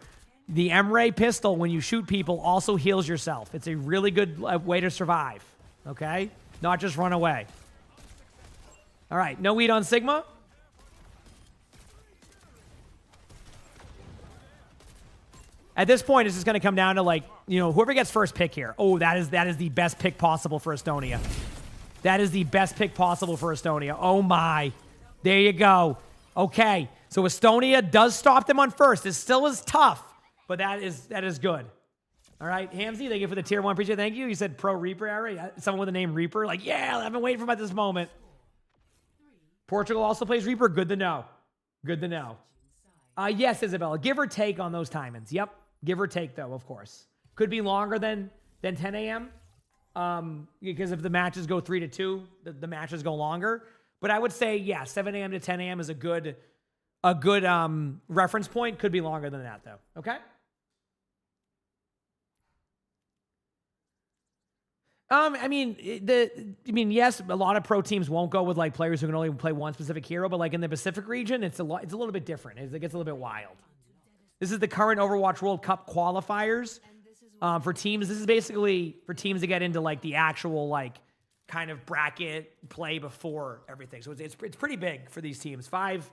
Speaker 11: the Emre pistol, when you shoot people, also heals yourself. It's a really good way to survive, okay? Not just run away. All right, no weed on Sigma. At this point, it's just going to come down to, like, whoever gets first pick here. Oh, that is the best pick possible for Estonia. That is the best pick possible for Estonia. Oh, my. There you go. Okay. So Estonia does stop them on first. It still is tough, but that is good. All right. Hamzy, thank you for the tier 1. Appreciate it. Thank you. You said pro Reaper, Ari. Someone with the name Reaper. Like, yeah, I've been waiting for about this moment. Portugal also plays Reaper. Good to know. Good to know. Yes, Isabella. Give or take on those timings. Yep. Give or take, though, of course. Could be longer than 10 a.m. Because if the matches go 3-2, the matches go longer. But I would say, yeah, 7 a.m. to 10 a.m. is a good reference point. Could be longer than that, though. Okay? Yes, a lot of pro teams won't go with like players who can only play one specific hero, but like in the Pacific region, it's a little bit different. It gets a little bit wild. This is the current Overwatch World Cup qualifiers for teams. This is basically for teams to get into like the actual like kind of bracket play before everything. So it's pretty big for these teams. Five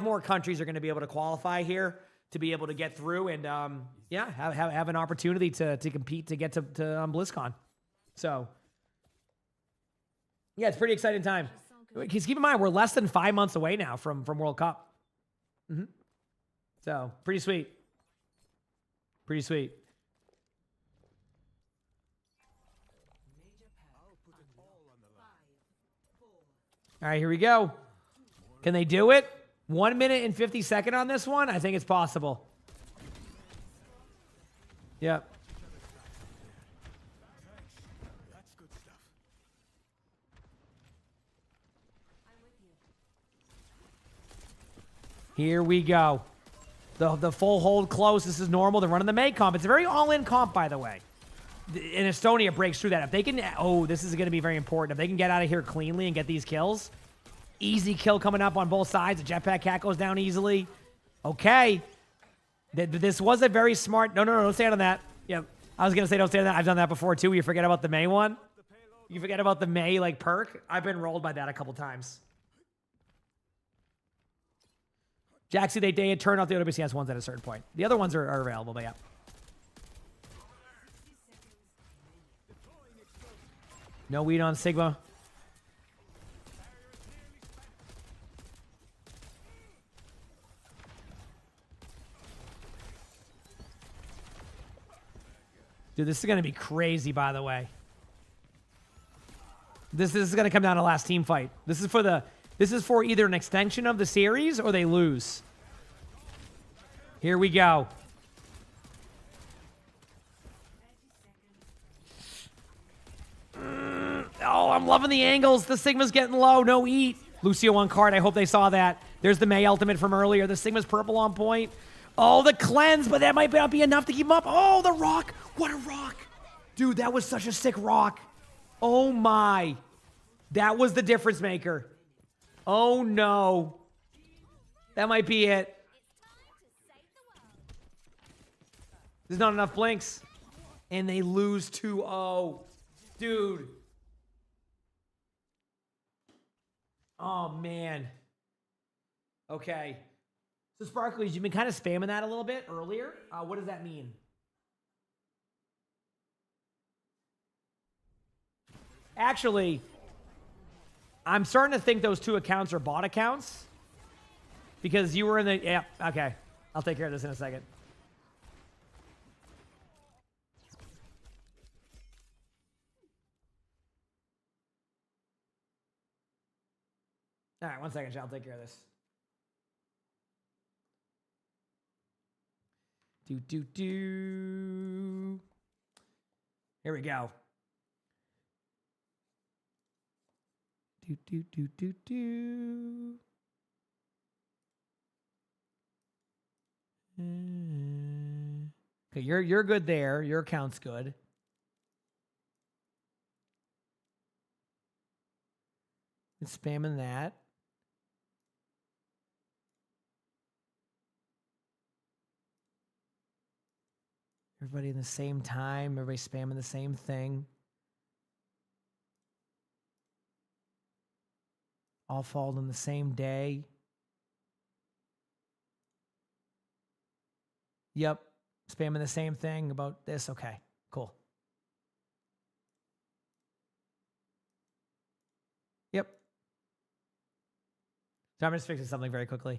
Speaker 11: more countries are going to be able to qualify here to be able to get through and have an opportunity to compete to get to BlizzCon. So, yeah, it's a pretty exciting time. Because keep in mind, we're less than 5 months away now from World Cup. Mm-hmm. So, pretty sweet. Pretty sweet. All right, here we go. Can they do it? 1 minute and 50 seconds on this one? I think it's possible. Yep. Here we go. The full hold close. This is normal. They're running the May comp. It's a very all-in comp, by the way. And Estonia breaks through that. If they can... Oh, this is going to be very important. If they can get out of here cleanly and get these kills. Easy kill coming up on both sides. The jetpack cat goes down easily. Okay. This was a very smart... No, don't stand on that. Yeah, I was going to say don't stand on that. I've done that before, too. You forget about the May one. You forget about the May, like, perk. I've been rolled by that a couple times. Jaxie, they turn off the OWCS ones at a certain point. The other ones are available, but yeah. No weed on Sigma. Dude, this is going to be crazy, by the way. This is going to come down to last team fight. This is for either an extension of the series or they lose. Here we go. Oh, I'm loving the angles. The Sigma's getting low. No eat. Lucio on card. I hope they saw that. There's the May ultimate from earlier. The Sigma's purple on point. Oh, the cleanse, but that might not be enough to keep him up. Oh, the rock. What a rock. Dude, that was such a sick rock. Oh, my. That was the difference maker. Oh, no. That might be it. There's not enough blinks. And they lose 2-0. Dude. Oh, man. Okay. So, Sparklies, you've been kind of spamming that a little bit earlier. What does that mean? Actually, I'm starting to think those two accounts are bot accounts. Because you were in the... Yeah, okay. I'll take care of this in a second. All right, 1 second, I'll take care of this. Here we go. Okay, you're good there. Your account's good. It's spamming that. Everybody in the same time. Everybody spamming the same thing. All fall on the same day. Yep. Spamming the same thing about this. Okay, cool. Yep. So I'm just fixing something very quickly.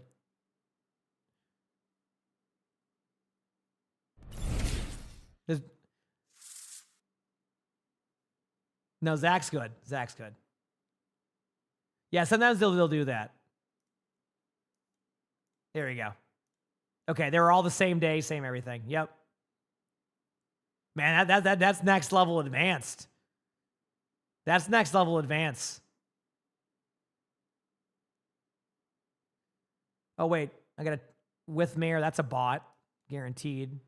Speaker 11: No, Zach's good. Zach's good. Yeah, sometimes they'll do that. There we go. Okay, they were all the same day, same everything. Yep. Man, that's next level advanced. That's next level advanced. Oh, wait. I got a with Mayor. That's a bot. Guaranteed.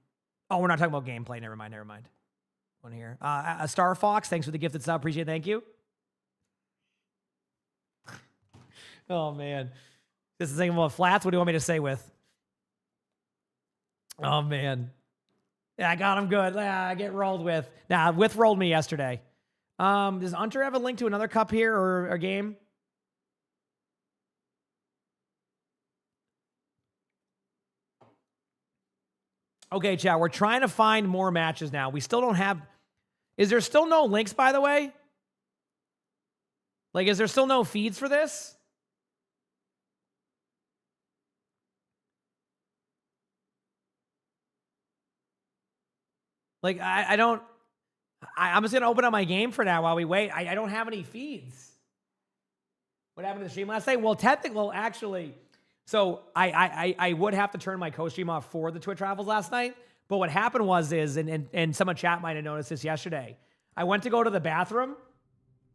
Speaker 11: Oh, we're not talking about gameplay. Never mind. One here. A Star Fox. Thanks for the gifted sub. Appreciate it. Thank you. Oh, man. This is thinking about flats. What do you want me to say with? Oh, man. Yeah, I got him good. I get rolled with. Nah, with rolled me yesterday. Does Hunter have a link to another cup here or a game? Okay, chat. We're trying to find more matches now. We still don't have... Is there still no links, by the way? Like, is there still no feeds for this? Like, I don't... I'm just going to open up my game for now while we wait. I don't have any feeds. What happened to the stream last night? Well, technically, well, actually... So I would have to turn my co-stream off for the Twitch travels last night. But what happened was and some of chat might have noticed this yesterday. I went to go to the bathroom.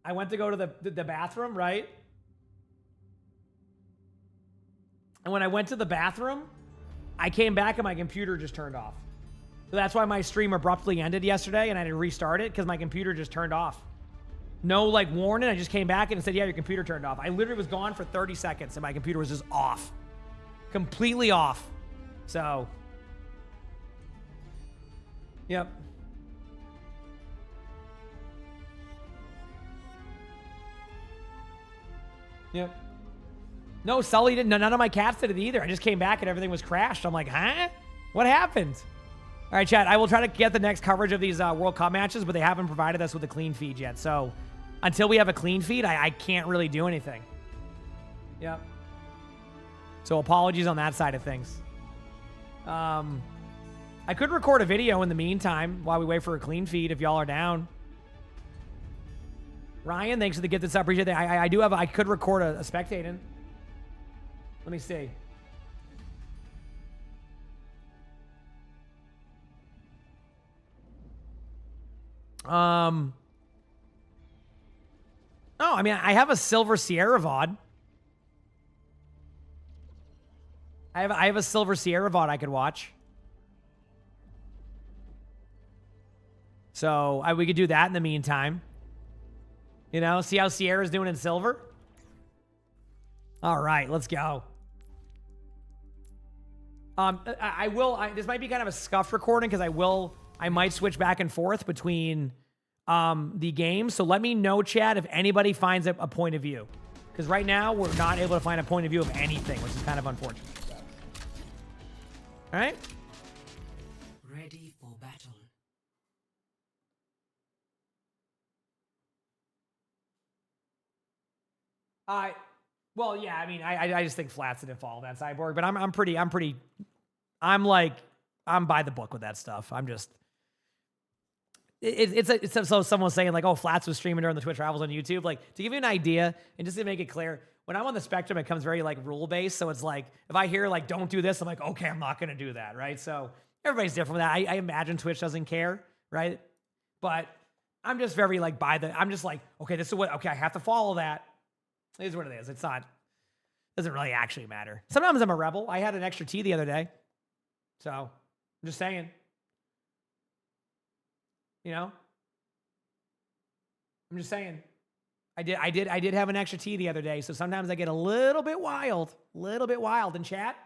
Speaker 11: The bathroom, right? And when I went to the bathroom, I came back and my computer just turned off. So that's why my stream abruptly ended yesterday and I had to restart it because my computer just turned off. No like warning. I just came back and it said, yeah, your computer turned off. I literally was gone for 30 seconds and my computer was just off. Completely off. So, yep. Yep. No, Sully didn't. None of my cats did it either. I just came back and everything was crashed. I'm like, huh? What happened? All right, chat. I will try to get the next coverage of these World Cup matches, but they haven't provided us with a clean feed yet. So until we have a clean feed, I can't really do anything. Yep. So apologies on that side of things. I could record a video in the meantime while we wait for a clean feed if y'all are down. Ryan, thanks for the gift. That's appreciate that. I could record a spectating. Let me see. Oh, I mean, I have a Silver Sierra VOD. I have a Silver Sierra VOD I could watch. So we could do that in the meantime. You know, see how Sierra's doing in silver? All right, let's go. This might be kind of a scuffed recording because I might switch back and forth between the games. So let me know, chat, if anybody finds a point of view. Because right now, we're not able to find a point of view of anything, which is kind of unfortunate. All right?
Speaker 1: Ready for battle.
Speaker 11: Well, yeah, I mean, I just think Flats didn't follow that Cyborg, but I'm by the book with that stuff. I'm just, so someone was saying like, oh, Flats was streaming during the Twitch Rivals on YouTube. Like, to give you an idea and just to make it clear, when I'm on the spectrum, it comes very like rule based. So it's like, if I hear like, don't do this, I'm like, okay, I'm not going to do that. Right. So everybody's different with that. I imagine Twitch doesn't care. Right. But I'm just very like I'm just like, okay, this is okay, I have to follow that. It is what it is. It's not, doesn't really actually matter. Sometimes I'm a rebel. I had an extra tea the other day. So I'm just saying, you know, I'm just saying, I did have an extra tea the other day. So sometimes I get a little bit wild in chat.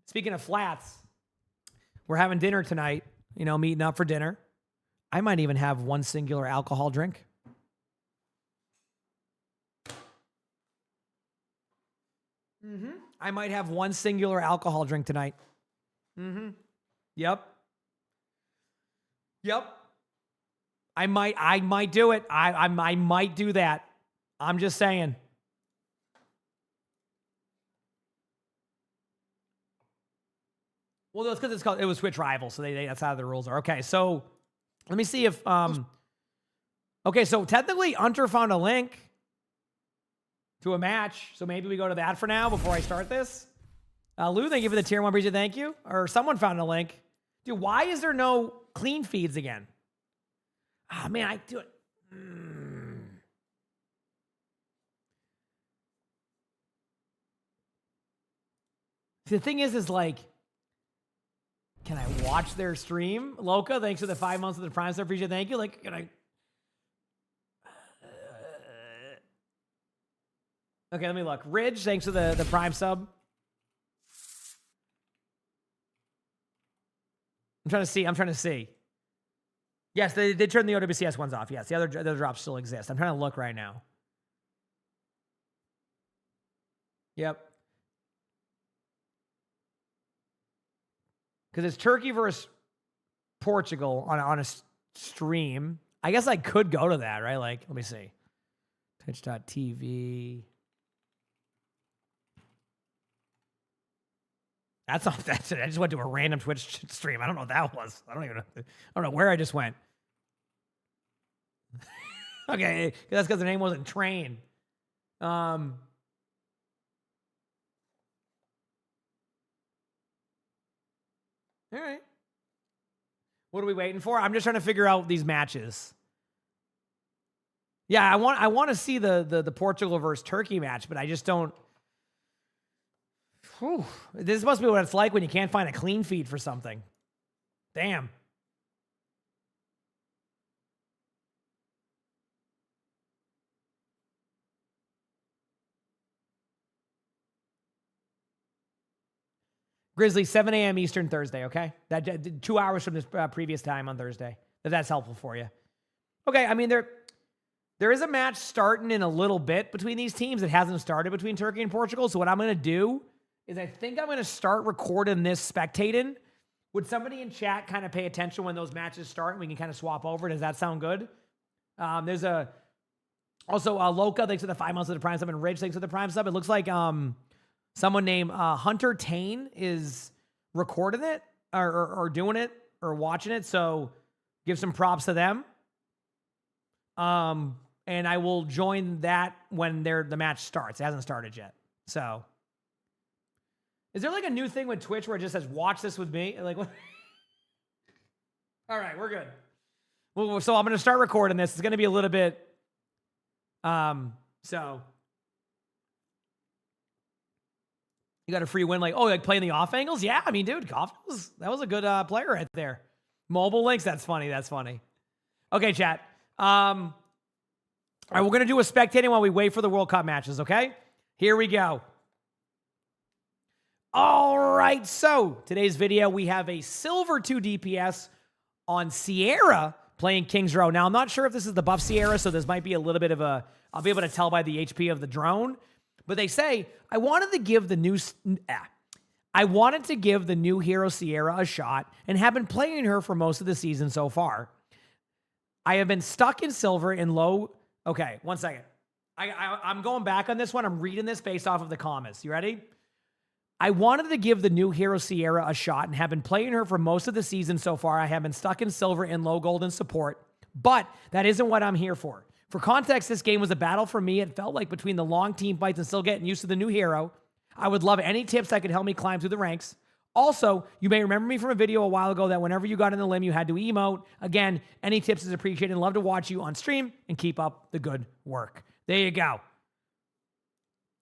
Speaker 11: Speaking of Flats, we're having dinner tonight, you know, meeting up for dinner. I might even have one singular alcohol drink. I might have one singular alcohol drink tonight. Yep. I might do it. I might do that. I'm just saying. Well, that's because it was Twitch Rivals, so that's how the rules are. Okay, so let me see if okay, so technically Hunter found a link to a match, so maybe we go to that for now before I start this. Lou, thank you for the tier 1 breach. Thank you. Or someone found a link. Dude, why is there no clean feeds again? Oh, man, I do it. The thing is like, can I watch their stream? Loca, thanks for the 5 months of the Prime sub. Appreciate it. Thank you. Like, can I? Okay, let me look. Ridge, thanks for the Prime sub. I'm trying to see. Yes, they turned the OWCS ones off. Yes, the other drops still exist. I'm trying to look right now. Yep. Because it's Turkey versus Portugal on a stream. I guess I could go to that, right? Like, let me see. Twitch.tv. That's it. I just went to a random Twitch stream. I don't know what that was. I don't know where I just went. Okay, that's because the name wasn't Train. All right. What are we waiting for? I'm just trying to figure out these matches. Yeah, I want to see the Portugal versus Turkey match, but I just don't. Whew. This must be what it's like when you can't find a clean feed for something. Damn. Grizzly, 7 a.m. Eastern Thursday, okay? That 2 hours from this previous time on Thursday. If that's helpful for you. Okay, I mean, there is a match starting in a little bit between these teams. It hasn't started between Turkey and Portugal. So what I'm going to do is I think I'm going to start recording this spectating. Would somebody in chat kind of pay attention when those matches start and we can kind of swap over? Does that sound good? There's also Loka, thanks for the 5 months of the Prime sub, and Ridge, thanks for the Prime sub. It looks like someone named Hunter Tane is recording it or doing it or watching it. So give some props to them. And I will join that when the match starts. It hasn't started yet. So is there like a new thing with Twitch where it just says, watch this with me? Like, what? All right, we're good. Well, so I'm going to start recording this. It's going to be a little bit, so you got a free win. Like playing the off angles. Yeah. I mean, dude, that was a good player right there. Mobile links. That's funny. That's funny. Okay, chat. All right, we're going to do a spectating while we wait for the World Cup matches, okay? Here we go. All right, so today's video, we have a silver 2 DPS on Sierra playing King's Row. Now, I'm not sure if this is the buff Sierra, so this might be a little bit of I'll be able to tell by the HP of the drone, but they say, I wanted to give the new hero Sierra a shot and have been playing her for most of the season so far. I have been stuck in silver and low. Okay, one second. I'm going back on this one. I'm reading this based off of the comments. You ready? I wanted to give the new hero Sierra a shot and have been playing her for most of the season so far. I have been stuck in silver and low gold in support, but that isn't what I'm here for. For context, this game was a battle for me. It felt like between the long team fights and still getting used to the new hero. I would love any tips that could help me climb through the ranks. Also, you may remember me from a video a while ago that whenever you got in the limb, you had to emote. Again, any tips is appreciated and love to watch you on stream and keep up the good work. There you go.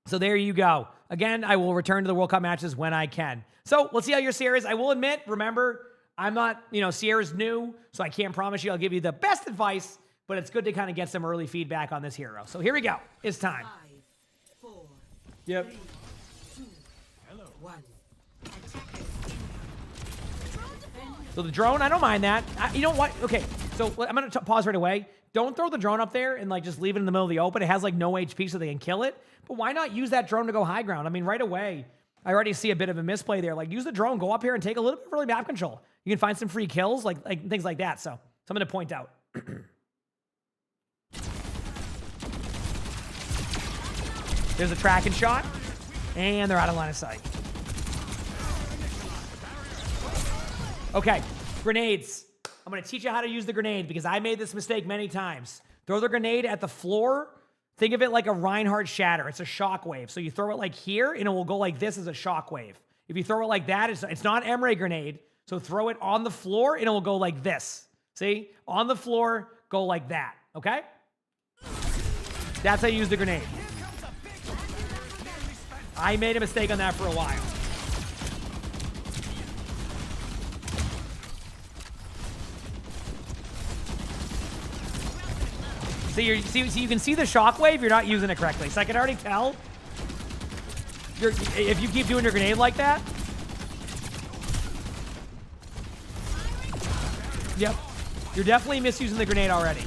Speaker 11: So there you go. Again, I will return to the World Cup matches when I can. So let's see how your Sierra is. I will admit, remember, I'm not, Sierra's new, so I can't promise you I'll give you the best advice, but it's good to kind of get some early feedback on this hero. So here we go. It's time.
Speaker 1: 5, 4,
Speaker 11: yep.
Speaker 1: 3, 2, 1.
Speaker 11: So the drone, I don't mind that. You know what? Okay, so I'm going to pause right away. Don't throw the drone up there and just leave it in the middle of the open. It has no HP so they can kill it. But why not use that drone to go high ground? I mean, right away, I already see a bit of a misplay there. Use the drone, go up here and take a little bit of early map control. You can find some free kills, like things like that. So something to point out. There's a tracking shot, and they're out of line of sight. Okay, grenades. I'm going to teach you how to use the grenade because I made this mistake many times. Throw the grenade at the floor. Think of it like a Reinhardt shatter. It's a shockwave. So you throw it here, and it will go like this as a shockwave. If you throw it like that, it's not an Emre grenade. So throw it on the floor, and it will go like this. See? On the floor, go like that. Okay? That's how you use the grenade. I made a mistake on that for a while. So you can see the shockwave, you're not using it correctly. So I can already tell if you keep doing your grenade like that. Yep. You're definitely misusing the grenade already.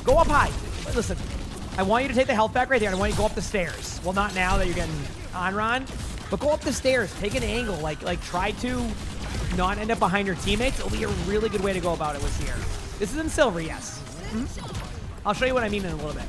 Speaker 11: Go up high. Listen, I want you to take the health back right there, and I want you to go up the stairs. Well, not now that you're getting on Ron, but go up the stairs. Take an angle. Try to not end up behind your teammates. It'll be a really good way to go about it with Sierra. This is in silver, yes. Mm-hmm. I'll show you what I mean in a little bit.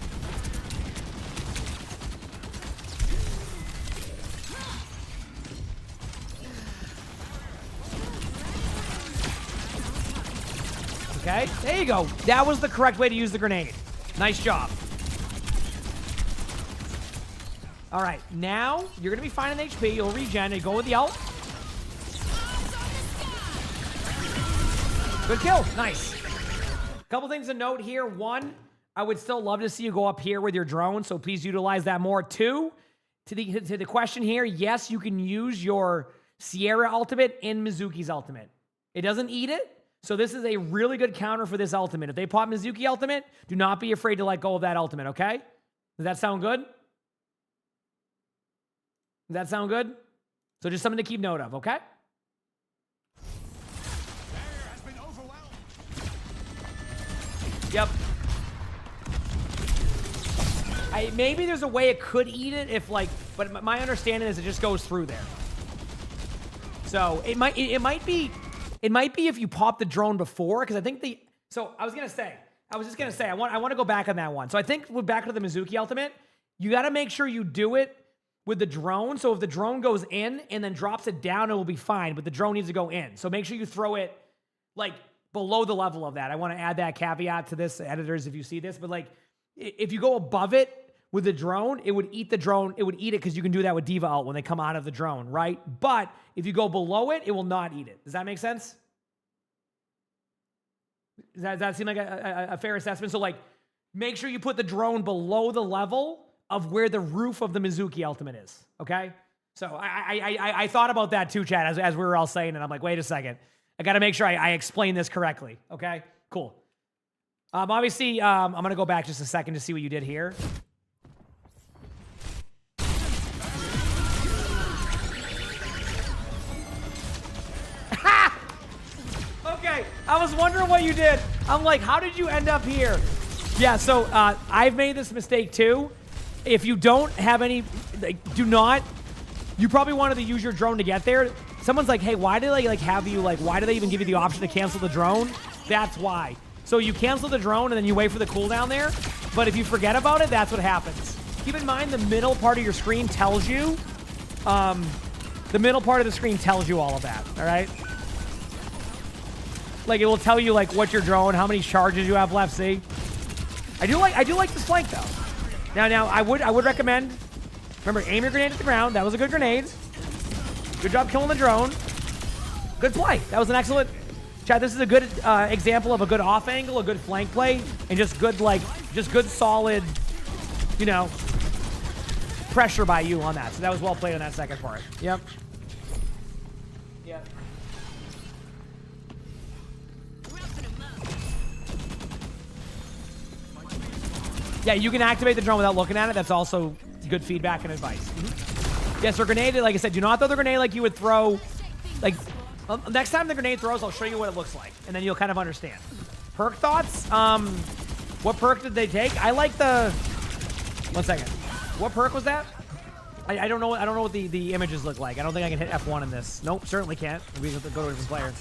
Speaker 11: Okay, there you go. That was the correct way to use the grenade. Nice job. All right, now you're going to be fine in HP. You'll regen and go with the ult. Good kill. Nice. Couple things to note here. One, I would still love to see you go up here with your drone, so please utilize that more. Two, to the question here, yes, you can use your Sierra ultimate in Mizuki's ultimate. It doesn't eat it, so this is a really good counter for this ultimate. If they pop Mizuki ultimate, do not be afraid to let go of that ultimate, okay? Does that sound good? Does that sound good? So just something to keep note of, okay? Yep. Maybe there's a way it could eat it if like, but my understanding is it just goes through there. So it might be if you pop the drone before, because I think I was just gonna say, I want to go back on that one. So I think we're back to the Mizuki ultimate. You got to make sure you do it with the drone. So if the drone goes in and then drops it down, it will be fine, but the drone needs to go in. So make sure you throw it like below the level of that. I want to add that caveat to this, editors, if you see this, but like if you go above it with the drone, it would eat the drone. It would eat it because you can do that with Diva ult when they come out of the drone, right? But if you go below it, it will not eat it. Does that make sense? Does that seem like a fair assessment? So like, make sure you put the drone below the level of where the roof of the Mizuki ultimate is, okay? So I thought about that too, Chad, as we were all saying it. I'm like, wait a second. I got to make sure I explain this correctly, okay? Cool. Obviously, I'm going to go back just a second to see what you did here. Okay, I was wondering what you did. I'm like, how did you end up here? Yeah, so I've made this mistake too. If you don't have any, like, you probably wanted to use your drone to get there. Someone's like, hey, why did they why do they even give you the option to cancel the drone? That's why. So you cancel the drone and then you wait for the cooldown there. But if you forget about it, that's what happens. Keep in mind the middle part of your screen tells you, all of that, all right? Like, it will tell you, like, what's your drone, how many charges you have left, see? I do like this flank, though. Now, I would recommend, remember, aim your grenade at the ground. That was a good grenade. Good job killing the drone. Good play. That was an excellent... Chad, this is a good example of a good off angle, a good flank play, and just good solid, pressure by you on that. So that was well played on that second part. Yep. Yep. Yeah, you can activate the drone without looking at it. That's also good feedback and advice. Mm-hmm. Yes, or grenade, like I said, do not throw the grenade like you would throw, like, next time the grenade throws, I'll show you what it looks like, and then you'll kind of understand. Perk thoughts? What perk did they take? I like the, one second. What perk was that? I don't know what the images look like. I don't think I can hit F1 in this. Nope, certainly can't. We have to go to a different player.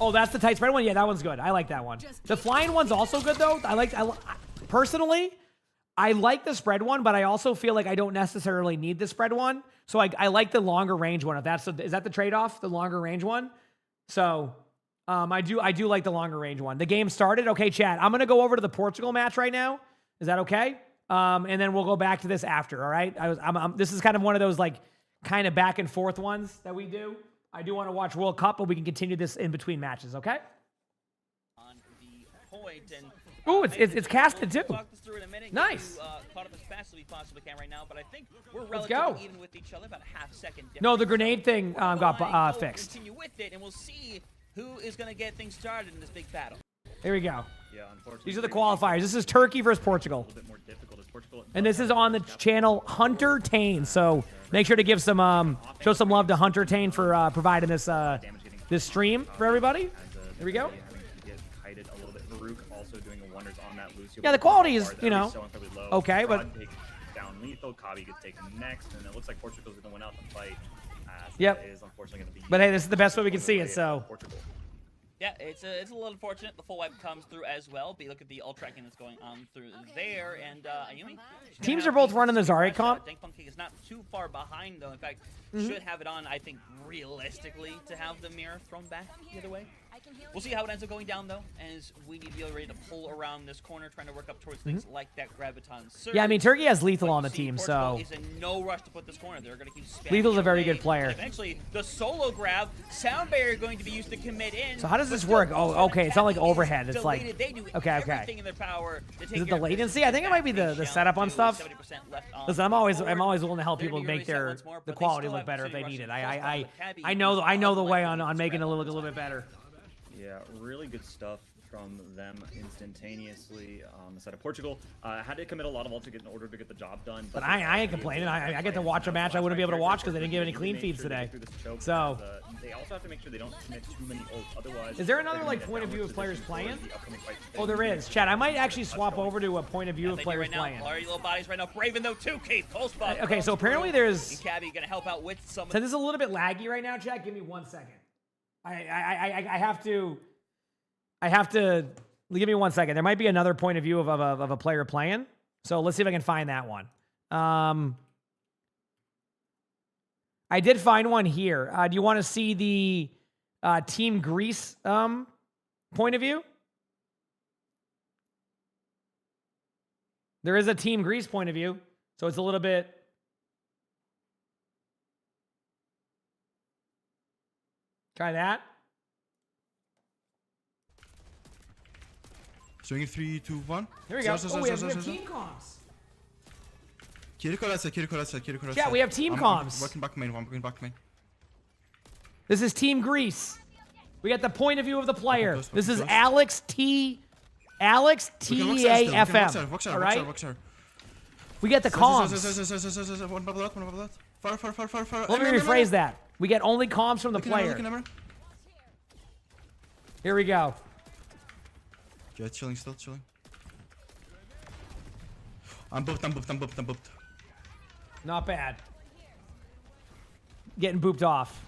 Speaker 11: Oh, that's the tight spread one? Yeah, that one's good. I like that one. The flying one's also good, though. Personally, I like the spread one, but I also feel like I don't necessarily need the spread one. So I like the longer range one. Is that the trade-off, the longer range one? So I do like the longer range one. The game started. Okay, chat. I'm going to go over to the Portugal match right now. Is that okay? And then we'll go back to this after, all right? This is kind of one of those, like, kind of back and forth ones that we do. I do want to watch World Cup, but we can continue this in between matches, okay?
Speaker 12: On the point and
Speaker 11: ooh, it's casted too. Nice.
Speaker 12: Caught up as fast as we possibly can right now, but I think we're relatively even with each other, about a half second difference.
Speaker 11: No, the grenade thing got fixed.
Speaker 12: Continue with it, and we'll see who is going to get things started in this big battle.
Speaker 11: Here we go.
Speaker 13: Yeah, unfortunately.
Speaker 11: These are the qualifiers. This is Turkey versus Portugal.
Speaker 13: A little bit more difficult as Portugal.
Speaker 11: And this is on the channel Hunter Tane. So make sure to give some show some love to Hunter Tane for providing this this stream for everybody. Here we go. Yeah, the quality is, okay, but
Speaker 13: down lethal, Kabi gets taken next, and it looks like Portugal's going to win out the fight.
Speaker 11: Yep.
Speaker 13: Is unfortunately going to be.
Speaker 11: But hey, this is the best way we can see it. So.
Speaker 12: Yeah, it's a little unfortunate. The full wipe comes through as well. But you look at the ult tracking that's going on through there, and
Speaker 11: teams are both running the Zarya comp.
Speaker 12: Dankpunk is not too far behind though. In fact, should have it on. I think realistically to have the mirror thrown back the other way. We'll see how it ends up going down, though, as we need to be ready to pull around this corner, trying to work up towards things like that Graviton Surge.
Speaker 11: Yeah, I mean, Turkey has Lethal
Speaker 12: But
Speaker 11: on
Speaker 12: you
Speaker 11: the
Speaker 12: see
Speaker 11: team,
Speaker 12: Portugal
Speaker 11: so...
Speaker 12: is in no rush to put this corner. They're going to keep spamming
Speaker 11: Lethal's a very
Speaker 12: away.
Speaker 11: good player.
Speaker 12: And eventually, the solo grab, Sound Barrier going to be used to commit in.
Speaker 11: So how does
Speaker 12: but
Speaker 11: this
Speaker 12: still,
Speaker 11: work? Oh,
Speaker 12: also
Speaker 11: okay, it's not like
Speaker 12: attacking is
Speaker 11: overhead. It's like...
Speaker 12: deleted. They do
Speaker 11: Okay, okay.
Speaker 12: everything in their power to take
Speaker 11: Is it
Speaker 12: care
Speaker 11: the
Speaker 12: of
Speaker 11: latency? I think it might be the setup on stuff.
Speaker 12: 70% left on
Speaker 11: Listen, I'm always
Speaker 12: forward.
Speaker 11: willing to help
Speaker 12: They're
Speaker 11: people
Speaker 12: gonna be
Speaker 11: make
Speaker 12: reset
Speaker 11: their
Speaker 12: once more,
Speaker 11: the
Speaker 12: but they
Speaker 11: quality
Speaker 12: still
Speaker 11: look
Speaker 12: have
Speaker 11: better if
Speaker 12: two
Speaker 11: they need it.
Speaker 12: Russian
Speaker 11: I know the way on making it look a little bit better.
Speaker 13: Yeah, really good stuff from them instantaneously on the side of Portugal. Had to commit a lot of ult in order to get the job done.
Speaker 11: But I ain't complaining. I get to watch a match I wouldn't be able to watch because they didn't give any clean feeds today. So
Speaker 13: they also have to make sure they don't commit too many ults. Otherwise,
Speaker 11: is there another like point of view of players playing? Oh, there is. Chad, I might actually swap over to a point of view of players playing.
Speaker 12: Larry little bodies right now. Braven though too. Kate pulse buff.
Speaker 11: Okay, so apparently there's.
Speaker 12: Cabby gonna help out with some.
Speaker 11: Since it's a little bit laggy right now, Chad, give me 1 second. I have to. Give me 1 second. There might be another point of view of a player playing. So let's see if I can find that one. I did find one here. Do you want to see the Team Greece point of view? There is a Team Greece point of view. So it's a little bit... Try that.
Speaker 14: Swing 3, 2, 1.
Speaker 11: Here we go. Oh, we have team comms. Yeah, we have team comms.
Speaker 14: Working back main.
Speaker 11: This is Team Greece. We got the point of view of the player. This is Alex TEAFM. All right. We get the comms. Let me rephrase that. We get only comms from the player. Here we go.
Speaker 14: Yeah, chilling. I'm booped.
Speaker 11: Not bad. Getting booped off.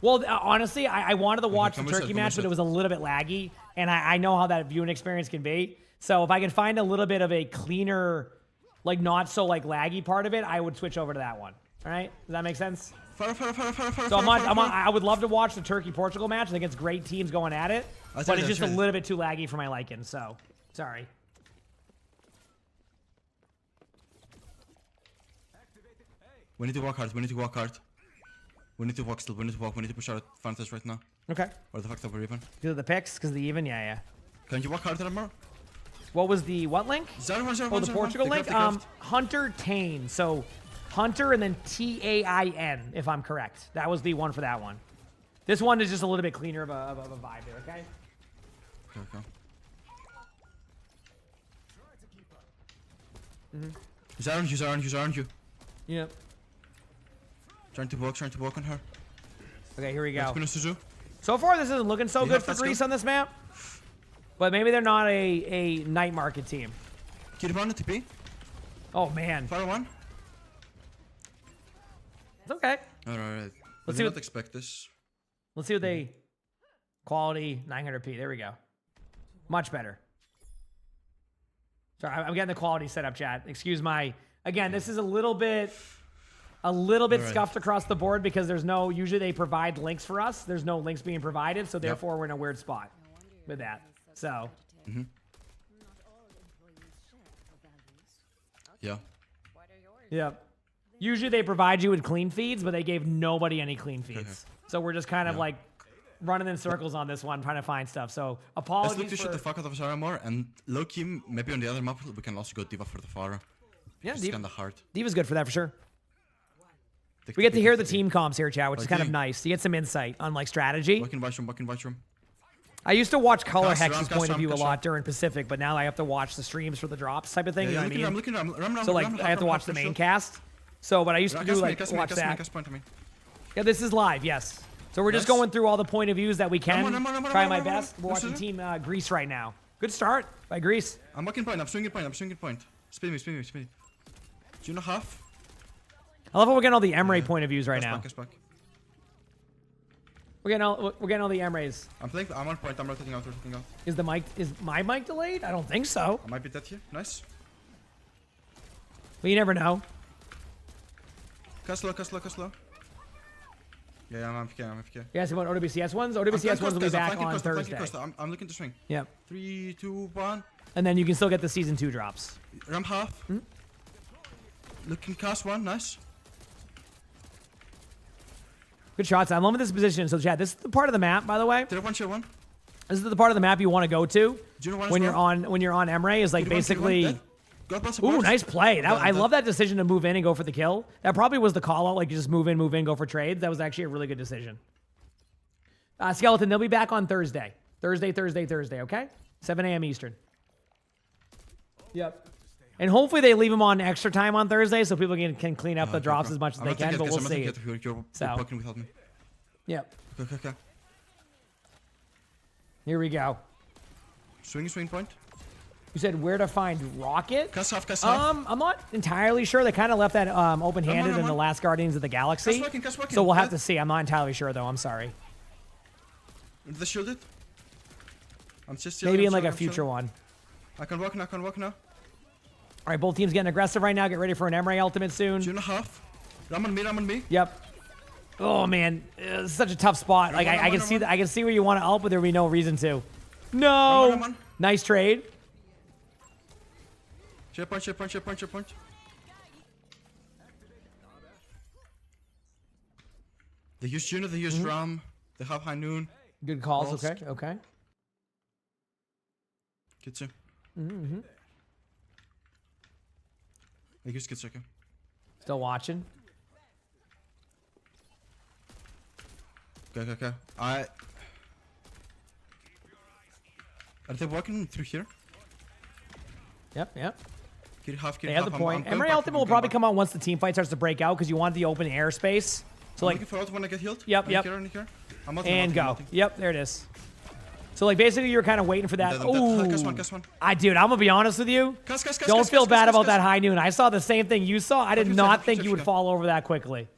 Speaker 11: Well, honestly, I wanted to watch the Turkey match, but it was a little bit laggy, and I know how that viewing experience can be. So if I can find a little bit of a cleaner, like not so like laggy part of it, I would switch over to that one. All right? Does that make sense? So I would love to watch the Turkey-Portugal match. I think it's great teams going at it. But it's just a little bit too laggy for my liking, so sorry.
Speaker 14: We need to walk hard. We need to walk still. We need to push out Finalizing right now.
Speaker 11: Okay.
Speaker 14: Or the fact that we're even.
Speaker 11: Because of the picks? Because of the even? Yeah.
Speaker 14: Can you walk harder more?
Speaker 11: What was the what link? The Portugal link? Hunter Tane. So Hunter and then TAIN, if I'm correct. That was the one for that one. This one is just a little bit cleaner of a vibe there, okay?
Speaker 14: Okay. He's around you.
Speaker 11: Yep.
Speaker 14: Trying to walk on her.
Speaker 11: Okay, here we go.
Speaker 14: So
Speaker 11: far, this isn't looking so good for Greece on this map. But maybe they're not a night market team.
Speaker 14: Get him on the TP.
Speaker 11: Oh, man.
Speaker 14: Fire one.
Speaker 11: It's okay.
Speaker 14: Alright.
Speaker 11: Let's see what
Speaker 14: expect this.
Speaker 11: Let's see what they... Quality, 900p. There we go. Much better. Sorry, I'm getting the quality set up, chat. Excuse my... Again, this is a little bit scuffed across the board because there's no... Usually they provide links for us. There's no links being provided, so therefore we're in a weird spot with that. So...
Speaker 14: Yeah.
Speaker 11: Yep. Usually they provide you with clean feeds, but they gave nobody any clean feeds. So we're just kind of like running in circles on this one, trying to find stuff. So apologies.
Speaker 14: Let's look to shoot the fuck out of Zara more, and low-key, maybe on the other map, we can also go Diva for the Pharah.
Speaker 11: Yeah,
Speaker 14: it's kind of hard.
Speaker 11: Diva's good for that for sure. We get to hear the team comms here, chat, which is kind of nice. You get some insight on like strategy.
Speaker 14: Walk in watch room.
Speaker 11: I used to watch Color Hex's point of view a lot during Pacific, but now I have to watch the streams for the drops type of thing.
Speaker 14: Yeah,
Speaker 11: you know what I mean?
Speaker 14: I'm
Speaker 11: So like I have to watch the main cast. So, but I used to do like watch that. Yeah, this is live, yes. So we're just going through all the point of views that we can. Try my best. We're watching Team Greece right now. Good start by Greece.
Speaker 14: I'm walking point. I'm swinging point. Speed me. Do you know half?
Speaker 11: I love how we're getting all the Emre point of views right now.
Speaker 14: Back.
Speaker 11: We're getting all the Emre's.
Speaker 14: I'm on point. I'm rotating out.
Speaker 11: Is my mic delayed? I don't think so.
Speaker 14: I might be dead here. Nice.
Speaker 11: But you never know.
Speaker 14: Cast low. Yeah, I'm FK, I'm FK.
Speaker 11: You guys want OWCS ones? OWCS ones will be back on Thursday.
Speaker 14: I'm looking to swing.
Speaker 11: Yep.
Speaker 14: 3, 2, 1.
Speaker 11: And then you can still get the season 2 drops.
Speaker 14: Ramp half. Looking cast 1, nice.
Speaker 11: Good shots. I'm loving this position. So, Chad, this is the part of the map, by the way.
Speaker 14: Did I one shot 1?
Speaker 11: This is the part of the map you want to go to
Speaker 14: Do you know
Speaker 11: when you're on Emre. Is like basically. Ooh, nice play. I love that decision to move in and go for the kill. That probably was the call out. Like you just move in, go for trades. That was actually a really good decision. Skeleton, they'll be back on Thursday. Thursday. Okay, 7 a.m. Eastern. Yep. And hopefully they leave them on extra time on Thursday so people can clean up the drops as much as they can. But we'll see.
Speaker 14: You're poking without me.
Speaker 11: Yep.
Speaker 14: Okay.
Speaker 11: Here we go.
Speaker 14: Swing point.
Speaker 11: You said where to find Rocket?
Speaker 14: Cast half.
Speaker 11: I'm not entirely sure. They kind of left that open-handed in the last Guardians of the Galaxy.
Speaker 14: Cast walking.
Speaker 11: So we'll have to see. I'm not entirely sure though. I'm sorry.
Speaker 14: The shielded. I'm just
Speaker 11: maybe in like a future one.
Speaker 14: I can walk now.
Speaker 11: All right, both teams getting aggressive right now. Get ready for an Emre ultimate soon.
Speaker 14: 2.5. Ram on me.
Speaker 11: Yep. Oh man, it's such a tough spot. Like I can see I can see where you want to ult, but there would be no reason to. No.
Speaker 14: Ram.
Speaker 11: Nice trade.
Speaker 14: Share point. They use Juno, they use Ram, they have High Noon.
Speaker 11: Good calls, okay.
Speaker 14: Kitsu. They use Kitsu.
Speaker 11: Still watching.
Speaker 14: Okay. Are they walking through here?
Speaker 11: Yep.
Speaker 14: They
Speaker 11: have the point. Emre ultimate will probably come out once the team fight starts to break out because you want the open airspace. So
Speaker 14: I'm
Speaker 11: like,
Speaker 14: looking for ult when I get healed.
Speaker 11: Yep.
Speaker 14: Here. I'm
Speaker 11: go. Yep, there it is. So like basically you're kind of waiting for that. Ooh.
Speaker 14: Cast one.
Speaker 11: Dude, I'm gonna be honest with you. Don't feel bad about that high noon. I saw the same thing you saw. I did not think you would fall over that quickly.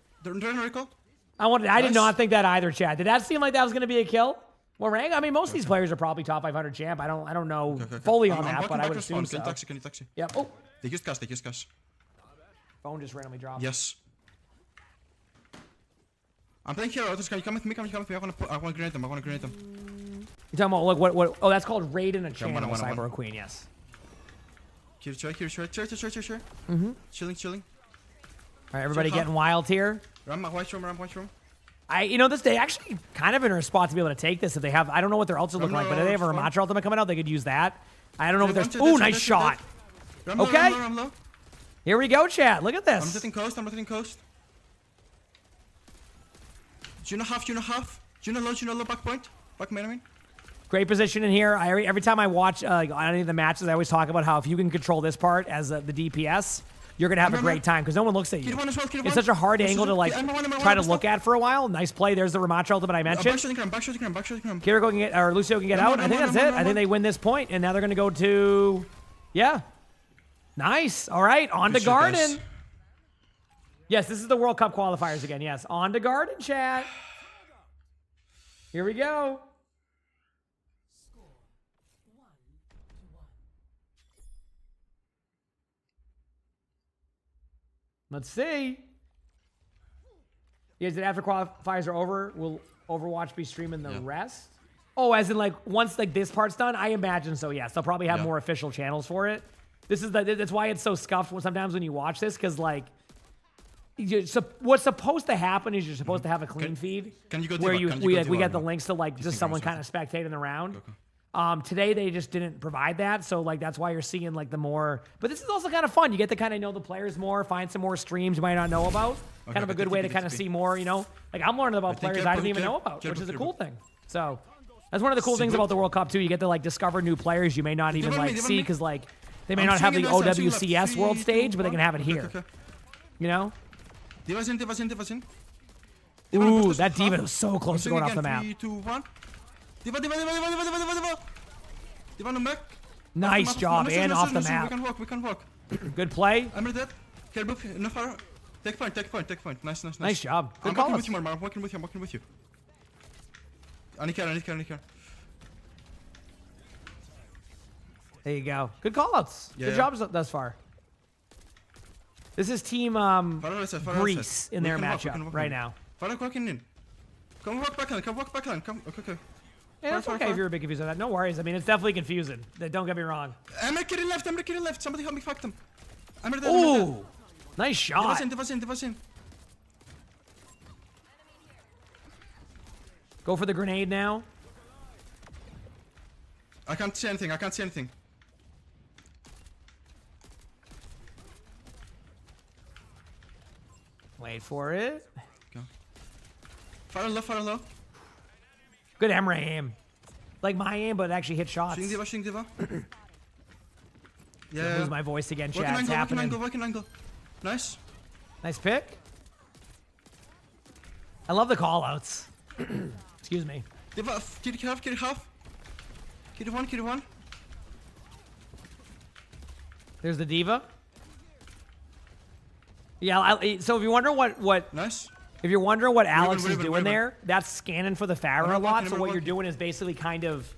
Speaker 11: I did not think that either, Chad. Did that seem like that was gonna be a kill? Well, rank. I mean, most of these players are probably top 500 champ. I don't know fully on that, but I would assume so.
Speaker 14: Can you taxi?
Speaker 11: Yep. Oh.
Speaker 14: They use cash.
Speaker 11: Phone just randomly dropped.
Speaker 14: Yes. I'm playing here. Can you come with me? I want to grenade them.
Speaker 11: You're talking about like what? Oh, that's called raid in a channel. Cyber Queen. Yes.
Speaker 14: Here. Chilling.
Speaker 11: All right, everybody getting wild here.
Speaker 14: Ram white room.
Speaker 11: This they actually kind of in a spot to be able to take this if they have. I don't know what their ults look like, but if they have a Ramatra ultimate coming out, they could use that. I don't know if there's. Ooh, nice shot. Okay. Here we go, chat. Look at this.
Speaker 14: I'm rotating coast. Juno half. Juno low, back point. Back main, I mean.
Speaker 11: Great position in here. Every time I watch on any of the matches, I always talk about how if you can control this part as the DPS, you're going to have a great time because no one looks at you. It's such a hard angle to like try to look at for a while. Nice play. There's the Ramatra ultimate I mentioned. Kiriko can get, or Lucio can get out. I think that's it. I think they win this point, and now they're going to go to, yeah. Nice. All right, on to Garden. Yes, this is the World Cup qualifiers again. Yes, on to Garden, chat. Here we go. Let's see. Is it after qualifiers are over, will Overwatch be streaming the rest? Oh, as in like once like this part's done? I imagine so, yes. They'll probably have more official channels for it. This is that's why it's so scuffed sometimes when you watch this, because like what's supposed to happen is you're supposed to have a clean feed.
Speaker 14: Can you go
Speaker 11: where we get the links to like just someone kind of spectating around. Okay. Today they just didn't provide that, so like that's why you're seeing like the more. But this is also kind of fun. You get to kind of know the players more, find some more streams you might not know about. Okay, kind of a good way to kind of see more. You know, like I'm learning about players I didn't even know about, which is a cool thing. So that's one of the cool things about the World Cup too. You get to like discover new players you may not even like see because like they may not have the OWCS world stage, but they can have it here. You know. Ooh, that D.Va was so close to going off the map.
Speaker 14: 3, 2, 1. D.Va no mech.
Speaker 11: Nice job, and off the map.
Speaker 14: We can walk.
Speaker 11: Good play.
Speaker 14: I'm dead. Care buff, no fire. Take point. Nice.
Speaker 11: Nice job. Good
Speaker 14: I'm
Speaker 11: call.
Speaker 14: I'm walking with you. I need care.
Speaker 11: There you go. Good callouts. Good jobs thus far. This is team Greece in their matchup right now.
Speaker 14: Walking in. Come walk back line. Come walk back line. Come. Okay.
Speaker 11: Yeah, that's okay if you're a bit confused on that. No worries. I mean, it's definitely confusing. Don't get me wrong.
Speaker 14: Emre killing left. Emre killing left. Somebody help me fuck them. Emre dead.
Speaker 11: Ooh, nice shot.
Speaker 14: Devas in.
Speaker 11: Go for the grenade now.
Speaker 14: I can't see anything.
Speaker 11: Wait for it.
Speaker 14: Go. Fire low.
Speaker 11: Good Emre aim. Like my aim, but it actually hit shots.
Speaker 14: Shooting Diva.
Speaker 11: Yeah. Lose my voice again, chat. It's happening.
Speaker 14: Working angle. Nice.
Speaker 11: Nice pick. I love the call-outs. Excuse me.
Speaker 14: Diva, kitty half. Kitty one.
Speaker 11: There's the Diva. Yeah, so if you're wondering what
Speaker 14: nice.
Speaker 11: If you're wondering what Alex is doing there, that's scanning for the Pharah a lot. So what you're doing is basically kind of,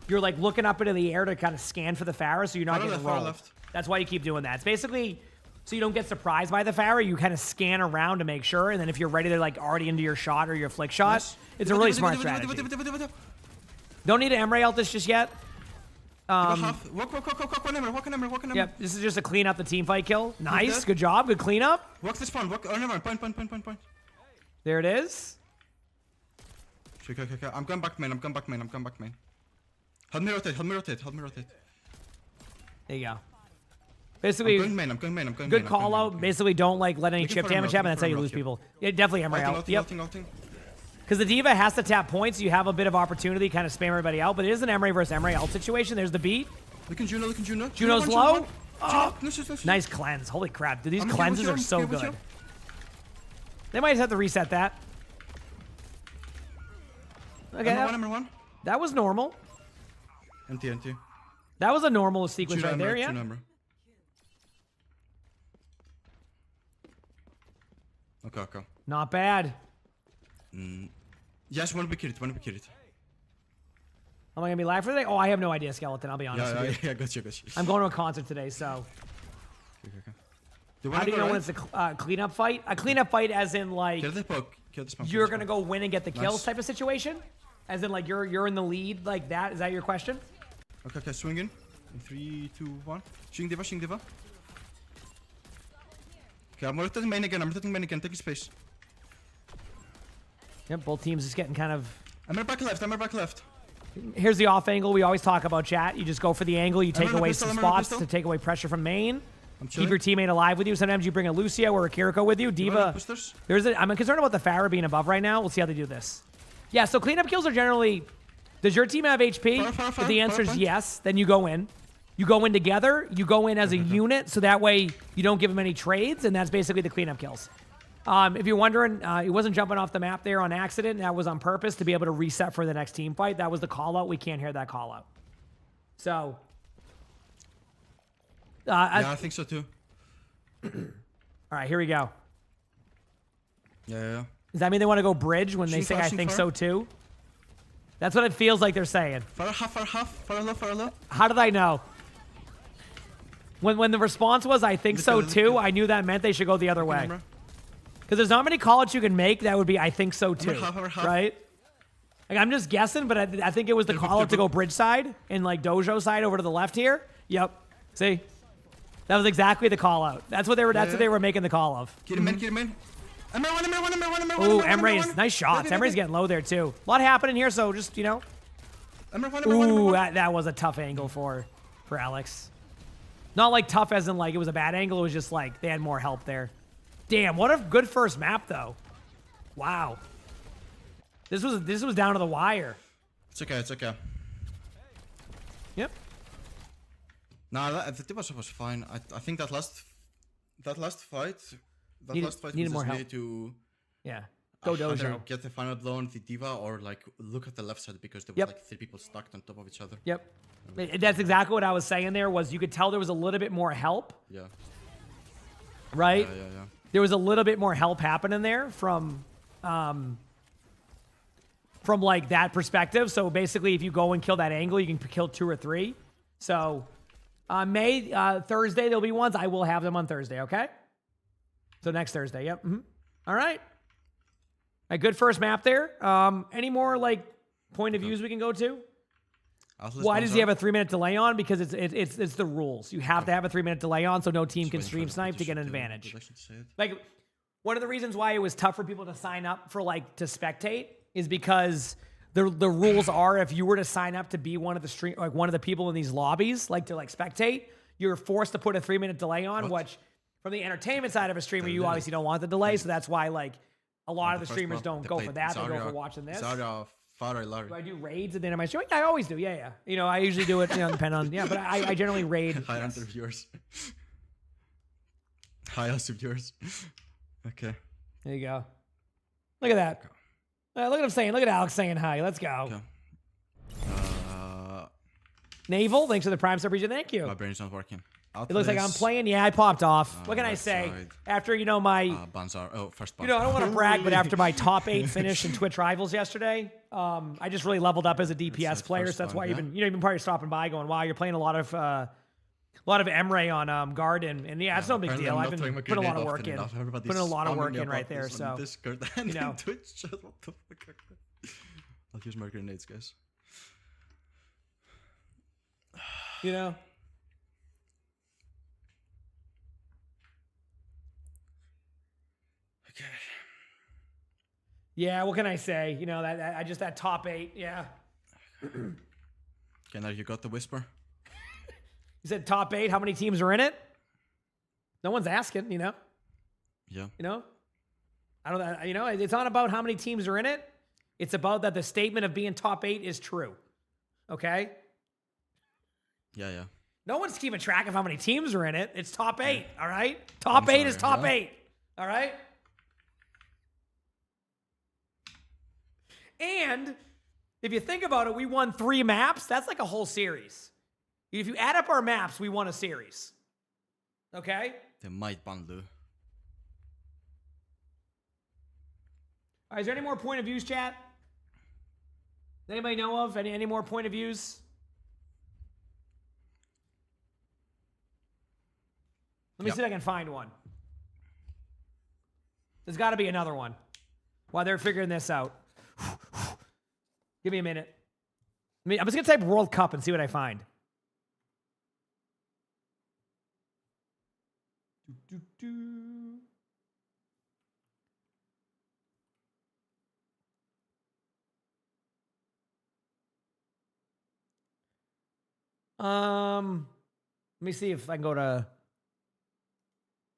Speaker 11: you're like looking up into the air to kind of scan for the Pharah so you're not getting rolled. That's why you keep doing that. It's basically so you don't get surprised by the Pharah. You kind of scan around to make sure, and then if you're ready to like already into your shot or your flick shot, it's a really smart strategy. Don't need to Emre ult this just yet.
Speaker 14: Walk on Emre.
Speaker 11: Yep, this is just a clean up the team fight kill. Nice, good job, good cleanup.
Speaker 14: Walk the spawn. Oh, never mind. Point.
Speaker 11: There it is.
Speaker 14: Okay. I'm going back main. Help me rotate.
Speaker 11: There you go. Basically,
Speaker 14: I'm going main.
Speaker 11: Good call out. Basically, don't like let any chip damage happen. That's how you lose people. Yeah, definitely Emre out. Yep. Because the Diva has to tap points, so you have a bit of opportunity to kind of spam everybody out. But it is an Emre versus Emre ult situation. There's the beat.
Speaker 14: Look at Juno.
Speaker 11: Juno's low.
Speaker 14: Oh,
Speaker 11: nice cleanse. Holy crap. Dude, these cleanses are so good. They might just have to reset that. Okay, that was normal.
Speaker 14: Empty.
Speaker 11: That was a normal sequence right there, yeah.
Speaker 14: Okay.
Speaker 11: Not bad.
Speaker 14: Yes, one be killed.
Speaker 11: Am I going to be live for today? Oh, I have no idea, Skeleton. I'll be honest with you.
Speaker 14: Yeah, got you.
Speaker 11: I'm going to a concert today, so.
Speaker 14: Okay.
Speaker 11: How do you know when it's a cleanup fight? A cleanup fight as in like
Speaker 14: kill the poke.
Speaker 11: You're going to go win and get the kills type of situation? As in like you're in the lead like that? Is that your question?
Speaker 14: Okay, swing in. 3, 2, 1. Shooting Diva. Okay, I'm rotating main again. Take your space.
Speaker 11: Yep, both teams is getting kind of...
Speaker 14: I'm back left.
Speaker 11: Here's the off angle we always talk about, chat. You just go for the angle. You take away some spots to take away pressure from main. Keep your teammate alive with you. Sometimes you bring a Lucio or a Kiriko with you. Diva... I'm concerned about the Pharah being above right now. We'll see how they do this. Yeah, so cleanup kills are generally... Does your team have HP? If the answer is yes, then you go in. You go in together. You go in as a unit, so that way you don't give them any trades, and that's basically the cleanup kills. If you're wondering, it wasn't jumping off the map there on accident. That was on purpose to be able to reset for the next team fight. That was the call-out. We can't hear that call-out. So...
Speaker 14: yeah, I think so too.
Speaker 11: All right, here we go.
Speaker 14: Yeah.
Speaker 11: Does that mean they want to go bridge when they say I think so too? That's what it feels like they're saying.
Speaker 14: Far low.
Speaker 11: How did I know? When the response was I think so too, I knew that meant they should go the other way. Because there's not many call-outs you can make that would be I think so too, right? Like, I'm just guessing, but I think it was the call-out to go bridge side and like dojo side over to the left here. Yep. See? That was exactly the call-out. That's what they were. That's what they were making the call of.
Speaker 14: Get him in.
Speaker 11: Ooh, Emre's nice shots. Emre's getting low there too. A lot happening here, so just you know. Ooh, that was a tough angle for Alex. Not like tough as in like it was a bad angle. It was just like they had more help there. Damn, what a good first map though. Wow. This was down to the wire.
Speaker 14: It's okay.
Speaker 11: Yep.
Speaker 14: Nah, that was fine. I think that last fight
Speaker 11: needed more help. Go dojo.
Speaker 14: Either get the final blow on the Diva or like look at the left side because there was like 3 people stuck on top of each other.
Speaker 11: Yep. That's exactly what I was saying there was you could tell there was a little bit more help.
Speaker 14: Yeah.
Speaker 11: Right?
Speaker 14: Yeah.
Speaker 11: There was a little bit more help happening there from like that perspective. So basically if you go and kill that angle, you can kill 2 or 3. So Thursday there'll be ones. I will have them on Thursday, okay? So next Thursday, yep. All right. A good first map there. Any more like point of views we can go to? Why does he have a 3-minute delay on? Because it's the rules. You have to have a 3-minute delay on so no team can stream snipe to get an advantage. Like one of the reasons why it was tough for people to sign up for like to spectate is because the rules are if you were to sign up to be one of the people in these lobbies, like to like spectate, you're forced to put a 3-minute delay on, which from the entertainment side of a streamer, you obviously don't want the delay. So that's why like a lot of the streamers don't go for that. They go for watching this. Do I do raids at the end of my stream? Yeah, I always do. Yeah. You know, I usually do it, depending on, but I generally raid.
Speaker 14: High answer viewers. High answer viewers. Okay.
Speaker 11: There you go. Look at that. Look at him saying, look at Alex saying hi. Let's go.
Speaker 14: Okay.
Speaker 11: Naval, thanks for the Prime sub region. Thank you.
Speaker 14: My brain's not working.
Speaker 11: It looks like I'm playing. Yeah, I popped off. What can I say? After, my...
Speaker 14: Banzar. Oh, first
Speaker 11: I don't want to brag, but after my top 8 finish in Twitch Rivals yesterday, I just really leveled up as a DPS player. So that's why you've been probably stopping by going, wow, you're playing a lot of Emre on Garden. And yeah, it's no big deal. I've been putting a lot of work in. Putting a lot of work in right there. So,
Speaker 14: Discord and Twitch. What the fuck? I'll use my grenades, guys.
Speaker 11: Okay. Yeah, what can I say? That top 8, yeah.
Speaker 14: Okay, now you got the whisper.
Speaker 11: You said top 8, how many teams are in it? No one's asking,
Speaker 14: Yeah.
Speaker 11: I don't it's not about how many teams are in it. It's about that the statement of being top 8 is true. Okay?
Speaker 14: Yeah.
Speaker 11: No one's keeping track of how many teams are in it. It's top 8, all right? Top 8 is top 8, all right? And if you think about it, we won 3 maps. That's like a whole series. If you add up our maps, we won a series. Okay?
Speaker 14: They might bundle.
Speaker 11: All right, is there any more point of views, chat? Does anybody know of any more point of views? Let me see if I can find one. There's got to be another one while they're figuring this out. Give me a minute. I'm just going to type World Cup and see what I find. Let me see if I can go to...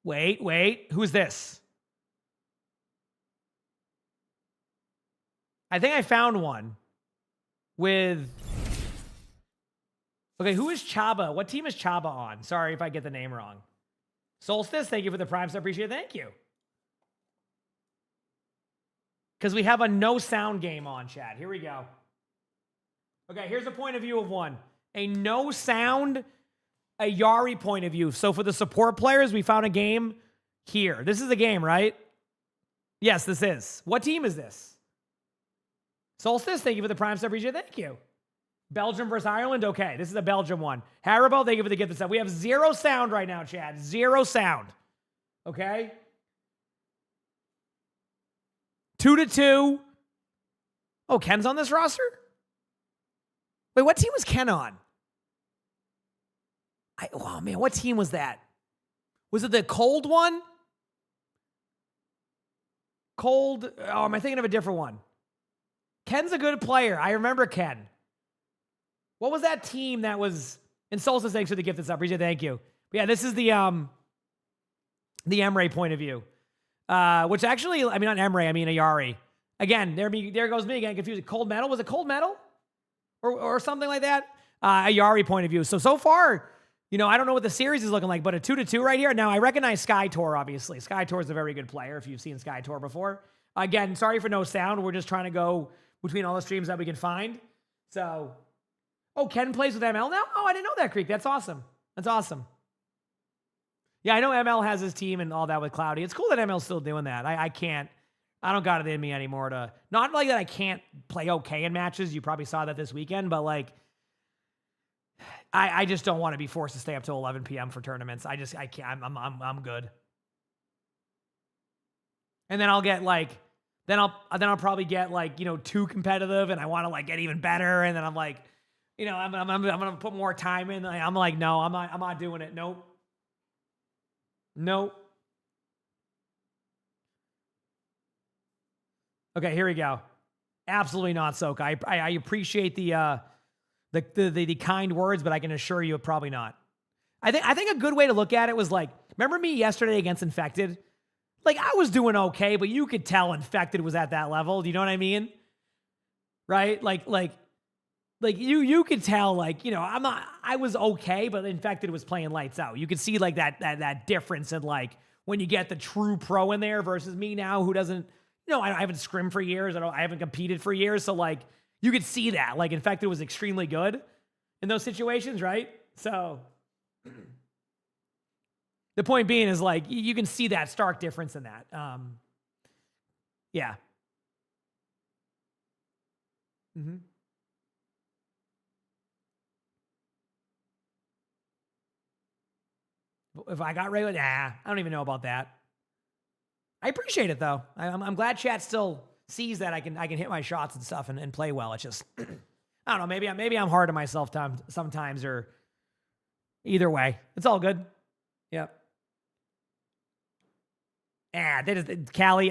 Speaker 11: Wait. Who's this? I think I found one with... Okay, who is Chaba? What team is Chaba on? Sorry if I get the name wrong. Solstice, thank you for the Prime sub. Appreciate it. Thank you. Because we have a no sound game on, chat. Here we go. Okay, here's a point of view of one. A no sound, a Yari point of view. So for the support players, we found a game here. This is the game, right? Yes, this is. What team is this? Solstice, thank you for the Prime sub. Appreciate it. Thank you. Belgium versus Ireland? Okay, this is a Belgium one. Haribo, thank you for the gift of stuff. We have 0 sound right now, Chad. 0 sound. Okay? 2-2. Oh, Ken's on this roster? Wait, what team was Ken on? Oh, man, what team was that? Was it the cold one? Cold. Oh, am I thinking of a different one? Ken's a good player. I remember Ken. What was that team that was... And Solstice, thanks for the gift. Up. Appreciate it. Thank you. But yeah, this is the Emre point of view. Which actually, I mean, not Emre, I mean Ayari. Again, there goes me again, confused. Cold Metal? Was it Cold Metal? Or something like that? Ayari point of view. So far, I don't know what the series is looking like, but a 2-2 right here. Now, I recognize Skytor, obviously. Skytor is a very good player if you've seen Skytor before. Again, sorry for no sound. We're just trying to go between all the streams that we can find. So... Oh, Ken plays with ML now? Oh, I didn't know that, Creek. That's awesome. That's awesome. Yeah, I know ML has his team and all that with Cloudy. It's cool that ML's still doing that. I don't got it in me anymore to... Not like that I can't play okay in matches. You probably saw that this weekend, but like... I just don't want to be forced to stay up till 11 p.m. for tournaments. I can't. I'm good. And then I'll get like then I'll probably get like, you know, too competitive and I want to like get even better. And then I'm like, you know, I'm going to put more time in. I'm like, no, I'm not doing it. Nope. Okay, here we go. Absolutely not, Soak. I appreciate the kind words, but I can assure you probably not. I think a good way to look at it was like, remember me yesterday against Infected? Like, I was doing okay, but you could tell Infected was at that level. Do you know what I mean? Right? Like you could tell, like, you know, I was okay, but Infected was playing lights out. You could see like that difference in like when you get the true pro in there versus me now who doesn't, you know, I haven't scrimmed for years. I haven't competed for years. So like you could see that like Infected was extremely good in those situations, right? So the point being is like, you can see that stark difference in that. Yeah. Mm-hmm. If I got regular, I don't even know about that. I appreciate it though. I'm glad chat still sees that I can hit my shots and stuff and play well. It's just, I don't know. Maybe I'm hard on myself sometimes, or either way, it's all good. Yep. Callie,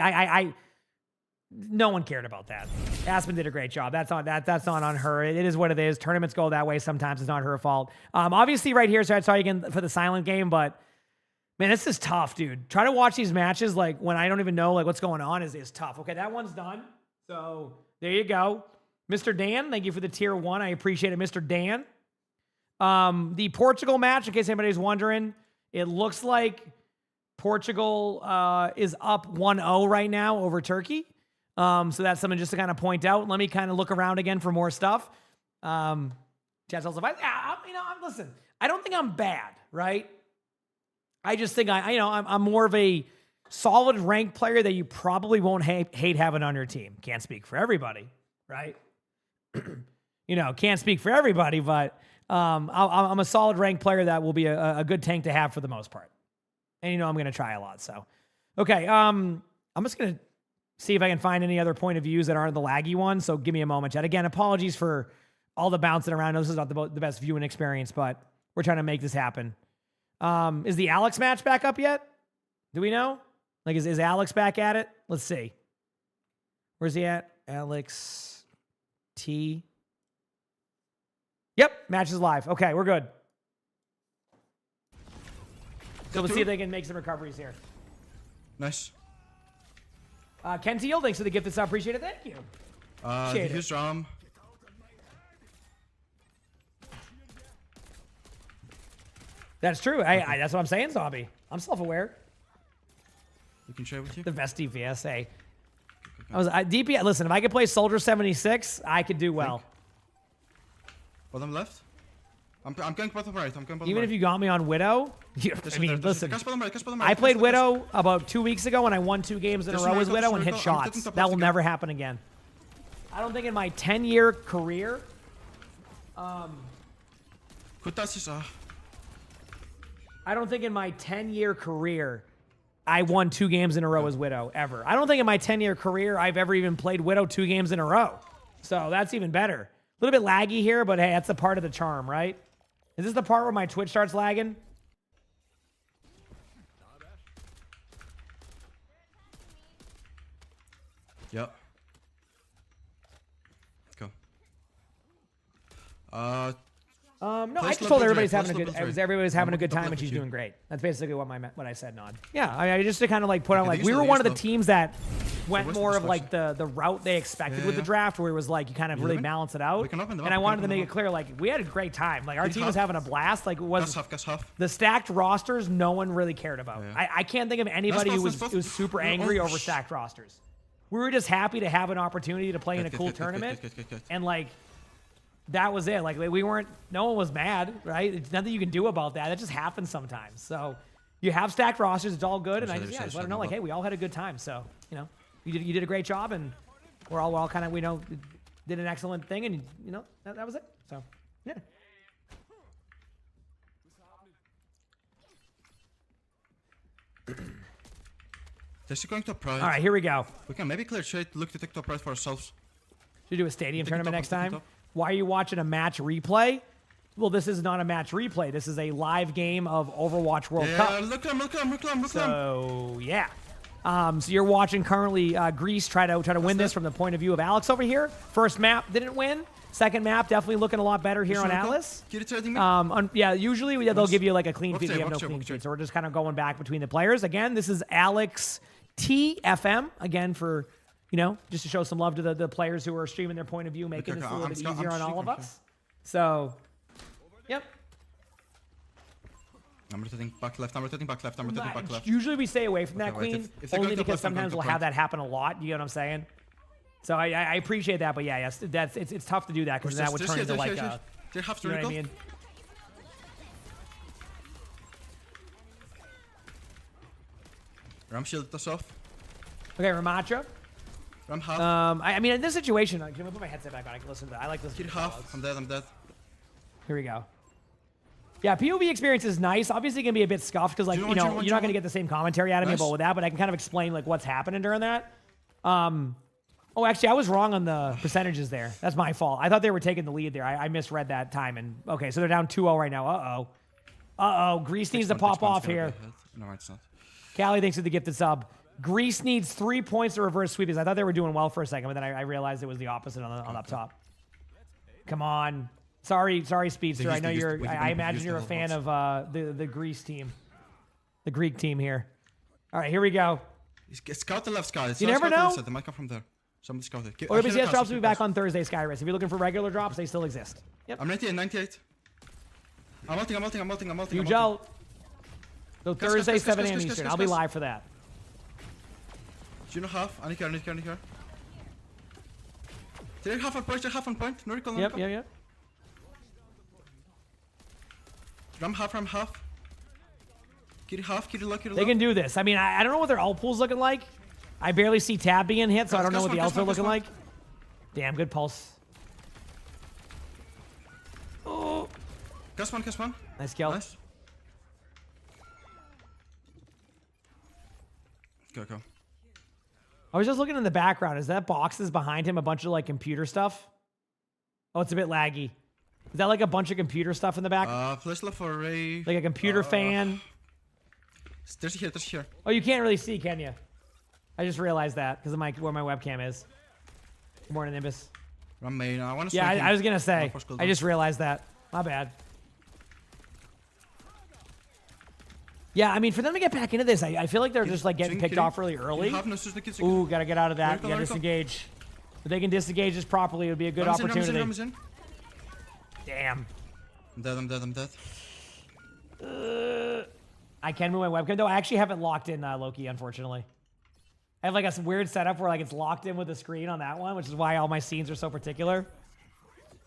Speaker 11: no one cared about that. Aspen did a great job. That's not on her. It is what it is. Tournaments go that way. Sometimes it's not her fault. Obviously right here, so I saw you again for the silent game, but man, this is tough, dude. Try to watch these matches like when I don't even know like what's going on is tough. Okay, that one's done. So there you go. Mr. Dan, thank you for the tier 1. I appreciate it, Mr. Dan. The Portugal match, in case anybody's wondering, it looks like Portugal is up 1-0 right now over Turkey. So that's something just to kind of point out. Let me kind of look around again for more stuff. Chat's also, listen, I don't think I'm bad, right? I just think I'm more of a solid ranked player that you probably won't hate having on your team. Can't speak for everybody, right? Can't speak for everybody, but I'm a solid ranked player that will be a good tank to have for the most part. And I'm going to try a lot. So, okay. I'm just going to see if I can find any other point of views that aren't the laggy one. So give me a moment, chat. Again, apologies for all the bouncing around. This is not the best viewing experience, but we're trying to make this happen. Is the Alex match back up yet? Do we know? Like, is Alex back at it? Let's see. Where's he at? Alex T. Yep, match is live. Okay, we're good. So let's see if they can make some recoveries here.
Speaker 14: Nice.
Speaker 11: Ken Teal, thanks for the gift. It's appreciated. Thank you.
Speaker 14: Here's Ram.
Speaker 11: That's true. That's what I'm saying, Zombie. I'm self-aware.
Speaker 14: We can share with you.
Speaker 11: The best DPS. Hey, DPS. Listen, if I could play Soldier 76, I could do well.
Speaker 14: Bottom left. I'm going bottom right.
Speaker 11: Even if you got me on Widow, listen.
Speaker 14: Right,
Speaker 11: I played Widow about 2 weeks ago, and I won 2 games in a row as Widow and hit shots. That will never happen again. I don't think in my 10-year career. I don't think in my 10-year career I won 2 games in a row as Widow ever. I don't think in my 10-year career I've ever even played Widow 2 games in a row. So that's even better. A little bit laggy here, but hey, that's a part of the charm, right? Is this the part where my Twitch starts lagging?
Speaker 14: Yep. Let's go.
Speaker 11: No, I just told everybody's having a good time and she's doing great. That's basically what I said, Nod. Yeah, I just to kind of like put on like we were one of the teams that went more of like the route they expected with the draft, where it was like you kind of really balance it out. And I wanted to make it clear like we had a great time. Like our team was having a blast. Like it was the stacked rosters. No one really cared about. I can't think of anybody who was super angry over stacked rosters. We were just happy to have an opportunity to play in a cool tournament and like. That was it. Like no one was mad, right? It's nothing you can do about that. That just happens sometimes. So you have stacked rosters. It's all good. And I just let them know like, hey, we all had a good time. So, you did a great job and we're all kind of, did an excellent thing and that was it. So, yeah.
Speaker 14: They're still going top right.
Speaker 11: All right, here we go.
Speaker 14: We can maybe clear trade, look to take top right for ourselves.
Speaker 11: Should we do a stadium tournament next time?
Speaker 14: Top.
Speaker 11: Why are you watching a match replay? Well, this is not a match replay. This is a live game of Overwatch World Cup.
Speaker 14: Yeah, look at them.
Speaker 11: So, yeah. So you're watching currently Greece try to win this from the point of view of Alex over here. First map didn't win. Second map definitely looking a lot better here on Alice. Yeah, usually they'll give you like a clean feed. We have no clean feed, so we're just kind of going back between the players. Again, this is Alex TFM. Again, for just to show some love to the players who are streaming their point of view, making this a little bit easier on all of us. So, yep.
Speaker 14: I'm rotating back left. I'm rotating back left.
Speaker 11: Usually we stay away from that queen, only because sometimes we'll have that happen a lot. You know what I'm saying? So I appreciate that, but yeah, yes, it's tough to do that because that would turn into like you know what I mean?
Speaker 14: Ram shield us off.
Speaker 11: Okay, Ramacha.
Speaker 14: Ram half.
Speaker 11: I mean, in this situation, I'm gonna put my headset back on. I can listen to that. I like listening.
Speaker 14: Kid half. I'm dead.
Speaker 11: Here we go. Yeah, POV experience is nice. Obviously, gonna be a bit scuffed because you're not gonna get the same commentary out of me, but I can kind of explain like what's happening during that. Oh, actually, I was wrong on the percentages there. That's my fault. I thought they were taking the lead there. I misread that time. And okay, so they're down 2-0 right now. Uh-oh. Greece needs to pop off here.
Speaker 14: No, it's not.
Speaker 11: Callie, thanks for the gifted sub. Greece needs 3 points to reverse sweep. I thought they were doing well for a second, but then I realized it was the opposite on up top. Come on. Sorry, Speedster. I know you're. I imagine you're a fan of the Greece team, the Greek team here. All right, here we go.
Speaker 14: Scout the left, Sky.
Speaker 11: You never know.
Speaker 14: They might come from there. Somebody scout it.
Speaker 11: OBCS drops will be back on Thursday, Skyrus. If you're looking for regular drops, they still exist. Yep.
Speaker 14: I'm 98. I'm ulting.
Speaker 11: Huge out. So Thursday, 7 a.m. Eastern. I'll be live for that.
Speaker 14: Juno half. I need care. They're half on point. No recall.
Speaker 11: Yep.
Speaker 14: Ram half. Kiri half.
Speaker 11: They can do this. I mean, I don't know what their ult pool's looking like. I barely see Tab being hit, so I don't know what the ults are looking like. Damn, good pulse. Oh.
Speaker 14: Gas one.
Speaker 11: Nice kill.
Speaker 14: Nice. Go.
Speaker 11: I was just looking in the background. Is that boxes behind him a bunch of like computer stuff? Oh, it's a bit laggy. Is that like a bunch of computer stuff in the back?
Speaker 14: Flash left for Ray.
Speaker 11: Like a computer fan?
Speaker 14: There's here.
Speaker 11: Oh, you can't really see, can you? I just realized that because of where my webcam is. Good morning, Nimbus.
Speaker 14: Ram main. I want to.
Speaker 11: Yeah, I was gonna say. I just realized that. My bad. Yeah, I mean, for them to get back into this, I feel like they're just like getting picked off really early. Ooh, gotta get out of that. Gotta disengage. If they can disengage this properly, it would be a good opportunity. Damn.
Speaker 14: I'm dead.
Speaker 11: I can move my webcam though. I actually haven't locked in Loki, unfortunately. I have like a weird setup where like it's locked in with the screen on that one, which is why all my scenes are so particular.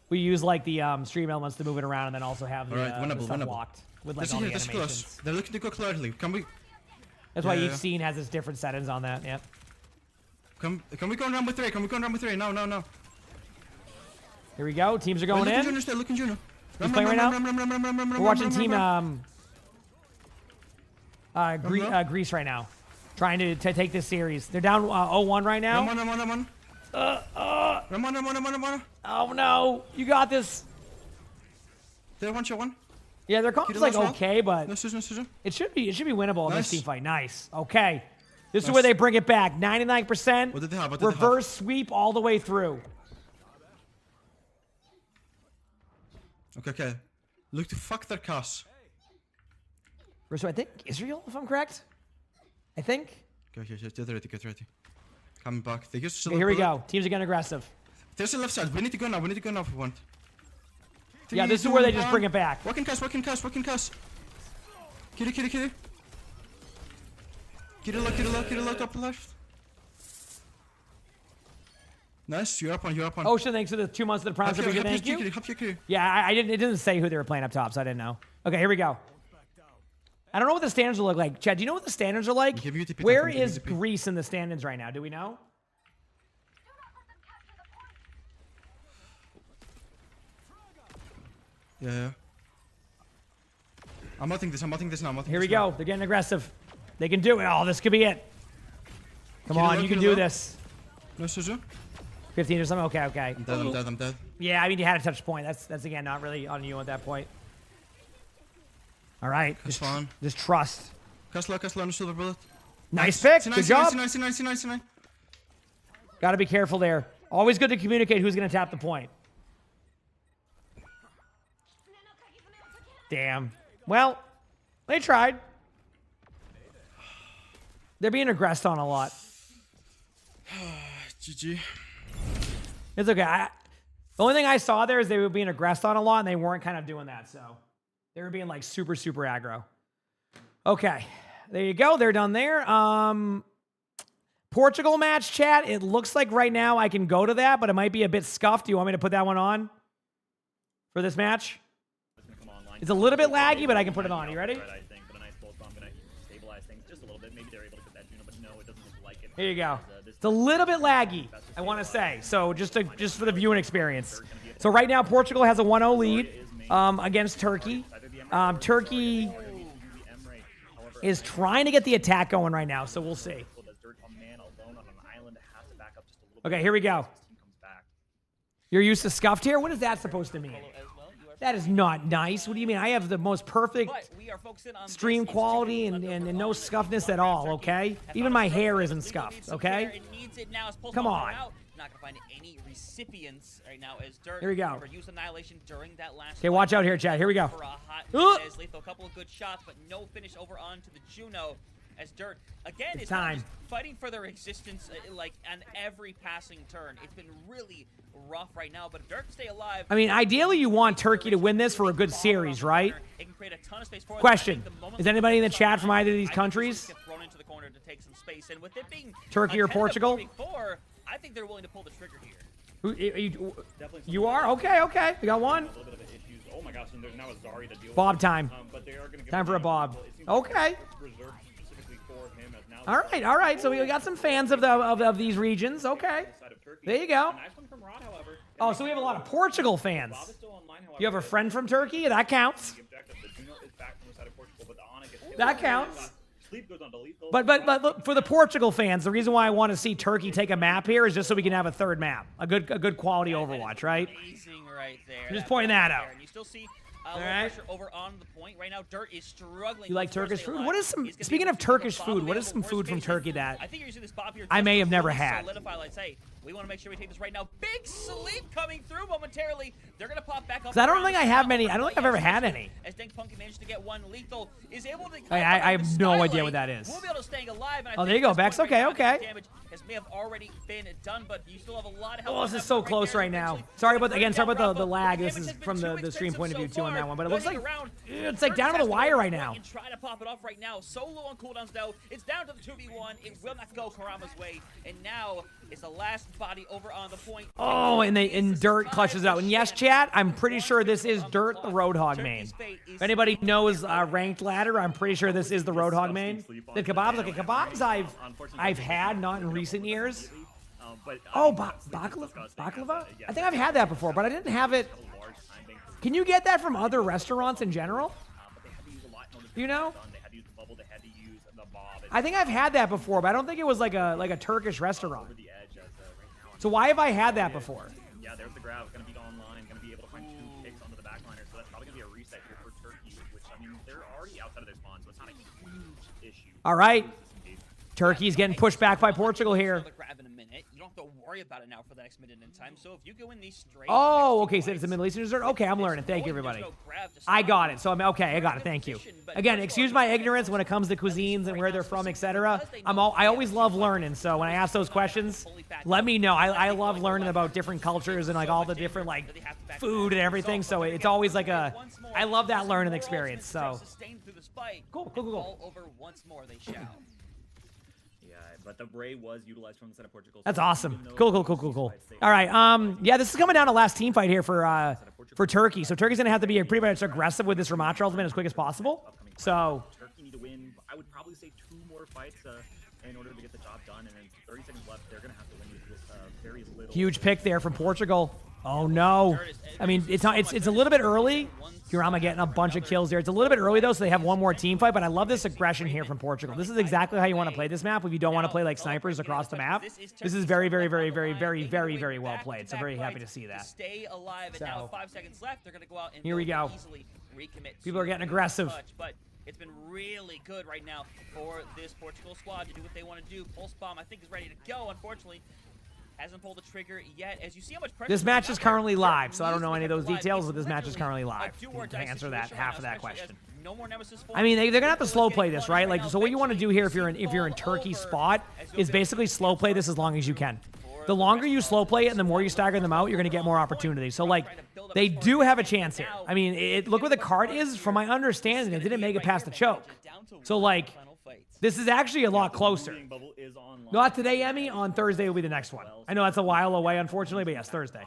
Speaker 11: We use like the stream elements to move it around, and then also have the, the stuff locked with like all the animations.
Speaker 14: They're looking to go clearly. Can we?
Speaker 11: That's why each scene has its different settings on that. Yep.
Speaker 14: Can we go around with 3? No.
Speaker 11: Here we go. Teams are going in.
Speaker 14: Look in Juno.
Speaker 11: Who's playing right now? We're watching team Greece right now, trying to take this series. They're down 0-1 right now.
Speaker 14: Run.
Speaker 11: Oh no, you got this.
Speaker 14: They're 1-1.
Speaker 11: Yeah, their comp is like okay, but
Speaker 14: no.
Speaker 11: it should be winnable in this team fight. Nice. Okay, this is where they bring it back. 99%.
Speaker 14: What did they have?
Speaker 11: Reverse sweep all the way through.
Speaker 14: Okay. Look to fuck their cast.
Speaker 11: So I think Israel, if I'm correct. I think.
Speaker 14: Get ready. Coming back.
Speaker 11: Okay, here we go. Teams are getting aggressive.
Speaker 14: There's the left side. We need to go now. If we want.
Speaker 11: Yeah, this is where they just bring it back.
Speaker 14: Walking cast. Kitty. Kitty low, top left. Nice, you're up on.
Speaker 11: Ocean, thanks for the 2 months of the promise. Thank you. Yeah, I didn't. It didn't say who they were playing up top, so I didn't know. Okay, here we go. I don't know what the standards will look like. Chad, do you know what the standards are like? Where is Greece in the standings right now? Do we know?
Speaker 14: Yeah. I'm multing this now.
Speaker 11: Here we go. They're getting aggressive. They can do it. Oh, this could be it. Come on, you can do this.
Speaker 14: No, Suzu.
Speaker 11: 15 or something. Okay, okay.
Speaker 14: I'm dead. I'm dead. I'm dead.
Speaker 11: Yeah, I mean, you had a touch point. That's again not really on you at that point. All right. Just trust.
Speaker 14: Castle on the silver bullet.
Speaker 11: Nice pick. Good job.
Speaker 14: 99.
Speaker 11: Got to be careful there. Always good to communicate who's going to tap the point. Damn. Well, they tried. They're being aggressed on a lot.
Speaker 14: GG.
Speaker 11: It's okay. The only thing I saw there is they were being aggressed on a lot, and they weren't kind of doing that. So they were being like super aggro. Okay. There you go. They're done there. Portugal match, chat. It looks like right now I can go to that, but it might be a bit scuffed. Do you want me to put that one on for this match? It's a little bit laggy, but I can put it on. You ready? Here you go. It's a little bit laggy, I want to say. So just for the viewing experience. So right now, Portugal has a 1-0 lead against Turkey. Turkey is trying to get the attack going right now, so we'll see. Okay, here we go. You're used to scuffed here? What is that supposed to mean? That is not nice. What do you mean? I have the most perfect stream quality and no scuffness at all, okay? Even my hair isn't scuffed, okay? Come on.
Speaker 12: Not gonna find any recipients right now as Dirt.
Speaker 11: Here we go.
Speaker 12: Use annihilation during that last.
Speaker 11: Okay, watch out here, Chad. Here we go.
Speaker 12: For a hot as Lethal, a couple of good shots, but no finish over onto the Juno. As Dirt again is fighting for their existence, like on every passing turn. It's been really rough right now, but if Dirt can stay alive.
Speaker 11: I mean, ideally, you want Turkey to win this for a good series, right?
Speaker 12: It can create a ton of space for
Speaker 11: Question: is anybody in the chat from either of these countries?
Speaker 12: Thrown into the corner to take some space, and with it being
Speaker 11: Turkey or Portugal?
Speaker 12: I think they're willing to pull the trigger here.
Speaker 11: You are? Okay. We got one.
Speaker 13: Oh my gosh, and there's now a Zari to deal with.
Speaker 11: Bob time.
Speaker 13: But they are
Speaker 11: time for a Bob. Okay. All right. So we got some fans of these regions. Okay. There you go. Oh, so we have a lot of Portugal fans. You have a friend from Turkey? That counts. That counts. But look, for the Portugal fans, the reason why I want to see Turkey take a map here is just so we can have a third map, a good quality Overwatch, right?
Speaker 12: Amazing right there.
Speaker 11: I'm just pointing that out.
Speaker 12: And you still see pressure over on the point right now. Dirt is struggling.
Speaker 11: You like Turkish food? What is some? Speaking of Turkish food, what is some food from Turkey that I may have never had?
Speaker 12: We want to make sure we take this right now. Big sleep coming through momentarily. They're gonna pop back up.
Speaker 11: Because I don't think I have many. I don't think I've ever had any.
Speaker 12: As Dank Punky managed to get one, Lethal is able to.
Speaker 11: I have no idea what that is.
Speaker 12: We'll be able to stay alive.
Speaker 11: Oh, there you go, Bex. Okay.
Speaker 12: Damage may have already been done, but you still have a lot of health.
Speaker 11: Oh, this is so close right now. Sorry about the lag. This is from the stream point of view too on that one, but it looks like it's like down to the wire right now.
Speaker 12: Try to pop it off right now. So low on cooldowns now. It's down to the 2v1. It will not go Karama's way, and now is the last body over on the point.
Speaker 11: Oh, and Dirt clutches out. And yes, chat, I'm pretty sure this is Dirt, the Roadhog main. If anybody knows ranked ladder, I'm pretty sure this is the Roadhog main. The kebabs, okay, kebabs I've had, not in recent years. Oh, baklava? I think I've had that before, but I didn't have it. Can you get that from other restaurants in general? Do you know? I think I've had that before, but I don't think it was like a Turkish restaurant. So why have I had that before?
Speaker 13: Yeah, there's the grab. Going to be online. Going to be able to find 2 picks onto the backliner. So that's probably going to be a reset here for Turkey, which, I mean, they're already outside of their spawn, so it's not a huge issue.
Speaker 11: All right. Turkey's getting pushed back by Portugal here.
Speaker 12: You don't have to worry about it now for the next minute in time. So if you go in these straight.
Speaker 11: Oh, okay. So it's a Middle Eastern dessert. Okay, I'm learning. Thank you, everybody. I got it. So I'm okay. I got it. Thank you. Again, excuse my ignorance when it comes to cuisines and where they're from, etc. I always love learning. So when I ask those questions, let me know. I love learning about different cultures and like all the different like food and everything. So it's always like I love that learning experience. So cool.
Speaker 12: All over once more they shall.
Speaker 13: But the Bray was utilized from the side of Portugal.
Speaker 11: That's awesome. Cool. All right. Yeah, this is coming down to last team fight here for Turkey. So Turkey's gonna have to be pretty much aggressive with this Ramatra ultimate as quick as possible. So
Speaker 13: Turkey need to win. I would probably say 2 more fights in order to get the job done. And then 30 seconds left. They're gonna have to win with very little.
Speaker 11: Huge pick there from Portugal. Oh no. I mean, it's a little bit early. Kurama getting a bunch of kills there. It's a little bit early, though, so they have one more team fight, but I love this aggression here from Portugal. This is exactly how you want to play this map if you don't want to play like snipers across the map. This is very, very, very, very, very, very, very well played, so very happy to see that.
Speaker 12: Stay alive, and now 5 seconds left. They're going to go out and
Speaker 11: here we go.
Speaker 12: Easily recommit.
Speaker 11: People are getting aggressive.
Speaker 12: But it's been really good right now for this Portugal squad to do what they want to do. Pulse Bomb, I think, is ready to go. Unfortunately, hasn't pulled the trigger yet. As you see how much pressure...
Speaker 11: This match is currently live, so I don't know any of those details, but this match is currently live. To answer that, half of that question.
Speaker 12: No more Nemesis.
Speaker 11: I mean, they're gonna have to slow play this, right? Like, so what you want to do here, if you're in Turkey spot, is basically slow play this as long as you can. The longer you slow play it and the more you stagger them out, you're gonna get more opportunities. So like, they do have a chance here. I mean, look where the card is. From my understanding, it didn't make it past the choke. So like, this is actually a lot closer. Not today, Emmy. On Thursday will be the next one. I know that's a while away, unfortunately, but yes, Thursday.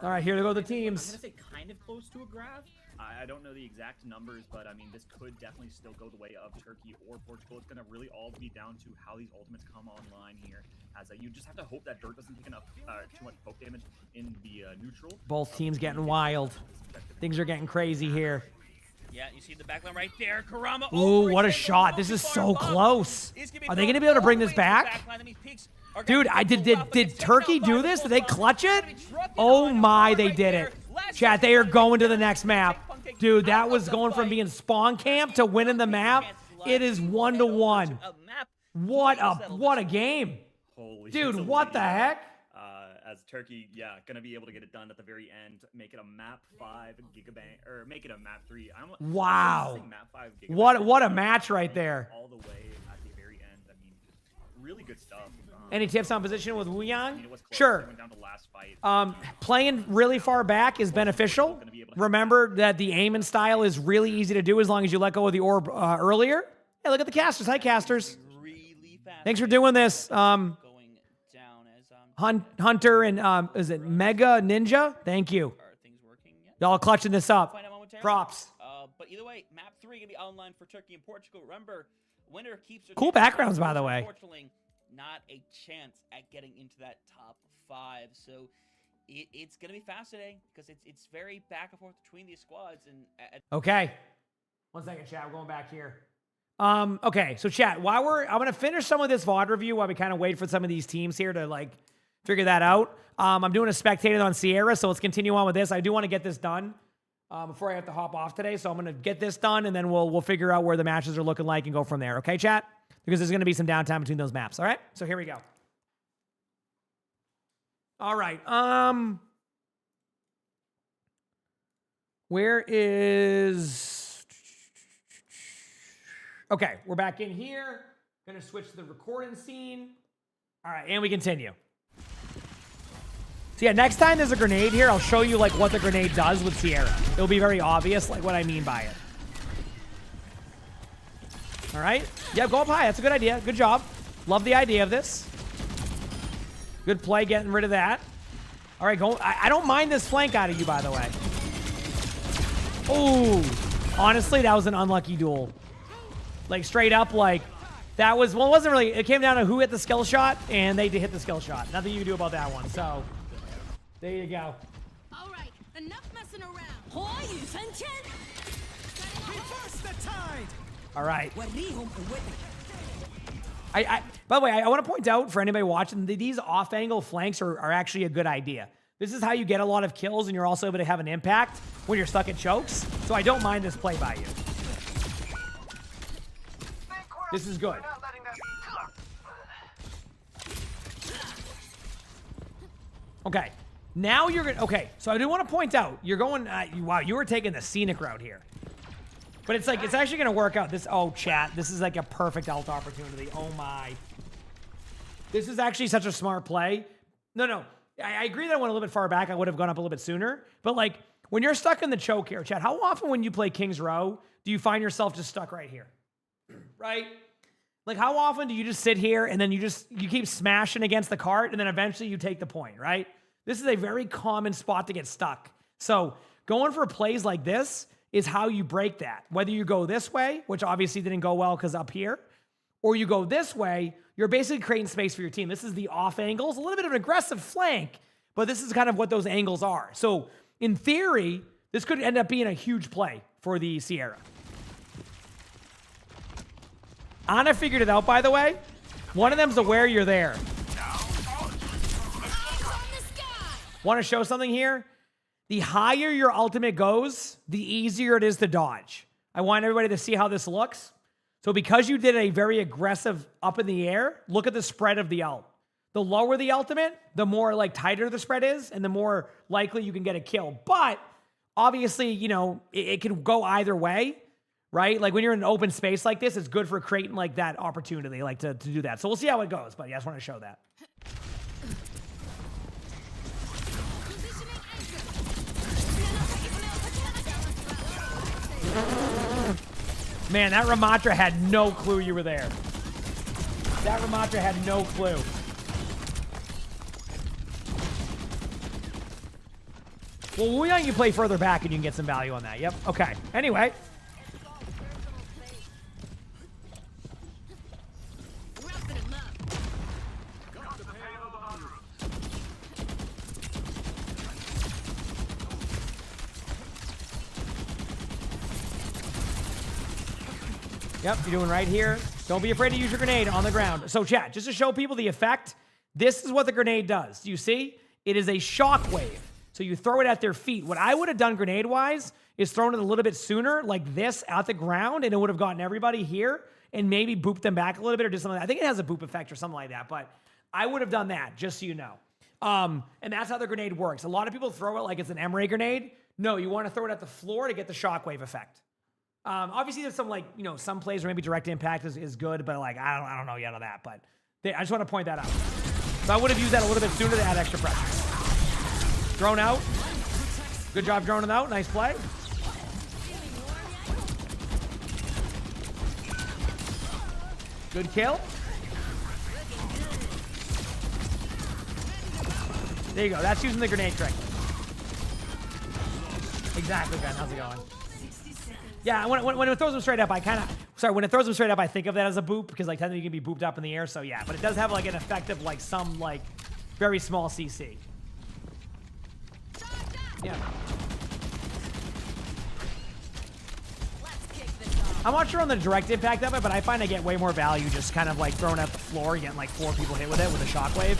Speaker 11: All right, here to go the teams.
Speaker 13: I'm gonna say kind of close to a grab. I don't know the exact numbers, but I mean, this could definitely still go the way of Turkey or Portugal. It's going to really all be down to how these ultimates come online here. As you just have to hope that Dirt doesn't take enough too much poke damage in the neutral.
Speaker 11: Both teams getting wild. Things are getting crazy here.
Speaker 12: Yeah, you see the backline right there. Kurama.
Speaker 11: Ooh, what a shot. This is so close. Are they going to be able to bring this back? Dude, did Turkey do this? Did they clutch it? Oh my, they did it. Chat, they are going to the next map. Dude, that was going from being spawn camp to winning the map. It is 1-1. What a game. Dude, what the heck?
Speaker 13: As Turkey, yeah, gonna be able to get it done at the very end, make it a map 5 gigabyte, or make it a map 3.
Speaker 11: Wow.
Speaker 13: Map 5
Speaker 11: What a match right there.
Speaker 13: All the way at the very end. I mean, really good stuff.
Speaker 11: Any tips on position with Wu Yang? Sure. Playing really far back is beneficial. Remember that the aim and style is really easy to do as long as you let go of the orb earlier. Hey, look at the casters. Hi, casters. Thanks for doing this. Hunter and is it Mega Ninja? Thank you. Y'all clutching this up. Props.
Speaker 12: But either way, map 3 gonna be online for Turkey and Portugal. Remember, winner keeps.
Speaker 11: Cool backgrounds, by the way.
Speaker 12: Unfortunately, not a chance at getting into that top 5. So it's gonna be fascinating because it's very back and forth between these squads. And
Speaker 11: okay, 1 second, chat. We're going back here. Okay, so chat. I'm gonna finish some of this VOD review while we kind of wait for some of these teams here to like figure that out. I'm doing a spectator on Sierra, so let's continue on with this. I do want to get this done before I have to hop off today, so I'm going to get this done, and then we'll figure out where the matches are looking like and go from there. Okay, chat? Because there's going to be some downtime between those maps. All right? So here we go. All right. Where is... Okay, we're back in here. Going to switch to the recording scene. All right, and we continue. So yeah, next time there's a grenade here, I'll show you like what the grenade does with Sierra. It'll be very obvious like what I mean by it. All right. Yeah, go up high. That's a good idea. Good job. Love the idea of this. Good play getting rid of that. All right, go. I don't mind this flank out of you, by the way. Oh, honestly, that was an unlucky duel. Like straight up, like that was, well, it wasn't really, it came down to who hit the skill shot, and they did hit the skill shot. Nothing you can do about that one. So there you go.
Speaker 1: All right, enough messing around. Reverse the tide.
Speaker 11: All right. By the way, I want to point out for anybody watching that these off-angle flanks are actually a good idea. This is how you get a lot of kills, and you're also able to have an impact when you're stuck at chokes. So I don't mind this play by you. This is good. Okay. Now you're going to... Okay, so I do want to point out, you're going... wow, you were taking the scenic route here. But it's like, it's actually going to work out. This... Oh, chat. This is like a perfect ult opportunity. Oh, my. This is actually such a smart play. No. I agree that I went a little bit far back. I would have gone up a little bit sooner. But, like, when you're stuck in the choke here, chat, how often when you play King's Row do you find yourself just stuck right here? Right? Like, how often do you just sit here and then you keep smashing against the cart and then eventually you take the point, right? This is a very common spot to get stuck. So going for plays like this is how you break that. Whether you go this way, which obviously didn't go well because up here, or you go this way, you're basically creating space for your team. This is the off angles, a little bit of an aggressive flank, but this is kind of what those angles are. So in theory, This could end up being a huge play for the Sierra. Ana figured it out, by the way. One of them's aware you're there. Want to show something here? The higher your ultimate goes, the easier it is to dodge. I want everybody to see how this looks. So because you did a very aggressive up in the air, look at the spread of the ult. The lower the ultimate, the more like tighter the spread is, and the more likely you can get a kill. But obviously, you know, it can go either way, right? Like when you're in an open space like this, it's good for creating like that opportunity, like to do that. So we'll see how it goes, but yeah, I just want to show that. Man, that Ramatra had no clue you were there. That Ramatra had no clue. Well, we'll let you play further back and you can get some value on that. Yep. Okay. Anyway. Yep, you're doing right here. Don't be afraid to use your grenade on the ground. So chat, just to show people the effect, this is what the grenade does. You see? It is a shockwave. So you throw it at their feet. What I would have done grenade-wise is thrown it a little bit sooner, like this, at the ground, and it would have gotten everybody here and maybe booped them back a little bit or do something like that. I think it has a boop effect or something like that, but I would have done that, just so you know. And that's how the grenade works. A lot of people throw it like it's an M-ray grenade. No, you want to throw it at the floor to get the shockwave effect. Obviously, there's some, like, you know, some plays where maybe direct impact is good, but, like, I don't know yet on that. But I just want to point that out. So I would have used that a little bit sooner to add extra pressure. Drone out. Good job droning out. Nice play. Good kill. There you go. That's using the grenade trick. Exactly, Ben. How's it going? Yeah, when it throws them straight up, when it throws them straight up, I think of that as a boop, because, like, technically you can be booped up in the air, so yeah. But it does have, like, an effect of, like, some, like, very small CC. Yeah. I'm not sure on the direct impact of it, but I find I get way more value just kind of, like, throwing at the floor, getting, like, 4 people hit with it with a shockwave.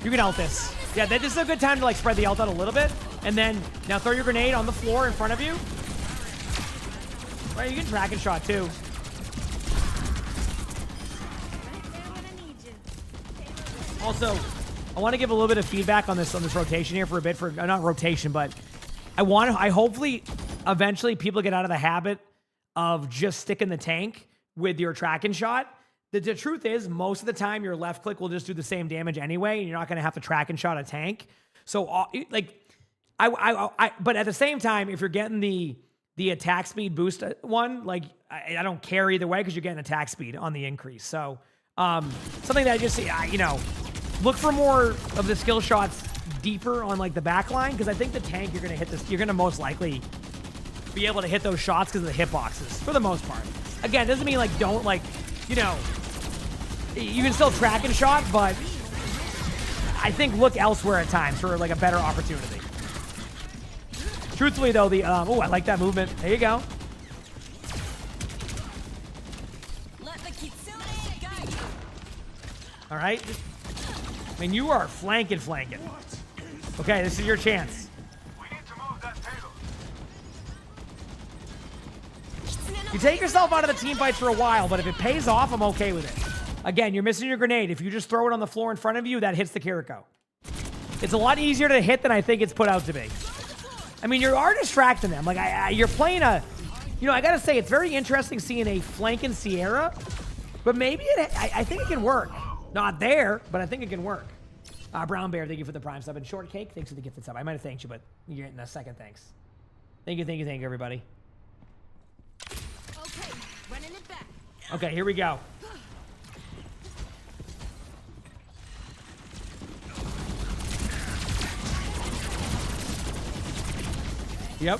Speaker 11: You can ult this. Yeah, this is a good time to, like, spread the ult out a little bit, and then now throw your grenade on the floor in front of you. Right, you can track and shot too. Also, I want to give a little bit of feedback on this rotation here for a bit. For not rotation, but I hopefully eventually people get out of the habit of just sticking the tank with your track and shot. The truth is, most of the time your left click will just do the same damage anyway, and you're not going to have to track and shot a tank. So, like, but at the same time, if you're getting the attack speed boost one, like, I don't care either way because you're getting attack speed on the increase. So something that I just, you know, look for more of the skill shots deeper on, like, the back line, because I think the tank, you're going to hit this, you're going to most likely be able to hit those shots because of the hitboxes for the most part. Again, doesn't mean, like, don't, like, you know, you can still track and shot, but I think look elsewhere at times for, like, a better opportunity. Truthfully, though, oh, I like that movement. There you go. All right. I mean, you are flanking. Okay, this is your chance. You take yourself out of the team fights for a while, but if it pays off, I'm okay with it. Again, you're missing your grenade. If you just throw it on the floor in front of you, that hits the Kiriko. It's a lot easier to hit than I think it's put out to be. I mean, you are distracting them. Like, you're playing a... You know, I gotta say, it's very interesting seeing a flanking Sierra, but maybe I think it can work. Not there, but I think it can work. Brown Bear, thank you for the Prime sub. And Shortcake, thanks for the gifted sub. I might have thanked you, but you're getting a second thanks. Thank you, everybody.
Speaker 1: Okay, running it back.
Speaker 11: Okay, here we go. Yep.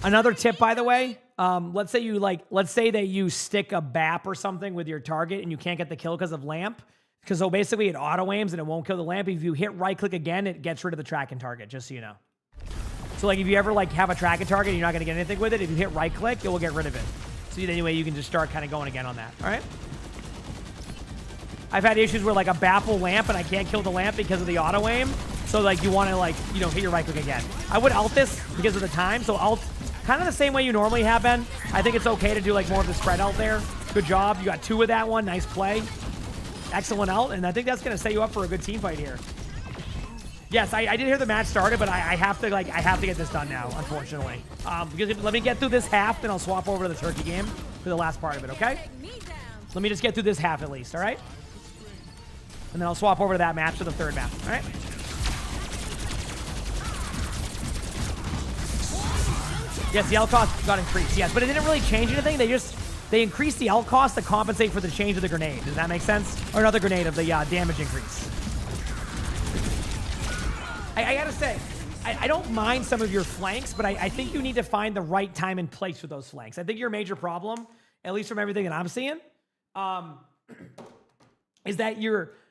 Speaker 11: Another tip, by the way, let's say that you stick a BAP or something with your target and you can't get the kill because of lamp. Because so basically it auto aims and it won't kill the lamp. If you hit right click again, it gets rid of the tracking target, just so you know. So like if you ever like have a tracking target and you're not gonna get anything with it, if you hit right click, it will get rid of it. So anyway, you can just start kind of going again on that. All right. I've had issues where like a baffle lamp and I can't kill the lamp because of the auto aim. So like you want to like, you know, hit your right click again. I would alt this because of the time. So alt kind of the same way you normally have been. I think it's okay to do like more of the spread out there. Good job. You got 2 with that one. Nice play. Excellent alt. And I think that's going to set you up for a good team fight here. Yes, I did hear the match started, but I have to get this done now, unfortunately. Because let me get through this half, then I'll swap over to the turkey game for the last part of it, okay? Let me just get through this half at least, all right? And then I'll swap over to that match for the third map, all right? Yes, the L cost got increased, yes, but it didn't really change anything. They increased the L cost to compensate for the change of the grenade. Does that make sense? Or another grenade of the damage increase. I gotta say, I don't mind some of your flanks, but I think you need to find the right time and place for those flanks. I think your major problem, at least from everything that I'm seeing, is that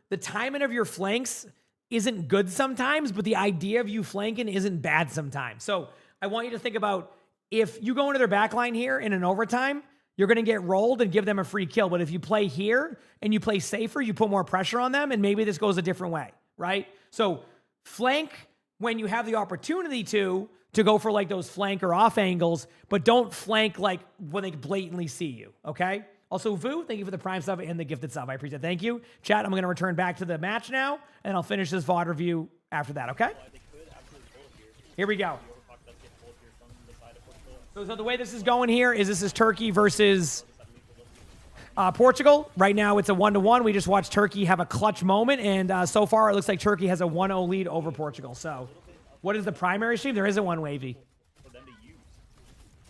Speaker 11: the timing of your flanks isn't good sometimes, but the idea of you flanking isn't bad sometimes. So I want you to think about if you go into their backline here in an overtime, you're going to get rolled and give them a free kill. But if you play here and you play safer, you put more pressure on them, and maybe this goes a different way, right? So flank when you have the opportunity to go for like those flank or off angles, but don't flank like when they blatantly see you, okay? Also, Vu, thank you for the Prime sub and the gifted sub. I appreciate it. Thank you. Chat, I'm going to return back to the match now, and I'll finish this VOD review after that, okay? Here we go. So the way this is going here is this is Turkey versus Portugal. Right now, it's a 1-1. We just watched Turkey have a clutch moment, and so far, it looks like Turkey has a 1-0 lead over Portugal. So what is the primary stream? There isn't one, Wavy.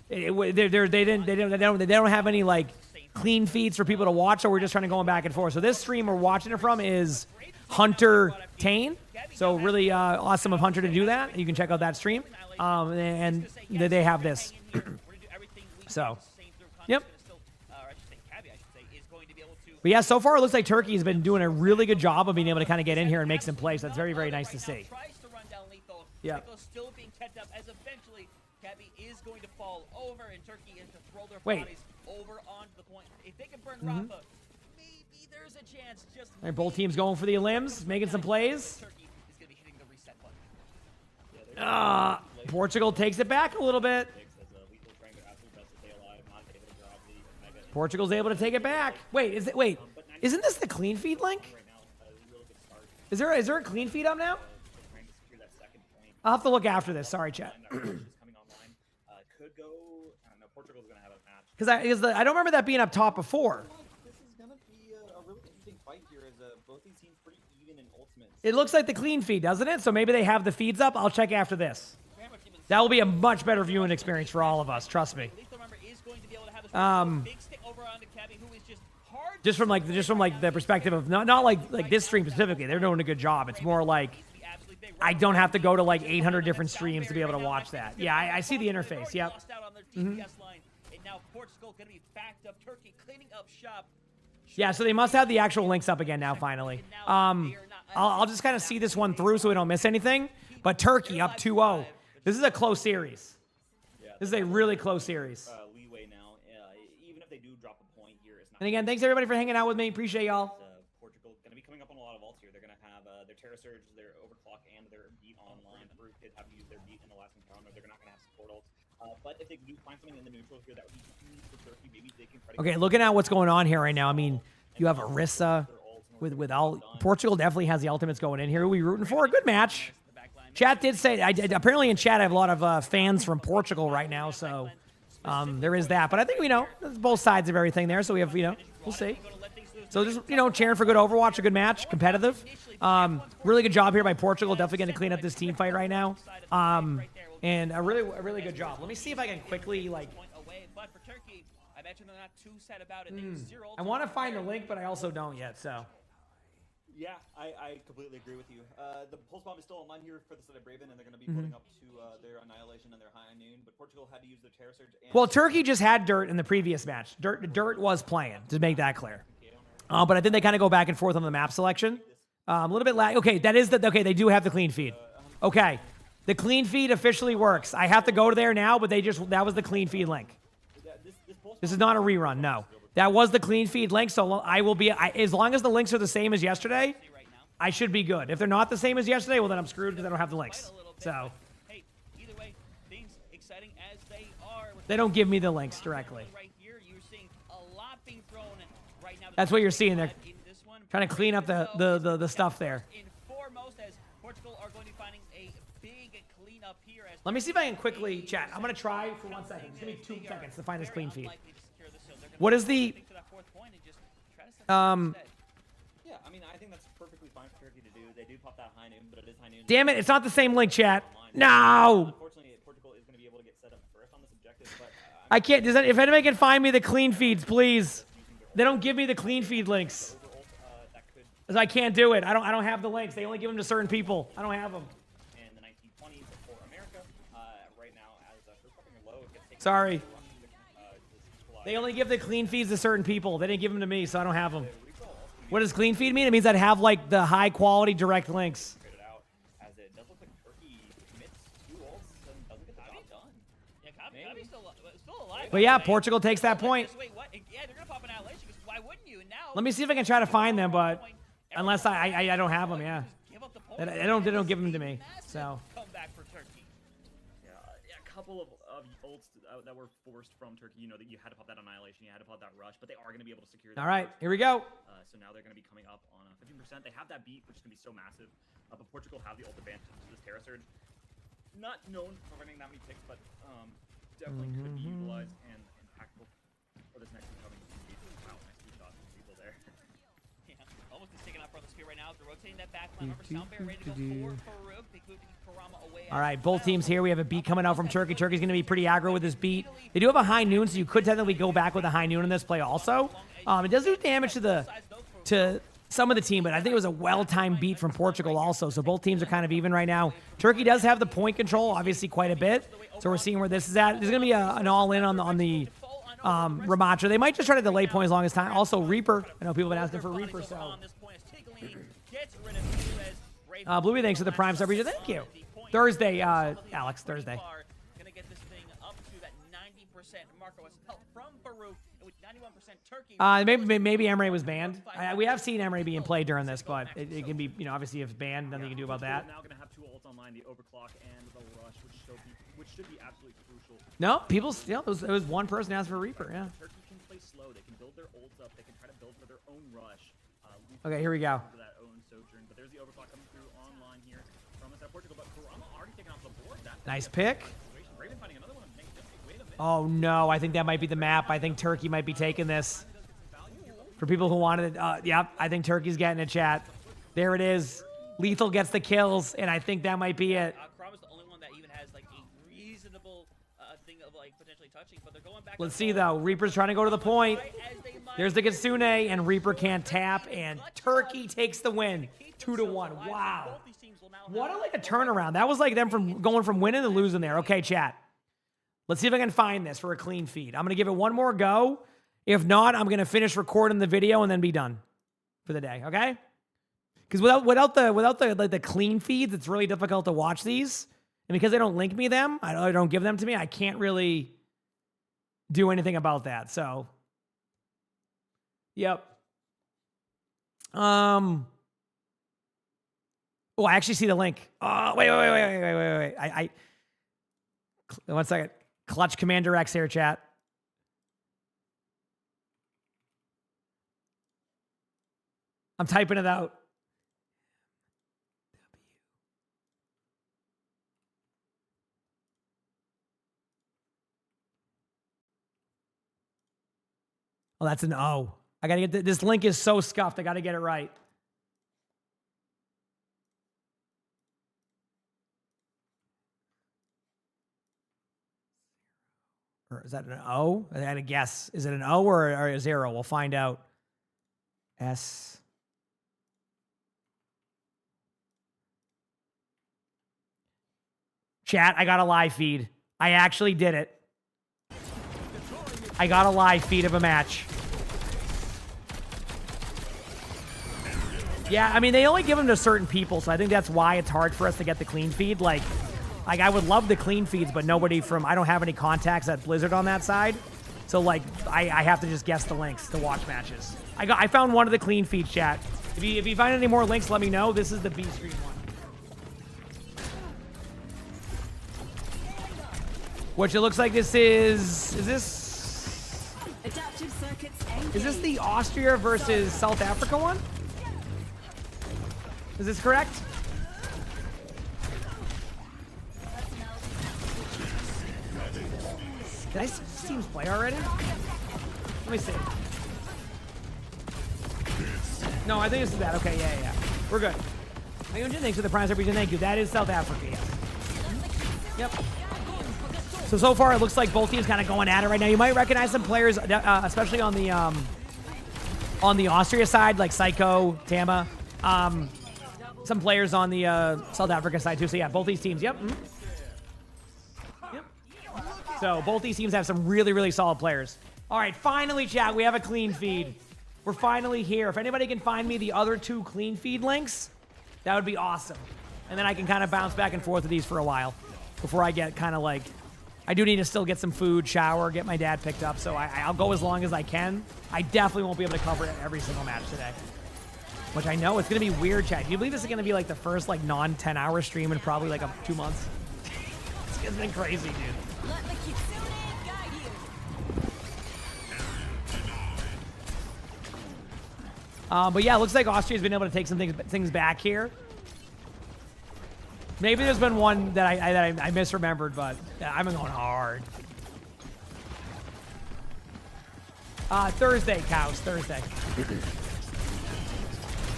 Speaker 11: They don't have any, like, clean feeds for people to watch, so we're just trying to go back and forth. So this stream we're watching it from is Hunter Tane. So really awesome of Hunter to do that. You can check out that stream. And they have this. So, yep. But yeah, so far it looks like Turkey has been doing a really good job of being able to kind of get in here and make some plays. That's very, very nice to see. Yeah. Wait. All right, both teams going for the limbs, making some plays. Portugal takes it back a little bit. Portugal's able to take it back. Wait, isn't this the clean feed link? Is there a clean feed up now? I'll have to look after this. Sorry, chat. Because I don't remember that being up top before.
Speaker 15: This is gonna be a really interesting fight here, as both these teams pretty even in ultimates.
Speaker 11: It looks like the clean feed, doesn't it? So maybe they have the feeds up. I'll check after this. That will be a much better viewing experience for all of us. Trust me. Just from like the perspective of not like this stream specifically, they're doing a good job. It's more like I don't have to go to like 800 different streams to be able to watch that. Yeah, I see the interface. Yep. Yeah, so they must have the actual links up again now. Finally, I'll just kind of see this one through so we don't miss anything. But Turkey up 2-0. This is a close series. This is a really close series.
Speaker 13: Even if they do drop a point here, it's not.
Speaker 11: And again, thanks everybody for hanging out with me. Appreciate y'all.
Speaker 13: Portugal going to be coming up on a lot of ults here. They're going to have their Terra Surge, their Overclock, and their Beat online. Brute did have to use their Beat in the last encounter. They're not going to have support ults. But if they do find something in the neutral here that would be huge for Turkey, maybe they can try to.
Speaker 11: Okay, looking at what's going on here right now. I mean, you have Orisa with all. Portugal definitely has the ultimates going in here. Who are we rooting for? A good match. Chat did say, apparently in chat I have a lot of fans from Portugal right now, so there is that. But I think, there's both sides of everything there, so we have, we'll see. So just, cheering for good Overwatch, a good match, competitive. Really good job here by Portugal, definitely going to clean up this team fight right now. And a really good job. Let me see if I can quickly, I want to find the link, but I also don't yet, so.
Speaker 13: Yeah, I completely agree with you. The pulse bomb is still online here for the side of Braven, and they're going to be putting up to their Annihilation and their High Noon, but Portugal had to use their Terra Surge.
Speaker 11: Well, Turkey just had Dirt in the previous match. Dirt was playing, to make that clear. But I think they kind of go back and forth on the map selection. A little bit lag. Okay, that is okay, they do have the clean feed. Okay, The clean feed officially works. I have to go to there now, but that was the clean feed link. This is not a rerun, no. That was the clean feed link, so I will be, as long as the links are the same as yesterday, I should be good. If they're not the same as yesterday, well then I'm screwed because I don't have the links. So.
Speaker 12: Hey, either way, things exciting as they are.
Speaker 11: They don't give me the links directly.
Speaker 12: Right here, you're seeing a lot being thrown right now.
Speaker 11: That's what you're seeing there. Trying to clean up the stuff there.
Speaker 12: In foremost, as Portugal are going to be finding a big cleanup here.
Speaker 11: Let me see if I can quickly chat. I'm going to try for 1 second. Give me 2 seconds to find this clean feed. What is the...
Speaker 15: Yeah, I mean, I think that's perfectly fine for Turkey to do. They do pop that high noon, but it is high noon.
Speaker 11: Damn it, it's not the same link, chat. No!
Speaker 15: Unfortunately, Portugal is going to be able to get set up first on this objective, but...
Speaker 11: I can't... if anybody can find me the clean feeds, please. They don't give me the clean feed links. Because I can't do it. I don't have the links. They only give them to certain people. I don't have them.
Speaker 15: In the 1920s for America, right now, as first popping low, it gets taken.
Speaker 11: Sorry. They only give the clean feeds to certain people. They didn't give them to me, so I don't have them. What does clean feed mean? It means I'd have like the high quality direct links.
Speaker 15: As it does look like Turkey commits 2 ults and doesn't get the job done.
Speaker 12: Yeah, Kabi's still alive.
Speaker 11: But yeah, Portugal takes that point.
Speaker 12: Wait, what? Yeah, they're gonna pop an annihilation because why wouldn't you? And now.
Speaker 11: Let me see if I can try to find them, but unless I don't have them, yeah. They don't give them to me. So.
Speaker 12: Come back for Turkey.
Speaker 13: Yeah, a couple of ults that were forced from Turkey. You know that you had to pop that annihilation, you had to pop that rush, but they are going to be able to secure.
Speaker 11: All right, here we go.
Speaker 13: So now they're going to be coming up on 15%. They have that beat, which is going to be so massive. But Portugal have the ult advantage to this Terra Surge. Not known for running that many picks, but definitely could be utilized and impactful for this next incoming. Wow, nice 2 shots from people there.
Speaker 12: Yeah, almost is taking out front of the spear right now. They're rotating that back line. Remember, Soundbear ready to go for Farouk. They could be Karama away.
Speaker 11: All right, both teams here. We have a beat coming out from Turkey. Turkey's going to be pretty aggro with this beat. They do have a high noon, so you could technically go back with a high noon in this play also. It does do damage to some of the team, but I think it was a well-timed beat from Portugal also. So both teams are kind of even right now. Turkey does have the point control, obviously quite a bit. So we're seeing where this is at. There's going to be an all-in on the Ramatra. They might just try to delay point as long as time. Also, Reaper. I know people have been asking for Reaper, so. Bluey, thanks for the Prime sub region. Thank you. Thursday, Alex, Thursday.
Speaker 12: Gonna get this thing up to that 90% marker. Was help from Farouk with 91% Turkey.
Speaker 11: Maybe Emre was banned. We have seen Emre being played during this, but it can be, obviously if it's banned, nothing you can do about that.
Speaker 13: Now gonna have 2 ults online, the overclock and the rush, which should be absolutely crucial.
Speaker 11: No, people still. It was one person asked for Reaper. Yeah.
Speaker 13: Turkey can play slow. They can build their ults up. They can try to build for their own rush.
Speaker 11: Okay, here we go.
Speaker 13: That own sojourn, but there's the overclock coming through online here from us at Portugal. But Karama already taken off the board.
Speaker 11: Nice pick. Oh no, I think that might be the map. I think Turkey might be taking this. For people who wanted it, yep, I think Turkey's getting it, chat. There it is. Lethal gets the kills, and I think that might be it.
Speaker 12: Karama's the only one that even has like a reasonable thing of like potentially touching, but they're going back.
Speaker 11: Let's see though. Reaper's trying to go to the point. There's the Kitsune, and Reaper can't tap, and Turkey takes the win. 2-1. Wow. What a turnaround. That was like them from going from winning to losing there. Okay, chat. Let's see if I can find this for a clean feed. I'm gonna give it one more go. If not, I'm gonna finish recording the video and then be done for the day. Okay? Because without the clean feeds, it's really difficult to watch these. And because they don't link me them, I don't give them to me, I can't really do anything about that. So, yep. Oh, I actually see the link. Oh, wait. 1 second. Clutch Commander X here, chat. I'm typing it out. Oh, that's an O. I gotta get this link is so scuffed. I gotta get it right. Or is that an O? I had a guess. Is it an O or a 0? We'll find out. S. Chat, I got a live feed. I actually did it. I got a live feed of a match. Yeah, I mean, they only give them to certain people, so I think that's why it's hard for us to get the clean feed. Like, Like, I would love the clean feeds, but nobody from, I don't have any contacts at Blizzard on that side. So, like, I have to just guess the links to watch matches. I found one of the clean feeds, chat. If you find any more links, let me know. This is the B Stream one. Which it looks like this is this the Austria versus South Africa one? Is this correct? Did I see this team's play already? Let me see. No, I think this is that. Okay, yeah. We're good. Thanks for the prize region. Thank you. That is South Africa, yes. Yep. So far, it looks like both teams kind of going at it right now. You might recognize some players, especially on the Austria side, like Psycho, Tama. Some players on the South Africa side, too. So, yeah, both these teams. Yep. Yep. So, both these teams have some really, really solid players. All right, finally, chat, we have a clean feed. We're finally here. If anybody can find me the other 2 clean feed links, that would be awesome. And then I can kind of bounce back and forth with these for a while before I get kind of like... I do need to still get some food, shower, get my dad picked up, so I'll go as long as I can. I definitely won't be able to cover every single match today. Which I know it's going to be weird, chat. Do you believe this is going to be like the first like non-10-hour stream in probably like 2 months? It's been crazy, dude.
Speaker 1: Let the Kitsune guide you.
Speaker 11: But yeah, it looks like Austria's been able to take some things back here. Maybe there's been one that I misremembered, but I've been going hard. Thursday, cows. Thursday.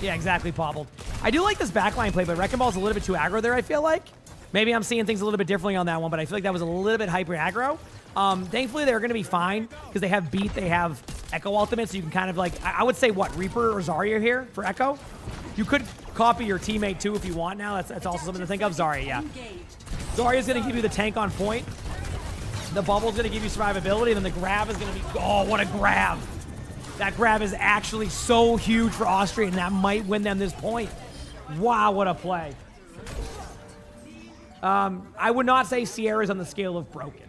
Speaker 11: Yeah, exactly, Pobbled. I do like this backline play, but Wrecking Ball's a little bit too aggro there, I feel like. Maybe I'm seeing things a little bit differently on that one, but I feel like that was a little bit hyper aggro. Thankfully, they're going to be fine because they have Beat, they have Echo Ultimate, so you can kind of like, I would say what, Reaper or Zarya here for Echo? You could copy your teammate too if you want now. That's also something to think of. Zarya, yeah. Zarya's going to give you the tank on point. The bubble's going to give you survivability, and then the grab is going to be, oh, what a grab. That grab is actually so huge for Austria, and that might win them this point. Wow, what a play. I would not say Sierra's on the scale of broken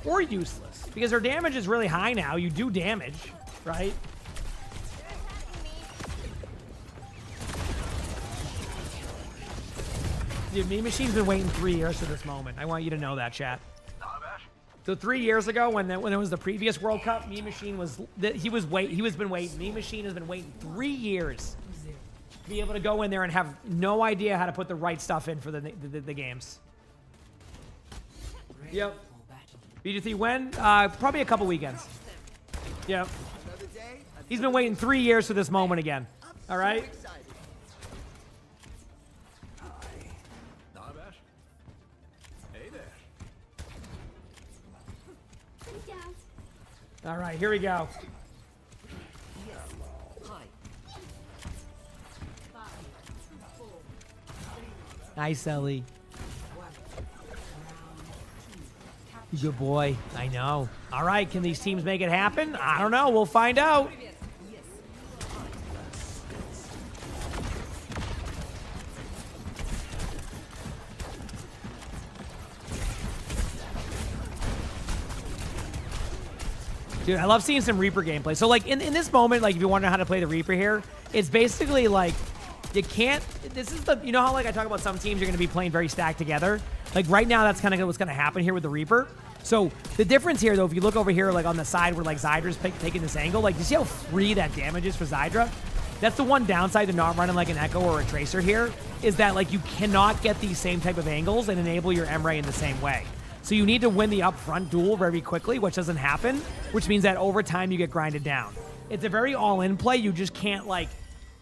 Speaker 11: or useless because her damage is really high now. You do damage, right? Dude, Mean Machine's been waiting 3 years for this moment. I want you to know that, chat. So 3 years ago, when it was the previous World Cup, Mean Machine was been waiting. Mean Machine has been waiting 3 years to be able to go in there and have no idea how to put the right stuff in for the games. Yep. BGT when? Probably a couple weekends. Yep. He's been waiting 3 years for this moment again. All right. All right, here we go. Nice, Ellie. Good boy. I know. All right, can these teams make it happen? I don't know. We'll find out. Dude, I love seeing some Reaper gameplay. So, like, in this moment, like, if you wonder how to play the Reaper here, it's basically, like, you can't... This is the... You know how, like, I talk about some teams are going to be playing very stacked together? Like, right now, that's kind of what's going to happen here with the Reaper. So, the difference here, though, if you look over here, like, on the side where, like, Zydra's taking this angle, like, you see how free that damage is for Zydra? That's the one downside to not running, like, an Echo or a Tracer here, is that, like, you cannot get these same type of angles and enable your Emray in the same way. So you need to win the upfront duel very quickly, which doesn't happen, which means that over time you get grinded down. It's a very all-in play. You just can't, like,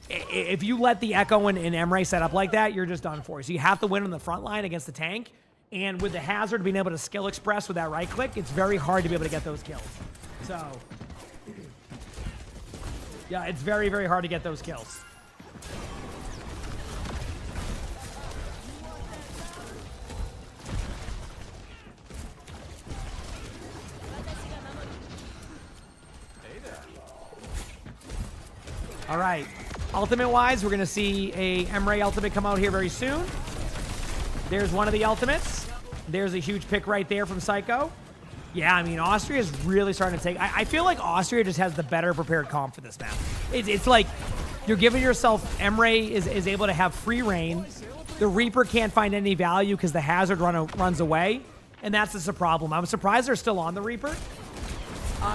Speaker 11: if you let the Echo and Emray set up like that, you're just done for. So you have to win on the front line against the tank, and with the Hazard being able to skill express with that right click, it's very hard to be able to get those kills. So, yeah, it's very, very hard to get those kills. All right, ultimate-wise, we're going to see a Emray ultimate come out here very soon. There's one of the ultimates. There's a huge pick right there from Psycho. Yeah, I mean, Austria is really starting to take... I feel like Austria just has the better prepared comp for this map. It's like you're giving yourself... Emre is able to have free reign. The Reaper can't find any value because the Hazard runs away. And that's the problem. I'm surprised they're still on the Reaper.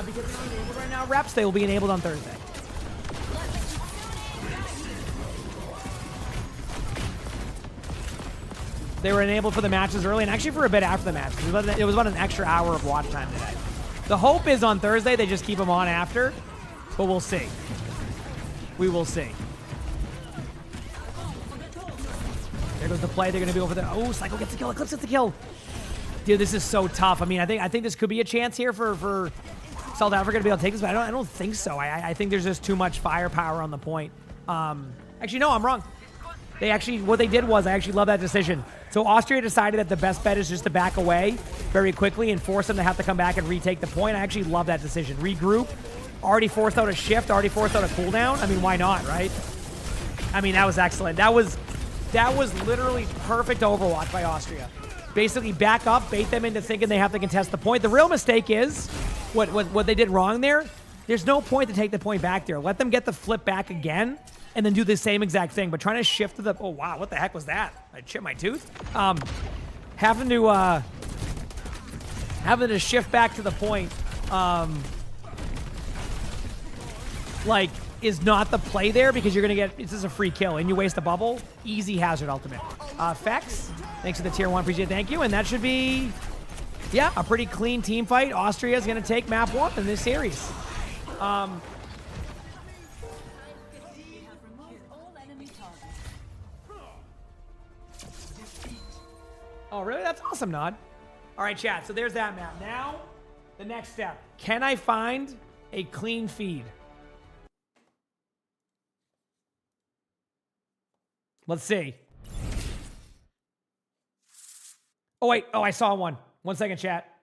Speaker 11: Because they're not enabled right now, reps. They will be enabled on Thursday. They were enabled for the matches early and actually for a bit after the match. It was about an extra hour of watch time today. The hope is on Thursday they just keep them on after, but we'll see. We will see. There goes the play. They're going to be over there. Oh, Psycho gets the kill. Eclipse gets the kill. Dude, this is so tough. I mean, I think this could be a chance here for South Africa to be able to take this, but I don't think so. I think there's just too much firepower on the point. Actually, no, I'm wrong. What they did was, I actually love that decision. So Austria decided that the best bet is just to back away very quickly and force them to have to come back and retake the point. I actually love that decision. Regroup, already forced out a shift, already forced out a cooldown. I mean, why not, right? I mean, that was excellent. That was literally perfect Overwatch by Austria. Basically back up, bait them into thinking they have to contest the point. The real mistake is, what they did wrong there, there's no point to take the point back there. Let them get the flip back again, and then do the same exact thing. But trying to shift to the... Oh, wow, what the heck was that? I chipped my tooth? Having to shift back to the point, like, is not the play there because you're going to get... This is a free kill, and you waste a bubble. Easy Hazard ultimate. Fex, thanks for the tier 1. Appreciate it. Thank you. And that should be, yeah, a pretty clean team fight. Austria is going to take map 1 in this series. Oh, really? That's awesome, Nod. All right, chat. So there's that map. Now, the next step. Can I find a clean feed? Let's see. Oh, wait. Oh, I saw one. 1 second, chat.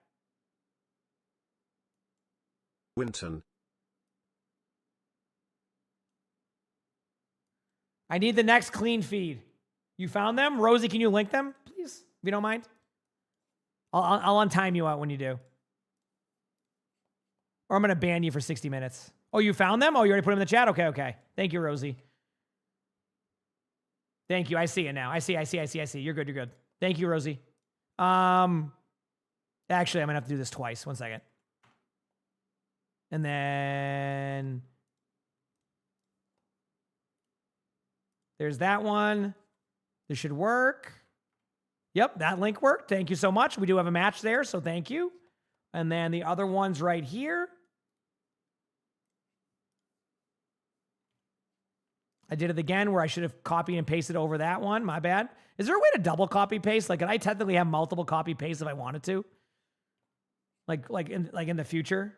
Speaker 3: Winton.
Speaker 11: I need the next clean feed. You found them? Rosie, can you link them, please? If you don't mind. I'll untime you out when you do. Or I'm going to ban you for 60 minutes. Oh, you found them? Oh, you already put them in the chat? Okay, okay. Thank you, Rosie. Thank you. I see it now. I see. You're good. You're good. Thank you, Rosie. Actually, I'm going to have to do this twice. 1 second. And then there's that one. This should work. Yep, that link worked. Thank you so much. We do have a match there, so thank you. And then the other one's right here. I did it again where I should have copied and pasted over that one. My bad. Is there a way to double copy paste? Like, could I technically have multiple copy paste if I wanted to? Like in the future?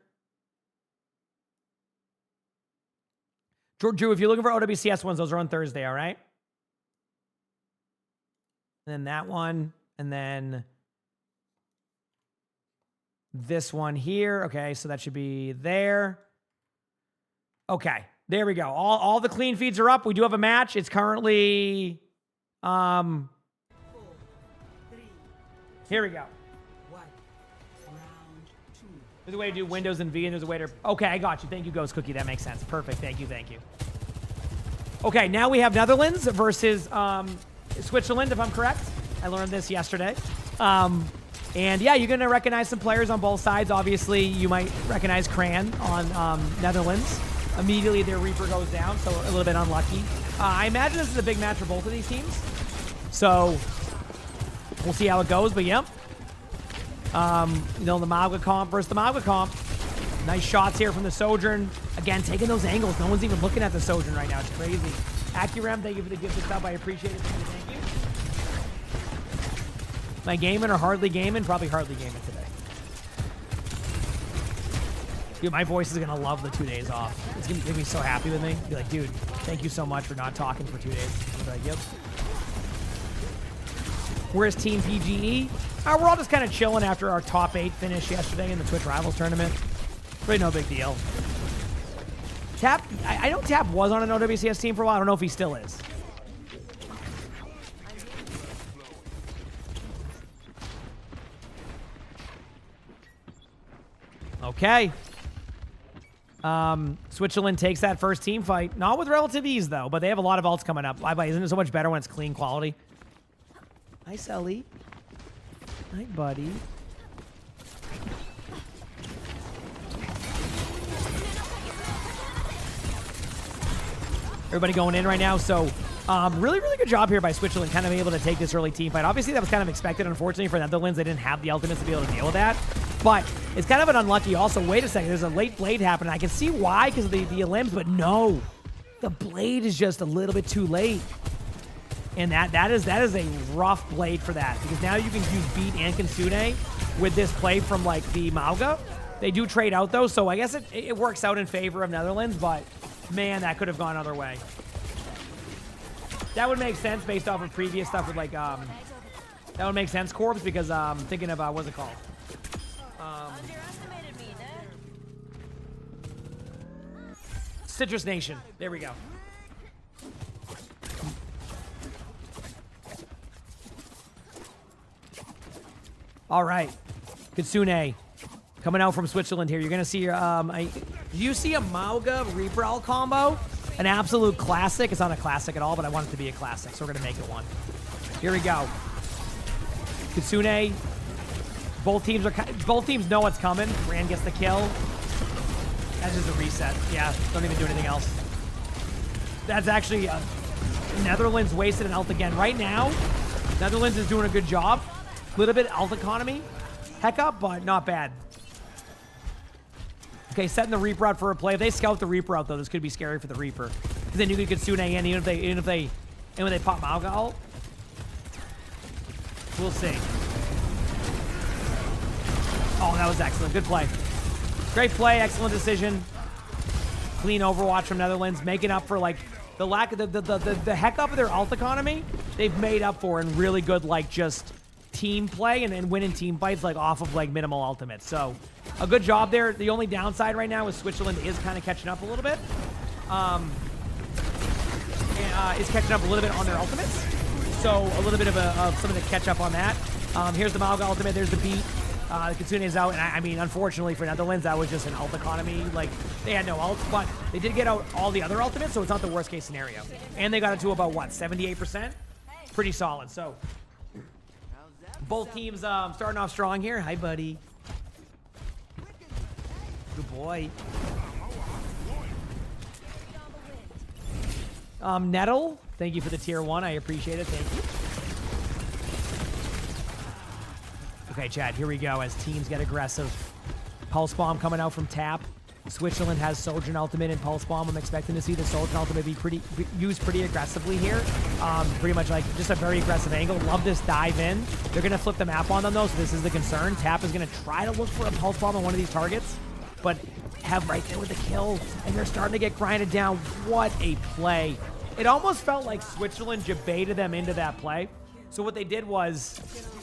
Speaker 11: Drew, if you're looking for OWCS ones, those are on Thursday, all right? And then that one, and then this one here. Okay, so that should be there. Okay, there we go. All the clean feeds are up. We do have a match. It's currently, here we go. There's a way to do Windows and V, and there's a way to... Okay, I got you. Thank you, Ghost Cookie. That makes sense. Perfect. Thank you. Okay, now we have Netherlands versus Switzerland, if I'm correct. I learned this yesterday. And yeah, you're going to recognize some players on both sides. Obviously, you might recognize Kran on Netherlands. Immediately, their Reaper goes down, so a little bit unlucky. I imagine this is a big match for both of these teams. So, we'll see how it goes, but yep. You know, the Magma comp versus the Magma comp. Nice shots here from the Sojourn. Again, taking those angles. No one's even looking at the Sojourn right now. It's crazy. Accurem, thank you for the gifted sub. I appreciate it. Thank you. Am I gaming or hardly gaming? Probably hardly gaming today. Dude, my voice is going to love the 2 days off. It's going to make me so happy with me. Be like, dude, thank you so much for not talking for 2 days. I'm like, yep. Where's Team PGE? We're all just kind of chilling after our top 8 finish yesterday in the Twitch Rivals tournament. Really no big deal. Tap, I know Tap was on an OWCS team for a while. I don't know if he still is. Okay. Switzerland takes that first team fight. Not with relative ease, though, but they have a lot of ults coming up. Isn't it so much better when it's clean quality? Hi, Sully. Hi, buddy. Everybody going in right now, so really, really good job here by Switzerland, kind of able to take this early team fight. Obviously, that was kind of expected. Unfortunately for Netherlands, they didn't have the ultimates to be able to deal with that. But it's kind of an unlucky. Also, wait a second, there's a late blade happening. I can see why because of the limbs, but no, the blade is just a little bit too late. And that is a rough blade for that because now you can use Beat and Kitsune with this play from like the Mauga. They do trade out though, so I guess it works out in favor of Netherlands, but man, that could have gone other way. That would make sense based off of previous stuff with like, that would make sense, Corbs, because I'm thinking of, what's it called? Citrus Nation. There we go. All right. Kitsune coming out from Switzerland here. You're going to see, do you see a Mauga Reaper Owl combo? An absolute classic. It's not a classic at all, but I want it to be a classic, so we're going to make it one. Here we go. Kitsune. Both teams know what's coming. Rand gets the kill. That's just a reset. Yeah, don't even do anything else. That's actually Netherlands wasted an ult again. Right now, Netherlands is doing a good job. A little bit ult economy. Heck up, but not bad. Okay, setting the Reaper out for a play. If they scout the Reaper out, though, this could be scary for the Reaper. Because then you could Kitsune in, even if they pop Mauga ult. We'll see. Oh, that was excellent. Good play. Great play. Excellent decision. Clean Overwatch from Netherlands, making up for like the lack of the heck up of their ult economy. They've made up for in really good like just team play and winning team fights like off of like minimal ultimates. So a good job there. The only downside right now is Switzerland is kind of catching up a little bit. Is catching up a little bit on their ultimates. So a little bit of something to catch up on that. Here's the Mauga ultimate. There's the beat. The Kitsune is out, and I mean, unfortunately for Netherlands, that was just an ult economy. Like, they had no ult, but they did get out all the other ultimates, so it's not the worst case scenario. And they got it to about, what, 78%? Pretty solid. So, both teams starting off strong here. Hi, buddy. Good boy. Nettle, thank you for the tier 1. I appreciate it. Thank you. Okay, Chad, here we go as teams get aggressive. Pulse Bomb coming out from tap. Switzerland has Sojourn Ultimate and Pulse Bomb. I'm expecting to see the Sojourn Ultimate be used pretty aggressively here. Pretty much like just a very aggressive angle. Love this dive in. They're going to flip the map on them, though, so this is the concern. Tap is going to try to look for a Pulse Bomb on one of these targets, but have right there with the kill, and they're starting to get grinded down. What a play. It almost felt like Switzerland jebaited them into that play. So what they did was,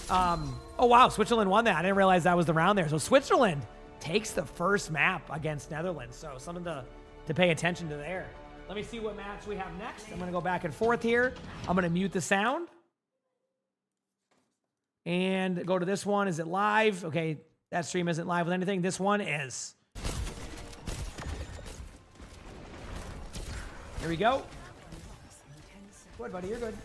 Speaker 11: oh wow, Switzerland won that. I didn't realize that was the round there. So Switzerland takes the first map against Netherlands. So something to pay attention to there. Let me see what match we have next. I'm going to go back and forth here. I'm going to mute the sound. And go to this one. Is it live? Okay, that stream isn't live with anything. This one is. Here we go. Good, buddy. You're good.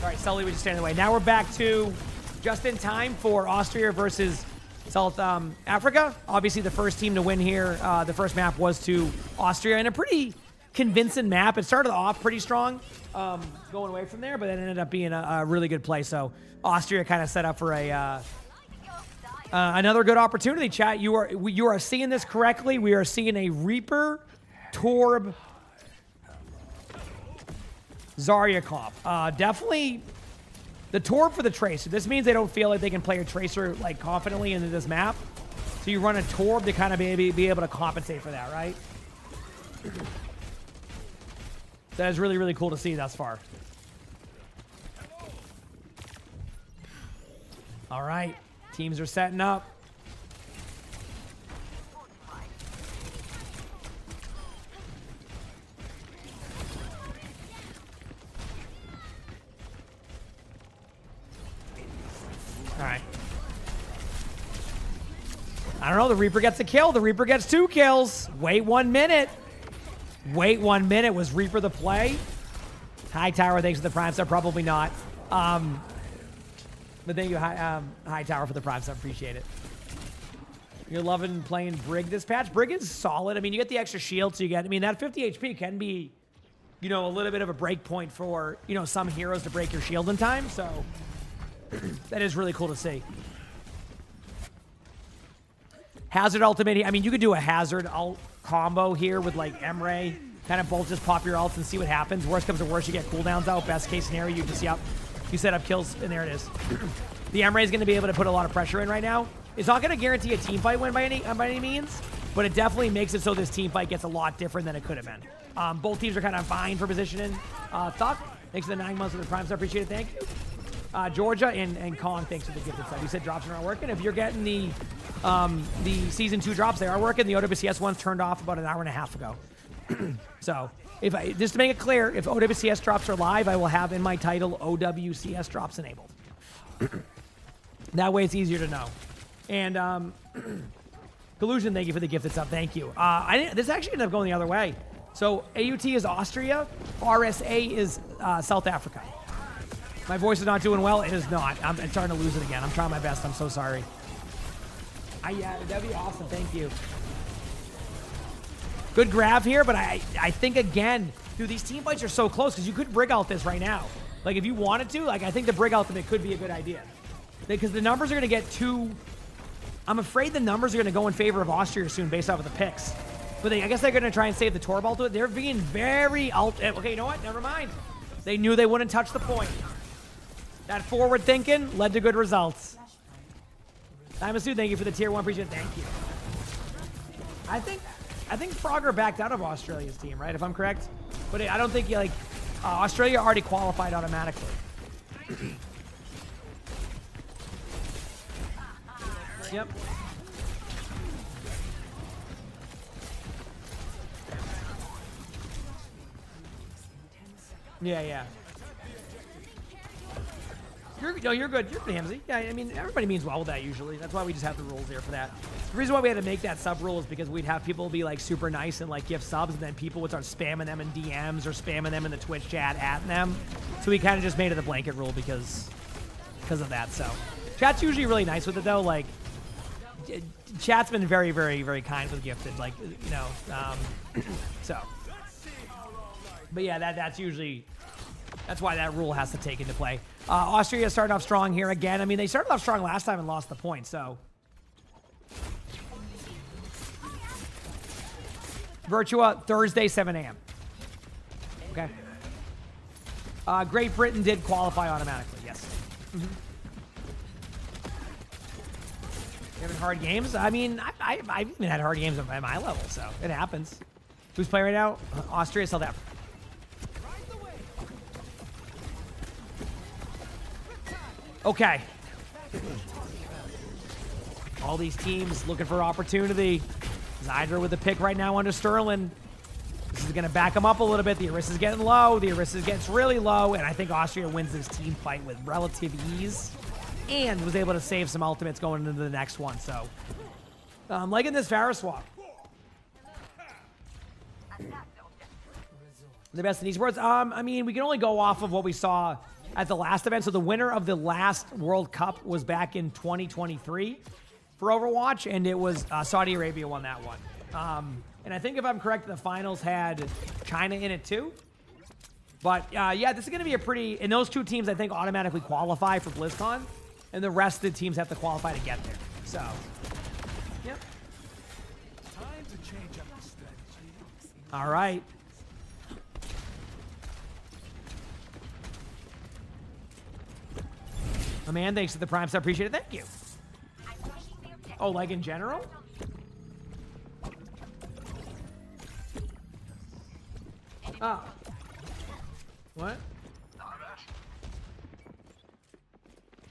Speaker 11: All right, Sully, we just stand in the way. Now we're back to just in time for Austria versus South Africa. Obviously, the first team to win here, the first map was to Austria in a pretty convincing map. It started off pretty strong, going away from there, but it ended up being a really good play. So Austria kind of set up for a another good opportunity. Chat, you are seeing this correctly. We are seeing a Reaper, Torb, Zarya comp. Definitely the Torb for the Tracer. This means they don't feel like they can play a Tracer like confidently into this map. So you run a Torb to kind of be able to compensate for that, right? That is really, really cool to see thus far. All right. Teams are setting up. All right. I don't know. The Reaper gets a kill. The Reaper gets 2 kills. Wait 1 minute. Wait 1 minute. Was Reaper the play? High Tower, thanks for the Prime sub. Probably not. But thank you, High Tower, for the Prime sub. Appreciate it. You're loving playing Brig this patch. Brig is solid. I mean, you get the extra shield, so you get... I mean, that 50 HP can be, you know, a little bit of a break point for, you know, some heroes to break your shield in time. So that is really cool to see. Hazard ultimate. I mean, you could do a Hazard ult combo here with, like, Emre. Kind of both just pop your ults and see what happens. Worst comes to worst, you get cooldowns out. Best case scenario, you just, you set up kills, and there it is. The Emre is going to be able to put a lot of pressure in right now. It's not going to guarantee a team fight win by any means, but it definitely makes it so this team fight gets a lot different than it could have been. Both teams are kind of vying for positioning. Thuck, thanks for the 9 months of the Prime sub. Appreciate it. Thank you. Georgia and Kong, thanks for the gifted sub. You said drops are not working. If you're getting the Season 2 drops, they are working. The OWCS ones turned off about an hour and a half ago. So, just to make it clear, if OWCS drops are live, I will have in my title OWCS drops enabled. That way it's easier to know. And Collusion, thank you for the gifted sub. Thank you. This actually ended up going the other way. So AUT is Austria, RSA is South Africa. My voice is not doing well. It is not. I'm starting to lose it again. I'm trying my best. I'm so sorry. Yeah, that'd be awesome. Thank you. Good grab here, but I think, again, dude, these team fights are so close because you could Brig out this right now. Like, if you wanted to, like, I think the Brig ultimate could be a good idea. Because the numbers are going to get too... I'm afraid the numbers are going to go in favor of Austria soon based off of the picks. But I guess they're going to try and save the Torvald to it. They're being very... Okay, you know what? Never mind. They knew they wouldn't touch the point. That forward thinking led to good results. I'm Asu, thank you for the tier 1. Appreciate it. Thank you. I think Frogger backed out of Australia's team, right? If I'm correct. But I don't think Australia already qualified automatically. Yep. Yeah. You're good. You're Hamzy. Yeah, I mean, everybody means well with that usually. That's why we just have the rules there for that. The reason why we had to make that sub rule is because we'd have people be like super nice and like give subs, and then people would start spamming them in DMs or spamming them in the Twitch chat at them. So we kind of just made it a blanket rule because of that. So chat's usually really nice with it though. Like chat's been very, very, very kind with Gifted. Like, you know, so. But yeah, that's usually. That's why that rule has to take into play. Austria started off strong here again. I mean, they started off strong last time and lost the point, so. Virtua, Thursday, 7 a.m. Okay. Great Britain did qualify automatically, yes. Mm-hmm. You having hard games? I mean, I've even had hard games at my level, so it happens. Who's playing right now? Austria, South Africa. Okay. All these teams looking for opportunity. Zydra with the pick right now under Sterling. This is going to back him up a little bit. The Orisa's getting low. The Orisa gets really low. And I think Austria wins this team fight with relative ease. And was able to save some ultimates going into the next one. So, I'm liking this Pharah swap. The best in esports? I mean, we can only go off of what we saw at the last event. So the winner of the last World Cup was back in 2023 for Overwatch, and it was Saudi Arabia won that one. And I think if I'm correct, the finals had China in it too. But yeah, this is going to be a pretty... And those two teams, I think, automatically qualify for BlizzCon, and the rest of the teams have to qualify to get there. So, yep.
Speaker 1: Time to change up the strategy.
Speaker 11: All right. Oh, man, thanks for the Prime sub. Appreciate it. Thank you. Oh, like in general? Oh. What?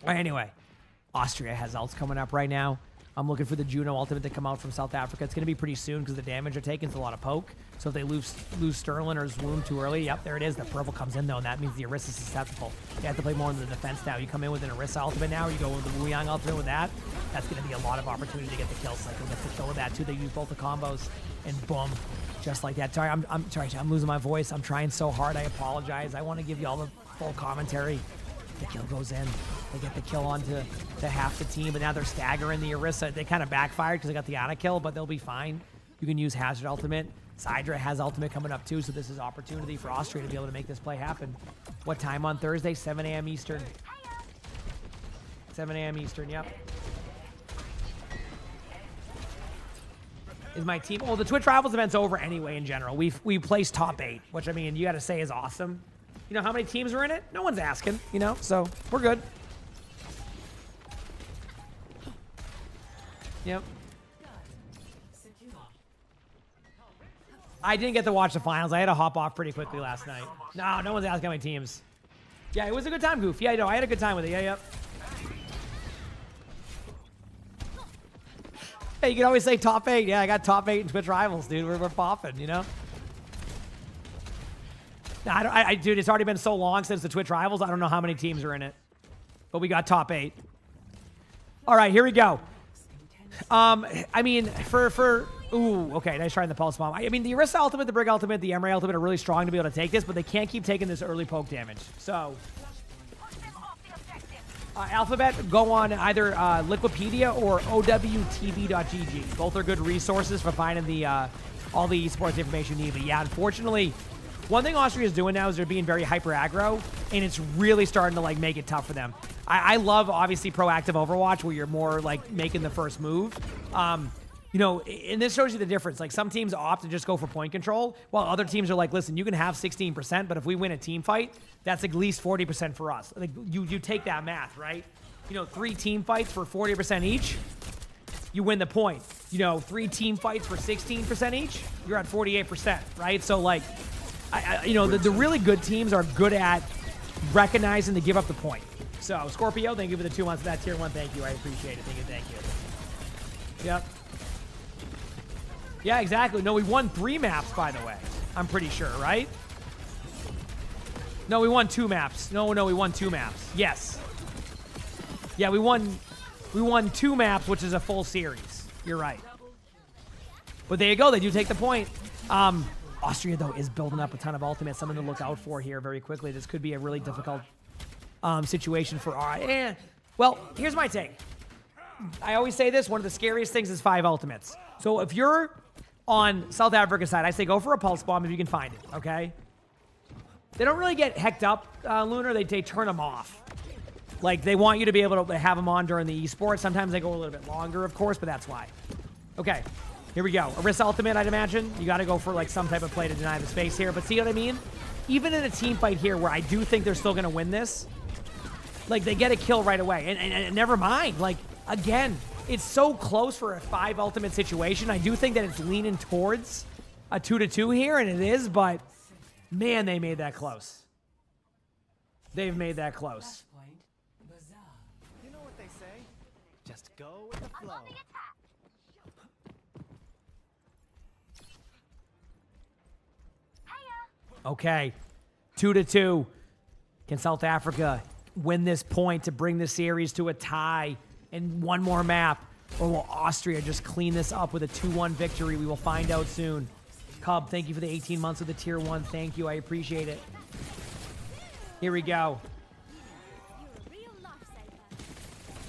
Speaker 11: Anyway, Austria has ults coming up right now. I'm looking for the Juno ultimate to come out from South Africa. It's going to be pretty soon because the damage they're taking is a lot of poke. So if they lose Sterling or Swoon too early, yep, there it is. The purple comes in, though, and that means the Orisa's susceptible. You have to play more in the defense now. You come in with an Orisa ultimate now, or you go with the Wuyang ultimate with that. That's going to be a lot of opportunity to get the kill cycle. Get the kill with that, too. They use both the combos, and boom, just like that. Sorry, I'm losing my voice. I'm trying so hard. I apologize. I want to give you all the full commentary. The kill goes in. They get the kill on to half the team, but now they're staggering the Orisa. They kind of backfired because they got the Ana kill, but they'll be fine. You can use Hazard ultimate. Sidra has ultimate coming up too, so this is opportunity for Austria to be able to make this play happen. What time on Thursday? 7 a.m. Eastern. 7 a.m. Eastern, yep. Is my team... Well, the Twitch Rivals event's over anyway in general. We placed top 8, which, I mean, you got to say is awesome. You know how many teams are in it? No one's asking, you know, so we're good. Yep. I didn't get to watch the finals. I had to hop off pretty quickly last night. No one's asking how many teams. Yeah, it was a good time, Goof. Yeah, I had a good time with it. Yeah, yep. Hey, you can always say top 8. Yeah, I got top 8 in Twitch Rivals, dude. We're popping, you know? Dude, it's already been so long since the Twitch Rivals. I don't know how many teams are in it. But we got top 8. All right, here we go. I mean, ooh, okay, nice try in the pulse bomb. I mean, the Orisa ultimate, the Brig ultimate, the Emre ultimate are really strong to be able to take this, but they can't keep taking this early poke damage. So, Alphabet, go on either Liquipedia or owtv.gg. Both are good resources for finding the all the esports information you need. But yeah, unfortunately, one thing Austria is doing now is they're being very hyper aggro, and it's really starting to like make it tough for them. I love obviously proactive Overwatch where you're more like making the first move. You know, and this shows you the difference. Like some teams opt to just go for point control, while other teams are like, listen, you can have 16%, but if we win a team fight, that's at least 40% for us. Like you take that math, right? You know, 3 team fights for 40% each, you win the point. You know, 3 team fights for 16% each, you're at 48%, right? So like, you know, the really good teams are good at recognizing to give up the point. So Scorpio, thank you for the 2 months of that tier 1. Thank you, I appreciate it. Thank you. Yep. Yeah, exactly. No, we won 3 maps, by the way. I'm pretty sure, right? No, we won 2 maps. No, we won 2 maps. Yes. Yeah, we won 2 maps, which is a full series. You're right. But there you go. They do take the point. Austria, though, is building up a ton of ultimates. Something to look out for here very quickly. This could be a really difficult situation for our... Well, here's my take. I always say this. One of the scariest things is 5 ultimates. So if you're on South Africa's side, I say go for a pulse bomb if you can find it, okay? They don't really get hecked up, Lunar. They turn them off. Like, they want you to be able to have them on during the esports. Sometimes they go a little bit longer, of course, but that's why. Okay, here we go. Orisa ultimate, I'd imagine. You got to go for, like, some type of play to deny the space here. But see what I mean? Even in a team fight here where I do think they're still going to win this, like, they get a kill right away. And never mind. Like, again, it's so close for a 5 ultimate situation. I do think that it's leaning towards a 2-2 here, and it is, but man, they made that close. They've made that close.
Speaker 16: You know what they say? Just go with the flow.
Speaker 11: Okay, 2-2. Can South Africa win this point to bring the series to a tie and 1 more map? Or will Austria just clean this up with a 2-1 victory? We will find out soon. Cub, thank you for the 18 months of the tier 1. Thank you. I appreciate it. Here we go.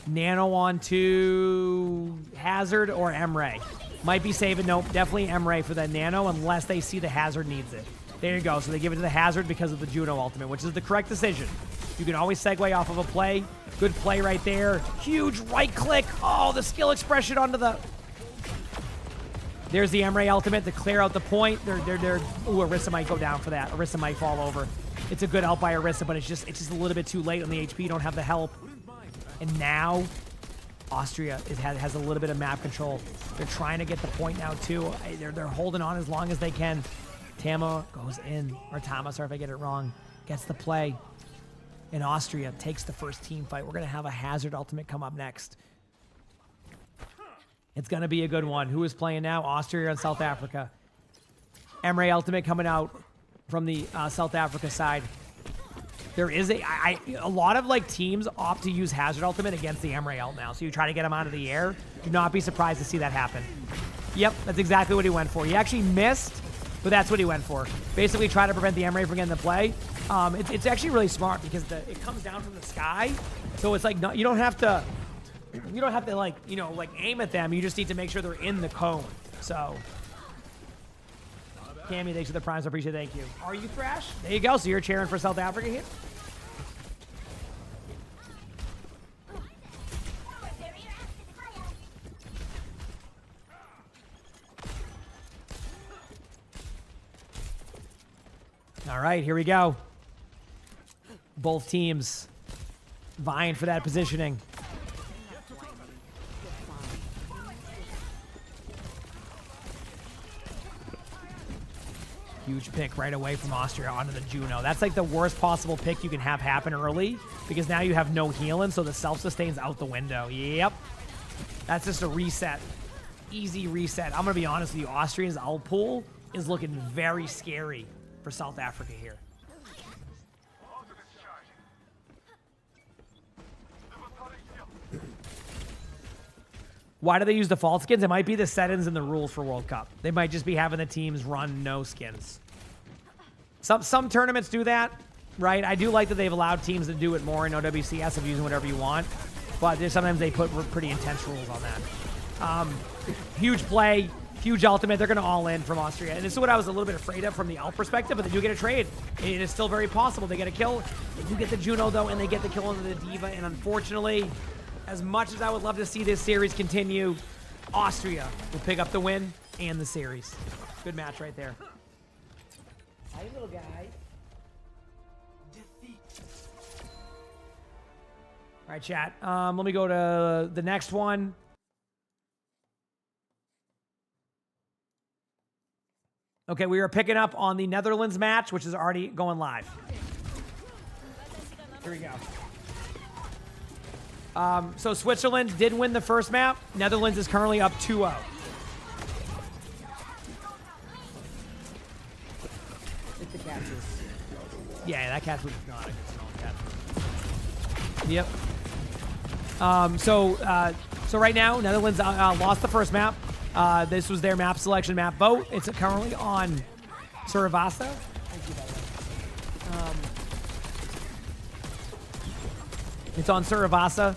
Speaker 11: Nano on to Hazard or Emre. Might be saving. Nope, definitely Emre for that Nano unless they see the Hazard needs it. There you go. So they give it to the Hazard because of the Juno ultimate, which is the correct decision. You can always segue off of a play. Good play right there. Huge right click. Oh, the skill expression onto the... There's the Emre ultimate to clear out the point. Ooh, Orisa might go down for that. Orisa might fall over. It's a good help by Orisa, but it's just a little bit too late on the HP. You don't have the help. And now, Austria has a little bit of map control. They're trying to get the point now, too. They're holding on as long as they can. Tama goes in. Or Tama, sorry if I get it wrong. Gets the play. And Austria takes the first team fight. We're going to have a Hazard ultimate come up next. It's going to be a good one. Who is playing now? Austria and South Africa. Emre Ultimate coming out from the South Africa side. There is a lot of like teams opt to use Hazard Ultimate against the Emre ult now. So you try to get him out of the air. Do not be surprised to see that happen. Yep, that's exactly what he went for. He actually missed, but that's what he went for. Basically try to prevent the Emre from getting the play. It's actually really smart because it comes down from the sky. So it's like, you don't have to like, like aim at them. You just need to make sure they're in the cone. So Cammy, thanks for the primes. I appreciate it. Thank you. Are you Thrash? There you go. So you're cheering for South Africa here? All right, here we go. Both teams vying for that positioning. Huge pick right away from Austria onto the Juno. That's like the worst possible pick you can have happen early because now you have no healing, so the self-sustain's out the window. Yep. That's just a reset. Easy reset. I'm going to be honest with you. Austria's ult pool is looking very scary for South Africa here. Why do they use default skins? It might be the settings and the rules for World Cup. They might just be having the teams run no skins. Some tournaments do that, right? I do like that they've allowed teams to do it more in OWCS of using whatever you want, but sometimes they put pretty intense rules on that. Huge play, huge ultimate. They're going to all in from Austria. And this is what I was a little bit afraid of from the ult perspective, but they do get a trade. It is still very possible. They get a kill. They do get the Juno, though, and they get the kill into the Diva. And unfortunately, as much as I would love to see this series continue, Austria will pick up the win and the series. Good match right there. Hi, little guy. All right, chat. Let me go to the next one. Okay, we are picking up on the Netherlands match, which is already going live. Here we go. So Switzerland did win the first map. Netherlands is currently up 2-0. It's the catches. Yeah, that catch was not a good catch. Yep. So right now, Netherlands lost the first map. This was their map selection, map vote. It's currently on Suravasa. Thank you, by the way. It's on Suravasa.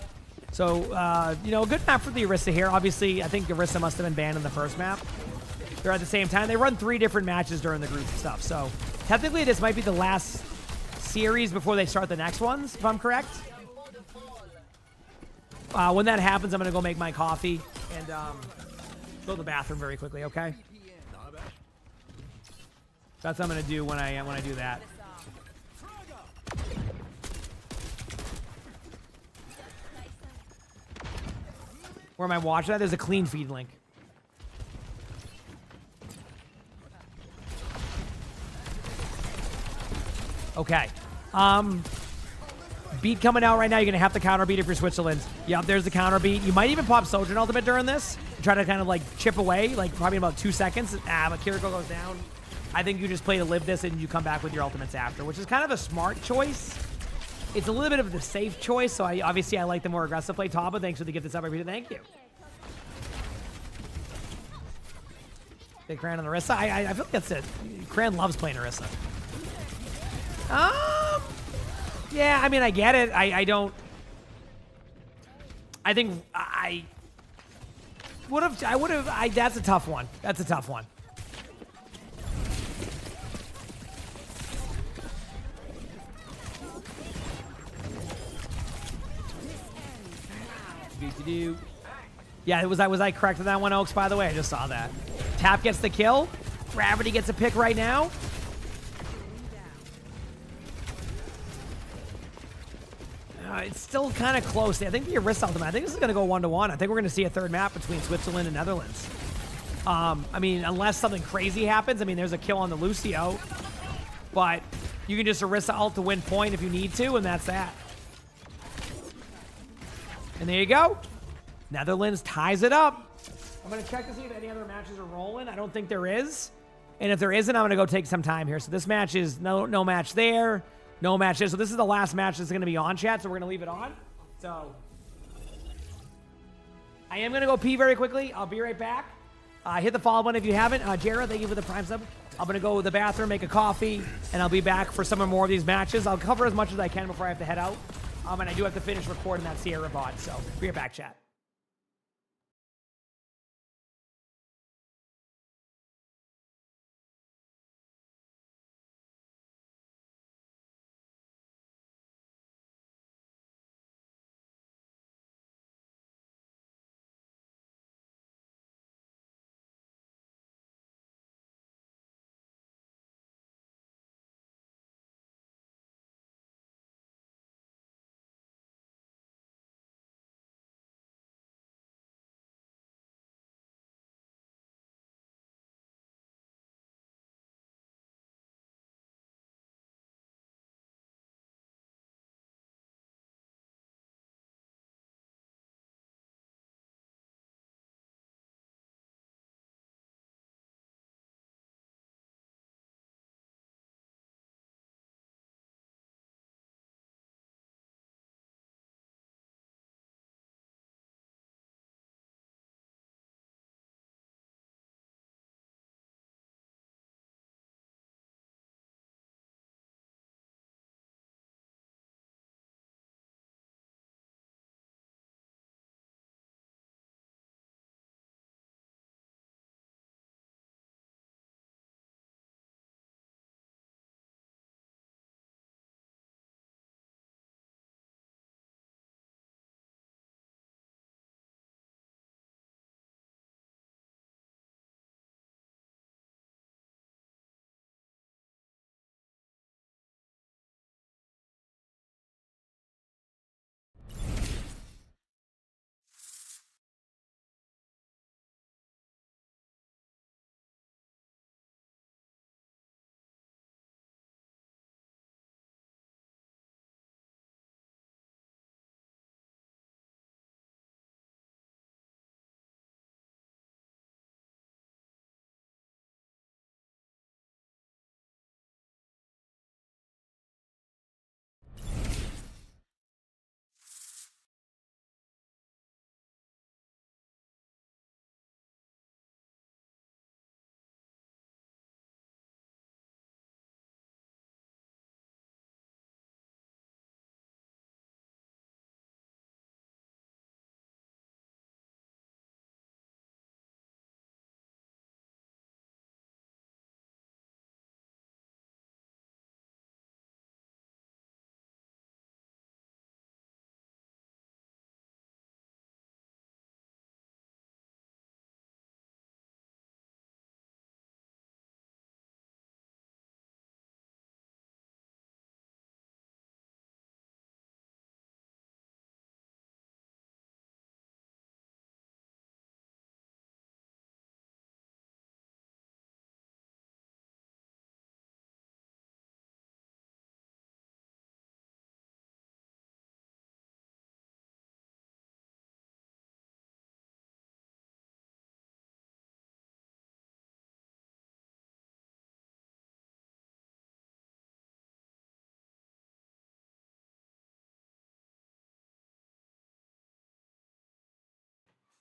Speaker 11: So, a good map for the Orisa here. Obviously, I think Orisa must have been banned in the first map. They're at the same time. They run 3 different matches during the group stuff. So, technically, this might be the last series before they start the next ones, if I'm correct. When that happens, I'm going to go make my coffee and go to the bathroom very quickly, okay? That's what I'm going to do when I do that. Where am I watching that? There's a clean feed link. Okay. Beat coming out right now. You're going to have to counter beat if you're Switzerland. Yep, there's the counter beat. You might even pop Sojourn Ultimate during this. Try to kind of like chip away, like probably about 2 seconds. But Kiriko goes down. I think you just play to live this and you come back with your ultimates after, which is kind of a smart choice. It's a little bit of the safe choice, so obviously I like the more aggressive play. Taba, thanks for the gift. It's up, everything. Thank you. Big Cran on Orisa. I feel like that's it. Cran loves playing Orisa. Yeah, I mean, I get it. I don't. I think I would have. That's a tough one. That's a tough one. Yeah, was I correct with that one, Oaks, by the way? I just saw that. Tap gets the kill. Gravity gets a pick right now. It's still kind of close. I think the Orisa ultimate. I think this is going to go 1-1. I think we're going to see a third map between Switzerland and Netherlands. I mean, unless something crazy happens. I mean, there's a kill on the Lucio. But you can just Orisa ult to win point if you need to, and that's that. And there you go. Netherlands ties it up. I'm going to check to see if any other matches are rolling. I don't think there is. And if there isn't, I'm going to go take some time here. So this match is no match there, no match there. So this is the last match that's going to be on, chat, so we're going to leave it on. So I am going to go pee very quickly. I'll be right back. Hit the follow button if you haven't. Jared, thank you for the Prime sub. I'm going to go to the bathroom, make a coffee, and I'll be back for some more of these matches. I'll cover as much as I can before I have to head out. And I do have to finish recording that Sierra VOD. So be right back, chat.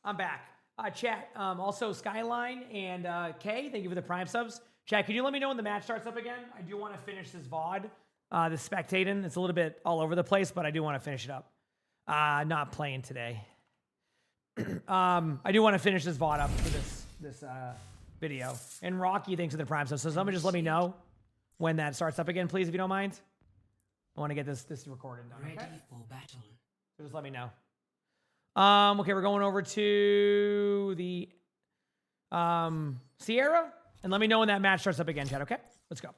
Speaker 11: I'm back. Chat, also Skyline and Kay, thank you for the Prime subs. Chat, could you let me know when the match starts up again? I do want to finish this VOD, this spectating. It's a little bit all over the place, but I do want to finish it up. Not playing today. I do want to finish this VOD up for this video. And Rocky, thanks for the Prime subs. So someone just let me know when that starts up again, please, if you don't mind. I want to get this recorded done. Okay?
Speaker 1: Ready for battle.
Speaker 11: So just let me know. Okay, we're going over to the Sierra, and let me know when that match starts up again, Chad, okay? Let's go.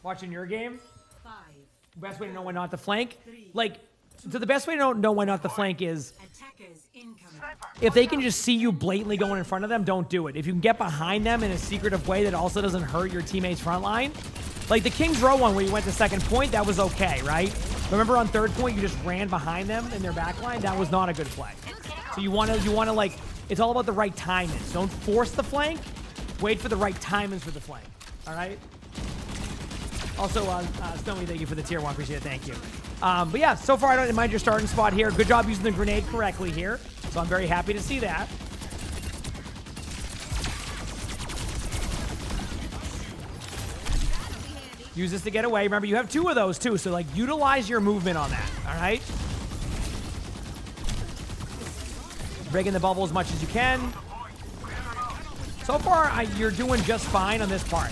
Speaker 11: Watching your game.
Speaker 1: 5.
Speaker 11: Best way to know when not to flank. Like, so the best way to know when not to flank is if they can just see you blatantly going in front of them, don't do it. If you can get behind them in a secretive way that also doesn't hurt your teammate's front line. Like the King's Row one where you went to second point, that was okay, right? Remember on third point, you just ran behind them in their back line? That was not a good play. So you want to like It's all about the right timings. Don't force the flank. Wait for the right timings for the flank. All right? Also, Snowy, thank you for the tier 1. Appreciate it. Thank you. But yeah, so far I don't mind your starting spot here. Good job using the grenade correctly here. So I'm very happy to see that. Use this to get away. Remember, you have 2 of those too, so like utilize your movement on that. All right? Breaking the bubble as much as you can. So far, you're doing just fine on this part.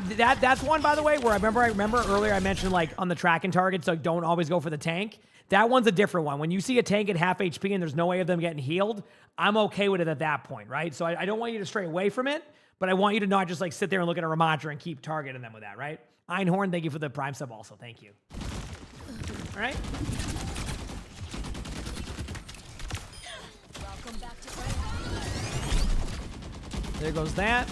Speaker 11: That's one, by the way, where I remember earlier I mentioned like on the tracking targets, so don't always go for the tank. That one's a different one. When you see a tank at half HP and there's no way of them getting healed, I'm okay with it at that point, right? So I don't want you to stray away from it, but I want you to not just like sit there and look at a Ramatra and keep targeting them with that, right? Einhorn, thank you for the Prime sub also. Thank you. All right? There goes that.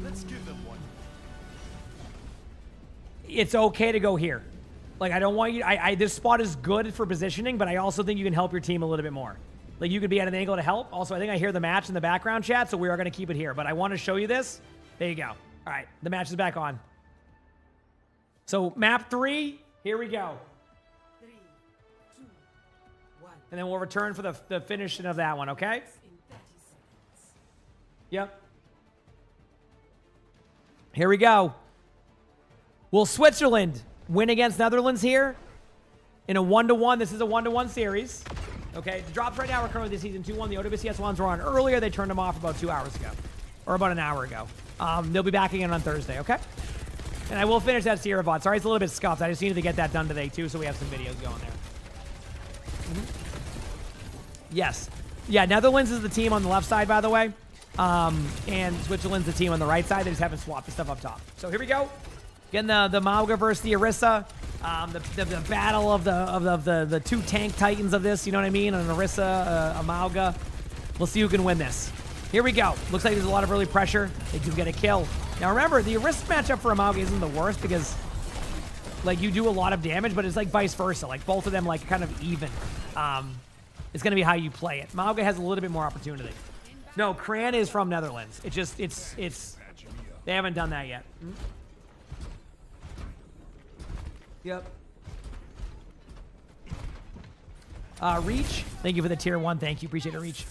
Speaker 16: Let's give them one.
Speaker 11: It's okay to go here. Like, I don't want you... this spot is good for positioning, but I also think you can help your team a little bit more. Like, you could be at an angle to help. Also, I think I hear the match in the background chat, so we are going to keep it here. But I want to show you this. There you go. All right, the match is back on. So, map 3, here we go.
Speaker 1: 3, 2, 1.
Speaker 11: And then we'll return for the finishing of that one, okay? Yep. Here we go. Will Switzerland win against Netherlands here in a 1-1? This is a 1-1 series. Okay, the drops right now are currently the Season 2-1. The OWCS ones were on earlier. They turned them off about 2 hours ago. Or about an hour ago. They'll be back again on Thursday, okay? And I will finish that Sierra bot. Sorry, it's a little bit scuffed. I just needed to get that done today, too, so we have some videos going there. Yes. Yeah, Netherlands is the team on the left side, by the way. And Switzerland's the team on the right side. They just haven't swapped the stuff up top. So here we go. Again, the Mauga versus the Orisa. The battle of the 2 tank titans of this, you know what I mean? An Orisa, a Mauga. We'll see who can win this. Here we go. Looks like there's a lot of early pressure. They do get a kill. Now remember, the Orisa matchup for a Mauga isn't the worst because like you do a lot of damage, but it's like vice versa. Like both of them like kind of even. It's going to be how you play it. Mauga has a little bit more opportunity. No, Kran is from Netherlands. It's just, they haven't done that yet. Yep. Reach, thank you for the tier 1. Thank you, appreciate it, Reach.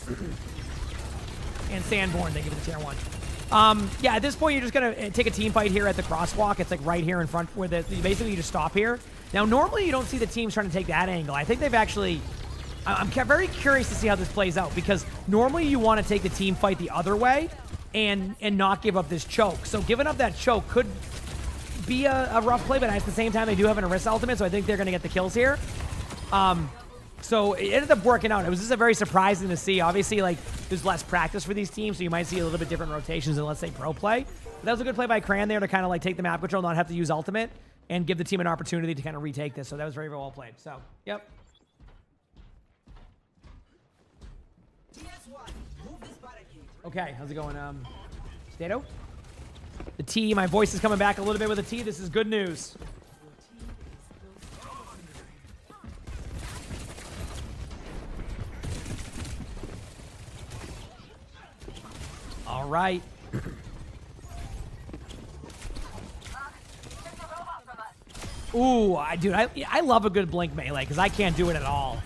Speaker 11: And Sandborn, thank you for the tier 1. Yeah, at this point, you're just gonna take a team fight here at the crosswalk. It's like right here in front where basically you just stop here. Now, normally you don't see the teams trying to take that angle. I think they've actually... I'm very curious to see how this plays out because normally you want to take the team fight the other way and not give up this choke. So giving up that choke could be a rough play, but at the same time they do have an Orisa ultimate, so I think they're going to get the kills here. So it ended up working out. It was just very surprising to see. Obviously, like there's less practice for these teams, so you might see a little bit different rotations than let's say pro play. But that was a good play by Kran there to kind of like take the map control, not have to use ultimate, and give the team an opportunity to kind of retake this. So that was very, very well played. So, yep. Okay, how's it going? Stato? The T, my voice is coming back a little bit with a T. This is good news. All right. Ooh, dude, I love a good blink melee because I can't do it at all.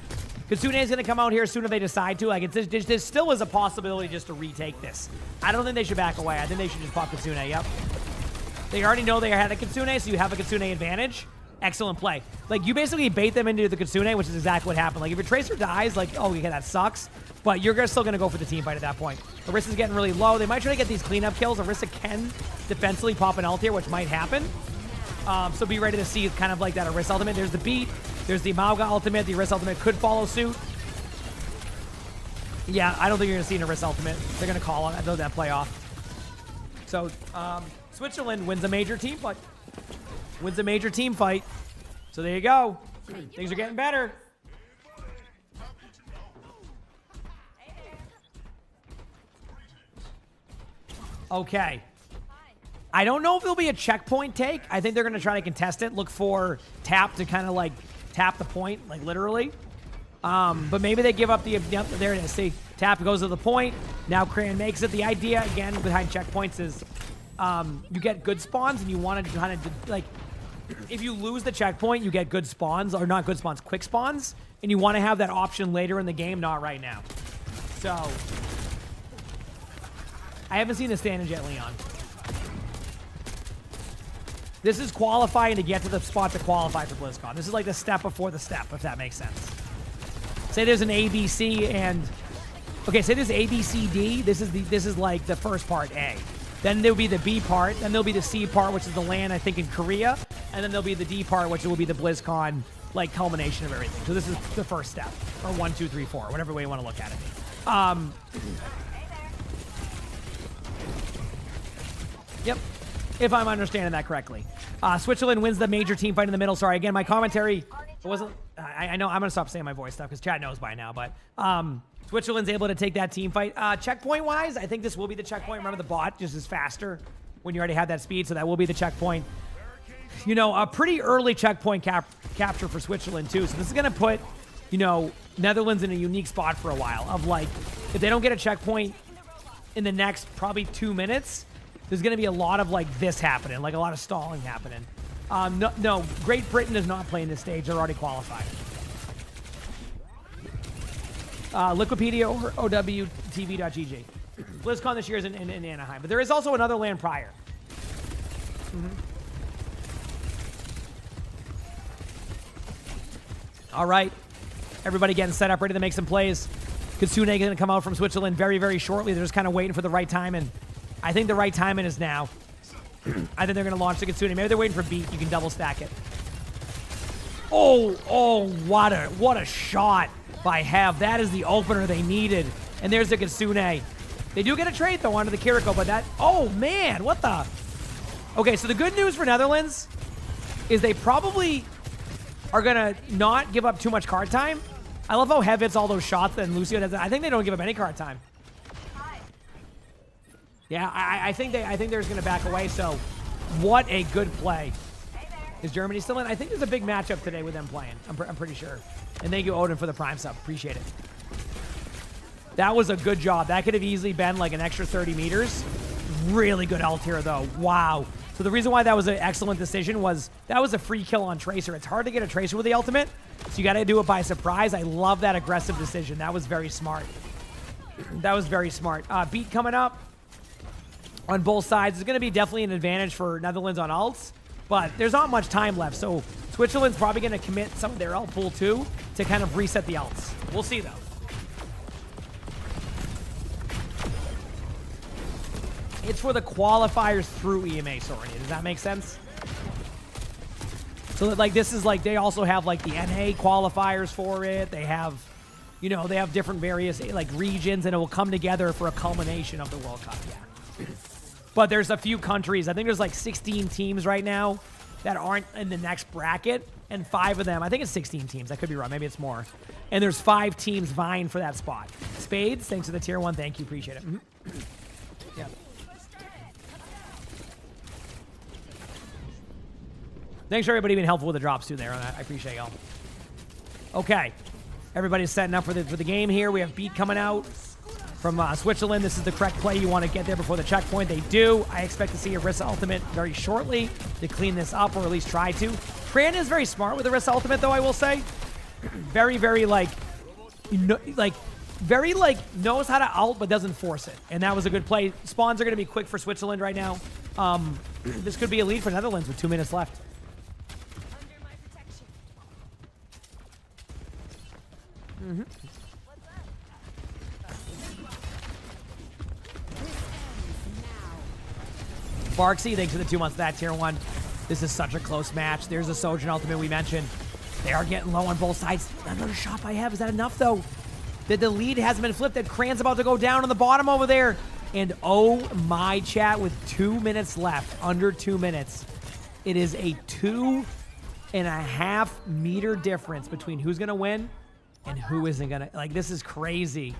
Speaker 11: Kitsune is going to come out here soon if they decide to. Like, there still is a possibility just to retake this. I don't think they should back away. I think they should just pop Kitsune. Yep. They already know they had a Kitsune, so you have a Kitsune advantage. Excellent play. Like, you basically bait them into the Kitsune, which is exactly what happened. Like, if your Tracer dies, like, oh, okay, that sucks. But you're still going to go for the team fight at that point. Orisa's getting really low. They might try to get these cleanup kills. Orisa can defensively pop an ult here, which might happen. So be ready to see kind of like that Orisa ultimate. There's the beat. There's the Mauga ultimate. The Orisa ultimate could follow suit. Yeah, I don't think you're going to see an Orisa ultimate. They're going to call it. That play off. So Switzerland wins a major team fight. Wins a major team fight. So there you go. Things are getting better. Okay. I don't know if there'll be a checkpoint take. I think they're going to try to contest it. Look for tap to kind of like tap the point, like literally. But maybe they give up the, yep, there it is. See, tap goes to the point. Now Cran makes it. The idea, again, behind checkpoints is you get good spawns and you want to kind of, like, if you lose the checkpoint, you get good spawns, or not good spawns, quick spawns. And you want to have that option later in the game, not right now. So, I haven't seen the standings yet, Leon. This is qualifying to get to the spot to qualify for BlizzCon. This is like the step before the step, if that makes sense. Say there's an ABC and... Okay, say there's A, B, C, D. This is like the first part, A. Then there'll be the B part. Then there'll be the C part, which is the LAN, I think, in Korea. And then there'll be the D part, which will be the BlizzCon, like, culmination of everything. So this is the first step. Or 1, 2, 3, 4. Whatever way you want to look at it. Yep. If I'm understanding that correctly. Switzerland wins the major team fight in the middle. Sorry, again, my commentary... It wasn't... I know I'm going to stop saying my voice stuff because Chad knows by now. But Switzerland's able to take that team fight. Checkpoint-wise, I think this will be the checkpoint. Remember, the bot just is faster when you already have that speed. So that will be the checkpoint. You know, a pretty early checkpoint capture for Switzerland, too. So this is going to put, you know, Netherlands in a unique spot for a while. Of, like, if they don't get a checkpoint in the next probably 2 minutes, there's going to be a lot of, like, this happening. Like, a lot of stalling happening. No, Great Britain is not playing this stage. They're already qualified. Liquipedia or OWTV.gg. BlizzCon this year is in Anaheim. But there is also another land prior. All right. Everybody getting set up, ready to make some plays. Kitsune is going to come out from Switzerland very, very shortly. They're just kind of waiting for the right time, and I think the right timing is now. I think they're going to launch the Kitsune. Maybe they're waiting for beat. You can double stack it. Oh, what a shot by Hev. That is the opener they needed. And there's the Kitsune. They do get a trade, though, onto the Kiriko, but that... Oh, man, what the... Okay, so the good news for Netherlands is they probably are going to not give up too much card time. I love how Hev hits all those shots and Lucio does it. I think they don't give up any card time. Yeah, I think they're just going to back away, so what a good play. Is Germany still in? I think there's a big matchup today with them playing. I'm pretty sure. And thank you, Odin, for the Prime sub. Appreciate it. That was a good job. That could have easily been like an extra 30 meters. Really good ult here, though. Wow. So the reason why that was an excellent decision was that was a free kill on Tracer. It's hard to get a Tracer with the ultimate, so you got to do it by surprise. I love that aggressive decision. That was very smart. That was very smart. Beat coming up on both sides is going to be definitely an advantage for Netherlands on ults, but there's not much time left, so Switzerland's probably going to commit some of their ult pool too to kind of reset the ults. We'll see, though. It's for the qualifiers through EMA, sorry. Does that make sense? So, like, this is like, they also have, like, the NA qualifiers for it. They have, you know, they have different various, like, regions, and it will come together for a culmination of the World Cup, yeah. But there's a few countries. I think there's, like, 16 teams right now that aren't in the next bracket, and 5 of them, I think it's 16 teams. I could be wrong. Maybe it's more. And there's 5 teams vying for that spot. Spades, thanks to the tier 1. Thank you. Appreciate it. Yeah. Thanks for everybody being helpful with the drops, too, there. I appreciate y'all. Okay. Everybody's setting up for the game here. We have Beat coming out from Switzerland. This is the correct play. You want to get there before the checkpoint. They do. I expect to see Orisa ultimate very shortly to clean this up, or at least try to. Cran is very smart with Orisa ultimate, though, I will say. Very, very, like, very, like, knows how to ult, but doesn't force it. And that was a good play. Spawns are going to be quick for Switzerland right now. This could be a lead for Netherlands with 2 minutes left. Barksy, thanks for the 2 months of that tier 1. This is such a close match. There's the Sojourn ultimate we mentioned. They are getting low on both sides. Another shot by Hev. Is that enough, though? The lead hasn't been flipped. That Cran's about to go down on the bottom over there. And oh my chat, with 2 minutes left, under 2 minutes, it is a 2.5 meter difference between who's going to win and who isn't going to. Like, this is crazy.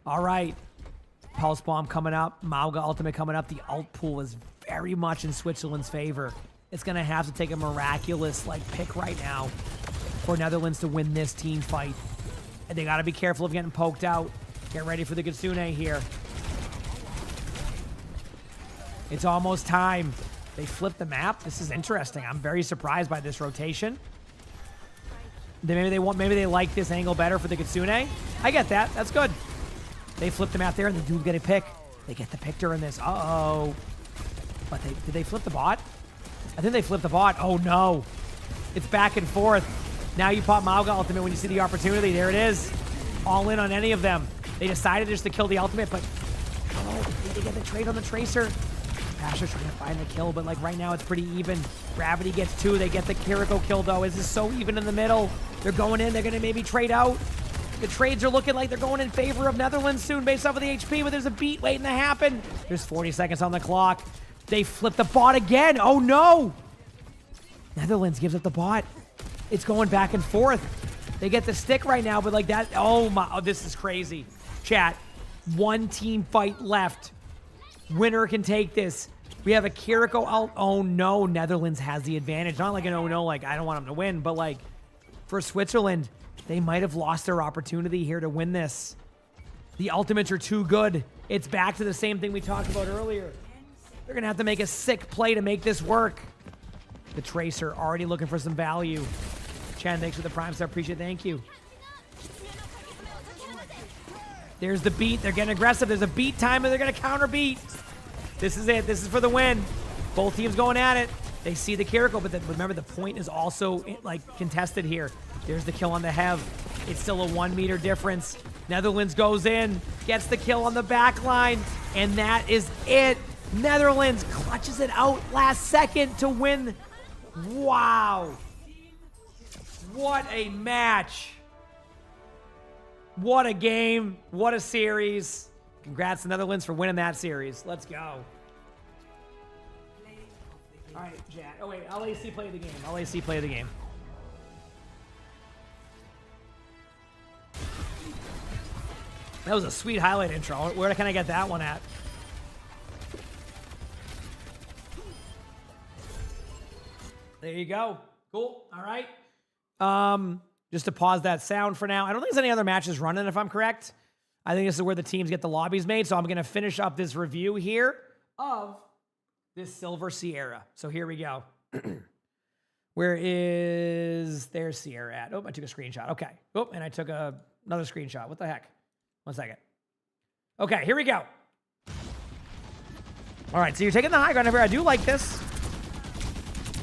Speaker 11: All right. Pulse Bomb coming up. Mauga ultimate coming up. The ult pool is very much in Switzerland's favor. It's going to have to take a miraculous like pick right now for Netherlands to win this team fight. And they got to be careful of getting poked out. Get ready for the Kitsune here. It's almost time. They flipped the map. This is interesting. I'm very surprised by this rotation. Maybe they like this angle better for the Kitsune. I get that. That's good. They flip the map there, and they do get a pick. They get the pick during this. Uh-oh. But did they flip the bot? I think they flipped the bot. Oh, no. It's back and forth. Now you pop Mauga ultimate when you see the opportunity. There it is. All in on any of them. They decided just to kill the ultimate, but they get the trade on the Tracer. Pasha's trying to find the kill, but like right now it's pretty even. Gravity gets 2. They get the Kiriko kill, though. Is this so even in the middle? They're going in. They're going to maybe trade out. The trades are looking like they're going in favor of Netherlands soon based off of the HP, but there's a beat waiting to happen. There's 40 seconds on the clock. They flip the bot again. Oh, no. Netherlands gives up the bot. It's going back and forth. They get the stick right now, but like that. Oh, my. Oh, this is crazy. Chat. 1 team fight left. Winner can take this. We have a Kiriko out. Oh, no. Netherlands has the advantage. Not like an oh, no, like I don't want them to win, but like for Switzerland, they might have lost their opportunity here to win this. The ultimates are too good. It's back to the same thing we talked about earlier. They're going to have to make a sick play to make this work. The Tracer already looking for some value. Chen, thanks for the Prime Star. Appreciate it. Thank you. There's the beat. They're getting aggressive. There's a beat time, and they're going to counter beat. This is it. This is for the win. Both teams going at it. They see the Kiriko, but remember the point is also like contested here. There's the kill on the Hev. It's still a 1 meter difference. Netherlands goes in, gets the kill on the back line, and that is it. Netherlands clutches it out last second to win. Wow. What a match. What a game. What a series. Congrats to Netherlands for winning that series. Let's go. All right, Jack. Oh, wait. LAC play the game. LAC play the game. That was a sweet highlight intro. Where can I get that one at? There you go. Cool. All right. Just to pause that sound for now. I don't think there's any other matches running, if I'm correct. I think this is where the teams get the lobbies made. So I'm going to finish up this review here of this Silver Sierra. So here we go. Where is there's Sierra at? Oh, I took a screenshot. Okay. Oh, and I took another screenshot. What the heck? 1 second. Okay, here we go. All right, so you're taking the high ground over here. I do like this.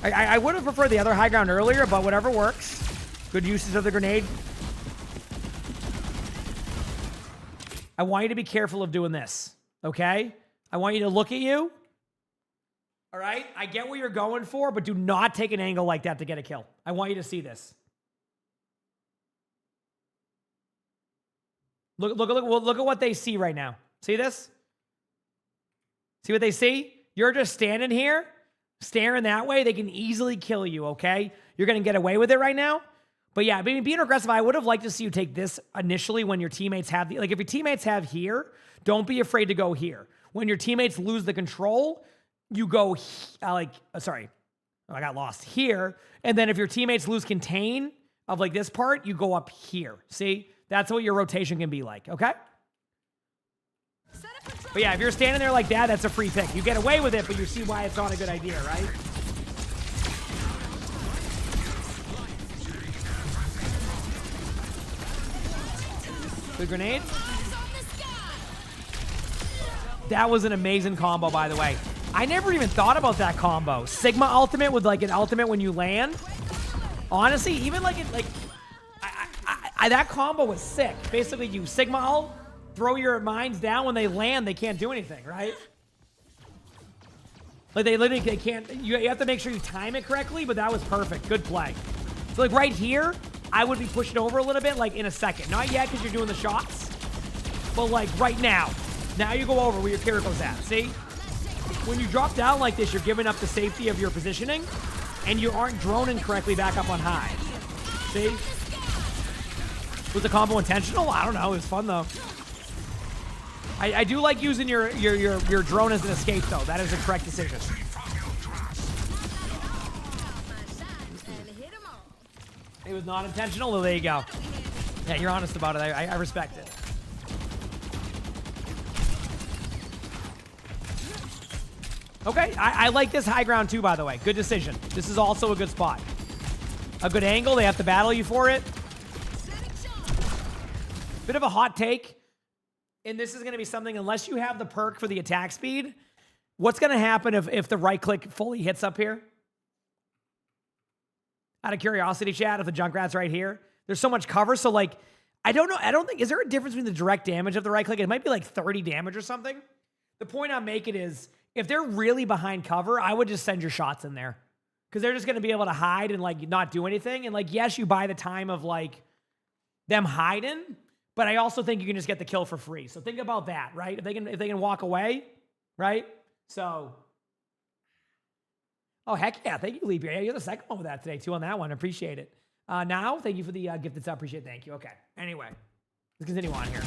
Speaker 11: I would have preferred the other high ground earlier, but whatever works. Good usage of the grenade. I want you to be careful of doing this, okay? I want you to look at you. All right? I get what you're going for, but do not take an angle like that to get a kill. I want you to see this. Look at what they see right now. See this? See what they see? You're just standing here, staring that way. They can easily kill you, okay? You're going to get away with it right now. But yeah, being aggressive, I would have liked to see you take this initially when your teammates have the, like if your teammates have here, don't be afraid to go here. When your teammates lose the control, you go I got lost here. And then if your teammates lose contain of like this part, you go up here. See? That's what your rotation can be like, okay? But yeah, if you're standing there like that, that's a free pick. You get away with it, but you see why it's not a good idea, right? Good grenade. That was an amazing combo, by the way. I never even thought about that combo. Sigma ultimate with like an ultimate when you land. Honestly, even like that combo was sick. Basically, you Sigma ult, throw your mines down. When they land, they can't do anything, right? Like they can't. You have to make sure you time it correctly, but that was perfect. Good play. So like right here, I would be pushing over a little bit, like in a second. Not yet, because you're doing the shots. But like right now. Now you go over where your Kiriko's at. See? When you drop down like this, you're giving up the safety of your positioning, and you aren't droning correctly back up on high. See? Was the combo intentional? I don't know. It was fun, though. I do like using your drone as an escape, though. That is the correct decision. It was not intentional, well, there you go. Yeah, you're honest about it. I respect it. Okay, I like this high ground too, by the way. Good decision. This is also a good spot. A good angle. They have to battle you for it. Bit of a hot take. And this is going to be something, unless you have the perk for the attack speed, what's going to happen if the right click fully hits up here? Out of curiosity, chat, if the Junkrat's right here, there's so much cover. So, like, I don't know. I don't think, is there a difference between the direct damage of the right click? It might be like 30 damage or something. The point I'm making is, if they're really behind cover, I would just send your shots in there. Because they're just going to be able to hide and, like, not do anything. And, like, yes, you buy the time of, like, them hiding, but I also think you can just get the kill for free. So think about that, right? If they can walk away, right? So, oh, heck yeah. Thank you, Leap. Yeah, you're the second one with that today, too, on that one. Appreciate it. Now, thank you for the gifted sub. Appreciate it. Thank you. Okay. Anyway, let's continue on here.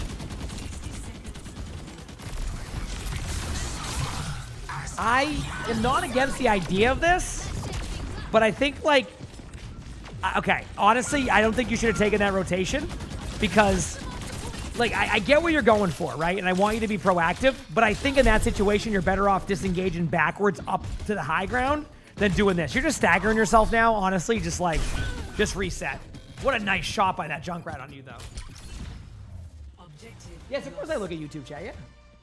Speaker 11: I am not against the idea of this, but I think, like, okay, honestly, I don't think you should have taken that rotation because, like, I get what you're going for, right? And I want you to be proactive, but I think in that situation, you're better off disengaging backwards up to the high ground than doing this. You're just staggering yourself now, honestly, just reset. What a nice shot by that Junkrat on you, though.
Speaker 17: Objective.
Speaker 11: Yes, of course I look at YouTube chat, yeah.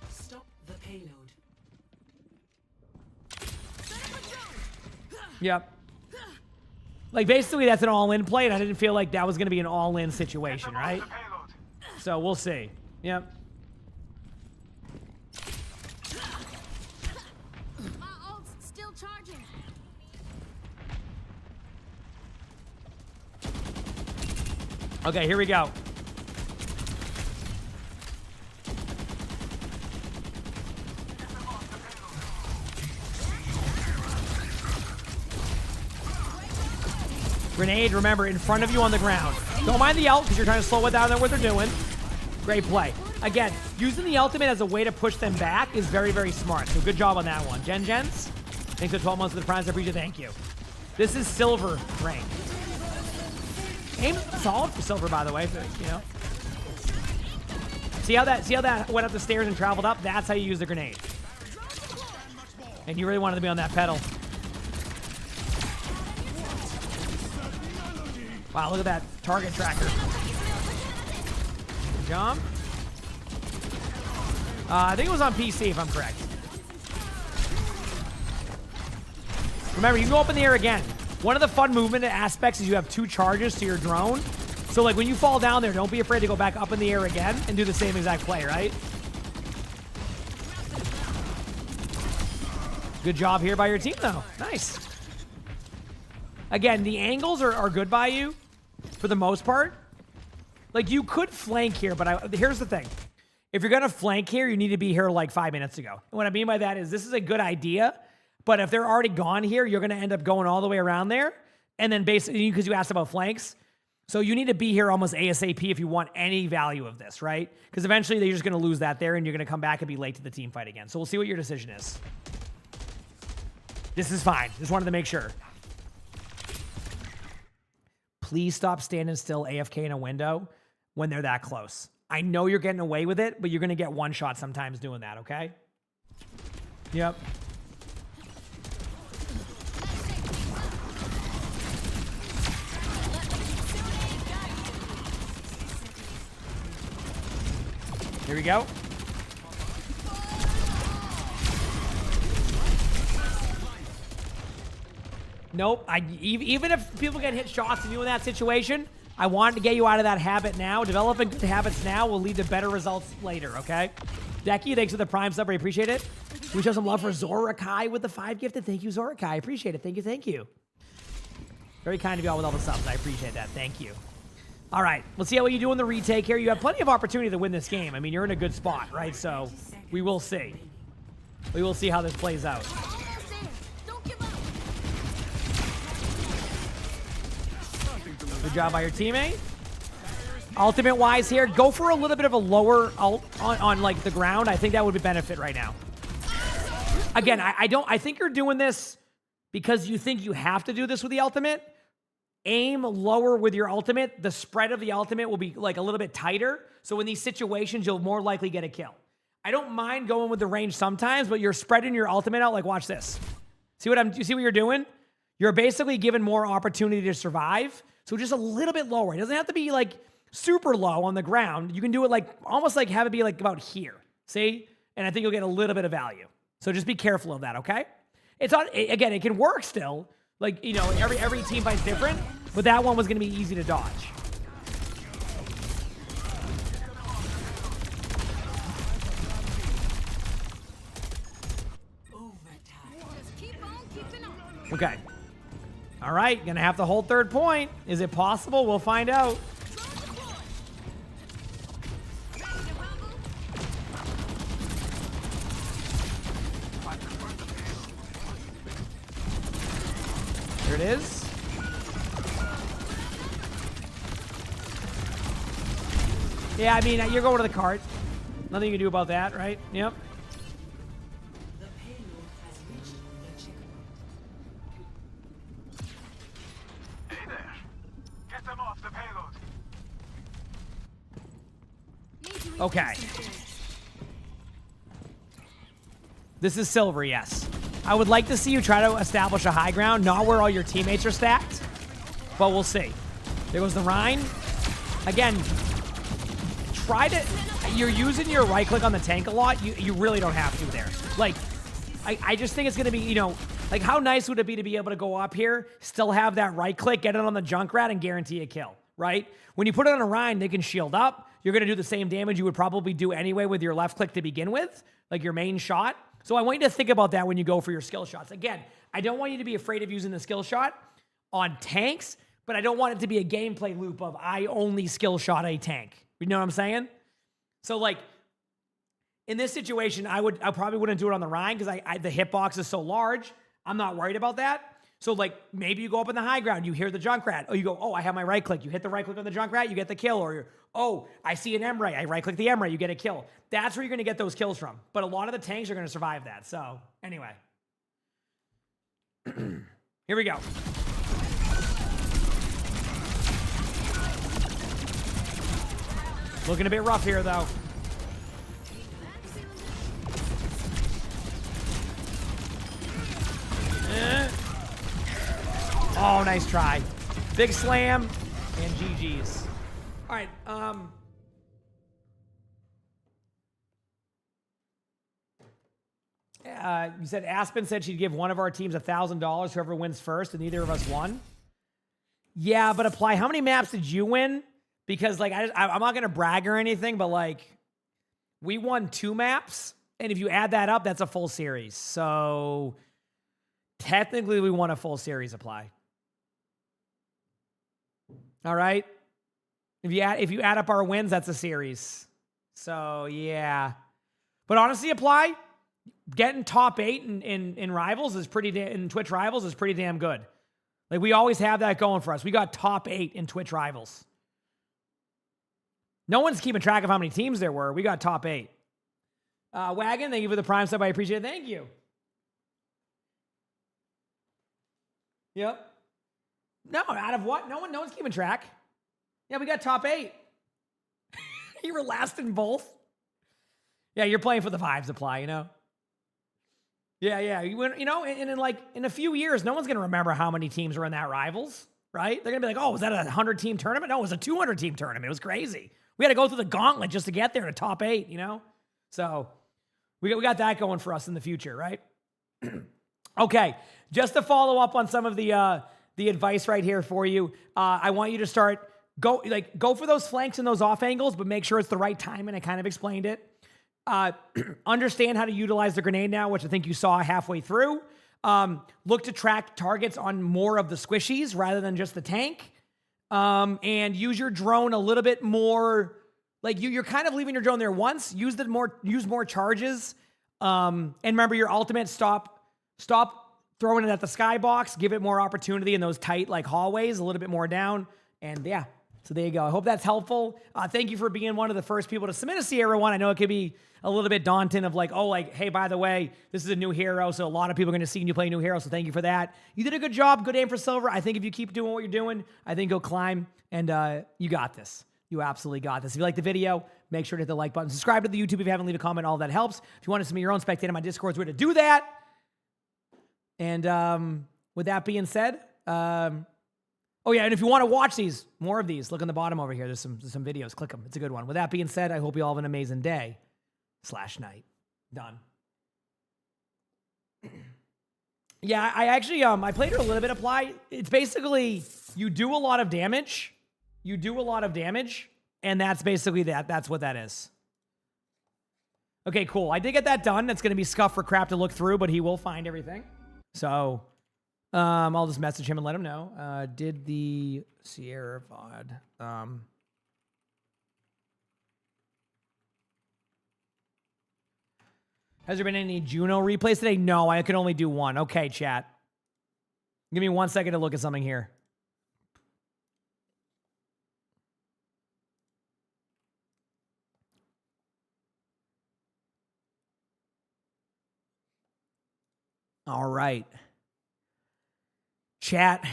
Speaker 17: Stop the payload.
Speaker 11: Yep. Like, basically, that's an all-in play, and I didn't feel like that was going to be an all-in situation, right? So, we'll see. Yep.
Speaker 18: My ult's still charging.
Speaker 11: Okay, here we go. Grenade, remember, in front of you on the ground. Don't mind the ult, because you're trying to slow it down. Know what they're doing. Great play. Again, using the ultimate as a way to push them back is very, very smart. So good job on that one. Jens, thanks for 12 months of the prize. I appreciate it. Thank you. This is silver rank. Aim solid for silver, by the way. But, you know. See how that went up the stairs and traveled up? That's how you use the grenade. And you really wanted to be on that pedal. Wow, look at that target tracker. Jump. I think it was on PC, if I'm correct. Remember, you can go up in the air again. One of the fun movement aspects is you have 2 charges to your drone. So, like, when you fall down there, don't be afraid to go back up in the air again and do the same exact play, right? Good job here by your team, though. Nice. Again, the angles are good by you for the most part. Like, you could flank here, but here's the thing. If you're going to flank here, you need to be here like 5 minutes ago. And what I mean by that is this is a good idea, but if they're already gone here, you're going to end up going all the way around there. And then basically, because you asked about flanks, so you need to be here almost ASAP if you want any value of this, right? Because eventually they're just going to lose that there, and you're going to come back and be late to the team fight again. So we'll see what your decision is. This is fine. Just wanted to make sure. Please stop standing still AFK in a window when they're that close. I know you're getting away with it, but you're going to get one shot sometimes doing that, okay? Yep. Here we go. Nope. Even if people get hit shots and you in that situation, I wanted to get you out of that habit now. Developing good habits now will lead to better results later, okay? Decky, thanks for the prime sub. I appreciate it. Can we show some love for Zorakai with the 5 gifted? Thank you, Zorakai. I appreciate it. Thank you, thank you. Very kind of y'all with all the subs. I appreciate that. Thank you. All right, let's see how you do in the retake here. You have plenty of opportunity to win this game. I mean, you're in a good spot, right? So we will see. We will see how this plays out. Good job by your teammate. ultimate wise here, go for a little bit of a lower ult on like the ground. I think that would be benefit right now. Again, I think you're doing this because you think you have to do this with the ultimate. Aim lower with your ultimate. The spread of the ultimate will be like a little bit tighter. So in these situations, you'll more likely get a kill. I don't mind going with the range sometimes, but you're spreading your ultimate out. Like, watch this. You see what you're doing? You're basically given more opportunity to survive. So just a little bit lower. It doesn't have to be like super low on the ground. You can do it like almost like have it be like about here. See? And I think you'll get a little bit of value. So just be careful of that, okay? It's on, again, it can work still. Like, you know, every team fight's different, but that one was going to be easy to dodge. Okay. All right, gonna have to hold third point. Is it possible? We'll find out. Here it is. Yeah, I mean, you're going to the cart. Nothing you can do about that, right? Yep. Okay. This is silver, yes. I would like to see you try to establish a high ground, not where all your teammates are stacked, but we'll see. There goes the Rhine. Again, try to... You're using your right click on the tank a lot. You really don't have to there. Like, I just think it's going to be, you know, like how nice would it be to be able to go up here, still have that right click, get it on the Junkrat, and guarantee a kill, right? When you put it on a Rhine, they can shield up. You're going to do the same damage you would probably do anyway with your left click to begin with, like your main shot. So I want you to think about that when you go for your skill shots. Again, I don't want you to be afraid of using the skill shot on tanks, but I don't want it to be a gameplay loop of I only skill shot a tank. You know what I'm saying? So like in this situation, I probably wouldn't do it on the Rhine because the hitbox is so large. I'm not worried about that. So like maybe you go up in the high ground, you hear the Junkrat. Oh, you go, oh, I have my right click. You hit the right click on the Junkrat, you get the kill. Or oh, I see an Emray. I right click the Emray, you get a kill. That's where you're going to get those kills from. But a lot of the tanks are going to survive that. So anyway. Here we go. Looking a bit rough here though. Oh, nice try. Big slam and GG's. All right. You said Aspen said she'd give one of our teams $1,000 whoever wins first, and neither of us won. Yeah, but apply. How many maps did you win? Because like I'm not gonna brag or anything, but like we won 2 maps, and if you add that up, that's a full series. So technically, we won a full series. Apply. All right. If you add up our wins, that's a series. So yeah. But honestly, apply. Getting top 8 in rivals is in Twitch rivals is pretty damn good. Like we always have that going for us. We got top 8 in Twitch rivals. No one's keeping track of how many teams there were. We got top 8. Wagon, thank you for the Prime sub. I appreciate it. Thank you. Yep. No, out of what? No one's keeping track. Yeah, we got top 8. You were last in both. Yeah, you're playing for the vibes. Apply, you know. Yeah. You went, you know, and in a few years, no one's gonna remember how many teams were in that rivals, right? They're gonna be like, oh, was that a 100-team tournament? No, it was a 200-team tournament. It was crazy. We had to go through the gauntlet just to get there to top 8, you know? So we got that going for us in the future, right? Okay, just to follow up on some of the advice right here for you, I want you to go for those flanks and those off angles, but make sure it's the right time, and I kind of explained it. Understand how to utilize the grenade now, which I think you saw halfway through. Look to track targets on more of the squishies rather than just the tank. And use your drone a little bit more. Like you're kind of leaving your drone there once. Use more charges. And remember your ultimate. Stop throwing it at the skybox. Give it more opportunity in those tight like hallways, a little bit more down. And yeah, So there you go. I hope that's helpful. Thank you for being one of the first people to submit a Sierra one. I know it could be a little bit daunting of like, oh, like, hey, by the way, this is a new hero, so a lot of people are going to see you play a new hero, so thank you for that. You did a good job. Good aim for silver. I think if you keep doing what you're doing, I think you'll climb, and you got this. You absolutely got this. If you like the video, make sure to hit the like button. Subscribe to the YouTube if you haven't, leave a comment. All that helps. If you want to submit your own spectator, my Discord's where to do that. And with that being said, oh yeah, and if you want to watch these, more of these, look on the bottom over here. There's some videos. Click them. It's a good one. With that being said, I hope you all have an amazing day / night. Done. Yeah, I actually, I played it a little bit applied. It's basically, you do a lot of damage. You do a lot of damage, and that's basically that. That's what that is. Okay, cool. I did get that done. It's going to be scuffed for crap to look through, but he will find everything. So, I'll just message him and let him know. Did the Sierra VOD. Has there been any Juno replays today? No, I could only do one. Okay, chat. Give me 1 second to look at something here. All right. Chat,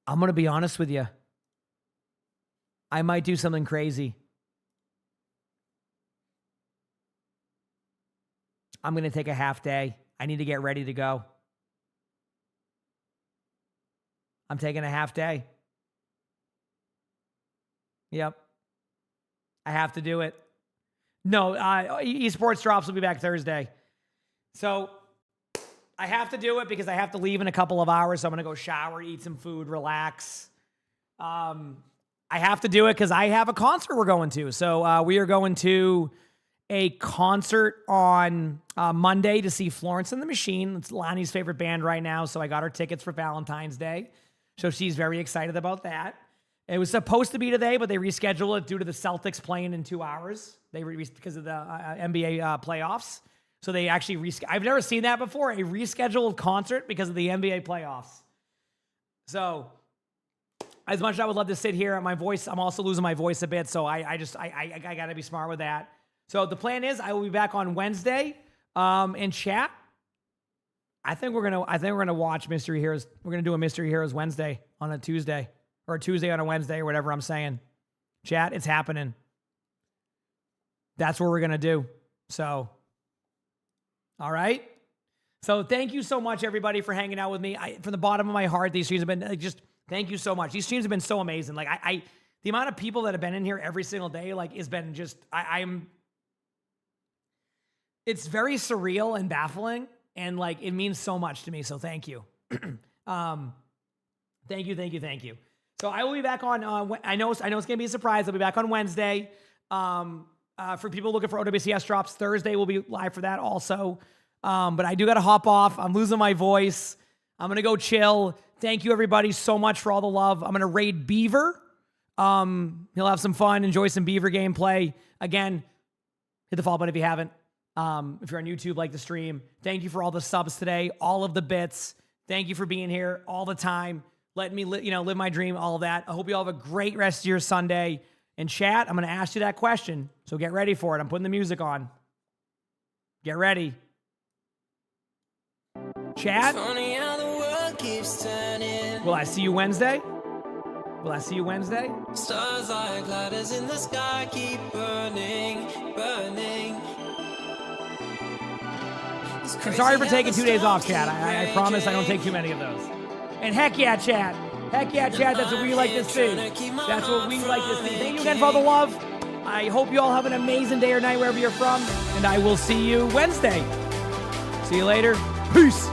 Speaker 11: I'm going to be honest with you. I might do something crazy. I'm going to take a half day. I need to get ready to go. I'm taking a half day. Yep. I have to do it. No, esports drops will be back Thursday. So I have to do it because I have to leave in a couple of hours. So I'm going to go shower, eat some food, relax. I have to do it because I have a concert we're going to. So we are going to a concert on Monday to see Florence and the Machine. It's Lonnie's favorite band right now. So I got her tickets for Valentine's Day. So she's very excited about that. It was supposed to be today, but they rescheduled it due to the Celtics playing in 2 hours. Because of the NBA playoffs. So they actually I've never seen that before, a rescheduled concert because of the NBA playoffs. So as much as I would love to sit here, my voice, I'm also losing my voice a bit. So I got to be smart with that. So the plan is I will be back on Wednesday in chat. I think we're gonna watch Mystery Heroes. We're gonna do a Mystery Heroes Wednesday on a Tuesday, or a Tuesday on a Wednesday, or whatever I'm saying. Chat, it's happening. That's what we're gonna do. So, all right. So thank you so much, everybody, for hanging out with me. From the bottom of my heart, these streams have been just thank you so much. These streams have been so amazing. Like the amount of people that have been in here every single day, like, has been just it's very surreal and baffling, and like it means so much to me. So thank you. Thank you. So I will be back on. I know it's gonna be a surprise. I'll be back on Wednesday. For people looking for OWCS drops, Thursday we'll be live for that also. But I do got to hop off. I'm losing my voice. I'm going to go chill. Thank you, everybody, so much for all the love. I'm going to raid Beaver. He'll have some fun. Enjoy some Beaver gameplay. Again, hit the follow button if you haven't. If you're on YouTube, like the stream. Thank you for all the subs today, all of the bits. Thank you for being here all the time. Let me live my dream, all of that. I hope you all have a great rest of your Sunday. And chat, I'm going to ask you that question, so get ready for it. I'm putting the music on. Get ready. Chat, will I see you Wednesday? Will I see you Wednesday?
Speaker 1: Stars like ladders in the sky keep burning, burning.
Speaker 11: And sorry for taking 2 days off, chat. I promise I don't take too many of those. And heck yeah, chat. Heck yeah, chat. That's what we like to see. That's what we like to see. Thank you again for all the love. I hope you all have an amazing day or night wherever you're from. And I will see you Wednesday. See you later. Peace.